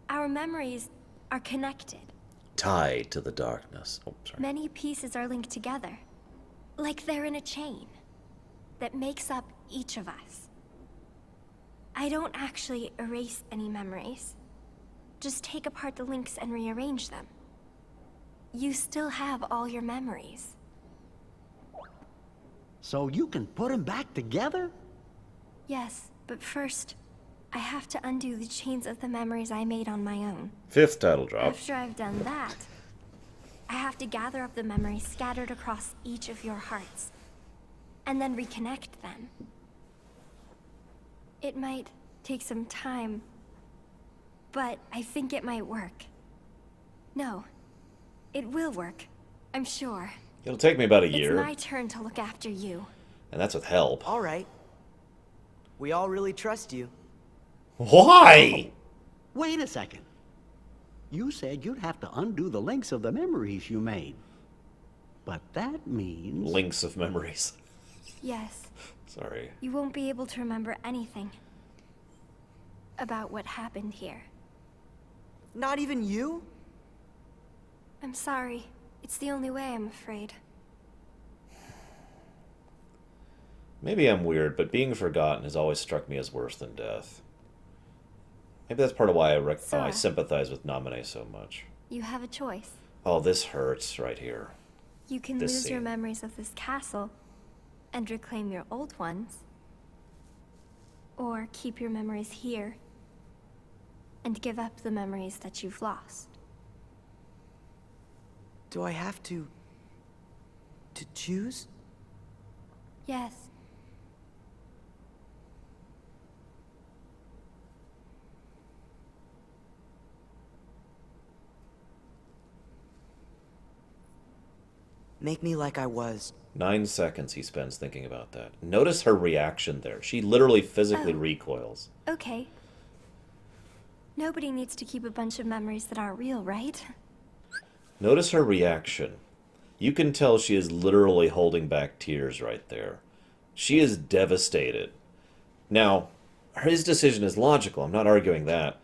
Our memories are connected. Tied to the darkness. Oh, sorry. Many pieces are linked together, like they're in a chain that makes up each of us. I don't actually erase any memories. Just take apart the links and rearrange them. You still have all your memories. So you can put them back together? Yes, but first, I have to undo the chains of the memories I made on my own. 5th title drop. After I've done that, I have to gather up the memories scattered across each of your hearts, and then reconnect them. It might take some time, but I think it might work. No, it will work, I'm sure. It'll take me about a year. It's my turn to look after you. And that's with help. All right. We all really trust you. Why? Wait a second. You said you'd have to undo the links of the memories you made. But that means... Links of memories. Yes. Sorry. You won't be able to remember anything about what happened here. Not even you? I'm sorry. It's the only way, I'm afraid. Maybe I'm weird, but being forgotten has always struck me as worse than death. Maybe that's part of why I sympathize with Naminé so much. You have a choice. Oh, this hurts right here. You can This lose your scene. memories of this castle and reclaim your old ones. Or keep your memories here and give up the memories that you've lost. Do I have to choose? Yes. Make me like I was. 9 seconds he spends thinking about that. Notice her reaction there. She literally physically recoils. Okay. Nobody needs to keep a bunch of memories that aren't real, right? Notice her reaction. You can tell she is literally holding back tears right there. She is devastated. Now, his decision is logical. I'm not arguing that.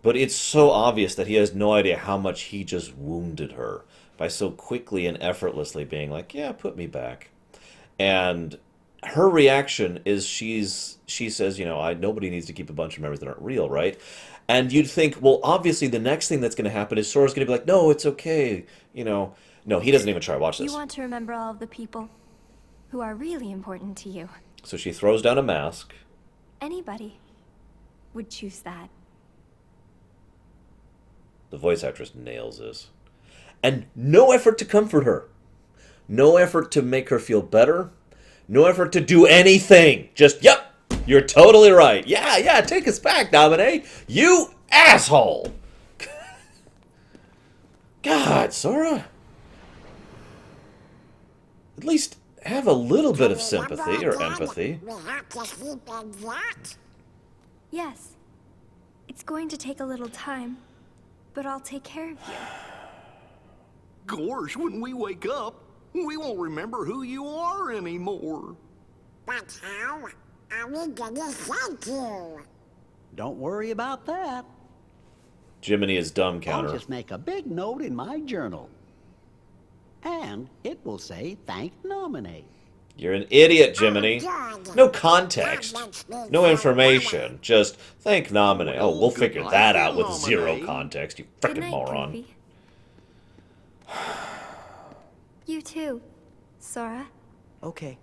But it's so obvious that he has no idea how much he just wounded her by so quickly and effortlessly being like, yeah, put me back. And her reaction is she says, you know, nobody needs to keep a bunch of memories that aren't real, right? And you'd think, well, obviously the next thing that's going to happen is Sora's going to be like, no, it's okay. You know, no, he doesn't even try. Watch this. You want to remember all of the people who are really important to you. So she throws down a mask. Anybody would choose that. The voice actress nails this. And no effort to comfort her. No effort to make her feel better. No effort to do anything. Just, yep, you're totally right. Yeah, take us back, Naminé. You asshole. God, Sora. At least have a little bit of sympathy or empathy. We have to sleep in that. Yes. It's going to take a little time, but I'll take care of you. Gosh, when we wake up, we won't remember who you are anymore. But how are we gonna thank you? Don't worry about that. Jiminy is dumb I'll counter. just make a big note in my journal. And it will say, thank Naminé. You're an idiot, Jiminy. No context. No information. Just thank Naminé. Oh, we'll figure that out with zero context, you Good frickin' night, moron. Goofy. You too, Sora. Okay.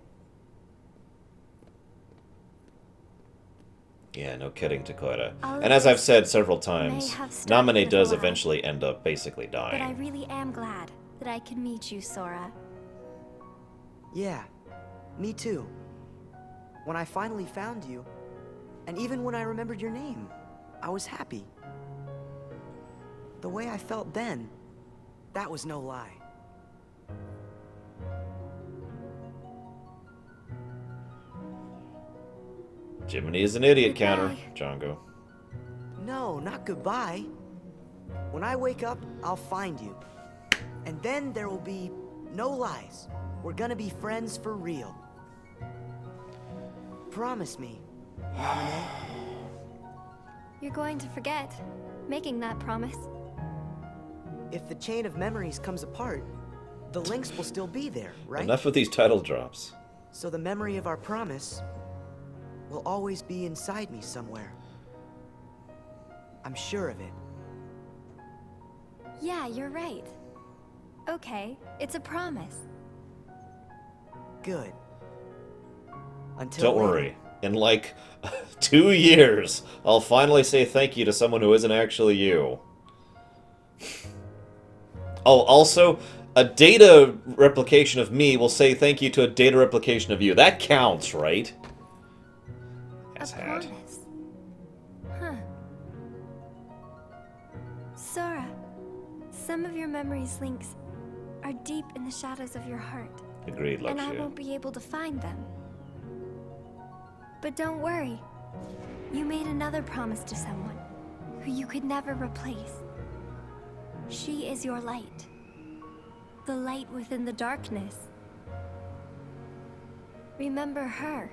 Yeah, no kidding, Dakota. All of And as I've this said several times, may have started Naminé as does a lie, eventually end up basically But I dying. really am glad that I could meet you, Sora. Yeah, me too. When I finally found you, and even when I remembered your name, I was happy. The way I felt then, that was no lie. Jiminy is an idiot counter, Goodbye. Django. No, not goodbye. When I wake up, I'll find you. And then there will be no lies. We're gonna be friends for real. Promise me, Naminé. You're going to forget making that promise. If the chain of memories comes apart, the links will still be there, right? Enough with these title drops. So the memory of our promise will always be inside me somewhere. I'm sure of it. Yeah, you're right. Okay, it's a promise. Good. Until Don't later. worry. In like 2 years, I'll finally say thank you to someone who isn't actually you. Oh, also, a data replication of me will say thank you to a data replication of you. That counts, right? A promise. Huh. Sora, some of your memories' links are deep in the shadows of your heart. Agreed, Lexia. And I won't be able to find them. But don't worry. You made another promise to someone who you could never replace. She is your light. The light within the darkness. Remember her,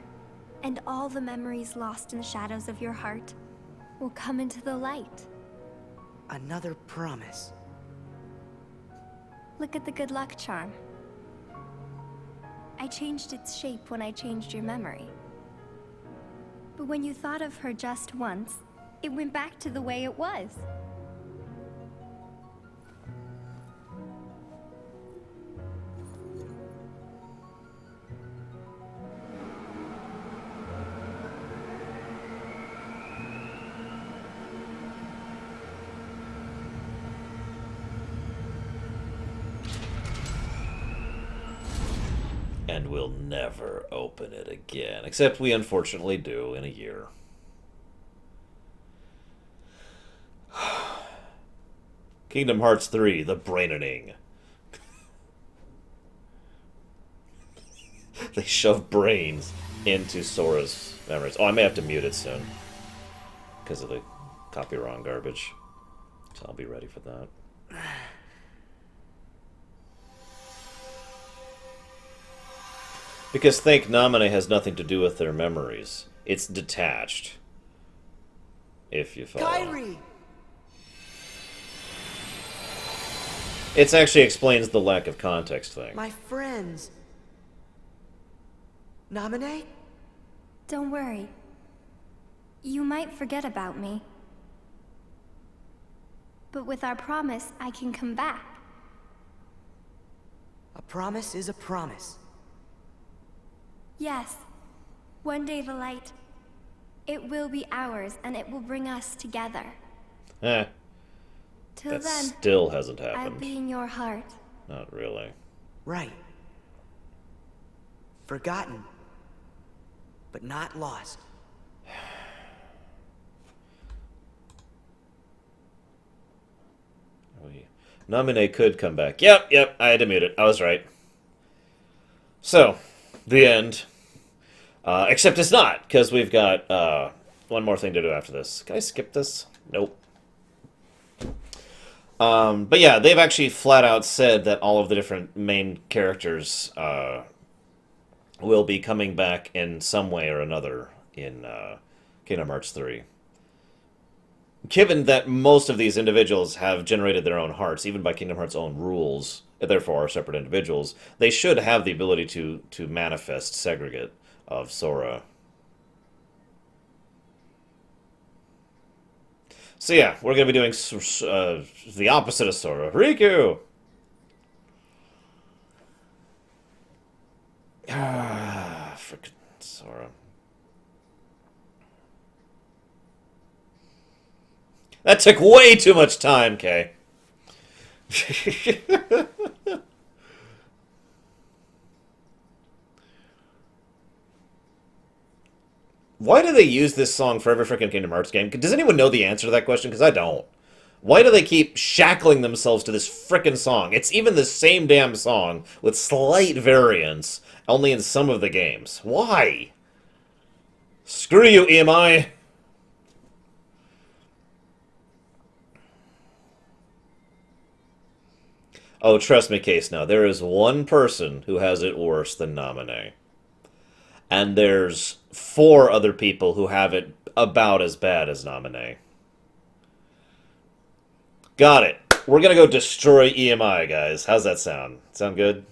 and all the memories lost in the shadows of your heart will come into the light. Another promise. Look at the good luck charm. I changed its shape when I changed your memory. But when you thought of her just once, it went back to the way it was. And we'll never open it again. Except we unfortunately do in a year. Kingdom Hearts 3, The Brainening. They shove brains into Sora's memories. Oh, I may have to mute it soon. Because of the copyright garbage. So I'll be ready for that. Because think Namine has nothing to do with their memories. It's detached. If you follow. Kairi! It actually explains the lack of context thing. My friends. Namine? Don't worry. You might forget about me. But with our promise, I can come back. A promise is a promise. Yes. One day the light, it will be ours, and it will bring us together. Eh. Till That then, still hasn't I'll happened. be in your heart. Not really. Right. Forgotten. But not lost. Namine could come back. Yep, I had to mute it. I was right. So, the end. Except it's not, because we've got one more thing to do after this. Can I skip this? Nope. But yeah, they've actually flat out said that all of the different main characters will be coming back in some way or another in Kingdom Hearts 3. Given that most of these individuals have generated their own hearts, even by Kingdom Hearts' own rules, and therefore are separate individuals, they should have the ability to manifest Segregate of Sora. So yeah, we're going to be doing the opposite of Sora. Riku! Ah, frickin' Sora. That took way too much time, Kay. Why do they use this song for every freaking Kingdom Hearts game? Does anyone know the answer to that question? Because I don't. Why do they keep shackling themselves to this frickin' song? It's even the same damn song, with slight variants, only in some of the games. Why? Screw you, EMI! Oh, trust me, Case, now. There is one person who has it worse than Namine. And there's 4 other people who have it about as bad as Namine. Got it. We're gonna go destroy EMI, guys. How's that sound? Sound good?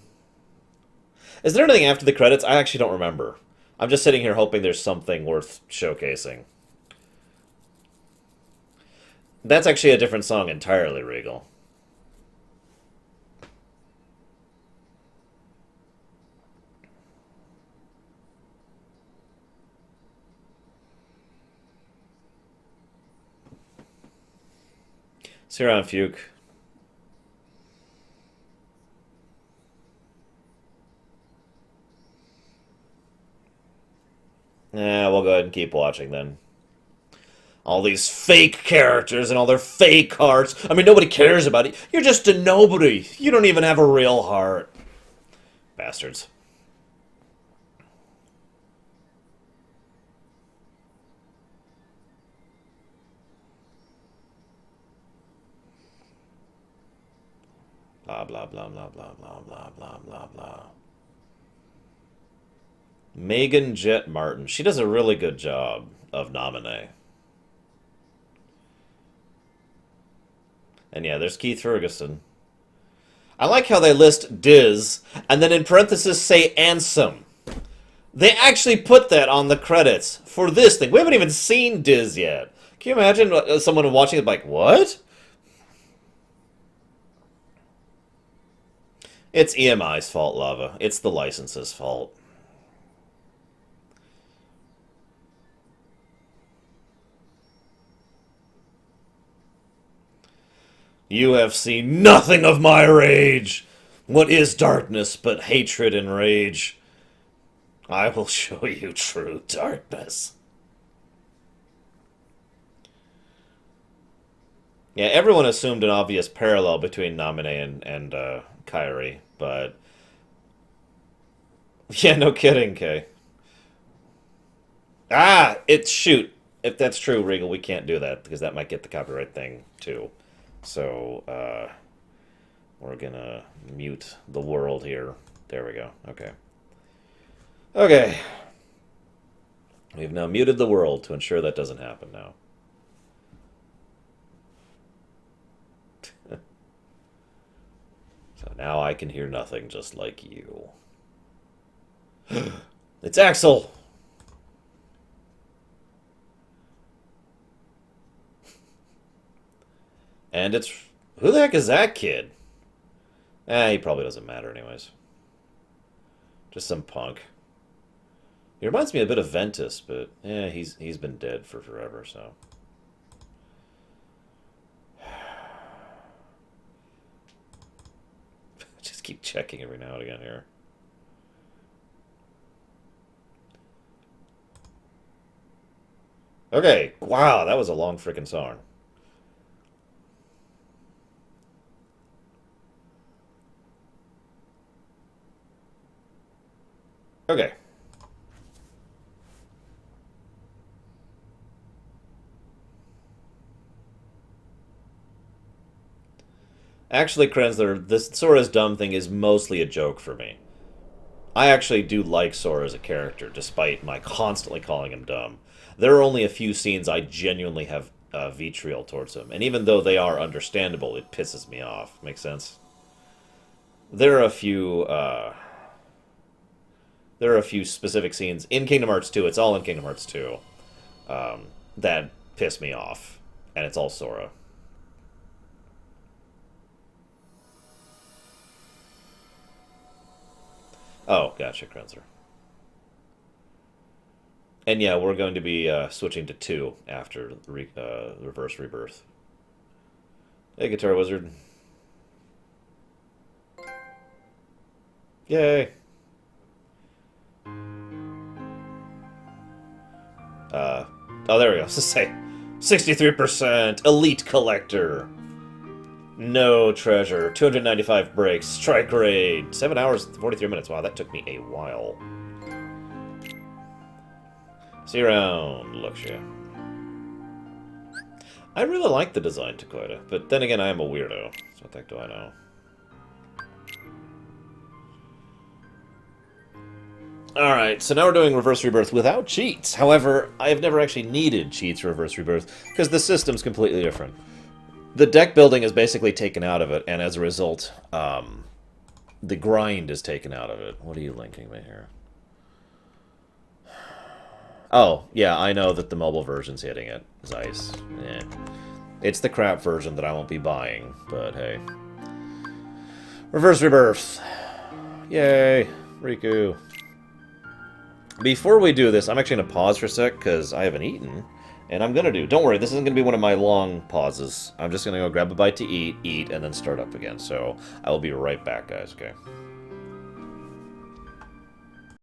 Is there anything after the credits? I actually don't remember. I'm just sitting here hoping there's something worth showcasing. That's actually a different song entirely, Regal. See you around, Fuke. Yeah, we'll go ahead and keep watching then. All these fake characters and all their fake hearts. I mean, nobody cares about it. You're just a nobody. You don't even have a real heart. Bastards. Blah, blah, blah, blah, blah, blah, blah, blah, blah, blah. Megan Jet Martin. She does a really good job of Nominee. And yeah, there's Keith Ferguson. I like how they list Diz, and then in parentheses say Ansem. They actually put that on the credits for this thing. We haven't even seen Diz yet. Can you imagine someone watching it like, what? It's EMI's fault, Lava. It's the license's fault. You have seen nothing of my rage. What is darkness but hatred and rage? I will show you true darkness. Yeah, everyone assumed an obvious parallel between Naminé and Kairi, but... Yeah, no kidding, Kay. Ah! Shoot. If that's true, Regal, we can't do that, because that might get the copyright thing, too. So, we're gonna mute the world here. There we go. Okay. Okay. We've now muted the world to ensure that doesn't happen now. So now I can hear nothing just like you. It's Axel! And it's... Who the heck is that kid? He probably doesn't matter anyways. Just some punk. He reminds me a bit of Ventus, but he's been dead for forever, so... Just keep checking every now and again here. Okay, wow, that was a long freaking song. Okay. Actually, Krenzler, this Sora's dumb thing is mostly a joke for me. I actually do like Sora as a character, despite my constantly calling him dumb. There are only a few scenes I genuinely have vitriol towards him, and even though they are understandable, it pisses me off. Make sense? There are a few specific scenes in Kingdom Hearts 2, it's all in Kingdom Hearts 2, that piss me off, and it's all Sora. Oh, gotcha, Krenzler. And yeah, we're going to be switching to 2 after Reverse Rebirth. Hey, Guitar Wizard. Yay! Oh, there we go. Let's say 63% Elite Collector. No treasure. 295 breaks. Strike rate. 7 hours, 43 minutes. Wow, that took me a while. See you around, Luxia. I really like the design, Takoida, but then again, I am a weirdo. So what the heck do I know? Alright, so now we're doing Reverse Rebirth without cheats. However, I have never actually needed cheats for Reverse Rebirth, because the system's completely different. The deck building is basically taken out of it, and as a result, the grind is taken out of it. What are you linking me here? Oh, yeah, I know that the mobile version's hitting it. Zeiss. Yeah. It's the crap version that I won't be buying, but hey. Reverse Rebirth. Yay. Riku. Before we do this, I'm actually going to pause for a sec, because I haven't eaten. And I'm going to do... Don't worry, this isn't going to be one of my long pauses. I'm just going to go grab a bite to eat, and then start up again. So I will be right back, guys, okay?